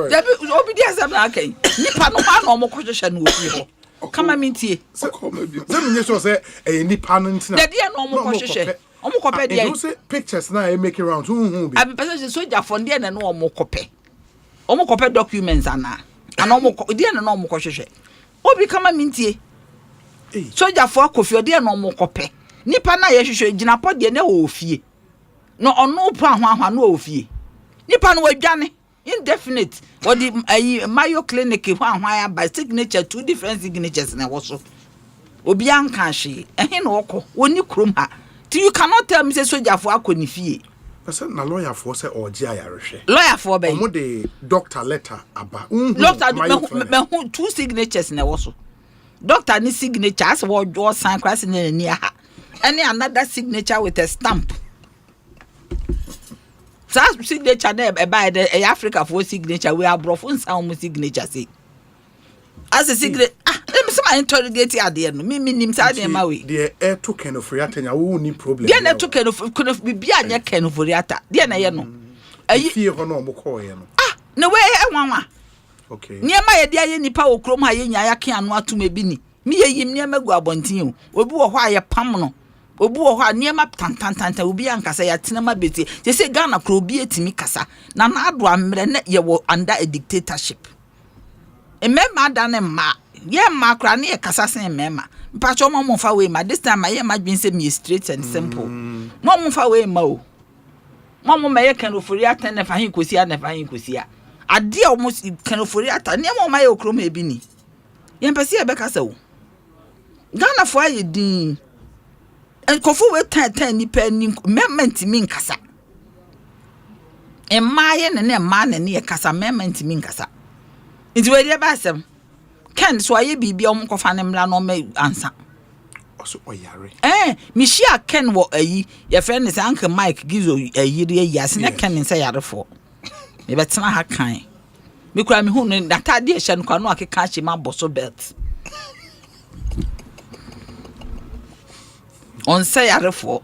Dabi obedience am na kai. Nipa no ma na omokwohwehwe no ofi ho. Kama mintie. Them nye so say nipa no ntina. Da dia no omokwohwehwe. Omokope dia. You say pictures na make around hu bi. Abi person soldier for dia na no omokope. Omokope documents ana. Ana omoko dia na no omokwohwehwe. Obi kama mintie. Soldier for kofi dia na omokope. Nipa na ye hwehwe gina podie na wo ofie no ono pa hwa na ofie nipa no wadwane indefinite what the Mayo clinic hwa ya by signature two different signatures na wo so obi anka hwe ehe na okọ woni krom ha till you cannot tell me say soldier for akọ ni fie person na lawyer for say oji ayarehwe lawyer for be omo de doctor letter aba doctor me two signatures na wo so doctor ni signature as wo sign class na ni ha any another signature with a stamp. So signature by the Africa for signature we are brofun sound signature say. As a signature some interrogate at the end. Me nim say dem away. The air token of Riata we need problem. The air token of could have be anya ken of Riata. The na ye no. Ayi fear no mo call ye no. No way e wanwa. Okay. Niema ye dia ye nipa okrom ha ye nya ya ke anu ato me bi ni. Me ye yim niema gu abontin o. Obi wo ho aye pam no. obu ho a niema tantantanta obi ankasa ya tenema beti je say Ghana kro obi etimi kasa na na ado amre na ye wo under a dictatorship emema da ne ma ye ma kra na ye kasa sen emema mpacho mo fa we ma this time ye ma dwen say me straight and simple mo fa we ma o mo ma ye kan ofori atan na fa hin kosia na fa hin kosia ade a mo kan ofori atan ne mo ma ye okro ma ebi ni ye mpese ye be kasa o Ghana fo aye din en kofu we tan ni pa ni memment mi nkasa en maaye ne ma ne ye kasa memment mi nkasa nti we dey ba asem Ken so aye bibia om kofa ne mla no me ansa oso oyare mi shia Ken wo ayi ye friend is Uncle Mike gizo ayi re yas ne Ken nsa yare fo me betena ha kan me kura me hu ne datade e hye no kwa no akeka hye ma boso belt on say yare fo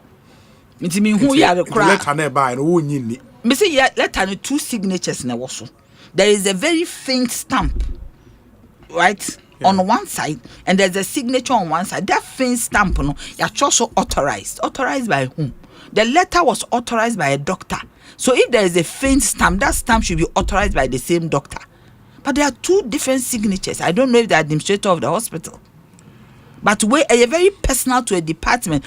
nti me hu yare kura letter na ba no wo nyini me say letter no 2 signatures na wo so there is a very faint stamp right on one side and there's a signature on one side. That faint stamp no ya also authorized by whom? The letter was authorized by a doctor. So if there is a faint stamp, that stamp should be authorized by the same doctor. But there are 2 different signatures. I don't know if the administrator of the hospital, but we are very personal to a department.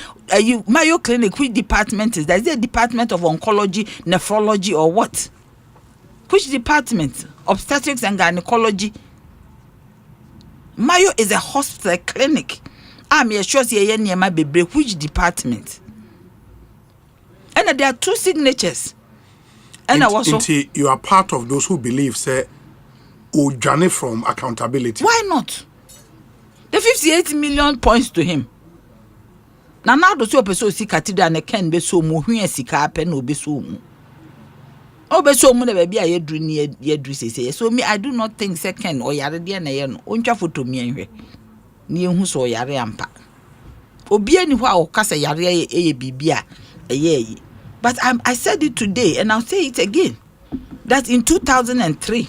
Mayo Clinic, which department is that? Is it a department of oncology, nephrology, or what? Which department? Obstetrics and gynecology. Mayo is a hospital, a clinic. I'm sure which department? And there are 2 signatures. And I was you are part of those who believe say journey from accountability. Why not? The 58 million points to him. Now those who person see cathedral and can be so mu hwe sika pen obe so mu. Obe so mu na baby aye dru ni ye dru say. So me I do not think second or yare de na ye no. Ontwa photo mi enhwe. Ni ehu so yare ampa. Obi ani ho a o kasa yare eye bibia eye. But I said it today and I'll say it again. That in 2003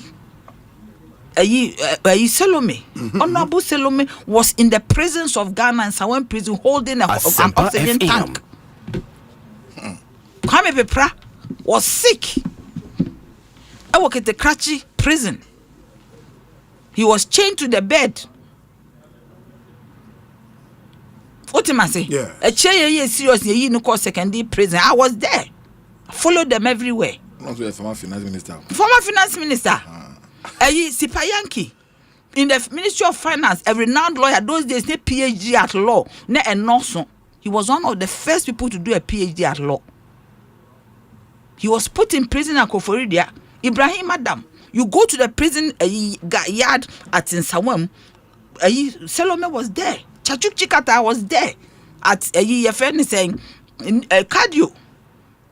Salome, Honorable Salome was in the presence of Ghana and Sawan prison holding an oxygen tank. Kwame Pepra was sick. I work at the Karachi prison. He was chained to the bed. What am I saying? Yeah. A chair serious no call secondary prison. I was there. I followed them everywhere. Former finance minister. Former finance minister. Sipayanki in the Ministry of Finance, a renowned lawyer, those days they PhD at law, he was one of the first people to do a PhD at law. He was put in prison at Koforidia. Ibrahim Adam, you go to the prison yard at Nsawam, Salome was there. Chachuk Chikata was there at your friend is saying cardio.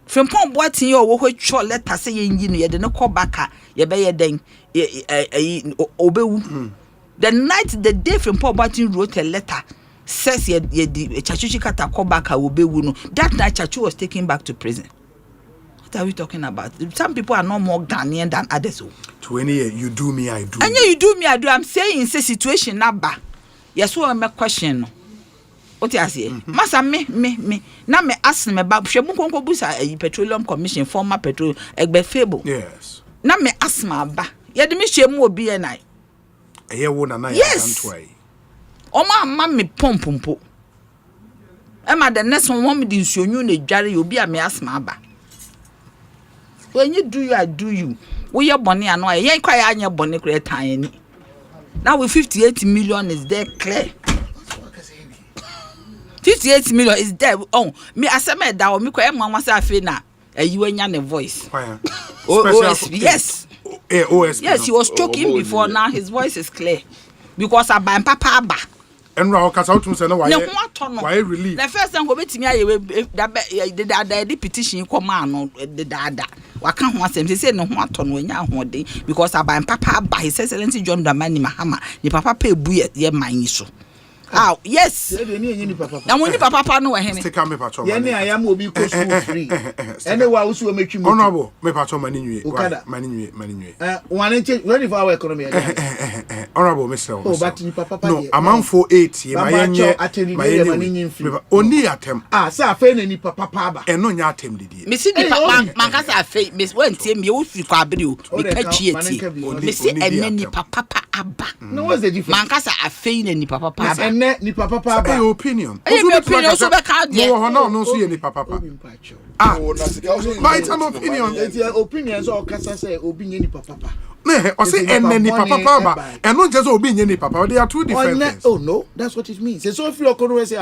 From Pom Boatin, your which short letter saying you didn't call back, you be then obewu. The night, the day from Pom Boatin wrote a letter, says ye Chachu Chikata call back obewu. No, that night Chachu was taken back to prison. What are we talking about? Some people are no more Ghanaian than others. 20 years, you do me, I do. And you do me, I do. I'm saying in this situation now, yes, what my question. What you say? Masa me. Na me ask me about Shemunko Busa, Petroleum Commission, former petrol, Egbe Fable. Yes. Na me ask my ba. Yet me shemu be and I. A year one and I. Yes. Oma mammy pompo. Emma, the next one want me to show you the jarry, you'll be a me ask my ba. When you do, I do you. We are bonny and I ain't quite on your bonny great tiny. Now with 58 million is there clear. 58 million is there. Oh, me Asema that me kwa mama say afi na you enya voice. OSP, yes. OSP. Yes, he was choking before, now his voice is clear. Because I buy papa aba. And Raw Casautum say no why relief. The first time go betimi aye the petition command no the dada. Waka ho asem say no ho aton no nya ho de because I buy papa aba his excellency John Dramani Mahama. Ni papa pe bu ye man so. Ah, yes. Na mo ni papa no we hene. Take am me patro. Ye ne ayam obi ko school free. Ene wa usu o metwi mo. Honorable, me patro mani nwie. Mani nwie. Wane che ready for our economy. Honorable Mr. Oh, but ni papa no, amount for 8 my only attempt. Sir, fe ni papa ba. E no nya attempt didi. Me see the papa man ka say fe miss when tie me wo fi kwa abiri o. Me ka chieti. Me see enne ni papa aba. No, what's the difference? Man ka say afei na ni papa aba. Enne ni papa aba. Your opinion. Your opinion so be ka de. No so ye ni papa. But it's an opinion. Your opinion so kasa say obi nye ni papa. I say enne ni papa and not just obi nye ni papa. They are two different things. Oh no, that's what it means. So if you are say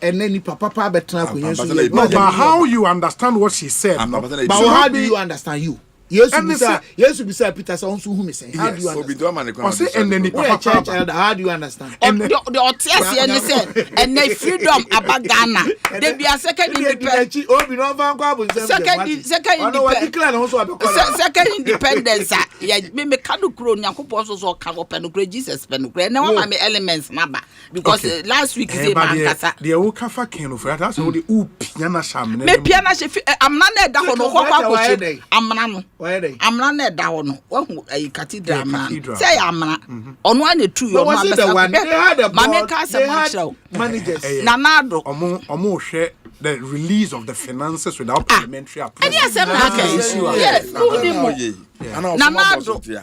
and then papa betra ko yen so. No, but how you understand what she said? But how do you understand you? Yes, Mr. Peter sounds who me say. How do you understand? I say and then papa. How do you understand? The otiasi and say and the freedom about Ghana. They be a second independence. Second independence. Yeah, me kanu kro nyankopon so ka open kro Jesus pen kro. Na wa me elements naba because last week is a bankasa. The wo kafa ken for that's how the upia na sham. Me pia na she amna na da ho no kwa kwa amna no. Amna na da ho no. Wahu cathedral amna. Say amna. Ono an true your man. Mama ka say managers. Nanado. Omo hwe the release of the finances without parliamentary approval. Yes,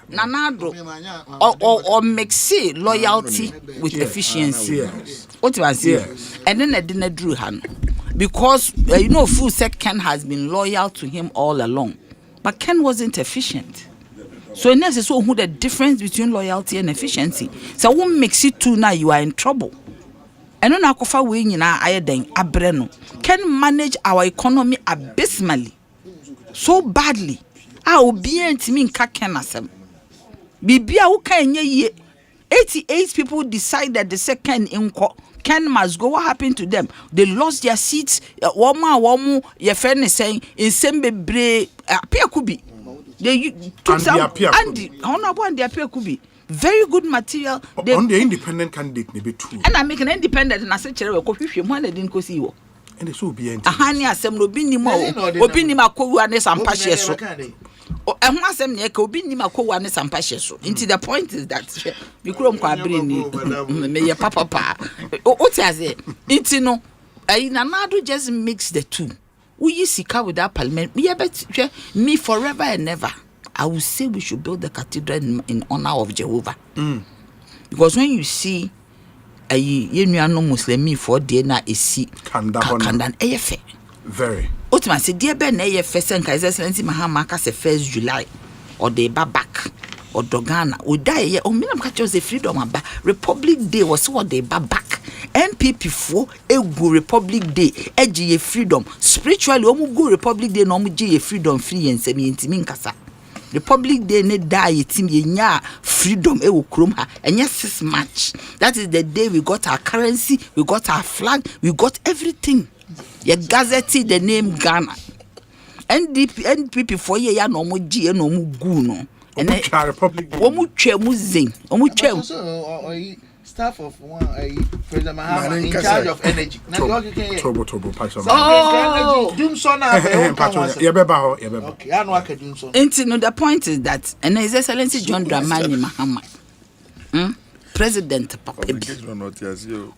Nanado or mix loyalty with efficiency. What you say? And then I didn't drew hand because Fu said Ken has been loyal to him all along, but Ken wasn't efficient. So in essence, so who the difference between loyalty and efficiency? So when mix it two now, you are in trouble. And on akofa we nyina ayeden abreno can manage our economy abysmally so badly obi antimi nka ken asem bibia wo kan ye 88 people decided the second inko Ken must go. What happened to them? They lost their seats. Woman ye friend is saying in sembebre appear could be they took some and honorable and the appear could be very good material. They, on the independent candidate, maybe true. And I make an independent and I said, "Chere we coffee one didn't go see you." And they so be. Ahani asem no bi ni mo, obi ni makowu ane sampa hyeso. Ehun asem ne ka obi ni makowu ane sampa hyeso. Into the point is that we krom kwa abiri ni me ye papa. O ti ase. Into no, Nanado just mix the two. We sika with that parliament. Me forever and never. I would say we should build the cathedral in honor of Jehovah. Because when you see a no Muslim for DNA esi kandan eyefe. Very. Ultimately, say dear Ben eyefe sen His Excellency Mahama ka se 1st July or they back or Dogana we die o minam ka chose freedom aba Republic Day was what they back. MPP for egu Republic Day eji freedom spiritually omu go Republic Day no omu je freedom free and semi intimi nkasa. Republic Day ne die team yenya freedom e wo krom ha enya 6 March. That is the day we got our currency, we got our flag, we got everything. Ye gazette the name Ghana. NPP for ye ya no mo gi no mo gu no. And Republic wo mu twa mu zen. Wo mu twa staff of one President Mahama in charge of energy. Tobo Doom son okay, I know I can do so. The point is that and His Excellency John Dramani Mahama, President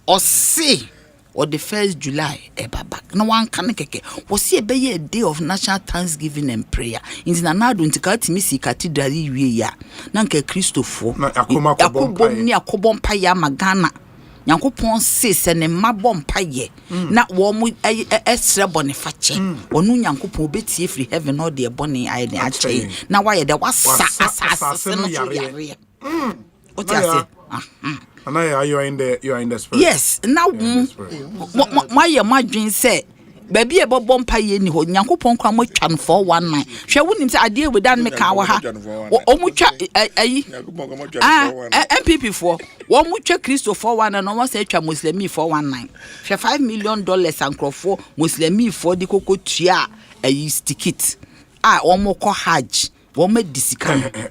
Osei or the 1st July back. No one can keke. Was see a day of national thanksgiving and prayer. In Nanado ntika timisi cathedral wie ya. Nanke Christopher. Akobom pa ya magana. Nyankopon se se ne mabom pa ye. Na wo mu esre bonifache. Onu nyankopon obetie free heaven all the boni aye ne ache. Na why the wasa asase no yare. What you say? And now you are in the spirit. Yes. Now, my dream say, baby, a bomb pie in the Yankopon Cramo Chan 419. Shall we say I deal with that make our MPP for 1 mucha Christo 41 and almost a Muslim 419. Shall $5 million and crop for Muslim for the cocoa chia a ticket. Almost call Hajj. One made this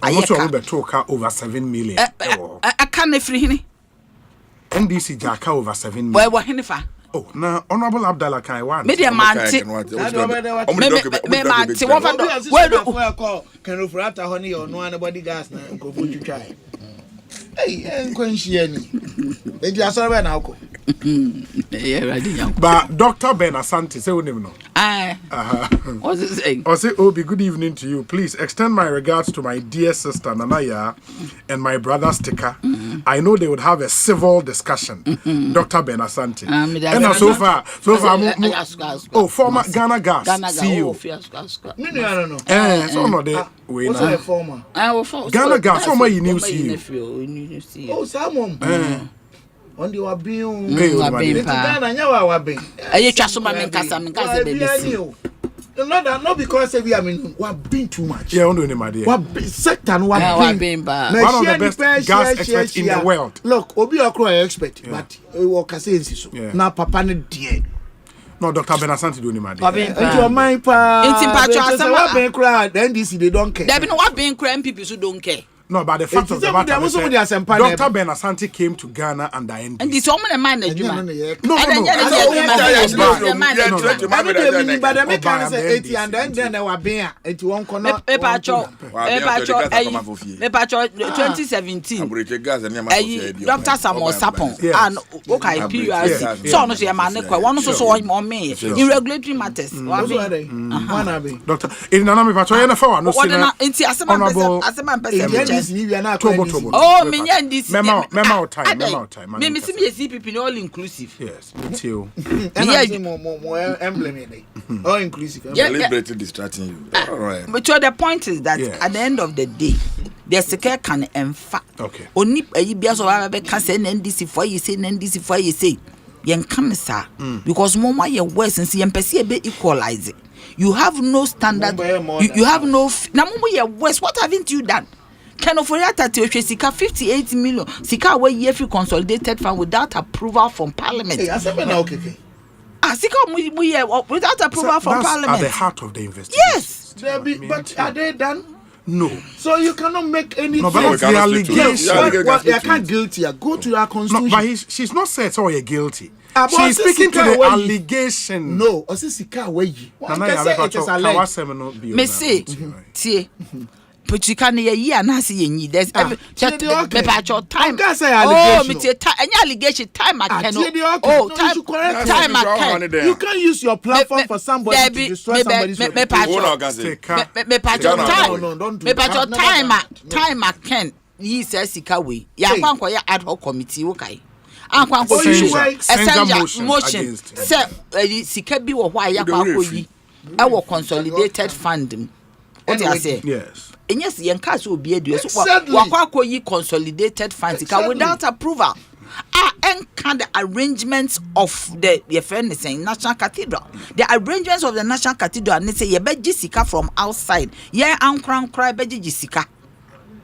I also talk over 7 million. I can't free NDC Jacka over 7 million. Where Henifa? Oh, now Honorable Abdallah Kai one. Media man, can Hey, Kwenchiani. Maybe I saw right now. But Dr. Ben Asante, say name no. What's it saying? Osei Obi, good evening to you. Please extend my regards to my dear sister Nanaya and my brother Sticker. I know they would have a civil discussion. Dr. Ben Asante. And so far, former Ghana Gas CEO. I don't know. So no they. What's a former? Ghana Gas, former new CEO. Oh, someone. On the Wabion, not because we are being too much. Yeah, only my dear. What sector? What being bad? One of the best gas experts in the world. Look, Obi Okro expert, but what can say so? Now, Papa, dear. No, Dr. Ben Asante do my dear. Into your mind, pa. It's in Patrick. Then this they don't care. There be no what being crime people who don't care. No, but the fact of the matter is Dr. Ben Asante came to Ghana and the NDC. And this woman a man that you no. But the man say 80 and then they were being 81 corner. Paper 2017. Dr. Samuel Sapon and okay PRC. So no say man kwa one so on me in regulatory matters. Doctor, in Nana Pacho na fa wa no say na. Asempa person. Oh, me and this. Memo time. Me see CPP all inclusive. Yes, me too. More emblem all inclusive. Deliberately distracting you. All right. But the point is that at the end of the day, the secure can in fact. Okay. Only a be so can say NDC for you say NDC for you say. Yen come sir because more your words and see empathy be equalize. You have no standard. You have no. Now your words. What haven't you done? Can of Sika 58 million. Sika away year free consolidated fund without approval from Parliament. Sika without approval from Parliament. At the heart of the investigation. Yes. But are they done? No. So you cannot make anything. No, but the allegation. You can't guilty. Go to your constitution. No, but she's not said so you're guilty. She's speaking to the allegation. No, Sika away. Me say, but you can't hear na see ye there's time. Oh, me take time. Any allegation time I can. Oh, time I can. You can't use your platform for somebody to destroy somebody's time I can. He says Sika way. Ya kwankwa ya ad hoc committee okay. Kwankwa motion. Say Sika bi wo hwa ya kwankwa yi. E wo consolidated fund. What I say? Yes. And yes, the case will be a consolidated funds without approval. And the arrangements of the National Cathedral. The arrangements of the National Cathedral and they say, Jessica from outside. Yeah, I'm cry, Jessica.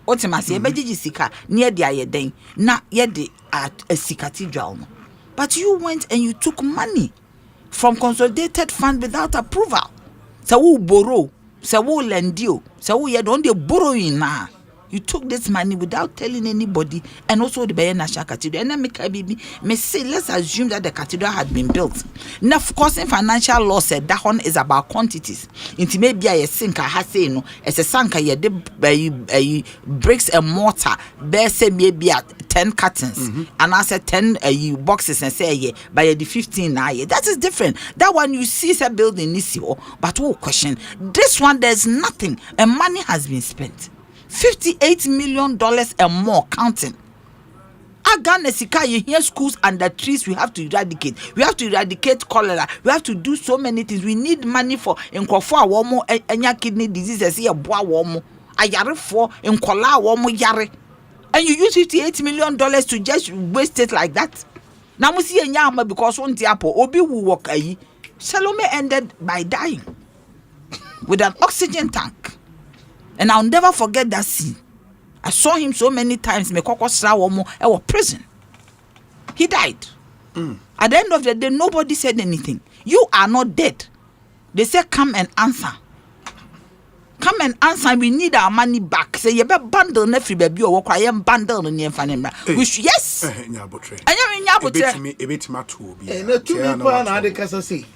Ultimately, Jessica near the Ayedin, not yet the at a cathedral. But you went and you took money from consolidated fund without approval. So who borrow? So who lend you? So who you don't borrowing now? You took this money without telling anybody, and also the Bayer National Cathedral. And then me say, let's assume that the cathedral had been built. Now, of course, in financial law said that one is about quantities. It may be a sinker has say no, as a sanka ye de bricks and mortar. Bear say maybe at 10 cartons, and I said 10 boxes and say yeah, by the 15 now. That is different. That one you see a building this year, but oh question. This one there's nothing, and money has been spent. $58 million and more counting. Ghana Sika, you hear schools under trees we have to eradicate. We have to eradicate cholera. We have to do so many things. We need money for Nkofo awomo enya kidney diseases here boa womo. Ayare for Nkola awomo yare. And you use $58 million to just waste it like that. Now we see enya because one tiapo obi wu work ayi. Salome ended by dying with an oxygen tank. And I'll never forget that scene. I saw him so many times. Me koko sawomo ewo prison. He died. At the end of the day, nobody said anything. You are not dead. They said, come and answer. Come and answer. We need our money back. Say you be bundle na free baby or cry am bundle no near fanemra. Which yes. Ebit ma to be. And to me na de kasa say.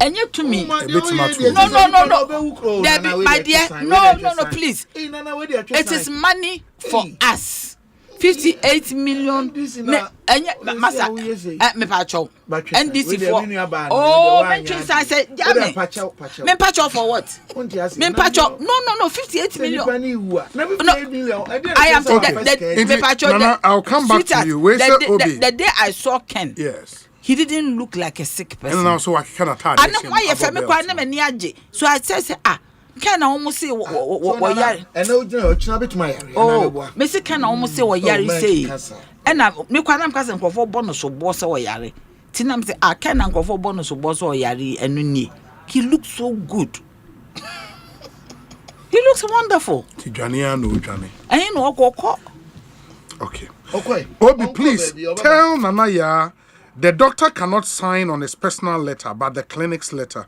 And you to me. No. My dear. No, please. It is money for us. 58 million. Massa, me pacho. NDC for. Oh, I said, me pacho for what? Me pacho. No, 58 million. No, I am the I'll come back to you. Where's the day I saw Ken? Yes. He didn't look like a sick person. And also I kind of tired. And why if I make so I said, can I almost say what yari? And no, bit my area. Oh, Mr. Can almost say what yari say. And I make one am cousin for bonus or boss or yari. Tinam say, I can go for bonus or boss or yari and ni. He looks so good. He looks wonderful. Johnny, I know Johnny. I ain't no go. Okay. Okay. Obi, please tell Nanaya the doctor cannot sign on his personal letter, but the clinic's letter.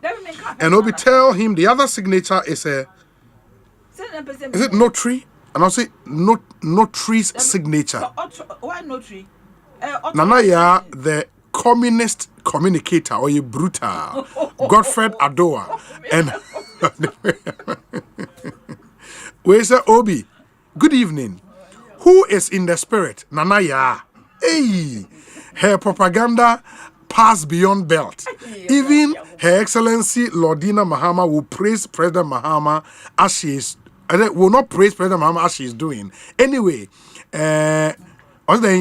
And Obi, tell him the other signature is a. Is it notary? And I'll say notary's signature. Why notary? Nanaya, the communist communicator or a brutal Godfred Adoa and where's Obi? Good evening. Who is in the spirit? Nanaya. Hey, her propaganda pass beyond belt. Even Her Excellency Lordina Mahama will praise President Mahama as she is. Will not praise President Mahama as she is doing. Anyway,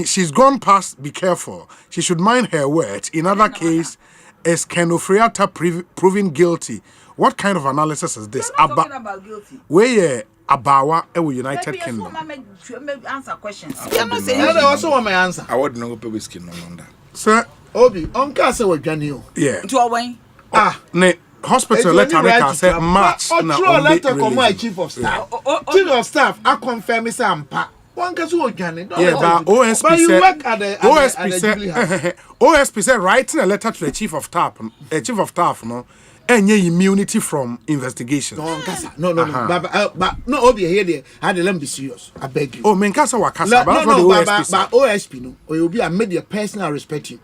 she's gone past. Be careful. She should mind her words. In other case, is Ken Ofriata proven guilty? What kind of analysis is this? Talking about guilty. Where Abawa United Kingdom. Answer questions. I also want my answer. I would not pay whiskey no longer. Sir, Obi, Uncle say what Janio. Yeah. To away. Ne hospital letter make say March na letter from my chief of staff. Chief of staff, I confirm me say ampa. One case what Janio. Yeah, but OSP but you said work at the OSP said writing a letter to the chief of staff, no. Any immunity from investigations. No. But no, Obi here there. I let me be serious. I beg you. Oh, Menkasa Wakasa. But OSP no. Or you'll be a media personal respect you.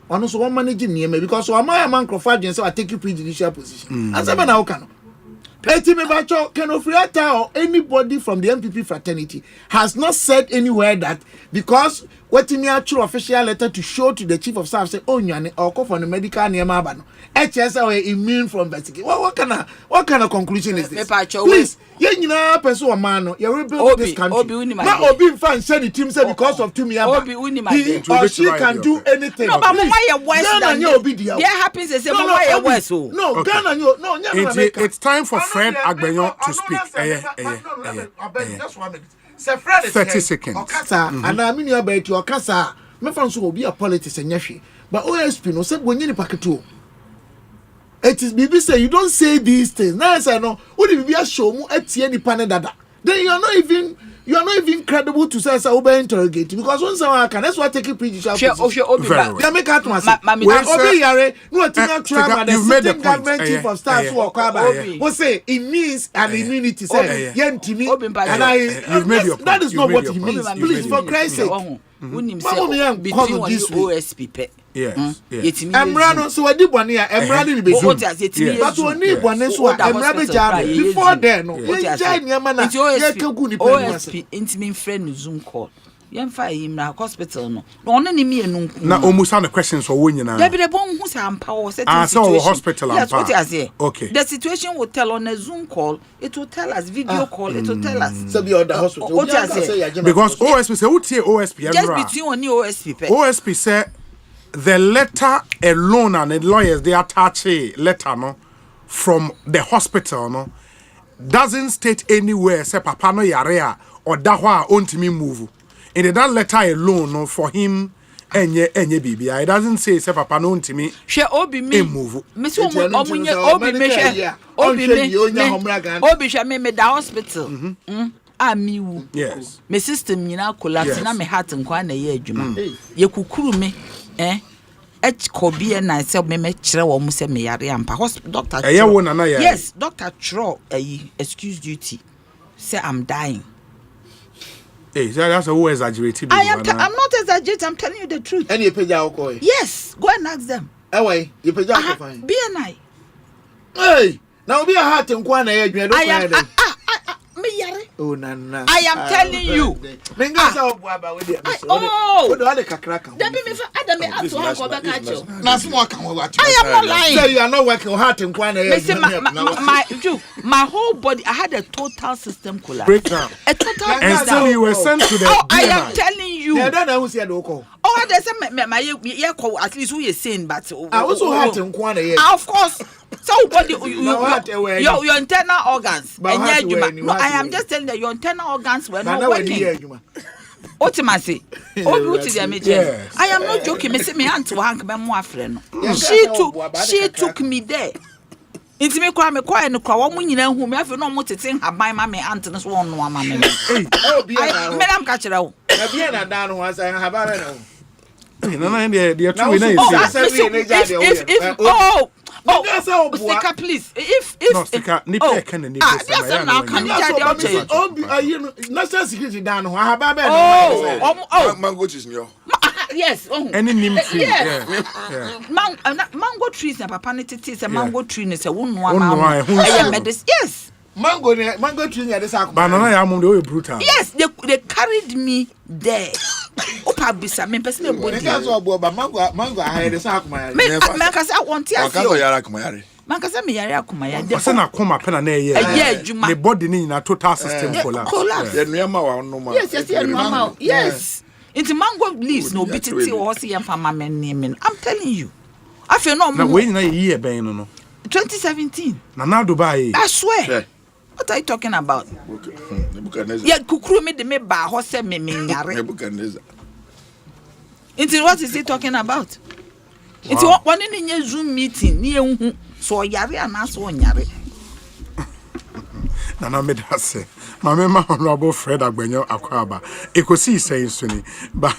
And also one managing near me because so am I a man Crawford so I take you prejudicial position. As a man how can. Petty Mebacho, Ken Ofriata or anybody from the MPP fraternity has not said anywhere that because what in the actual official letter to show to the chief of staff say, oh, Nyane, or call for the medical near Mabano. HSA are immune from investigation. What kind of conclusion is this? Please, you know, person man, you rebuild this country. Not Obi fan send it himself because of Tumi he or she can do anything. No, but why worse than you? There happens to say, why worse? No, Ghana, no, it's time for Fred Agbenyon to speak. Just 1 minute. 30 seconds. And I mean, you about your casa. My friends will be a politics and yashi. But OSP no said when you packet too. It is BBC say you don't say these things. Now I say no. Would it be a show mu at any panel dada? Then you are not even credible to say so be interrogated because once I can that's why take a prejudicial position. They make out myself. Obi yare no tinga trauma the sitting government chief of staff who kwaba. What say it means an immunity say yentimi and you've made your point. That is not what it means. Please for Christ's sake. Between OSP. Yes. Emrano so we did one here. Emrano ni be zoom. But we need one so Emrano jam before then. OSP intimate friend Zoom call. Yemfa him na hospital no. No no ni me enu. Na omusa the questions for when na. There be the bon who say ampa or certain situation. Hospital ampa. Yes, what you say. Okay. The situation will tell on a Zoom call. It will tell us video call. It will tell us. So be on the hospital. What you say? Because OSP say who tie OSP. Just between only OSP. OSP say the letter alone and the lawyers they attach a letter no from the hospital no doesn't state anywhere say papa no yarea or dahwa ontimi move. In that letter alone no for him enye bibia it doesn't say say papa no ontimi she obi me move. Me so omunye obi me she obi she me da hospital. Amiwu. Yes. Me system nyina collapse na me heart nkwa na ye adwuma. Ye kukuru me Kobi na say me kire wo mu say me yare ampa doctor. Yes, Dr. Tro excuse duty. Say I'm dying. Hey, that's a who exaggerated. I'm not exaggerating, I'm telling you the truth. And you pay your Yes, go and ask them. Away, you pay your fine. BNI. Hey, now be a heart and one I am me Oh, Nana. I am telling you. I am not lying. So you are not working hard in my whole body, I had a total system collapse. Breakdown. A total And still you were sent to the I am telling you. I don't know who's here. Oh, there's a at least who is saying, but I also had to inquire. Of course. So your internal organs. No, I am just telling that your internal organs were not working. Ultimately, I am not joking. Me aunt to hang me more friend. She took me there. It's me cry me quiet no cry. One nyina hu me afi no mo tete haban ma me aunt no so won no ama me. Oh, be am catch it out. Na be na dan no wan say haban no. No, they two Sticker, please. If no sticker, nipe can and national security down. Mango trees, no. Yes. Any name tree. Mango trees and papanity is a mango tree is a one. Yes. Mango tree at the banana am brutal. Yes, they carried me there. Opa bisa me person body. Mango I had the sack my. Makasa I want ya. Makasa me yare akumaya. Person na come pen na ye. The body ni na total system collapse. Yes. Into mango leaves no bitty or see and farmer men naming. I'm telling you. I feel no more. Na we na year ben no. 2017. Na Dubai. I swear. What are you talking about? Yeah, kukuru me de me ba hose me nyare. Into what is he talking about? Into one in your Zoom meeting near so yare and so nyare. Nana me that say. My member honorable Fred Agbenyo Akwaba. Ekosiise Suni. But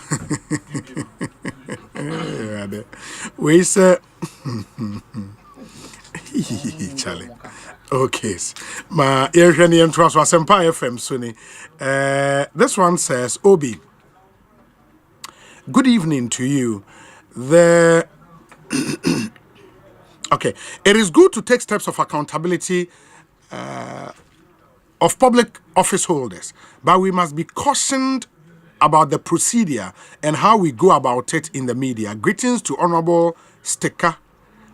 we say Charlie. Okay. My Eugenian Trust was Asempa FM Suni. This one says, Obi, good evening to you. Okay. It is good to take steps of accountability of public office holders, but we must be cautioned about the procedure and how we go about it in the media. Greetings to Honorable Sticker,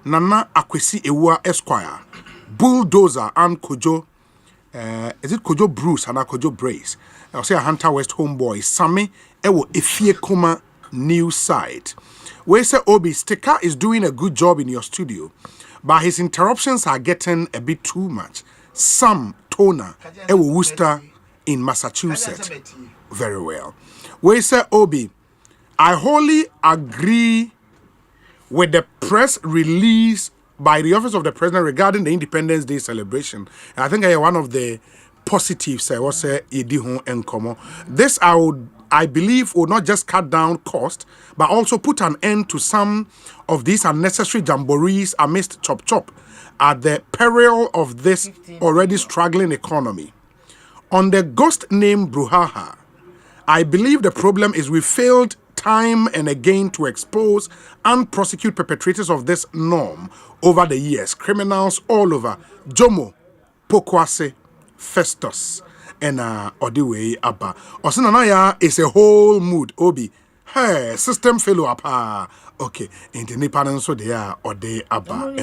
Nana Akwesi Ewa Esquire, Bulldozer and Kojo, is it Kojo Bruce and Kojo Brace? I'll say a Hunter West homeboy, Sammy Ewo Efie Kuma news site. Where say Obi Sticker is doing a good job in your studio, but his interruptions are getting a bit too much. Sam Tona Ewo Worcester in Massachusetts. Very well. Where say Obi, I wholly agree with the press release by the Office of the President regarding the Independence Day celebration. And I think one of the positives was Idihun Enkomo. This I believe will not just cut down cost, but also put an end to some of these unnecessary jamborees amidst chop at the peril of this already struggling economy. On the ghost named Bruhaha, I believe the problem is we failed time and again to expose and prosecute perpetrators of this norm over the years. Criminals all over. Jomo, Pokwase, Festus, and Odiwe Abba. Osinanaya is a whole mood, Obi. Hey, system failure up. Okay, in the Nipan so they are or they Abba.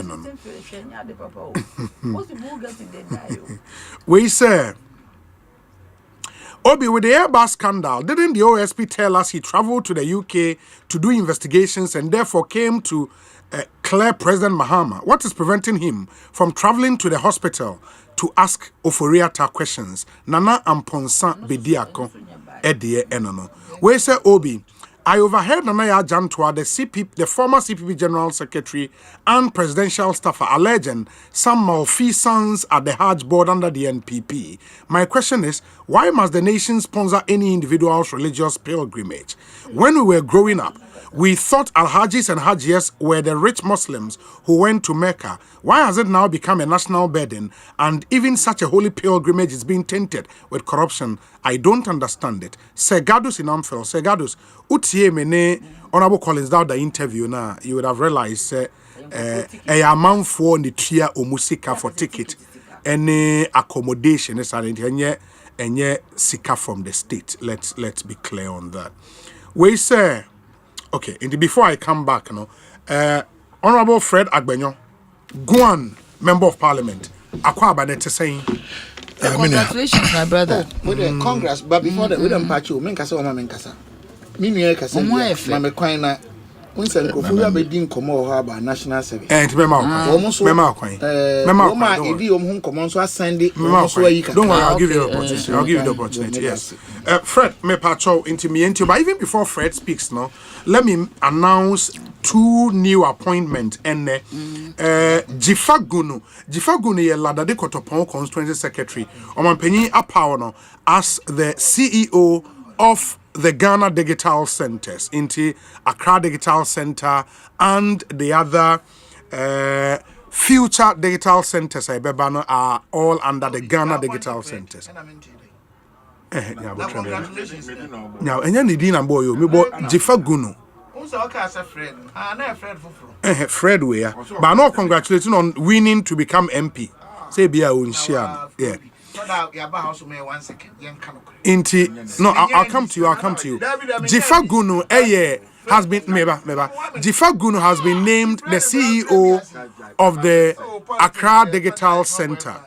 We say, Obi, with the Airbus scandal, didn't the OSP tell us he traveled to the UK to do investigations and therefore came to clear President Mahama? What is preventing him from traveling to the hospital to ask Oforiata questions? Nana Amponsa Bediako Edie Enono. We say, Obi, I overheard Nana Jantwa, the former CPP General Secretary and presidential staffer, alleging some malfeasance at the Hajj board under the NPP. My question is, why must the nation sponsor any individual's religious pilgrimage? When we were growing up, we thought Al-Hajis and Hajiyas were the rich Muslims who went to Mecca. Why has it now become a national burden and even such a holy pilgrimage is being tainted with corruption? I don't understand it. Segadus in Amphil, Segadus, Utie Mene, Honorable Collins, down the interview now, you would have realized a amount for the tria or musika for ticket. any accommodation is and sika from the state. Let's be clear on that. We say okay, and before I come back, Honorable Fred Agbenyo, Guan, Member of Parliament, Akwaba Nete saying congratulations, my brother. Congrats, but before that, we don't patch you. Menkasa or Mamenkasa. Mimi Kasa, Mame Quina. Once and Kofuya Bedin Como Harbor National Service. And Mema, almost Mema, home command, so I send it. Don't worry, I'll give you the opportunity. I'll give you the opportunity. Yes. Fred, me pacho into me into, but even before Fred speaks, no, let me announce 2 new appointments. And Jifagunu ye Lada de Kotopon Constituency Secretary, Omanpenyi Apawano, as the CEO of the Ghana Digital Centers, into Accra Digital Center and the other future digital centers are all under the Ghana Digital Centers. Now, and then the Dina boy, me bought Jifagunu. Fred, we are. But no congratulations on winning to become MP. Say, be our own share. Yeah. No, I'll come to you. Jifagunu has been Jifagunu has been named the CEO of the Accra Digital Center.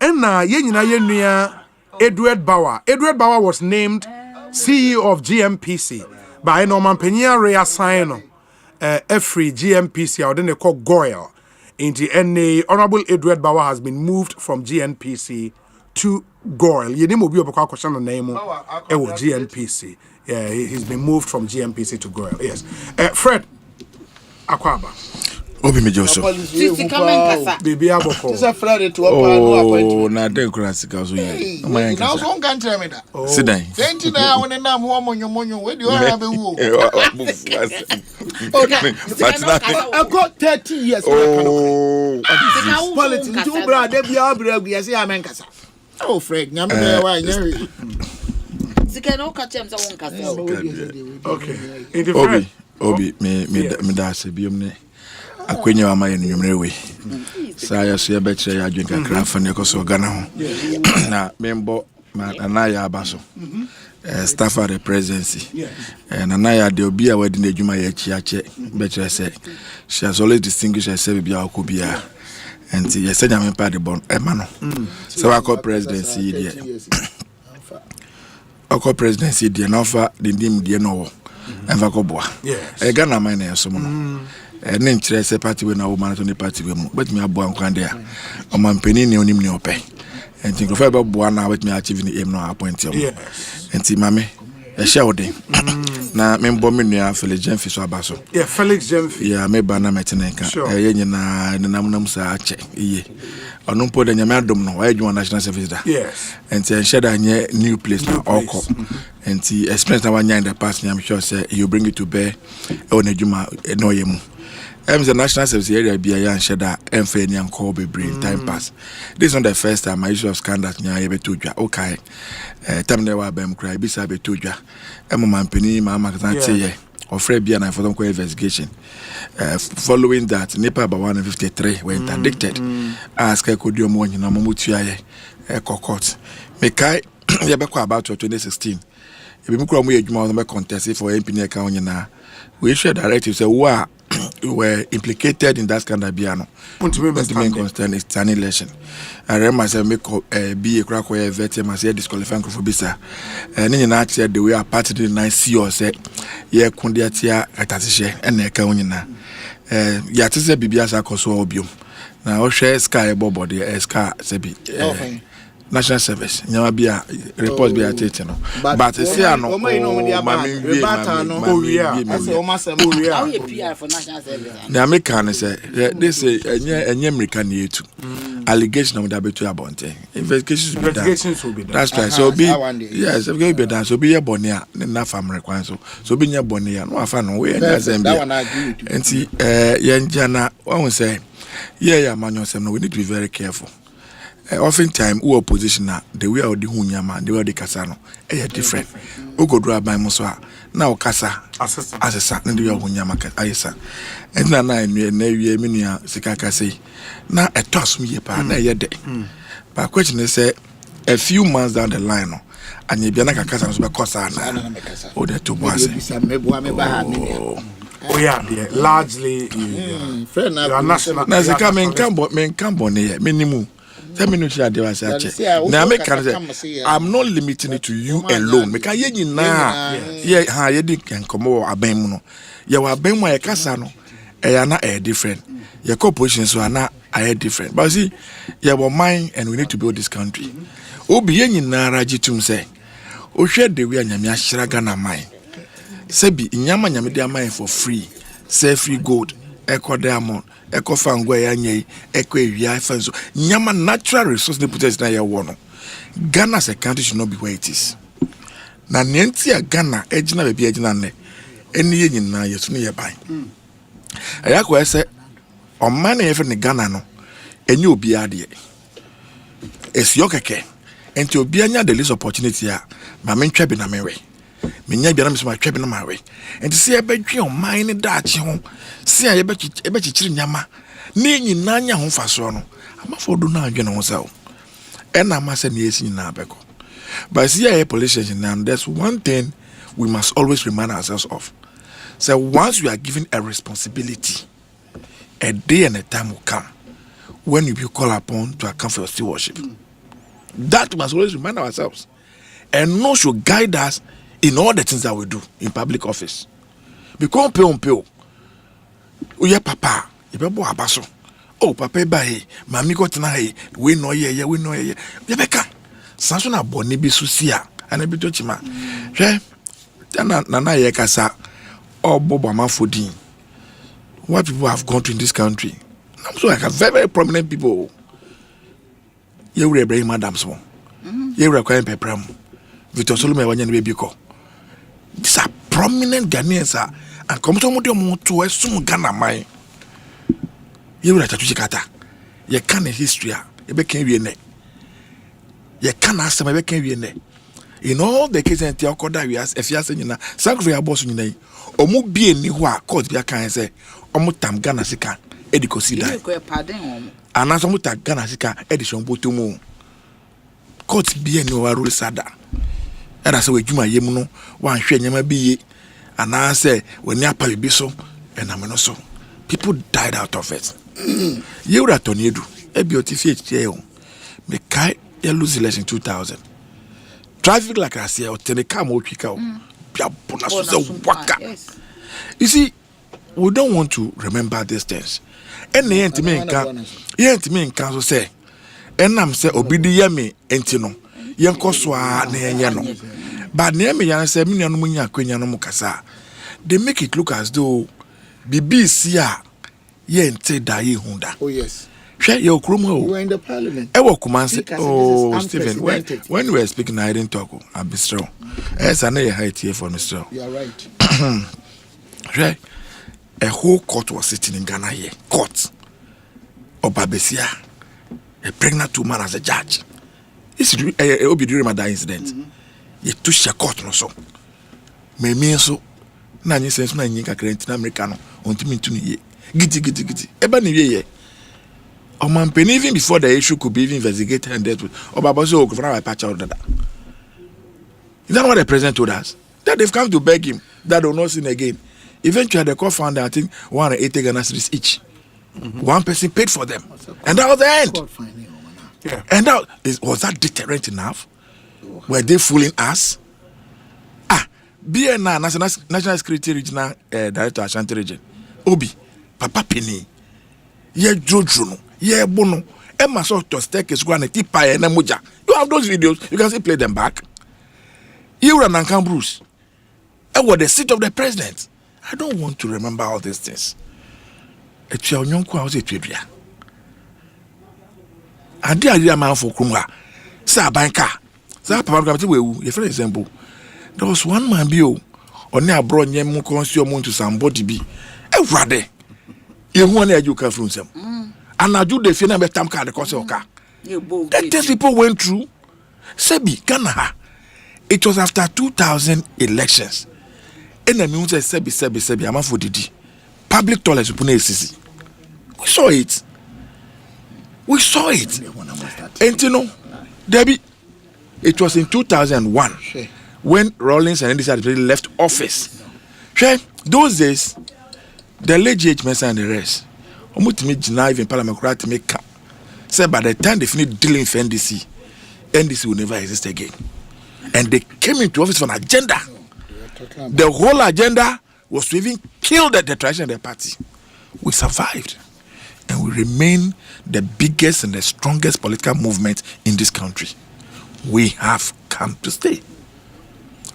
And Edward Bauer was named CEO of GMPC by Norman Penia reassign every GMPC or then they call Goyle. Into NA Honorable Edward Bauer has been moved from GNPC to Goyle. You didn't move question the name GNPC. Yeah, he's been moved from GNPC to Goyle. Yes. Fred Akwaba. Obi me Joseph. Bibi Aboko. This is Fred to oh, na den kurasika so ye. Now so on can tell me that. Sit down. 20 na when na mo monyo we do have wo. Okay. I got 30 years. Oh. Politics to brother bia bra say amenkasa. Oh Fred, nyame na wa nyari. Sika no catch him so one kasa. Okay. Obi me da se biom ne. Akwenya wa maye nwumre we sa ya so ya betre ya adwen kakra fa ne koso Ghana ho na membo na ya abaso staff at the presidency and na ya de obi a wadi na adwuma ya chiache betre se she has always distinguished herself bia okobia and ye say nyame pa de bon ema no so wa call presidency there akọ presidency there na fa de ndim de no wo enfa ko boa Ghana man na so no ne nkyerɛ sɛ party we na wo man to ne party we mu betimi aboa nkwande a ɔmampani ne onim ne opɛ enti nkrofo ba boa na betimi achieve ne aim no appoint him enti mame ɛhyɛ wo den na membo me nua Felix Jemfi so abaso Felix Jemfi me ba na metenenka ɛyɛ nyina ne namnam sa akyɛ iye ɔno mpo de nyame adom no wayɛ dwuma national service da enti ɛhyɛ da nye new place na ɔkɔ enti experience na wanya in the past nyame sure say you bring it to bear ɛwɔ na dwuma no yɛ mu the national service area be a young shedder and fair young call be brain time pass. This is not the first time my issue of scandal nya ebe toja. Okay. Time they were bem cry bisa be toja. Emo man penny mama can say or Fred be an for them investigation. Following that, NEPA by 153 were interdicted. Ask I could do more in a momutia court. Mekai Yabeko about 2016. If we come with a contest for MP near Kaunina, we issued directives say wow. Were implicated in that scandal biano. The main concern is an election. I remember myself make be a crack where veteran must say disqualifying for bisa. And then you said the way I parted in nice or said, yeah, Kundiatia atashe and a kaunina. Yatisa bibiasa koso obium. Now share sky body sky sebi. National service nyama bia report bia tete no but say no na American say they say enye American yetu allegation of that betu abonte investigations will be done. That's right. So be yes if go be done so be your boni a na family kwan so be nya boni a no afa no we nya Zambia enti yenja na won say yeah manyo sem no we need to be very careful. Oftentimes, who opposition now, the way of the Hunyama, the way of the Casano, different. Who go drive by Moswa, now Casa, as a son, and the way of Hunyama, Ayesa. And now, I minia, Sikaka say, now a toss me a partner, yet. But question is, a few months down the line, and you be like a Casa, or the two boys. Oh yeah, largely national. Now the coming Cambo minimum. 10 minutes there was now I'm not limiting it to you alone. Because you na you can come over abemuno. You are bemu a casano. Are not different. Your corporations are not different. But see, you have mind and we need to build this country. Obi yen na rajitum say. O share the way nyamia shiraga na mind. Sebi inyama nyamidi mind for free. Say free gold. Eco diamond. Eco fangwe yanye. Eco ewia fenso. Nyama natural resource they put us na ya wono. Ghana as a country should not be where it is. Na nienti ya Ghana ejina bebi ejina ne. Eni ye nyina yesu ne ye ban. Ayako ese omane yefe ne Ghana no. Enye obi ade. Esi okeke. Enti obi anya the least opportunity ya. Ma mentwa bi na mewe. Menya biara mesoma twa bi na mawe. Enti se ye bedwe on man ne daachi ho. Se ye be chichiri nyama. Ne nyina nya ho faso no. Amafo do na adwe ne ho sawo. Ena ma se ne yesi nyina abeko. But see a politicians now, there's one thing we must always remind ourselves of. So once you are given a responsibility, a day and a time will come when you be called upon to account for your stewardship. That must always remind ourselves. And no should guide us in all the things that we do in public office. Because pay. Uye papa, yebebo abaso. Oh, papa ba he, mami got na he, we know ye, we know ye. Yebeka. Sanso na boni bi susia, ana bi to chima. Hwe, na ye kasa obobo amafodin. What people have gone to in this country. I'm so like a very, very prominent people. You will bring madam so. You will require pepram. Victor Solomon wanyan baby ko. These are prominent Ghanaians and come to mo to assume Ghana mai. You will tatu chikata. You can history e be kan wie ne. You can asem e be kan wie ne. In all the cases enti akoda we as efiase nyina, sanctuary aboss nyina yi. Omu bie ni ho a court bia kan say omu tam Ghana sika edikosi da. Anaso omu tam Ghana sika edison botomu. Court bie ni wa rule sada. Era se wadwuma yem no wan hwe nyama biye ana se wani apa bi so enameno so. People died out of it. You were tornado. EBOTFH me kai ya lose election 2000. Traffic like I say, or telecom or chika. You see, we don't want to remember these things. And the end to me council say, and I'm say obidi yami entino. Yanko swa ne yano. But near me yan say me no munya kwenya no mukasa. They make it look as though BBC yente dai hunda. Oh yes. You were in the parliament. Oh, Stephen, when we were speaking, I didn't talk. I'll be strong. Yes, I know you're here for Mr. You are right. A whole court was sitting in Ghana here. Court. Obabesia, a pregnant woman as a judge. It's a during that incident. You touch a court no so. Me so. Nani sense na nyika krenti Americano. Ontimi tuni ye. Giti. Eba ni ye. Even before the issue could be investigated and dealt with, Obaboso Okufana patch out that. Is that what the president told us? That they've come to beg him that they'll not sin again. Eventually, the court found, I think, 180 Ghana cedis each. One person paid for them. And that was the end. Yeah. And that was that deterrent enough? Were they fooling us? BNA, National Security Regional Director, Ashanti Region. Obi, Papa Penny. Ye Jojo. Yeah, bono. Emma saw to stake is going to tip pie and muja. You have those videos, you can still play them back. You run and come Bruce. And what the seat of the president. I don't want to remember all these things. It's your young house at Tribia. I did a man for Krumra. Sir Banka. Sir Papa, your friend example. There was one man bio or near brought Yemu consume to somebody be. A rather. You want to educate from them. And I do the final time card the course of car. The test people went through. Sebi, Ghana, it was after 2000 elections. And the music Sebi, I'm for Didi. Public toilets, we saw it. And you know, Debbie, it was in 2001 when Rawlings and NDC left office. Those days, the late G.H. Mensah and the rest, even Parliament to make said by the time they finished dealing with NDC will never exist again. And they came into office for an agenda. The whole agenda was to even kill the tradition of the party. We survived. And we remain the biggest and the strongest political movement in this country. We have come to stay.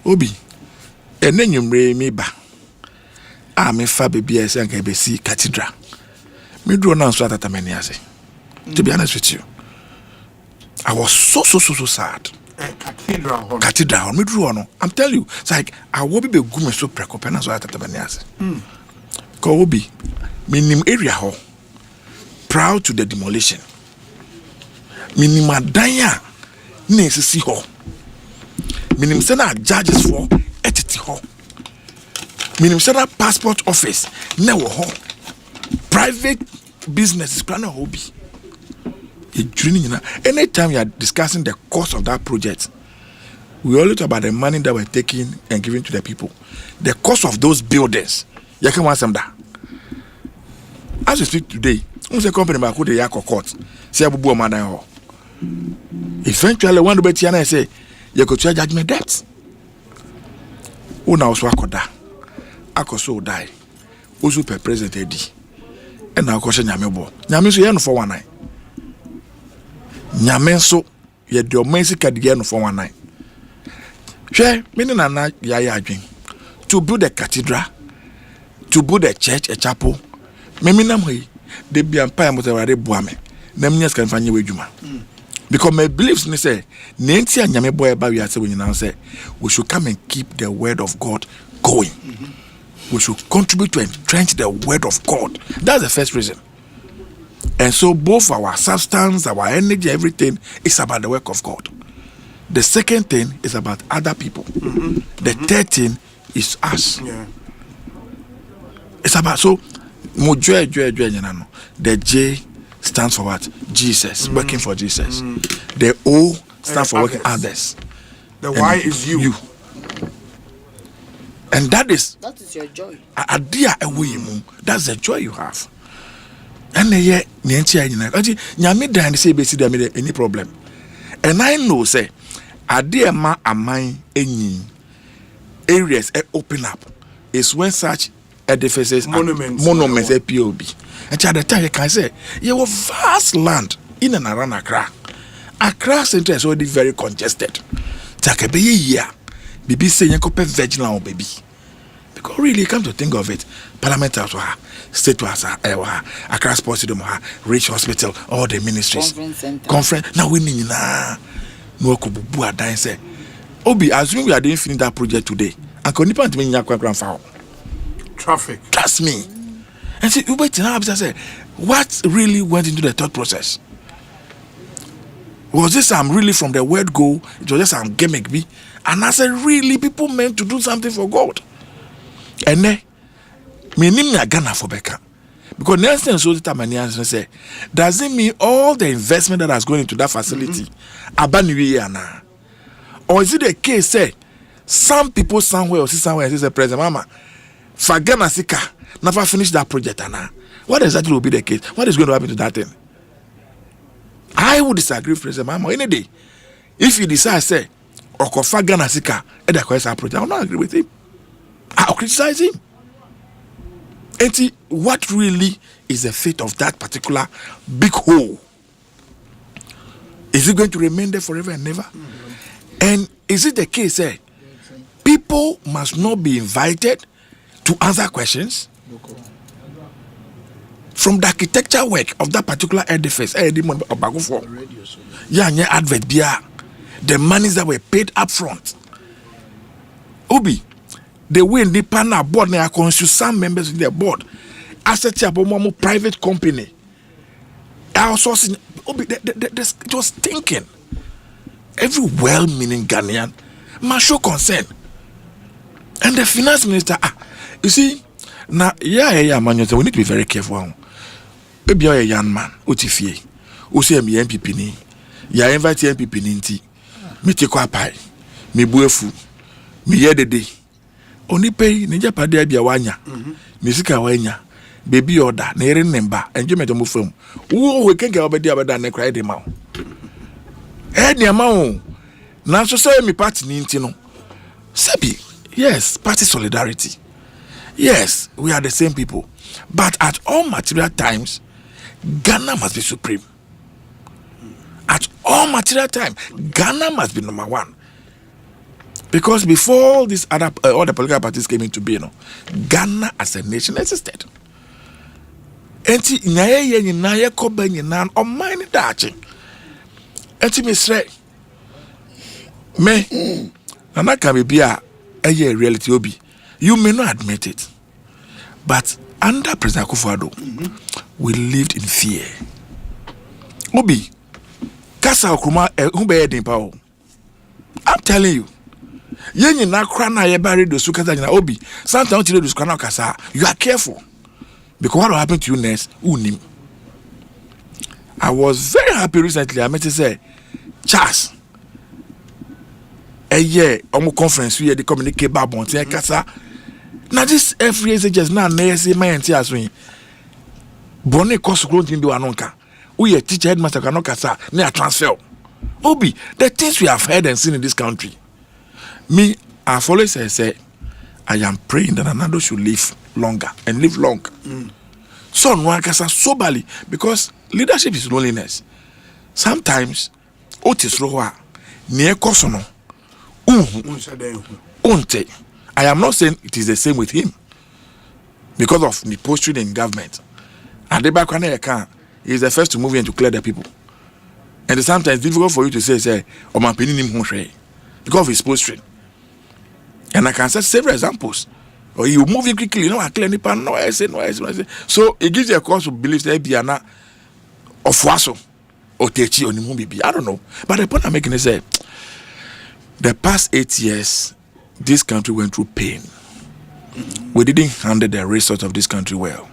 Obi, and then you me ba. I'm a fa baby as and KBC cathedral. Me draw now so that to be honest with you, I was so sad. Cathedral. Me draw no. I'm telling you, it's like I will be good me so prekopena so that Ko Obi, minim area ho. Proud to the demolition. Minima danya nesisi ho. Minim sena judges for etiti ho. Minim sena passport office never ho. Private business is plan a hobby. Anytime you are discussing the cost of that project, we always talk about the money that we're taking and giving to the people. The cost of those buildings, you can want some that. As we speak today, a company back with the Yako court, say Abu Madan. Eventually, one bet Tiana say, you could charge judgment debt. Una was wakoda. Ako so die. Uzu per president Eddie. And now question Yamebo. Yamiso yen for 1 night. Nyamenso ye do Mexico again for 1 night. Share meaning na yaya dream. To build a cathedral, to build a church, a chapel. Meminam they be empire must already boame. Namias can find you juma. Because my beliefs me say, Nancy and Yame boy about you when you now say we should come and keep the word of God going. We should contribute to entrench the word of God. That's the first reason. And so both our substance, our energy, everything is about the work of God. The second thing is about other people. The third thing is us. It's about so the J stands for what? Jesus, working for Jesus. The O stands for working others. The Y is you. And that is your joy. That's the joy you have. And any problem. And I know say ma amai any areas open up is when such edifices monuments POB. And at the time you can say you have vast land in and around Accra. Accra center is already very congested. Take a year. Bibi say you could virginal baby. Because really come to think of it, Parliament House, State House, Accra Sports Stadium, Rich Hospital, all the ministries. Conference. Now we need no kubu and say, Obi, assuming we are doing finish that project today, and continue to me traffic. Trust me. And see, you wait now. Say, what really went into the thought process? Was this really from the word go? It was just some gimmick be, and I said, really, people meant to do something for God. And then, me name Ghana for Becca. Because next thing so that many answers say, does it mean all the investment that has gone into that facility now? Or is it a case say some people somewhere or somewhere say President Mama for Ghana Sika never finish that project now? What exactly will be the case? What is going to happen to that thing? I would disagree with President Mama any day. If you decide say or for Ghana Sika and the project, I will not agree with him. I'll criticize him. And see, what really is the fate of that particular big hole? Is it going to remain there forever and never? And is it the case that people must not be invited to answer questions from the architecture work of that particular edifice? The monies that were paid up front. Obi, the way the panel board now constitute some members of their board, asset a private company, outsourcing it was thinking. Every well-meaning Ghanaian must show concern. And the finance minister, you see, now, man, we need to be very careful. Maybe you're a young man, Utifie, who say me MPP ni, ya invite MPP ninti, me take a pie, me buefu, me yedede. Only pay, Ninja Padia Biawanya, Misika Wanya, baby order, near number, and you met a move from. Oh, we can't get over there and cry them out. Any amount. Now, so say me party nintino. Sebi, yes, party solidarity. Yes, we are the same people. But at all material times, Ghana must be supreme. At all material time, Ghana must be number one. Because before this other all the political parties came into being, Ghana as a nation existed. Enti nyaye nyinaye koba nyinan o mine dachi. Enti misre me nana can be a reality obi. You may not admit it, but under President Akufo-Addo, we lived in fear. Obi, kasa okruma humbe edin pa o. I'm telling you. Yenyi na kra na ye bari do sukata nyina obi. Sometimes you do sukana kasa. You are careful. Because what will happen to you next? Unim. I was very happy recently. I met to say, Charles. A year, almost conference, we had the communicate babon, kasa. Now this every is just now say my entire swing. Bonnet cost growth in the anonka. We a teacher headmaster cannot kasa near transfer. Obi, the things we have heard and seen in this country. Me, I've always say, I am praying that Anado should live longer and live long. So no kasa soberly because leadership is loneliness. Sometimes, otis roha near kosono. Unte. I am not saying it is the same with him because of the posturing in government. And the back he is the first to move in to clear the people. And it's sometimes difficult for you to say, oh, my opinion him because of his posturing. And I can set several examples. Or you move in quickly, I clear any pan, no, I say. So it gives you a cause to believe that Biana of Waso or Techi or Nimubi. I don't know. But the point I'm making is that the past 8 years, this country went through pain. We didn't handle the resource of this country well.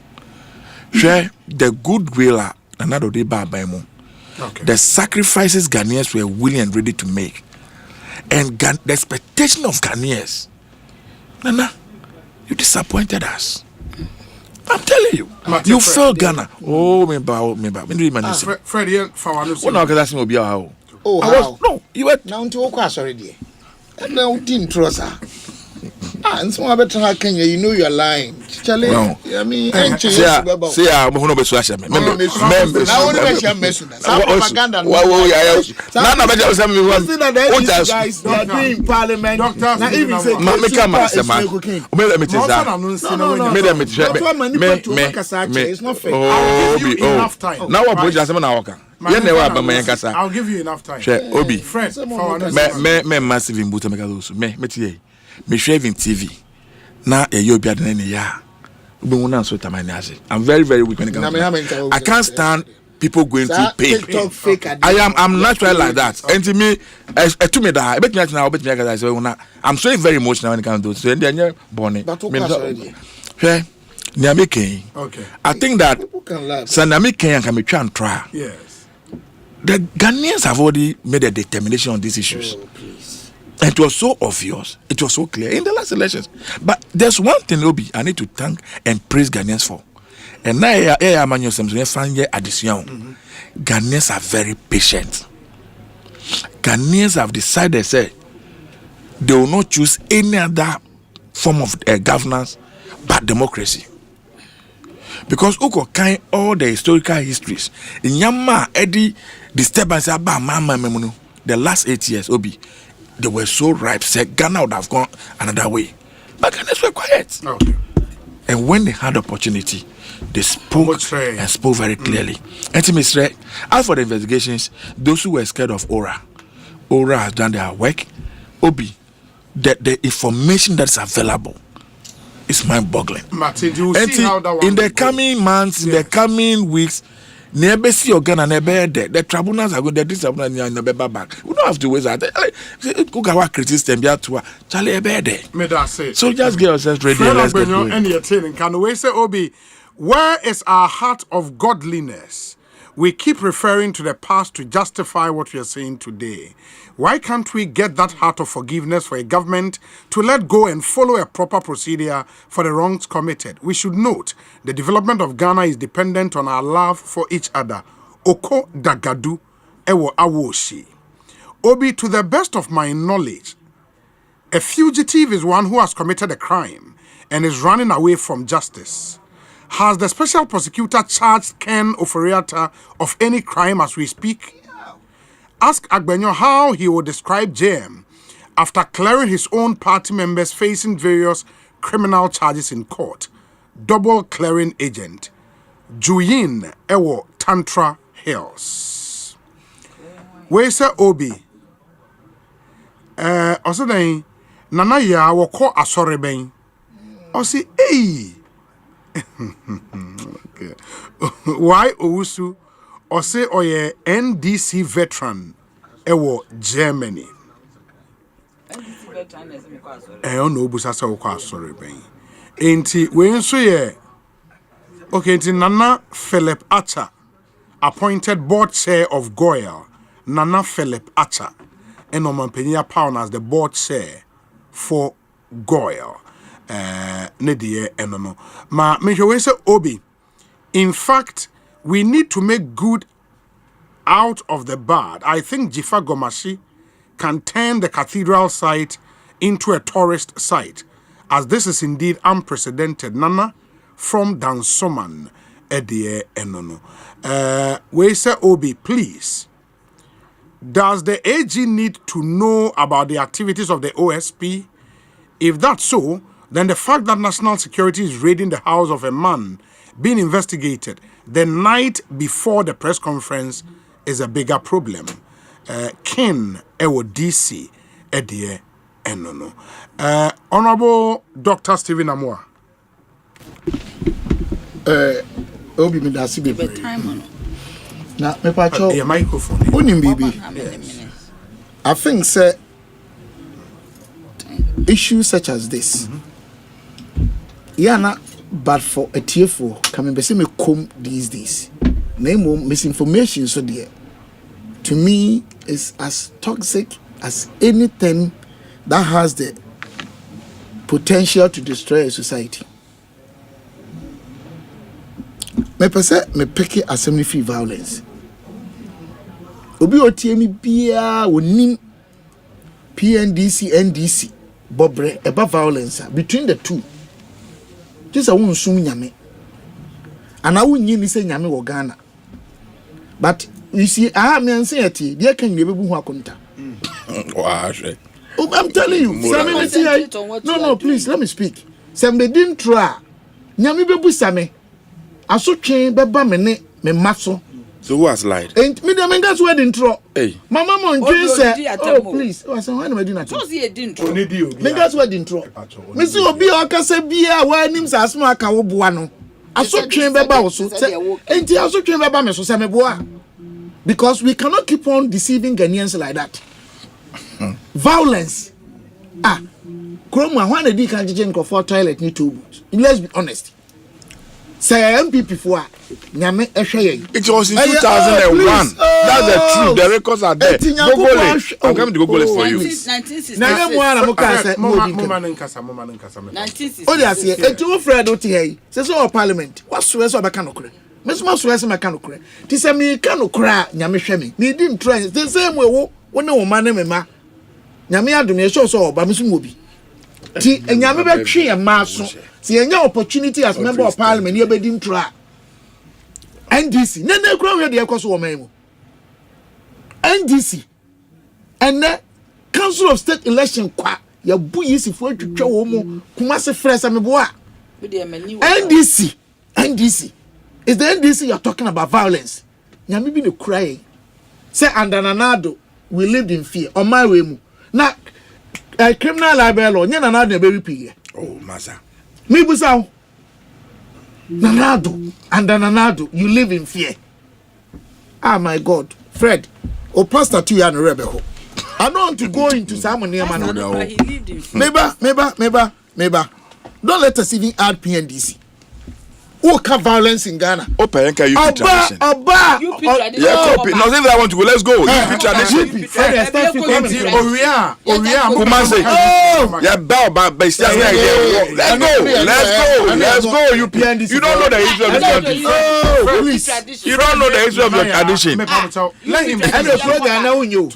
Share the goodwill another day by Baimo. The sacrifices Ghanaians were willing and ready to make. And the expectation of Ghanaians. Nana, you disappointed us. I'm telling you. You failed Ghana. Oh, me ba. Freddie, what now? Because me how? Oh, how? No, you were now to Okwa already. And now didn't trust her. And so I better not Kenya. You know you are lying. Charlie, no. I mean, see, I'm going to be swashing. Member. Now only when you're messing. Propaganda. Nana, but you me one. What guys they are doing parliament. Now even say, me come as a man. Me me tell that. It's not fair. I'll give you enough time. Now what project am na waka? I'll give you enough time. Obi. Fred, me massive in buta meka so. Me tie. Me shaving TV. Na you be adena ne ya. I'm very, very weak when it comes to I can't stand people going through pain. I'm natural like that. And to me, to me that I bet me now. I'm so very emotional when it comes to it. So and then Bonnie. Okay. I think that Sanami Kenya can be trying and try. Yes. The Ghanaians have already made a determination on these issues. And it was so obvious, it was so clear in the last elections. But there's one thing, Obi, I need to thank and praise Ghanaians for. And now, Ghanaians are very patient. Ghanaians have decided, say, they will not choose any other form of governance but democracy. Because Uko kind all the historical histories in Yama Eddie disturbance about Mama Memuno, the last 8 years, Obi. They were so ripe, said Ghana would have gone another way. But Ghanaians were quiet. Okay. And when they had opportunity, they spoke and spoke very clearly. And to Mr. As for the investigations, those who were scared of Ora has done their work. Obi, the information that's available is mind-boggling. Martin, you will and see how that one in the coming months, in the coming weeks, Never see your gun and never there. The tribunals are good. The tribunals are never back. We don't have to waste that. Cook our criticism be to Charlie Ebede. Me that say. So just get yourself ready. Let's get going. Any attaining can we say Obi? Where is our heart of godliness? We keep referring to the past to justify what we are saying today. Why can't we get that heart of forgiveness for a government to let go and follow a proper procedure for the wrongs committed? We should note the development of Ghana is dependent on our love for each other. Oko dagadu ewo awoshi. Obi, to the best of my knowledge, a fugitive is one who has committed a crime and is running away from justice. Has the special prosecutor charged Ken Oforiatta of any crime as we speak? Ask Agbenyo how he will describe JM after clearing his own party members facing various criminal charges in court. Double clearing agent. Juyin Ewo Tantra Hills. Where say Obi? Also then, Nana ya wako asoreben. Osi, hey! Okay. Why Owusu Osei oye NDC veteran ewo Germany. NDC veteran is me kwa sorry. Ono obusa se kwa sorry ben. Enti we nso ye. Okay, enti Nana Philip Acha appointed board chair of Goyal. Nana Philip Acha eno mampenya pound as the board chair for Goyal. Nedie enono ma me say Obi. In fact, we need to make good out of the bad. I think Jifa Gomashi can turn the cathedral site into a tourist site, as this is indeed unprecedented. Nana from Dansoman Edie enono. We say Obi, please. Does the AG need to know about the activities of the OSP? If that's so, then the fact that national security is raiding the house of a man being investigated the night before the press conference is a bigger problem. Ken Ewo DC Edie Enono. Honorable Dr. Stephen Amwa. Obi me da sibe pre. Na me pa cho. Your microphone. Unim bibi. I think say issues such as this. Yana, but for a tearful coming be me come these days. Name misinformation so dear. To me is as toxic as anything that has the potential to destroy a society. Me pese me peke assembly free violence. Obi otiemi bia wonim PNDC NDC bobre eba violence between the two. Just a woman soon yame. And I wouldn't need say yame or Ghana. But you see, I have me anxiety. There can never be one contact. I'm telling you, no, please let me speak. Somebody didn't try. Nyame bebu same. Aso train beba me maso. So who has lied? And me the that's where didn't try. Hey. My mama on say, oh please. Oh, I said, why am I doing that? So he didn't try. Me that's where didn't try. Me see obi o ka say bia why nim sa asma aka wo boa no. Aso train beba wo so. Enti aso train beba me so say me boa. Because we cannot keep on deceiving Ghanaians like that. Violence. Kroma when the can change for toilet need to. Let's be honest. Say MPP for nyame ehwe. It was in 2001. That's the truth. The records are there. Google it. I'm coming to Google it for you. 1960. Na mo ara mo ka say mo nkasa. 1960. O dey say etu Fred o te hey. Say so parliament. What so so beka no kure. Me so so so meka no kure. Ti say me ka no kure a nyame hwe me. Me di ntrance. Say say mo wo ne wo ma ne me ma. Nyame adom ye so so oba me so mo bi. Ti nyame be twe e ma so. See any opportunity as member of parliament, you be din try. NDC, nene kura we dey ekoso wo man mu. NDC, and the Council of State election kwa ya bu yisifo atwetwa wo mu kuma se fresa me boa. NDC is the NDC you're talking about violence. Nyame bi ne cry. Say under Nanado we lived in fear on my way mu. Na criminal libel law nya Nanado na be repeat. Oh masa. Me busaw Nanado, under Nanado, you live in fear. Ah, my God. Fred, or Pastor to you and Rebecca. I don't want to go into Simon near man. Maybe. Don't let us even add PNDC. Who can violence in Ghana? Open UP tradition. Yeah, copy. Now say that I want to go. Let's go. UP tradition. Yeah, Let's go. UP. You don't know the history of the country. Please. You don't know the history of your tradition. Let him. And the program now you.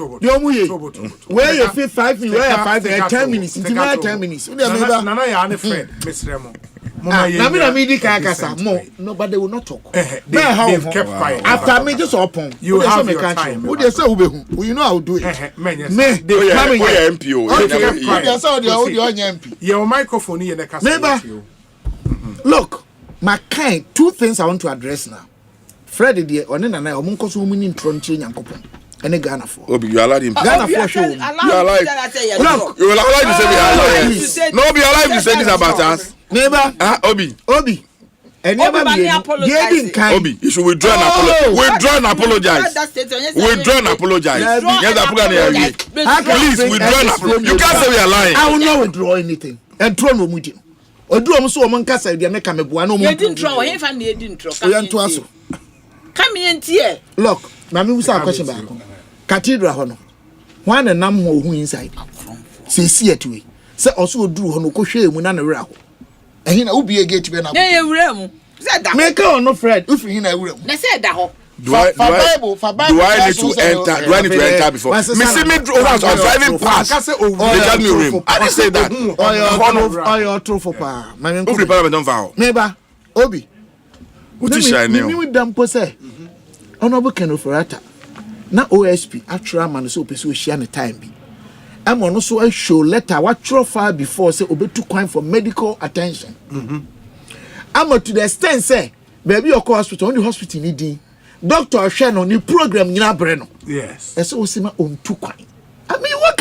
Where you feel 5 minutes, where 5 minutes, 10 minutes, 10 minutes. Nana ya ne friend, Mr. Remo. Nobody will not talk. They kept quiet. After me, just open. You have your time. Who they say you know how to do it. They coming here. MP. Your microphone here. Neighbor, look, my kind. 2 things I want to address now. Freddie, the onen and I, omunko so many tronche nyankopon. Any Ghana for? Obi, you allowed him. Ghana for sure. You are alive. Look, you will allow him to say we are alive. No, be alive to say this about us. Neighbor, Obi. And never be Obi, you should withdraw and apologize. Withdraw and apologize. Please withdraw and apologize. You can't say we are lying. I will not withdraw anything. And throw no meeting. Or do almost so monka say they make a mebuano. You didn't throw him and you didn't throw. Come in here. Look, Mammy was a question back. Cathedral Hono. One and none who inside. Say, see it to me. Say also drew Hono Koshe Munan Rao. And he will be a gate to be an make her no Fred, if he in a room. They said that. Do I need to enter before? Missy me driving past. They got me rim. I didn't say that. Or your true for pa. My name is Parliament don't vow. Neighbor, Obi. What is your name? You damn pose. Honorable Kenneth Agyapong. Na OSP actual man so person share the time bi. I'm also a show letter what throw far before say obetu kwan for medical attention. I'm to the extent say baby your hospital only hospital need doctor share no new program nyina bre no. Yes. Eso osima on two kwan. I mean what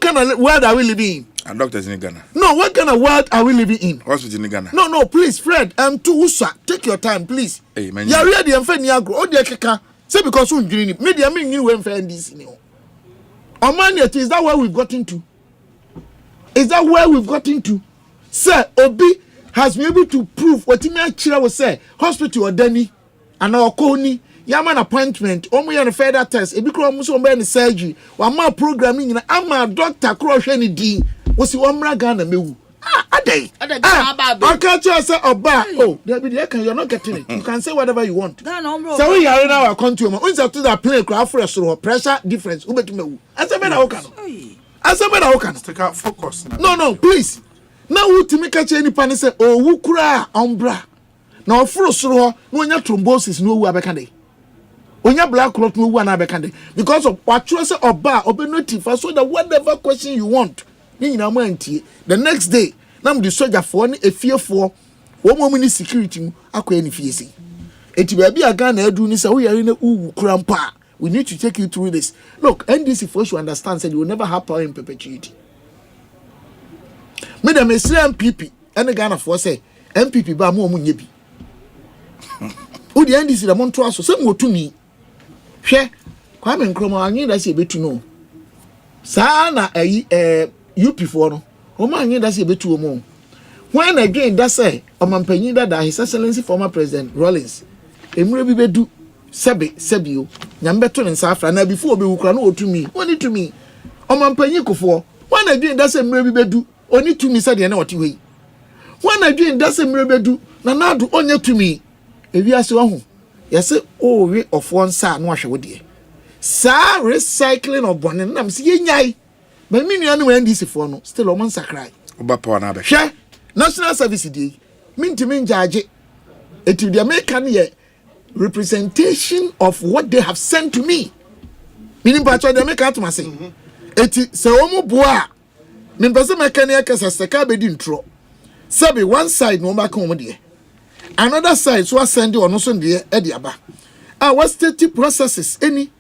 kind of world are we living in? And doctors in Ghana. No, what kind of world are we living in? Hospital in Ghana. No, please, Fred. To Usa, take your time, please. Hey, man. You're ready and fair niagro. Oh, dear keka. Say because soon green it. Media mean you went fair this. Oh man, is that where we've gotten to? Is that where we've gotten to? Sir, Obi has been able to prove what Chira will say. Hospital or Denny and our Coney. Yaman appointment. Omo yan further test. Ebi kro omo so mbe surgery. Wa ma programming na ama doctor kro hwe ni din. Wo si omra Ghana mewu. Adey. I can't just say oba. Oh, you're not getting it. You can say whatever you want. So we are now continue. Unza to that play craft fresh pressure difference. Ubetumewu. Asebe na okan. Take out focus. No, please. Now who to make a change pan say oh wu kura ombra. Na ofuro soro no nya thrombosis no wu abekande. Onya black clot no wu na abekande because of what you say oba obenotifa so that whatever question you want. The next day, now the soldier for a fear for 1 moment security. Aqua fear. It will be a gun. I do this. We are in a crampa. We need to take you through this. Look, NDC first you understand said you will never have power in perpetuity. Madam, I say MPP and the Ghana for say MPP ba mo munyebi. O the NDC the Montreal so say mo to me. Hwe Kwame Nkrumah anyi da say betu no. Sa na UP for no. Oman that's a bit too more. When again that say Omampanyi that His Excellency former President Rollins. Emre bi bedu sebio. Nyambeto ne safra na before be wukra no to me. Only to me. Omampanyi kofo. When again that say Emre bi bedu only to me said na what we. When again that say Emre bedu na nadu onye to me. Ewiase wo ho. Yese o we of one sa no ahwe wo de. Sa recycling of bonne nam se yenyai. But me no NDC for no still oman sakrai. Oba power na be. Hwe National Service Day. Minti judge. It will be American here representation of what they have sent to me. Meaning part of the American to say. It se omo boa. Me pese mechanic kasa seka be di intro. Sabi one side no ma kan there. Another side so send you on so there e di aba. What state processes any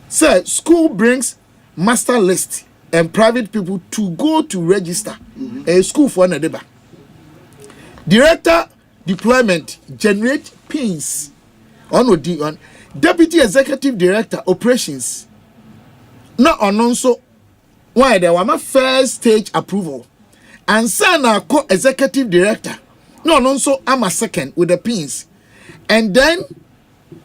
say school brings master list and private people to go to register a school for an deba. Director deployment generate pins ono di on deputy executive director operations na ono nso why there were my first stage approval and sana co executive director no nso am a second with the pins and then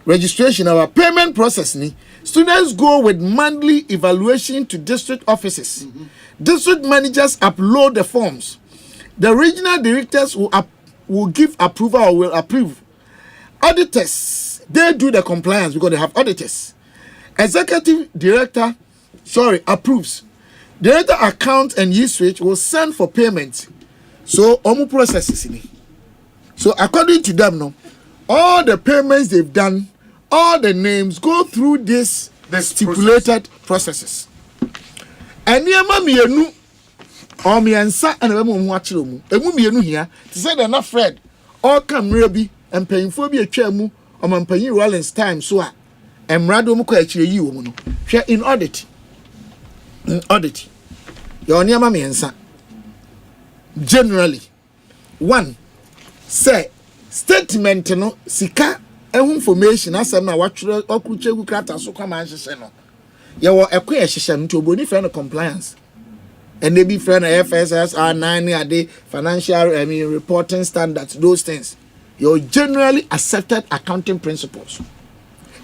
registration our payment process ni students go with monthly evaluation to district offices. District managers upload the forms. The regional directors will give approval or will approve. Auditors, they do the compliance because they have auditors. Executive director, approves. Director account and usage will send for payment. So, omu processes in it. So, according to them, no, all the payments they've done, all the names go through this stipulated processes. And yama mienu or miansa and a woman watching mu. A woman here to say they're not Fred or come rebi and paying for be a chairmu or man paying Rollins time so and Rado Muko actually you share in audit. In audit. Your yama miansa. Generally, one say statement no sika information asem na watchre okuchegu krata so kwama nhye no ye wo ekwe ehye no to boni friend compliance and they be friend FSS R9 ade financial reporting standards, those things your generally accepted accounting principles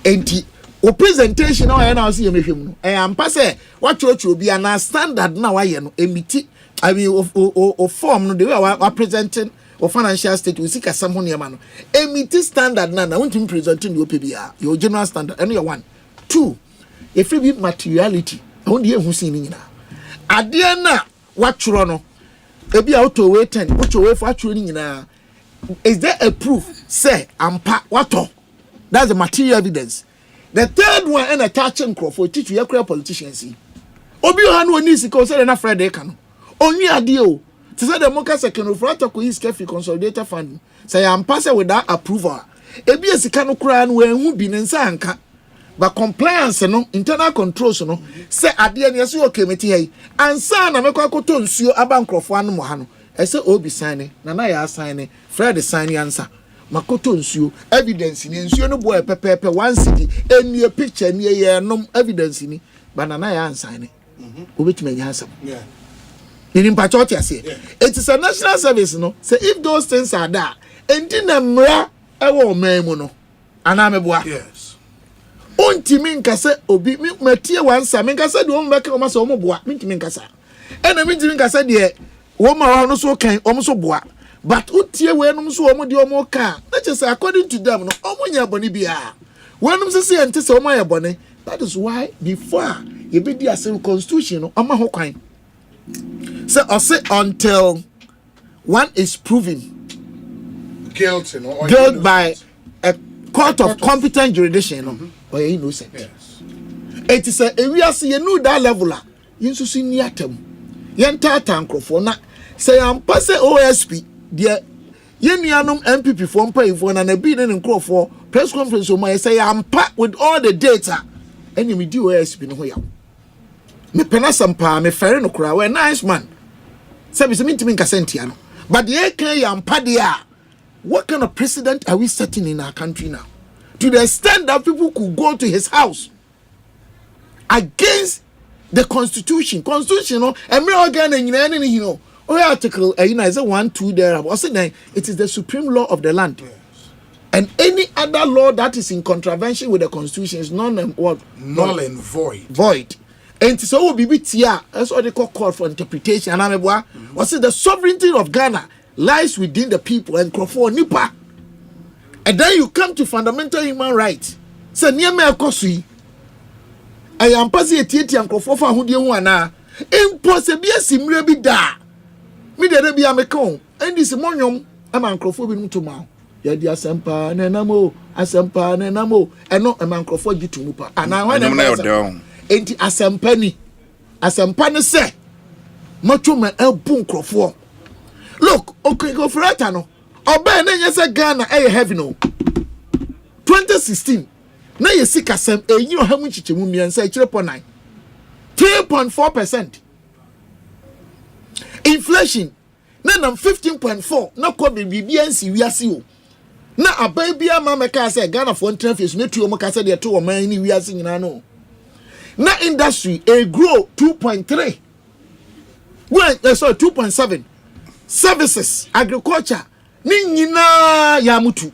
enti o presentation na na see yemehwem no ampa say watchre obi ana standard na waye no emiti o form no the way we presenting or financial state we seek a someone near man. Emiti standard na want to present in your PBR, your general standard, and your 1. 2, a free materiality. Only who seen in Adiana, what Churono, a be out to wait and put away for training in is there a proof? Say, what? That's the material evidence. The third one and attaching for teach your politicians. Obi Hanu needs to consider enough Friday can only a deal. To say the Moka second of Ratako is carefully consolidated fund. Say I'm passing without approval. Ebi esikano kura no enhu bi nensa anka. But compliance no internal controls no say ade ne so okemeti hai. Ansa na mekwa koto nsuo abankrofo anu mo ha no. E say obi sign na ya sign Fred sign answer. Makoto nsuo evidence ni nsuo no boy pepepe 1 city enu picture ni ye nom evidence ni banana ya sign. Obetime nya asem. Yeah. In Pachotia say it is a national service, no. Say if those things are there, and in a mra ewo memono, anameboa. Yes. Unti minkasa obi mi metie wansa minkasa de won beka o masa o mo boa minti minkasa. Ena minti minkasa de wo ma wa no so kan o mo so boa. But utie we no so o mo de o mo ka. That is according to them no o mo nya boni bia. When no say ente say o mo ya boni. That is why before you be the same constitution no ama ho kwan. So I say until one is proven guilty by a court of competent jurisdiction, or innocent. Yes. It is a we are seeing you know that level. You see near them. You enter tank for na say I'm passing OSP. Dear Yenianum MPP form pay for and a bid and call for press conference. So I say I'm packed with all the data, and you do OSP no here. Me penasampa me fere no kura we nice man say me ntimi nkasenti no but the can yampa dia what kind of precedent are we setting in our country now to the extent that people could go to his house against the constitution no and me organ and you know article is 1 2 there I say it is the supreme law of the land. Yes. And any other law that is in contravention with the constitution is null and void. And so will be tia. That's what they call for interpretation. And I say the sovereignty of Ghana lies within the people and for Nipa. And then you come to fundamental human rights. Say near me akosui. I am passing a tieti and for who dear one. Impossible simre be da. Me de be amekon. And this morning I'm uncrophobia to ma. Ya di Asempa nenamo and not a man crofo to mupa. And I want to enti asempa ne se macho man elbun crofo look okay go for it no oba na nyese Ghana heavy no 2016 na yesi kasem eyi ohamu chichemu miensa 3.9 3.4%. Inflation na 15.4 na ko bibiansi wiase o na aban bia ma meka say Ghana for interface na tuo mo ka say de to o man ni wiase nyina no na industry a grow 2.3 well 2.7 services agriculture ni nyina ya mutu.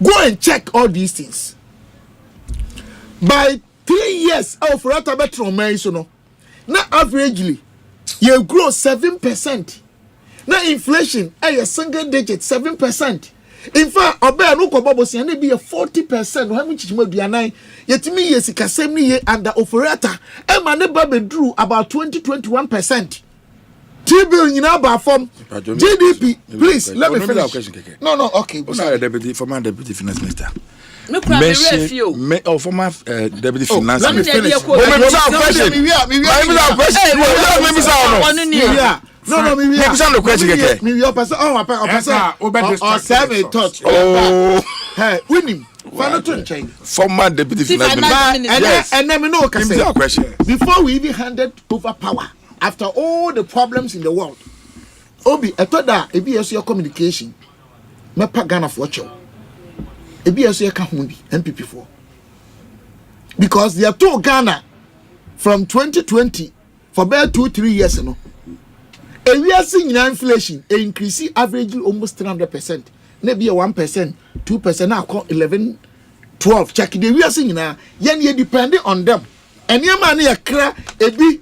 Go and check all these things. By 3 years of rata better man so no na averagely you grow 7%. Na inflation a single digit 7%. In fact, obey no ko bobo se na be 40%. How much mo duanan yetimi yesika sem ni ye under operator e ma ne ba bedru about 20-21%. 3 billion about from GDP. Please let me finish. No, okay. Former deputy finance minister. Let Former deputy finance me finish. Former deputy finance minister. And let me know question. Before we even handed over power, after all the problems in the world, Obi, I thought that it be your communication. Me pa Ghana for show. It be your Kahundi MPP4. Because they are told Ghana from 2020 for about 2-3 years now. And we are seeing inflation increase average almost 300%. Maybe 1%, 2%, now 11, 12. Check it. We are seeing now. Yen depending on them. And your money a cra a be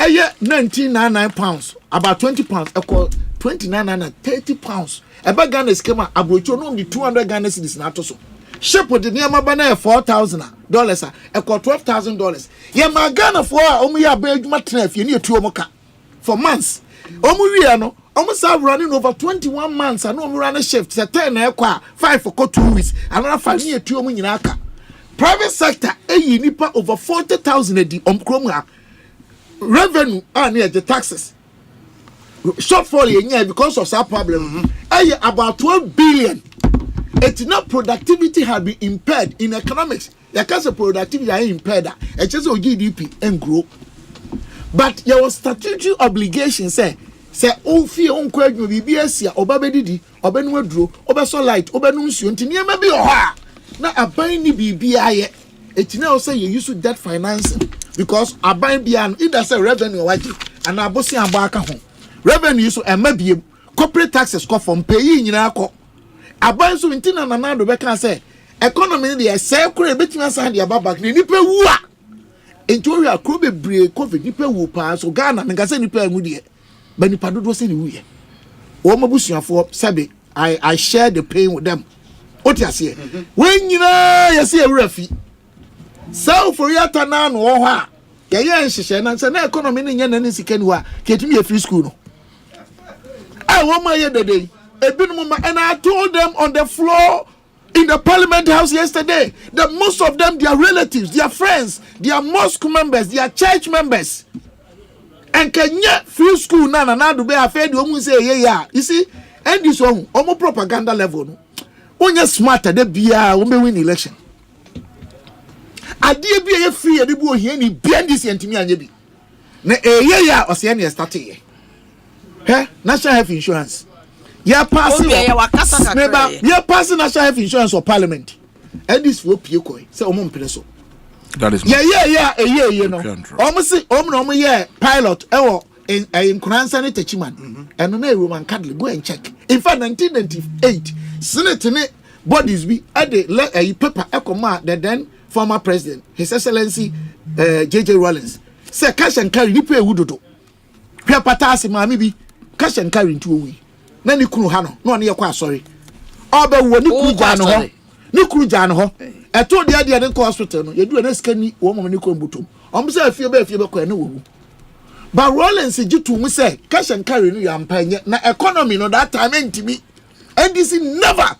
a year 1999 pounds, about 20 pounds, equal 29 30 pounds. A bag Ghana schema abrocho no only 200 Ghana cedis na to so. Ship with the near mabana $4,000, equal $12,000. Yeah, my Ghana for omu ya bejuma tref you need 2 omoka for months. Omu we no almost have running over 21 months and no run a shift. Say 10 ekwa 5 for 2 weeks. Another 5 near 2 omu nyinaka. Private sector nipa over 40,000 edi omkromwa. Revenue near the taxes. Shortfall because of that problem. About 12 billion. It's not productivity have been impaired in economics. The case of productivity are impaired. It's just GDP and grow. But your statutory obligation say ofi onko adwo BBS obabedidi obenwedro obeso light obenunsu ntini e ma bi oha na aban ni bibia ye etina say you use debt financing because aban bia either say revenue waji and abosi amba aka ho revenue so emabie corporate taxes ko from pay nyina akọ aban so ntina nanado be kan say economy dey say kure betima say dey babak ni nipa wu a enti we akro bebre covid nipa wu pa so Ghana me say nipa engu de but nipa dodo say ni wu ye o mabusuafo sabe I share the pain with them. What you say? When you know you see a refi so for your tana no ha ya nhihye na say na economy ni nya na ni sika ni wa ketumi a free school no I want my day and I told them on the floor in the parliament house yesterday that most of them, their relatives, their friends, their mosque members, their church members, and can yet free school na do be afraid you say yeah. You see, and this one almost propaganda level. When you're smarter, they be win election. I did be a free and the boy here ni bend this and to me and be. Na yeah or say any starting. National health insurance. Yeah, passing. Yeah, passing national health insurance or parliament. And this will be okay. Say, peso. That is yeah. You know, almost pilot. In Kuransa ne Techiman. And no Roman Catholic. Go and check. In fact, 1998, Senate bodies be at a paper Ekoma, the then former president, His Excellency J.J. Rawlings. Say cash and carry. You pay wudodo. Pia patasi ma maybe. Cash and carry into a way. Nani kunu hano, no one here sorry. Obe wo ni kuru jano ho. Ni kuru jano ho. E to dia den ko hospital no. You do an scan wo mo ni ko mbutum. Say afie be ko na wo. But Rollins jitu mu say cash and carry no ya mpanye na economy no that time ntimi. NDC never.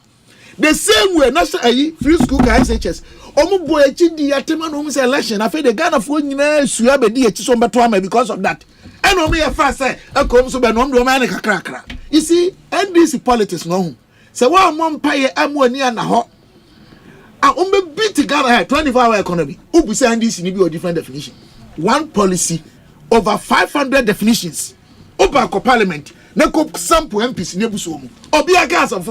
The same way national free school guys HS. Omo boy chidi atema no mu say election afi the Ghana for nyina sua be di echi so beto ama because of that. And on me a fast say, I come so be no do man kakra. You see, NDC politics no. So one mom pay amoni na ho. And beat Ghana 24-hour economy. Who say NDC ni be a different definition. One policy over 500 definitions. Oba ko parliament. Na ko sample MPs ne buso mu. Obi aga as of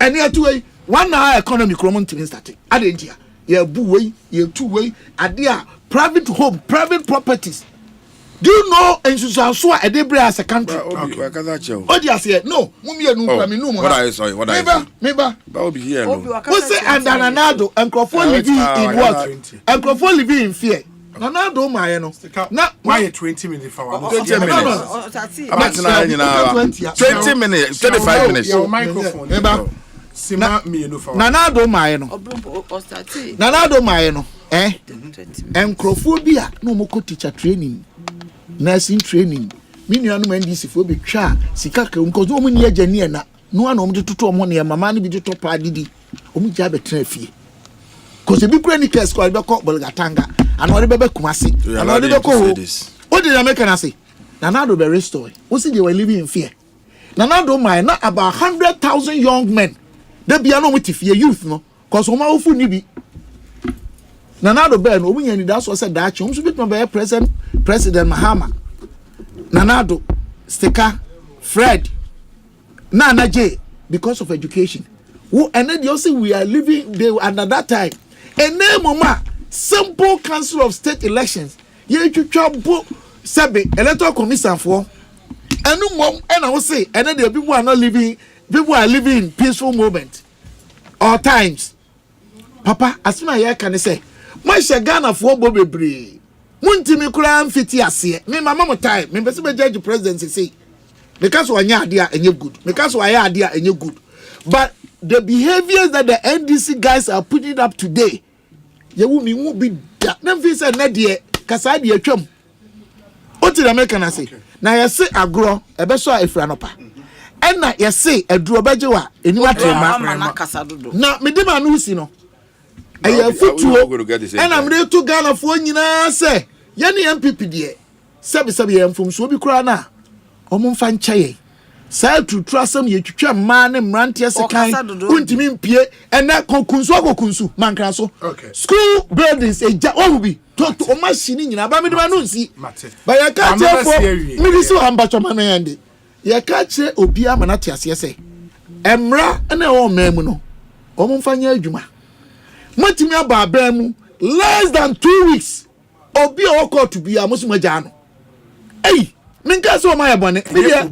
And yet, 1 hour economy chromo to starting. Adentia. Ye boo way, ye 2 way, adia private home, private properties. Do you know in Susan a debris as a country? Okay. Oh, yes, yeah. No, Mumia no, I mean, no more. What I saw, what I saw. Maybe. That will be here. What's it? And Nanado, and Crawford living in what? And Crawford living in fear. Nanado, my no. Not why 20 minutes for 20 minutes, 25 minutes. Your microphone. Nanado, my no. Nanado, my no. And Crawfobia, no more teacher training, nursing training. Minion men this if we be cha, Sikaka, because no one near Janiana, no one on the 2 money, and mamma be the top party, jab a traffic. Because the big granny case called the cock Bolgatanga, and what the Kumasi, and what the co. What did American say? Nanado be restored. What's it they were living in fear? Nanado, my not about 100,000 young men. They be no with fear youth, no, because Oma Ufu Nibi. Nanado Ben, woman, that's what said that you should be President Mahama. Nanado, Steka, Fred, Nana J, because of education. And then you see, we are living there under that time. And then, Mama, simple council of state elections. You trouble Sabe, electoral commission for. And no mom, and I will say, and then the people are not living, people are living in peaceful moment. All times. Papa, as soon as I can say, my Shagana for Bobby Bree. Munti me kura mfiti ase me mama mo time me pese be judge presidency say because we anya ade a enye good because we anya ade a enye good but the behaviors that the NDC guys are putting up today ye wu mi wu bi da na mfi say na de kasa de atwam oti na make na say na ye say agro e be so afra no pa and na ye say aduro beje wa eniwa tema na me de ma no si no aya futuo and I'm ready to Ghana for nyina say yani MPP de sabi yamfum so bi kura na omumfa nchaye say to trusam ye twitwa ma ne mrante sekan untimi mpie ena kokunsu mankra so school buildings eja obi to o machine nyina ba me de ma no nsi ba ya ka che for me di so ambacho ma no yande ya ka che obi amana tiase say emra na o mamu no omumfa nya adwuma matimi aba mu less than 2 weeks obi o court to be amusuma jano ei minka so ma yabone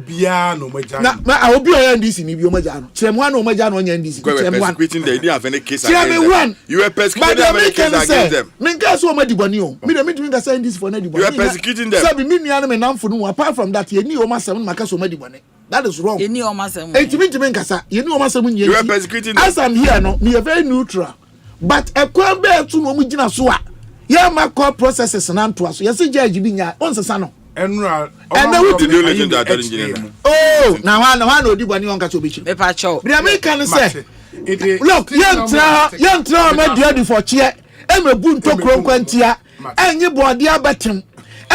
bia no majano na obi o NDC ni bi o majano chemu anu o majano o NDC chemu anu persecuting they didn't have any case against them you were persecuting them against them minka so ma dibone o me de mitimi ga say NDC for na dibone you were persecuting them sabi mi nua no me namfo no apart from that ye ni o masem maka so ma dibone that is wrong ye ni o masem etimi nkasa ye ni o masem nye you were persecuting them as I'm here no me are very neutral but a kwambe tu no mu gina so a ya makọ processes na nto so yesi judge bi nya onsesa no enra and then what you listen to that engineer oh na wan odi bani on ka so bichi me pa cho the American say look yantra ma dia for chair e me bu ntokro kwantia enye boade abatem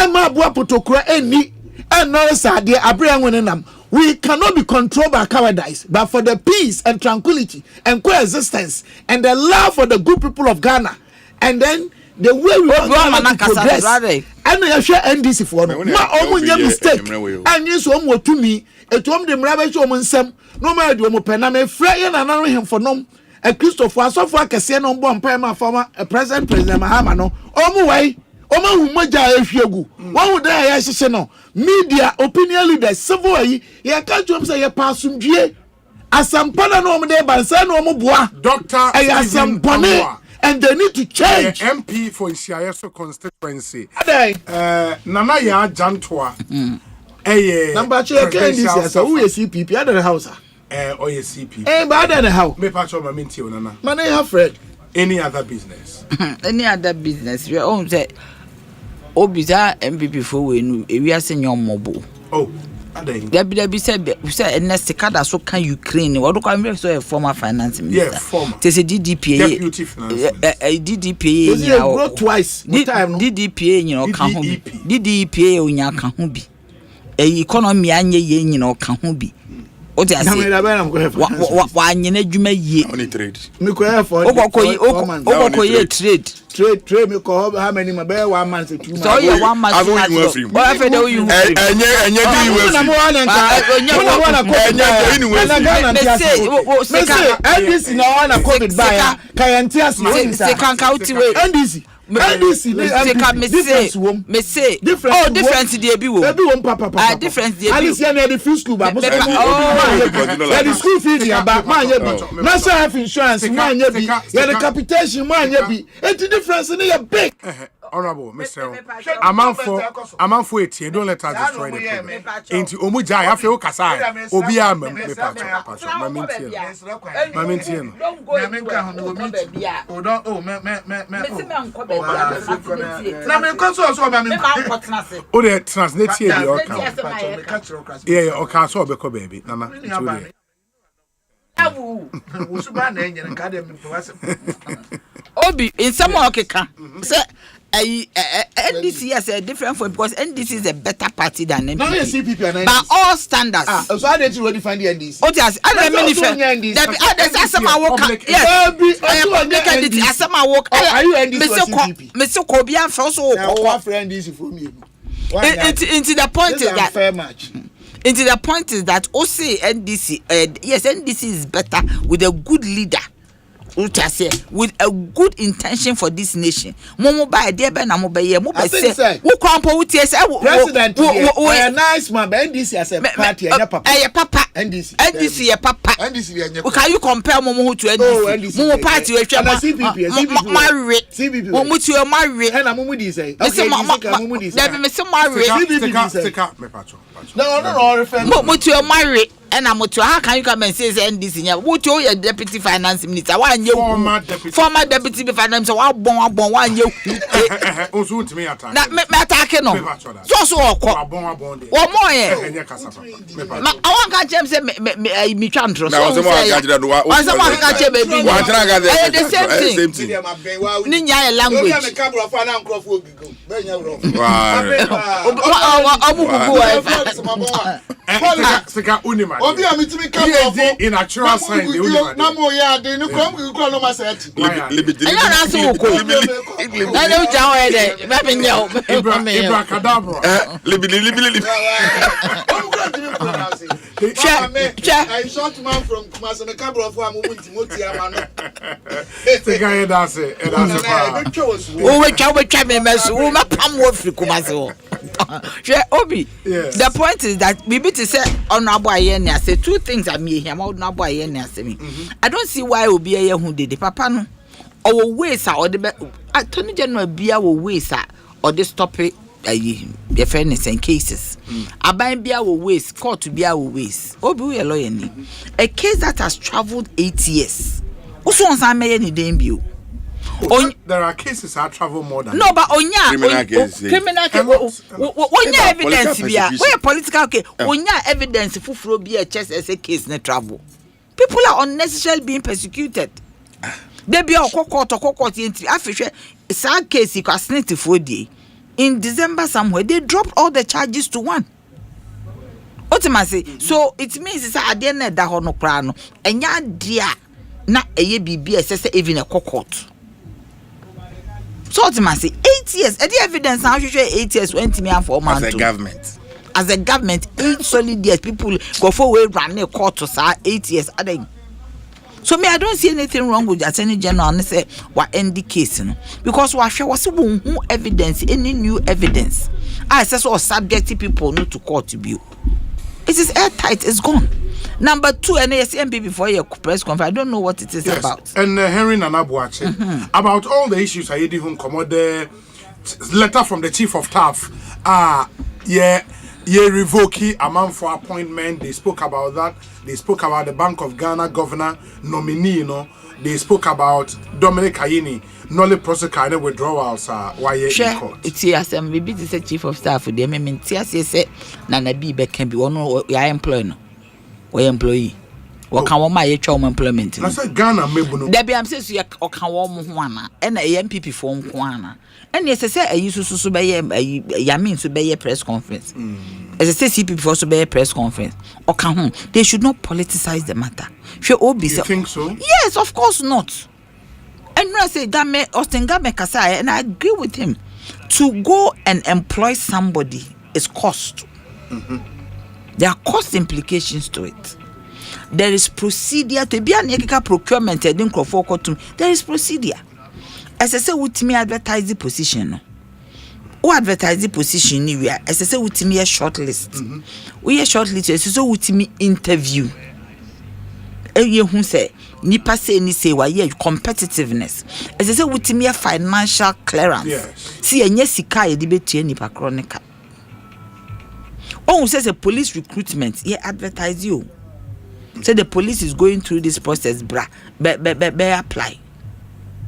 e ma bo apotokro eni enno sade abre anwene nam. We cannot be controlled by cowardice, but for the peace and tranquility and coexistence and the love for the good people of Ghana, and then the way we want Ghana to progress. And I share NDC for no. Ma omunye mistake. And you so mo to me. Eto om de mrabe so mo nsem. No ma de mo pena me fra ye na na him for nom. E Christopher asofo akese no mbo mpa ma former President Mahama no. Omu wai Oma humaja ehwegu one would die ya no media opinion leaders civil yi ya ka twom say ya pasumdue Asempa na no de bansa no mo boa Dr. Asempa and they need to change MP for Isiayeso constituency Nana ya Jantoa number check this so who is CPP other house or is CPP but other how me patch my minti Nana man have Fred any other business we own say Obiza MPP for we nu ewiase nyom mobo oh there be said next kada so can Ukraine what do come so a former finance minister former say DDPA deputy finance DDPA you know twice DDPA you know kan ho DDPA onya kan ho bi economy anye ye nyina kan ho bi What I say? Why nyene dwuma yie? Only trade. Me ko for. Okoye trade. Trade me ko how many ma be 1 month 2 months. So you 1 month. I want you free. What if they you? Enye di you free. NDC na wana COVID buy. Kayantias se kan ka uti we. NDC me say difference dey be wo papa difference dey be alice na the free school ba the school fee dey ba man ye bi national health insurance man ye bi ya the capitation man ye bi it difference in your big Honorable Mr. Amanfo etie don't let us destroy the problem. Enti omuja ya fe o kasa obi a me pacho mamintie no na me nka ho no omi o don na me nka so ba me o de translate here the oka yeah oka so obeko baby nana ntuli Obi in some okeka say NDC has a different form because NDC is a better party than NDC. No, CPP and NDC. But all standards. So how did you really find the NDC? Oh, yes. I mean, there's some work. Yes. I am making it. Some work. Are you NDC or CPP? Mr. Kobian first. Our friend is from you. Into the point is that fair match. Into the point is that Osei NDC. Yes, NDC is better with a good leader. With a good intention for this nation. Momo by dear Ben Amobaye, Moba say, who compo with yes, President, a nice man, NDC as a party, and papa, NDC, a papa, NDC. Can you compare Momo to NDC? Momo party, a CPP, marry, Momo to a marry, and a Mumudi say, Mr. Marry, Momo to a marry. And I'm to how can you come and say NDC? What your deputy finance minister? Former deputy finance. One you. Also to me attack. That me attacking no. So one more. I want to catch him. Say me chandro. Someone catch him baby. The same thing. Ninya language. Obi amitimi come in natural science na mo ya de no krom ku no ma set aya na so ko na no ja ho de ba me nyao Ibra kadabra I short man from Kumasi me kabro for amu Timothy amano the guy that's it we twa me meso we ma pam wo firi Kumasi wo Obi, the point is that we be to say honorable ayene say two things are me here honorable ayene say me. I don't see why Obi aye hu de papa no or ways or the Attorney General bia wo ways or the stop it the fairness and cases. Aban bia wo ways court bia wo ways. Obi we lawyer ni. A case that has traveled 8 years. Also on say me ni dem bio. There are cases that travel more than no, but criminal case. Onya evidence bia. Where political case? Onya evidence fufuro bia chest as a case na travel. People are unnecessarily being persecuted. They be court entry. After sad case you can snitty for day. In December somewhere they dropped all the charges to one. Ultimately, so it means it's a day na da hono krano. Enya dia na eye bibi say even a court. So ultimately 8 years. The evidence now show 8 years 20 million for man. As a government, 8 solid years people go for way run a court to say 8 years. So me I don't see anything wrong with Attorney General and say what end the case because what sure was who evidence any new evidence. I says all subjective people not to court to be. It is airtight. It's gone. Number 2, NASMP before your press conference. I don't know what it is about. And Henry Nanabuache about all the issues I even come out the letter from the chief of staff. Revoke amount for appointment. They spoke about that. They spoke about the Bank of Ghana governor nominee. They spoke about Dominic Ayini. Nolly prosecutor withdrawals why in court. It's here some maybe this is chief of staff for them. I mean, say Nana B can be one or your employee. Or employee. Waka wo ma ye twa wo employment. Na say Ghana mebu no. There be am say so ye oka wo mo ho ana. E na MPP fo nko ana. And yes, say ayi so be yamin so be press conference. As I say CPP for so be press conference. Oka ho. They should not politicize the matter. You think so? Yes, of course not. And when I say that Austin Game Kasai, and I agree with him. To go and employ somebody is cost. There are cost implications to it. There is procedure to be an ethical procurement. There is procedure. As I say, with me advertise the position. Who advertise the position? We are. As I say, with me a short list. We a short list. As so with me interview. You who say nipa say ni say why competitiveness. As I say, with me a financial clearance. Yes. See a sika ye debate nipa chronicle. Oh, says a police recruitment. Yeah, advertise you. Say the police is going through this process, be apply.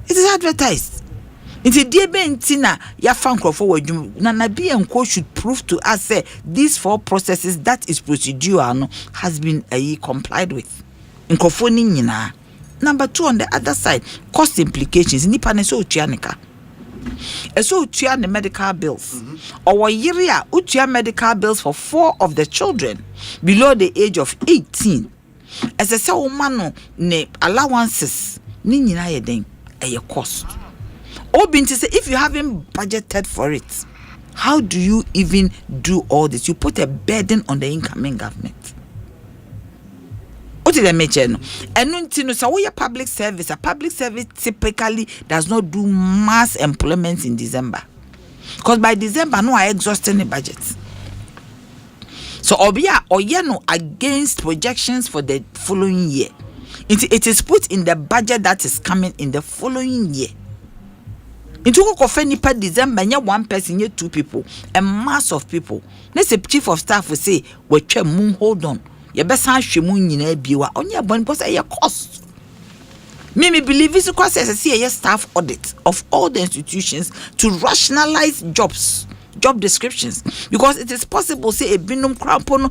It is advertised. It's a dear bentina, ya fan forward. Nana B and Co should prove to us say these 4 processes that is procedural has been complied with. In Kofonina. Number 2 on the other side, cost implications. Nipa ne so utianika. So utia the medical bills. Or yeria utia medical bills for 4 of the children below the age of 18. As I say, woman ne allowances ni nyina ye den a cost. Obinti say if you haven't budgeted for it, how do you even do all this? You put a burden on the incoming government. What did I mention? And no so we public service. A public service typically does not do mass employment in December. Because by December, no, I exhausting the budget. So obia oyeno against projections for the following year. It is put in the budget that is coming in the following year. Into nipa December, nya 1 person, nya 2 people, a mass of people. Let's say chief of staff will say, we hold on. You best shemu nyina biwa. Onya bon because a cost. Me believe this because as I see a staff audit of all the institutions to rationalize job descriptions, because it is possible say a binum crampono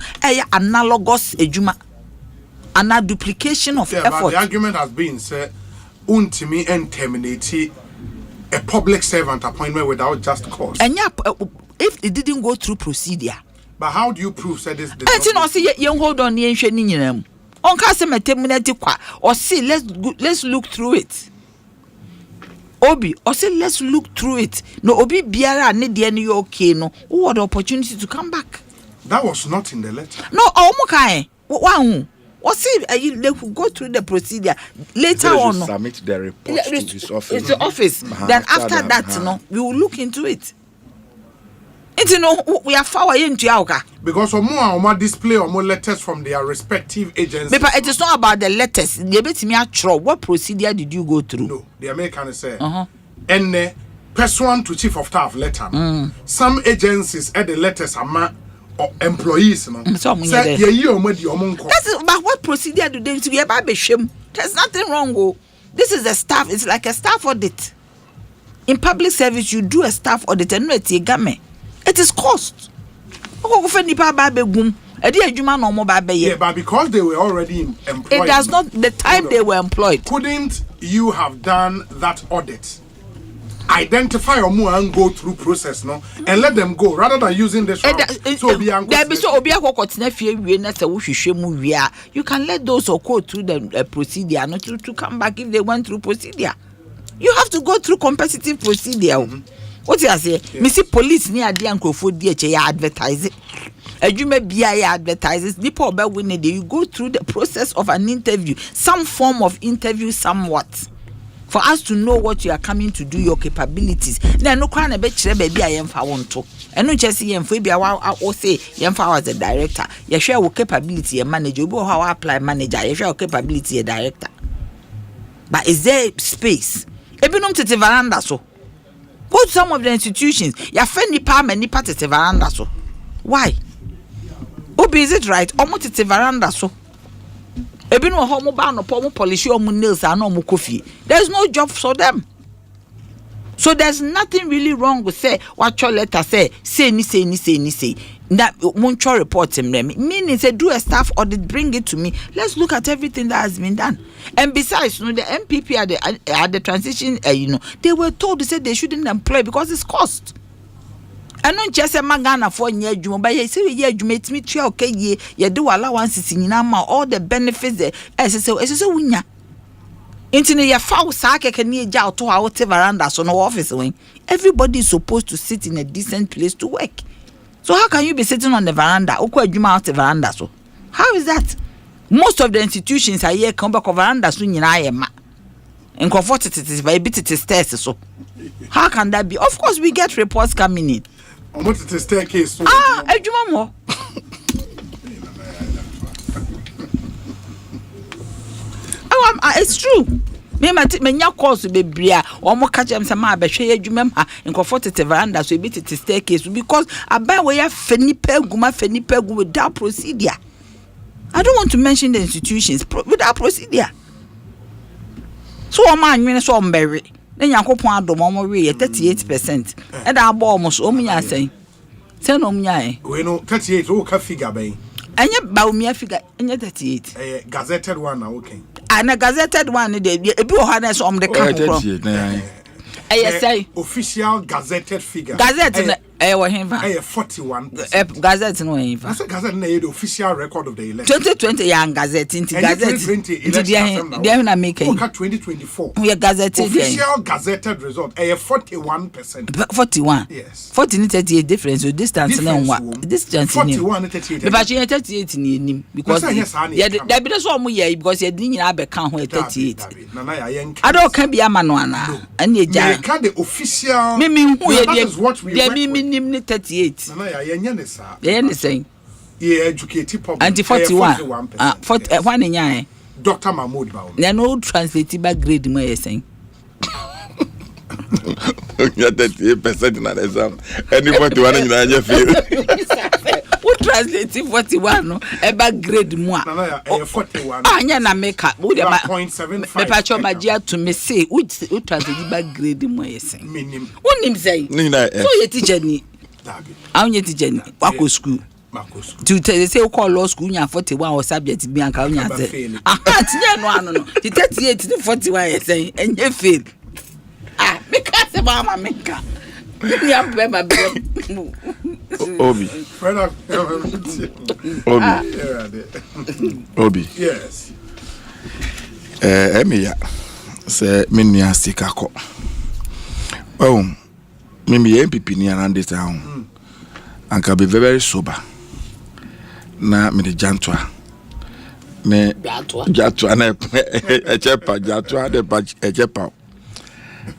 analogous ejuma and a duplication of effort. But the argument has been said untimi and terminate a public servant appointment without just cause. And yeah, if it didn't go through procedure. But how do you prove that this? You know, see, you hold on the ancient on customer terminate or see let's look through it. Obi, or say let's look through it. No, Obi biara need the okay no. Who had the opportunity to come back? That was not in the letter. No, omukai. One. Or see, they could go through the procedure later on. Submit the report to his office. It's the office. Then after that, no, we will look into it. You know, we are far into Yauka. Because more display or more letters from their respective agencies. But it is not about the letters. They bet me what procedure did you go through? No, the American say. And person to chief of staff letter. Some agencies add the letters or employees. No. That's but what procedure do they be about shame? There's nothing wrong. Go. This is a staff. It's like a staff audit. In public service, you do a staff audit and not a game. It is cost. Yeah, but because they were already employed. It does not the time they were employed. Couldn't you have done that audit? Identify or more and go through process, no, and let them go rather than using this. You can let those who go through the procedure not to come back if they went through procedure. You have to go through competitive procedure. What you say? Me see police near the uncle for DHA advertise it. You may be advertises. People about winning. You go through the process of an interview, some form of interview, somewhat, for us to know what you are coming to do, your capabilities. Then no crown a bit baby I am for one to. And no just see and maybe I will say Yamfa as a director. You share your capability a manager. You go how I apply manager. You share your capability a director. But is there space? Ebinum to the veranda so. Go to some of the institutions. You offend the palm and the part of the veranda so. Why? Obi, is it right? Almost it's a veranda so. Ebi no homo ba no pomo polish your nails and no coffee. There's no job for them. So there's nothing really wrong with say what your letter say ni. that Muncho report him. Meaning, say do a staff audit, bring it to me. Let's look at everything that has been done. And besides, the MPP at the transition, they were told, they said they shouldn't employ because it's cost. I don't just say Magana for year Juma, but you say yeah, you made me try okay, you do allowances in all the benefits SSO winya. Into your foul sack can near jail to our veranda so no office wing. Everybody is supposed to sit in a decent place to work. So how can you be sitting on the veranda? Juma out the veranda so. How is that? Most of the institutions are here come back of veranda soon in I am. And comforted it is by a bit it is stairs so. How can that be? Of course we get reports coming in. What's the staircase? Ejuma mo. It's true. Me nya calls be bria or mo catch am sama abehwe adwuma ma nkofo veranda so ebi tete staircase because abai we ya fenipa guma without procedure. I don't want to mention the institutions without procedure. So o ma anwene so ombewe na Yakopon adom omo we 38%. E da abo omo so omo nya sen. Sen omo nya e. We no 38 o ka figure ben. Enye ba omo figure enye 38. Gazetted one na okay. And a gazetted one dey ebi o ha na so omo de ka from. Say official gazetted figure. Gazette wa hemva. 41%. Gazette no hemva. So gazette na the official record of the election. 2020 young gazette into gazette. 2020 they na make. 2024. We gazette official gazetted result 41%. 41. Yes. 40 and 38 difference so distance na one. Distance 41 and 38. But 38 ni nim because yeah there be so omo here because you din nyina be kan ho 38. I don't can be ama no ana. Ani eja. The official me who that is what we work with. Nim 38. Nana ya yenye ne sa. Yenye saying. Ye educated public. Anti 41. 40 one nya. Dr. Mahmoud Baum. Na no translate back grade mo saying. You 38% in an exam. Any 41 in an fail. Who translate 41 no? E back grade mo. Nana ya 41. Anya na make up. Who 0.75. Me pacho magia to me say who translate back grade mo saying. Minim. Who nim say? So you teacher ni. Dabi. Aunye teacher ni. Wako school. To say you call law school nya 41 or subject be anka nya say. Tinya no. The 38 to 41 saying enye fail. Make us mama make. Me am be my Obi. Obi. Yes. Emiya. Se menia stikako. Oh. Mimi MPP ni around this town. And can be very sober. Na me de jantwa. Me jatwa na echepa jatwa de echepa.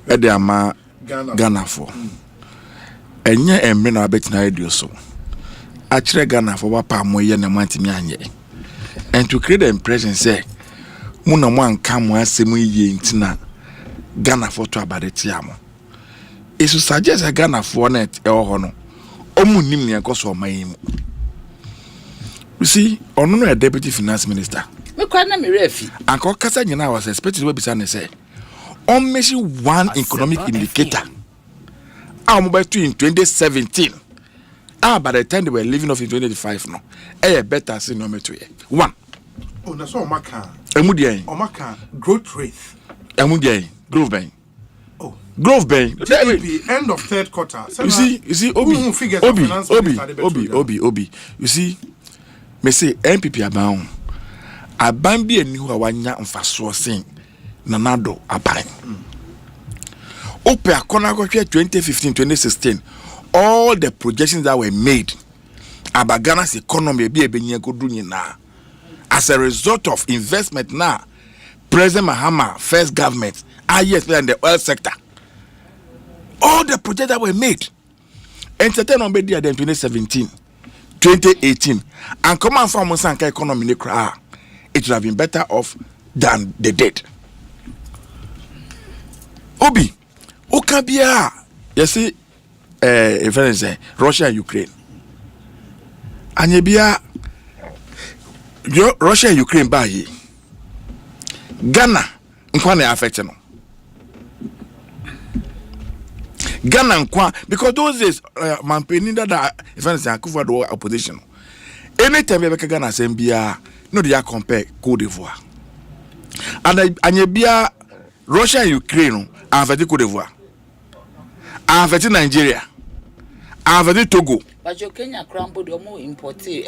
E de ama Ghana for. Enye emre na betina radio so. Achire Ghana for wa pa moye na mantimi anye. And to create the impression say muna mo anka mo asemu ye ntina Ghana for to abadeti amo. Isu suggest a Ghana for net e ho no. Omu nim ne enkoso omayimu. You see, ono no a deputy finance minister. Me kwa na me refi. Anko kasa nyina was expected we bisa ne say on measure one economic indicator. Our mobile in 2017. By the time they were living off in 2025 no. Better see no to one. Oh, na so omaka. Emudian. Omaka growth rate. Emudian. Growth bank. Oh. Growth bank. GDP end of third quarter. You see, Obi. You see, me say MPP abound. Aban bi eni hu awanya mfaso sen nanado aban. Ope akona go 2015 2016 all the projections that were made about Ghana's economy be ebenye go do nyina as a result of investment now President Mahama first government especially in the oil sector, all the projects that were made entertain on bedia in 2017 2018 and come and from Sanka economy it would have been better off than they did. Obi Okabia, you see, if I say Russia and Ukraine, and you be Russia and Ukraine by Ghana, nkwane affect no. Ghana nkwa because those days mampeni that if I say Akufo the opposition. Anytime you Ghana Asembia, no they compare Cote d'Ivoire. And anyebia Russia and Ukraine are Cote d'Ivoire. Are Nigeria. Are Togo. But your Kenya crumbled or more importing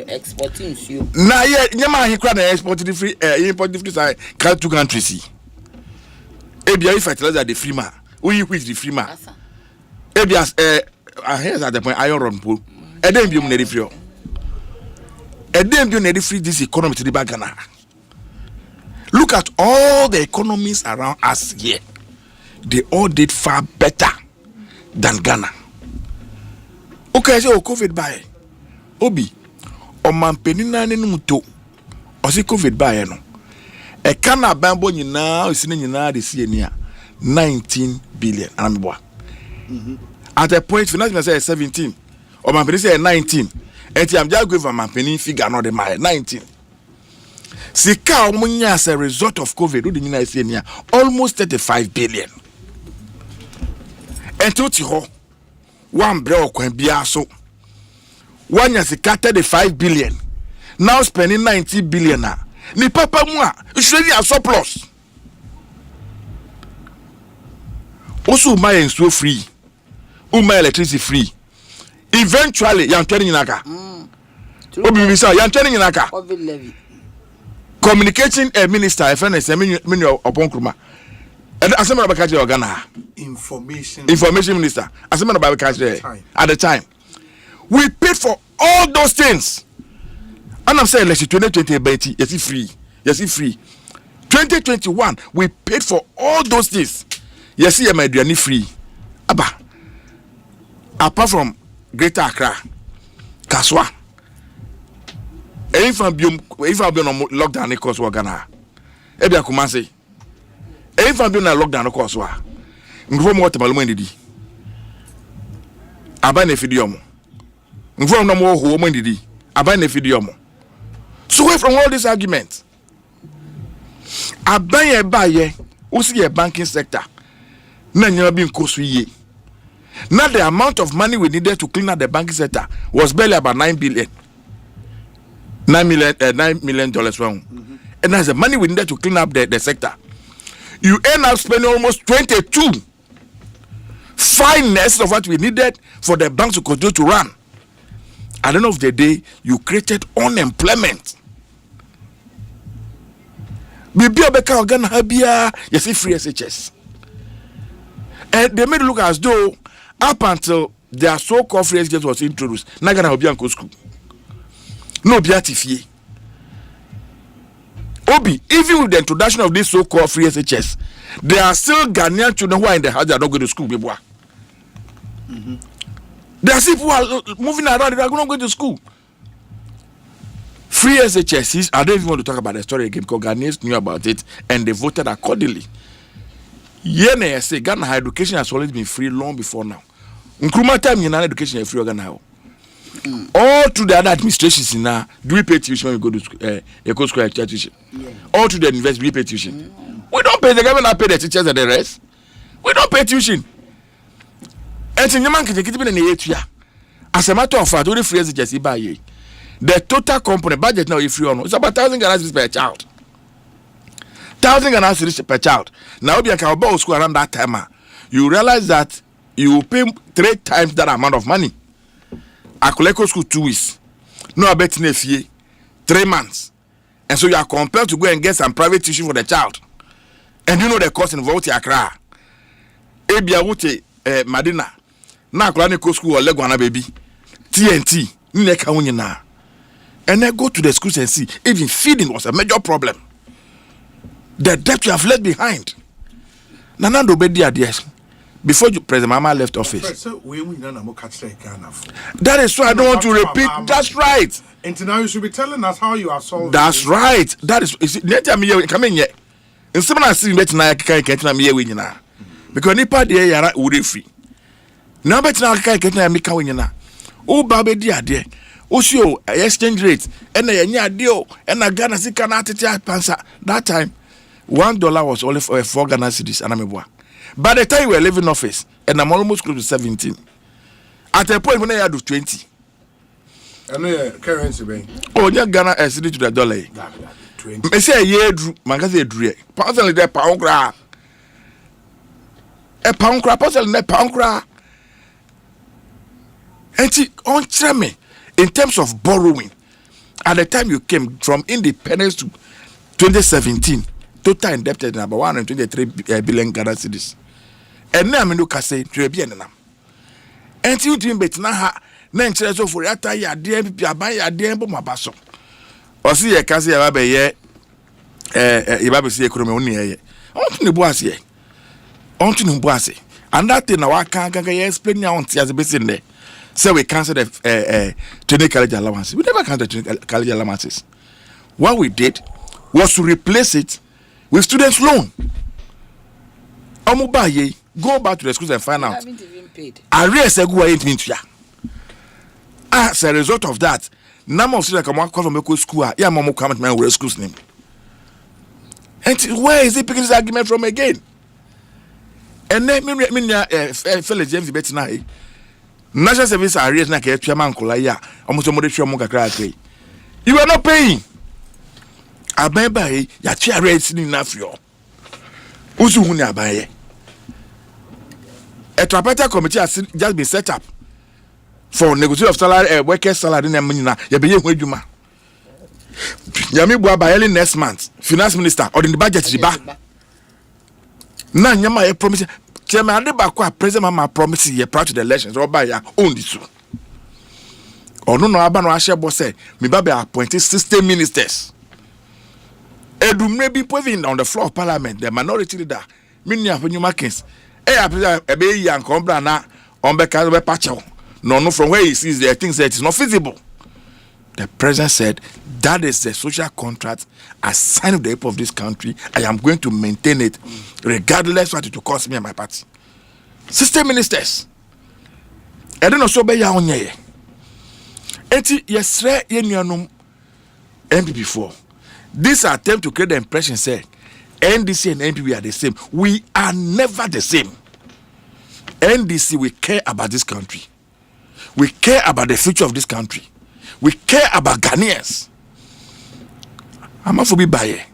exporting you. Na ye nyama he kra na export the free import the free side two countries. Ebia if fertilizer the free man. We which the free man. Ebia here's at the point iron run pool. E dem biom na the free. E dem biom na the free this economy to the back Ghana. Look at all the economies around us here. They all did far better than Ghana. Okay, so COVID by Obi o mampenina ne numuto o si COVID by no e kana bambo nyina o sine nyina de sie ni a 19 billion anamboa at a point finance minister say 17 o mampeni say 19 enti am just give mampeni figure no de my 19 sika o munya as a result of COVID o de nyina sie ni a almost 35 billion enti oti ho one bro kwan bia so one has 35 billion now spending 90 billion ni papa mu a usually a surplus also my enso free my electricity free eventually yan twani nyinaka obi mi say yan twani nyinaka communication minister FNS menu Oponkruma and Asempa Bakati Ghana information minister Asempa Bakati at the time we paid for all those things and I'm saying let's 2020 yes free 2021 we paid for all those things yes my duani free aba apart from Greater Accra Kaswa if I be on lockdown because we Ghana ebia Kumasi if I be na lockdown no course wa ngfo mo tabalmo ndidi aba na fidio mo ngfo no mo ho mo ndidi aba na fidio mo so away from all this argument aba ye ba ye o si ye banking sector na nyama bi nkoso ye now the amount of money we needed to clean up the banking sector was barely about $9 million and that's the money we needed to clean up the sector. You end up spending almost 22 fineness of what we needed for the banks to continue to run. At the end of the day, you created unemployment. Bibi obeka organ habia yesi free SHS. And they made it look as though up until their so-called free SHS was introduced, na gana obi anko school. No biatifie. Obi, even with the introduction of this so-called free SHS, there are still Ghanaian children who are in the house that are not going to school. There are people who are moving around, they are not going to school. Free SHS, I don't even want to talk about the story again because Ghanaians knew about it and they voted accordingly. Yene say Ghana education has always been free long before now. Nkrumah time Ghana education is free Ghana. All through the other administrations now, do we pay tuition when we go to school tuition? Yeah. All through the university, we pay tuition. We don't pay the government, pay the teachers and the rest. We don't pay tuition. And as a matter of fact, only free as just the total component budget now is free on. It's about 1,000 Ghana per child. 1,000 Ghana per child. Now, if you can go to school around that time, you realize that you will pay 3 times that amount of money. I collect school 2 weeks. No, I bet 3 months. And so you are compelled to go and get some private tuition for the child. And you know the cost involved in Accra. Ebia wote Madina. Na collect school or Leguana baby. TNT. Neka wunyina. And then go to the schools and see. Even feeding was a major problem. The debt you have left behind. Nanando bedi adies. Before President Mama left office. That is why I don't want to repeat. That's right. And now you should be telling us how you are solving. That's right. That is. Let me come in yet. In some of the bet na kai me we nyina. Because nipa de yara uri free. Na bet na kai me ka we nyina. O ba be di ade. O si o exchange rate. E na nya ade o. E na Ghana sika na atete pansa. That time $1 was only for 4 Ghana cedis anameboa. By the time we were leaving office, and I'm almost close to 17. At a point when I had 20. And currency bank. Oh, yeah, Ghana is to the dollar. 20. I say a year, Magazine Drew. Possibly that pound cra. A pound cra, possibly that pound cra. And she on me in terms of borrowing. At the time you came from independence to 2017, total indebted about 123 billion Ghana cedis. And now I look at say to be an and you didn't bet now. Nanchire so for ata ya de aban ya de mbo mabaso o si ye kase ya ba ye ba be si economy oni ye onto ne boase and that thing na wa kan ye explain ya on ti as be sin there say we cancel the training college allowance. We never canceled the college allowances. What we did was to replace it with students loan. Omubaye go back to the schools and find out haven't even paid. Arrears go ain't mean to ya. As a result of that, number of students come from a school, yeah, Momo come at my school's name. And where is he picking this argument from again? And then, fellow James Bettina, National Service arrears na ke chairman kolaya, almost a moderate show cry. You are not paying. Abemba, ya chair rates in Nafio. Usuhuni abaye. A tripartite committee has just been set up for negotiation of salary, workers' salary in Amina, Yabe Wejuma. Yami Bua early next month, finance minister, or in the budget, Riba. Now, Yama promise, Chairman Adebakwa, President Mama promises ye prior to the elections, or by your own issue. Or no, Abano Ashabo said, Mibabe appointed 60 ministers. Edu may be put on the floor of parliament, the minority leader, Minya Penumakins, a baby young Combrana, on Bekabe Pacho. No, from where he sees the things that it's not feasible. The president said, that is the social contract assigned to the people of this country. I am going to maintain it, regardless what it will cost me and my party. 60 ministers. I don't know so be on ye. Enti yesre yenyanum MPP4. This attempt to create the impression say NDC and MPP are the same. We are never the same. NDC, we care about this country. We care about the future of this country. We care about Ghanaians. Amafobi Baye,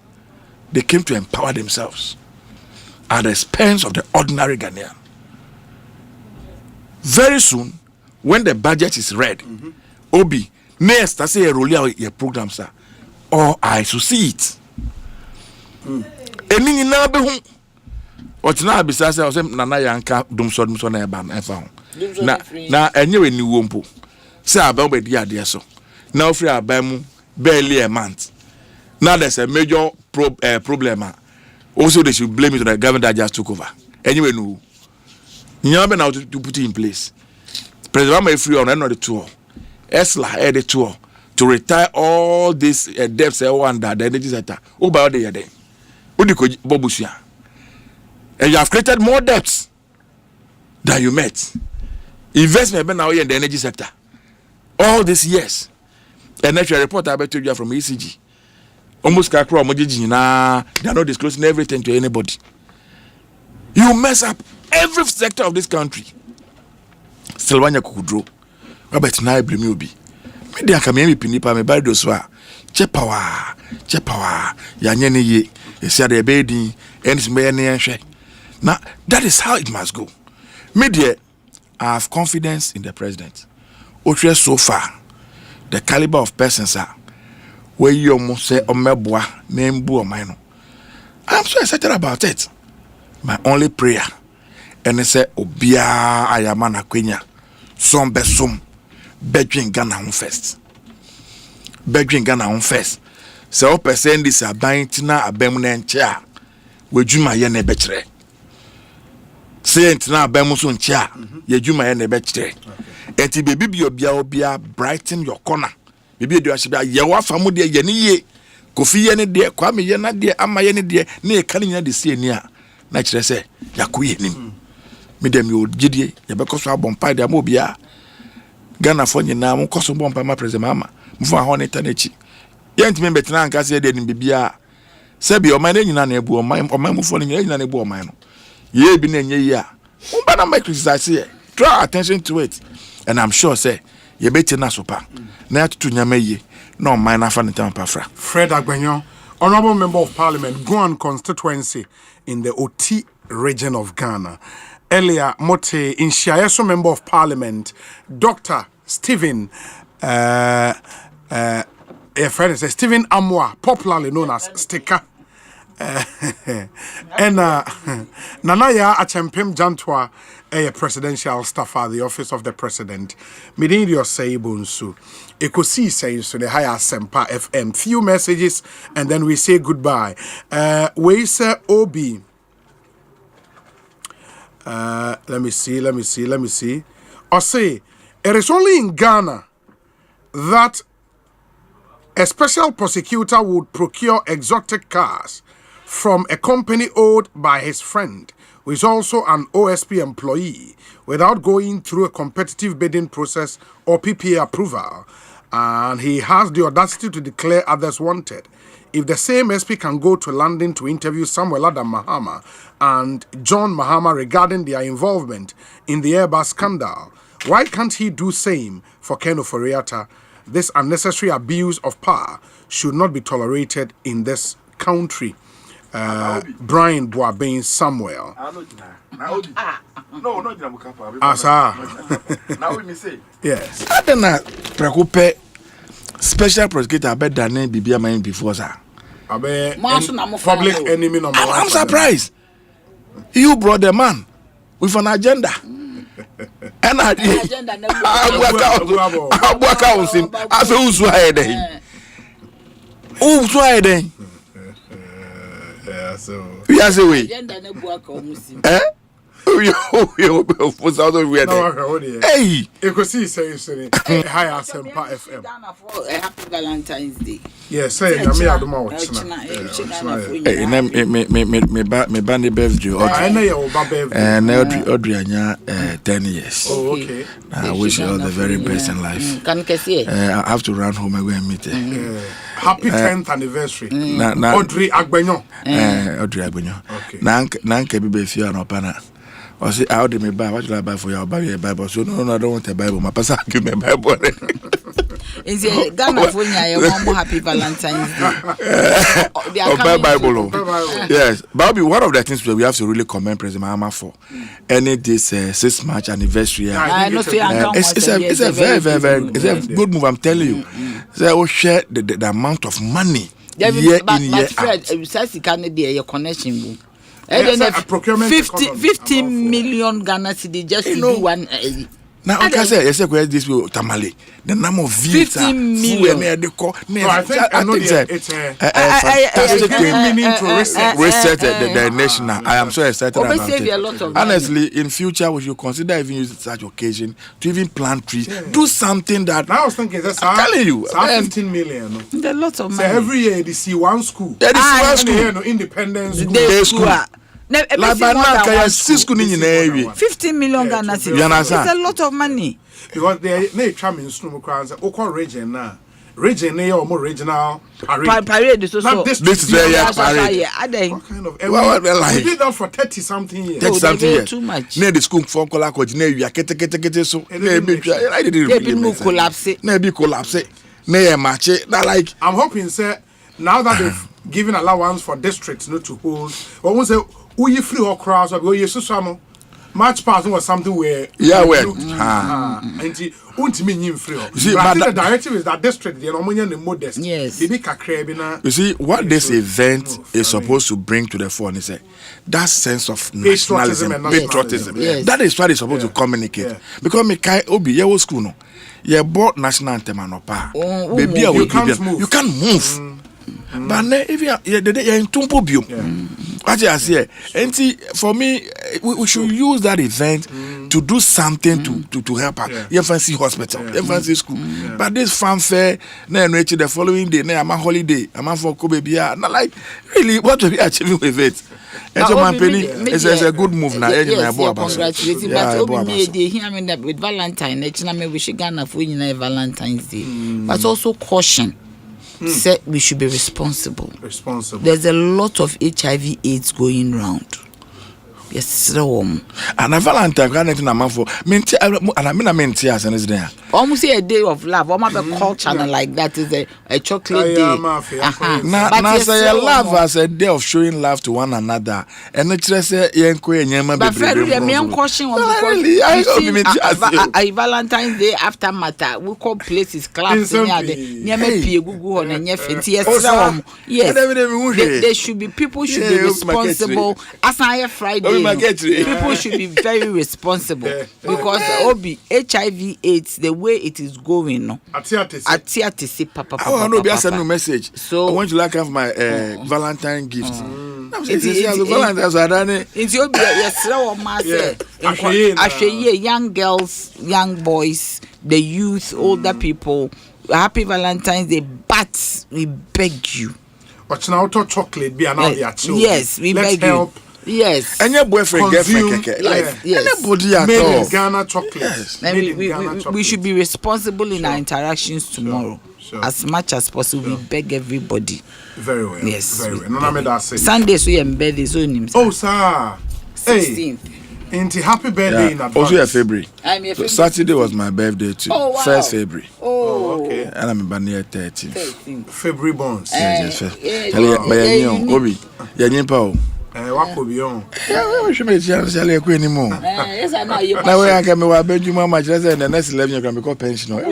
they came to empower themselves at the expense of the ordinary Ghanaian. Very soon, when the budget is read, Obi, next I say a role your program, sir, or I should see it. Eni na be hu. Otina abisa say o nana yanka dumso na eba na efa ho. Na enye we ni wompo. Say aba be di ade so. Na ofri aba mu barely a month. Now there's a major problem. Also they should blame it on the government that just took over. Anyway, no. You have been now to put it in place. President Mama free on another tour. Esla had a tour to retire all these debts under the energy sector. Oh, by the day. And you have created more debts than you met. Investment now in the energy sector. All these years. And actually, report I bet you from ECG. Almost they are not disclosing everything to anybody. You mess up every sector of this country. Silvania Kukudro. Robert na blame you be. Media kamemi pinipa me by those wa. Chepawa. Ya nyene ye. Esia de bedi. Enis me ne enhwe. Now that is how it must go. Media, I have confidence in the president. Otre so far, the caliber of persons are where you almost say omeboa name bu omano. I'm so excited about it. My only prayer and say obia ayamana kwenya some besum bedwin Ghana home first. Bedwin Ghana home first. So o person this aban tina abem na nche a wejuma ye na ebekire. Say tina abem so nche a yejuma ye na ebekire. Enti baby bi obia brighten your corner. Bibi do ashibia ye wa famu de ye ni ye kofi ye ne de kwame ye na de ama ye ne de na e kan nya de sie ni a na kire se yakoye nim me dem yo gidie ye be koso abompa de ama obia Ghana fo nyina mo koso bompa ma president mama mo fa ho ne tanechi ye ntime betina anka se de nim bibia se bi o man nyina na ebu o man mo fo nyina na ebu o man no Ye be nenye ya. Umbana make criticize here. Draw attention to it. And I'm sure say ye beti na sopa. Na to nyame ye. No minor fan pafra. Fred Agbenyo, Honorable Member of Parliament, Guan constituency in the OT region of Ghana. Earlier, Mote in Shiayeso Member of Parliament, Dr. Stephen Stephen Amwa, popularly known as Sticker. And Nanaya Achempem Jantwa, a presidential staff at the office of the president. Midin Osei Bonsu. Ekosiisen so the higher Asempa FM. Few messages and then we say goodbye. We say Obi. Let me see. Osei, it is only in Ghana that a special prosecutor would procure exotic cars from a company owned by his friend, who is also an OSP employee, without going through a competitive bidding process or PPA approval. And he has the audacity to declare others wanted. If the same SP can go to London to interview Samuel Adam Mahama and John Mahama regarding their involvement in the Airbus scandal, why can't he do same for Ken Oforiatta? This unnecessary abuse of power should not be tolerated in this country. Brian Boabain Samuel. Yes. I don't know. Preocupe special prosecutor better than Bibia mine before sir. Public enemy number one. I'm surprised. You brought the man with an agenda. And I did. I'll work out him. I feel who's why who's why then? Yeah, so. Yes, we. Eh? Hey, Ekosiisen high Asempa FM. Happy Valentine's Day. Yes, say na me adoma watch na. Me band birthday. I know your birthday. And Audrey anya 10 years. Oh, okay. I wish you all the very best in life. I have to run home and go and meet her. Happy 10th anniversary. Audrey Agbenyo. Audrey Agbenyo. Okay. Nanke be fear no pana. I say, how did me buy? What should I buy for you? I'll buy you a Bible. So, no, I don't want a Bible. My pastor give me a Bible. Is it Ghana for you? Happy Valentine's Day. Buy Bible. Yes. Bobby, one of the things we have to really commend President Mahama for any this 6th March anniversary. It's a very it's a good move, I'm telling you. So we share the amount of money year in year out. Your connection. 50 million Ghana cedi just to do one. Now, I can say, yes, this will tamale. The number of views 50 million. I think it's a fantastic meaning to reset the nation. I am so excited about it. Honestly, in future, we should consider even using such occasion to even plant trees. Do something that. Now I was thinking, I'm telling you, 15 million. There's a lot of money. So every year they see one school. Yeah, they see one school. No independence school. 15 million Ghana cedis. It's a lot of money. Because they tram in Snowcrans, Oko region now. Region, they are more regional parade. This is very parade. What kind of we did that for 30 something years. 30 something years. Too much. Near the school for Kola Kojine, you are get so. I didn't collapse. Maybe collapse. Nay, match it. Like I'm hoping, sir, now that they've given allowance for districts not to hold, but once say, you free or crowds or you so match passing was something where and free. The directive is that district the modest. Yes. You see what this event is supposed to bring to the fore is that sense of nationalism, patriotism. Yes. That is what it's supposed to communicate. Because me kai obi ye school no. Ye bought national anthem anopa. Baby you can't move. But if you're in Tumpo Bium, what I say, and for me, we should use that event to do something to help us. You fancy hospital, you fancy school. But this fanfare, the following day, I'm a holiday, I'm for Kobe Bia. Not like really what we achieving with it. It's a good move now. Yes, congratulations. But with Valentine, we should Ghana for Valentine's Day. But also caution. Say we should be responsible. Responsible. There's a lot of HIV/AIDS going round. Yes, and a Valentine can na man for minti and I mean minti as an is there. Almost a day of love. Almost a culture like that is a chocolate day. Now say love as a day of showing love to one another. And it's just a yenko and yama. But the main question was a Valentine's Day after matter. We call places clubs near me Google and yes, there should be people should be responsible. As I Friday. People should be very responsible because Obi HIV/AIDS the way it is going. No, Atiatisi Papa. I want to be send a message. So I want you to have my Valentine gift. Young girls, young boys, the youth, older people. Happy Valentine's Day, but we beg you. But now to chocolate be another children. Yes, we beg you. Yes. And your boyfriend, girlfriend, yes. Anybody at all. Made in Ghana chocolate. Yes. We should be responsible in our interactions tomorrow. As much as possible, we beg everybody. Very well. Yes. Very well. Sunday, so you embed his own name. Oh, sir. 16th. Hey, happy birthday in advance. Also, February. So Saturday was my birthday too. Oh, wow. 1st February. Oh, okay. And I'm about near 13th. February bonds. Yes. Obi. What could be on? We should make sure to anymore. Yes, I know you. Now we are coming to bed. You much less than the next 11 you can become pensioner.